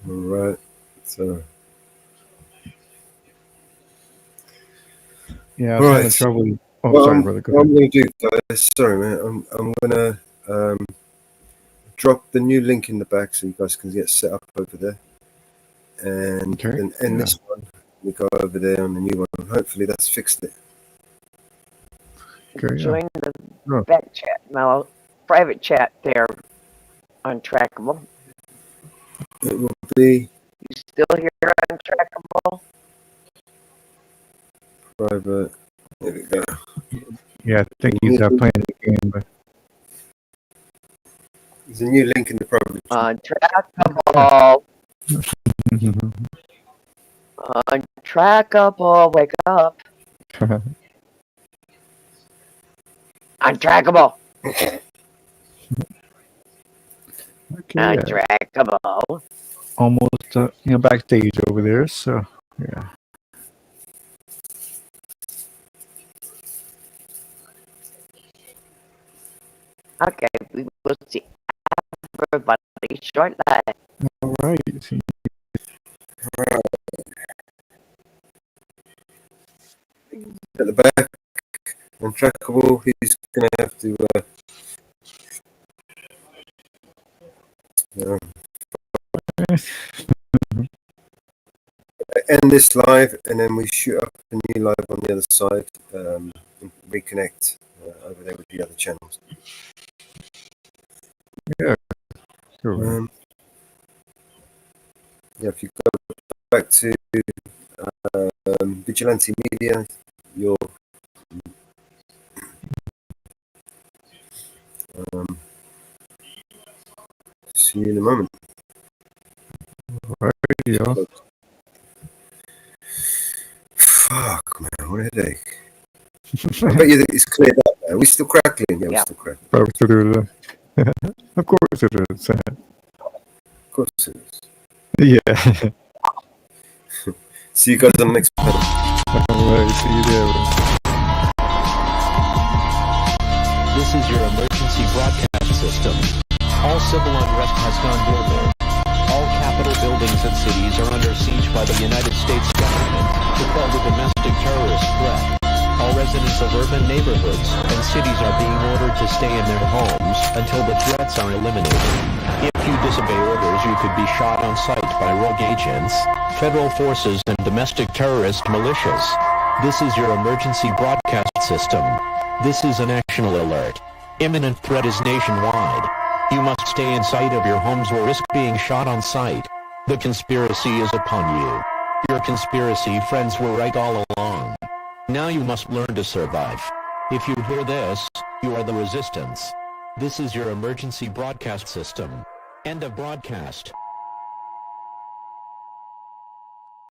All right. So. Yeah, I was having trouble. Oh, well, sorry, brother. Go what ahead. I'm going to do, guys, sorry, man. I'm going to drop the new link in the back so you guys can get set up over there. And then end this one. We go over there on the new one. Hopefully that's fixed it. Okay, Join the back chat, Mellow. Private chat there on Trackable. It will be You still here on Trackable? private. There we go. Yeah, I think he's playing the game, but there's a new link in the private. On Trackable. Untrackable, wake up. Untrackable. Okay, yeah. Trackable. Almost, backstage over there. So, yeah. Okay, we will see everybody shortly. All right. At the back, untrackable. He's gonna have to end this live, and then we shoot up a new live on the other side. And reconnect over there with the other channels. Yeah. Sure. Yeah, if you go back to Vigilante Media, you'll see you in a moment. All right, yeah. Fuck, man, what a headache. I bet you it's cleared up now. We're still crackling. Yeah, we're still crackling. Of course it is. Of course it is. Yeah. See you guys on the next panel. All right, see you there. This is your emergency broadcast system. All civil unrest has gone global. All capital buildings and cities are under siege by the United States government to quell the domestic terrorist threat. All residents of urban neighborhoods and cities are being ordered to stay in their homes until the threats are eliminated. If you disobey orders, you could be shot on sight by rogue agents, federal forces, and domestic terrorist militias. This is your emergency broadcast system. This is a national alert. Imminent threat is nationwide. You must stay inside of your homes or risk being shot on sight. The conspiracy is upon you. Your conspiracy friends were right all along. Now you must learn to survive. If you hear this, you are the resistance. This is your emergency broadcast system. End of broadcast.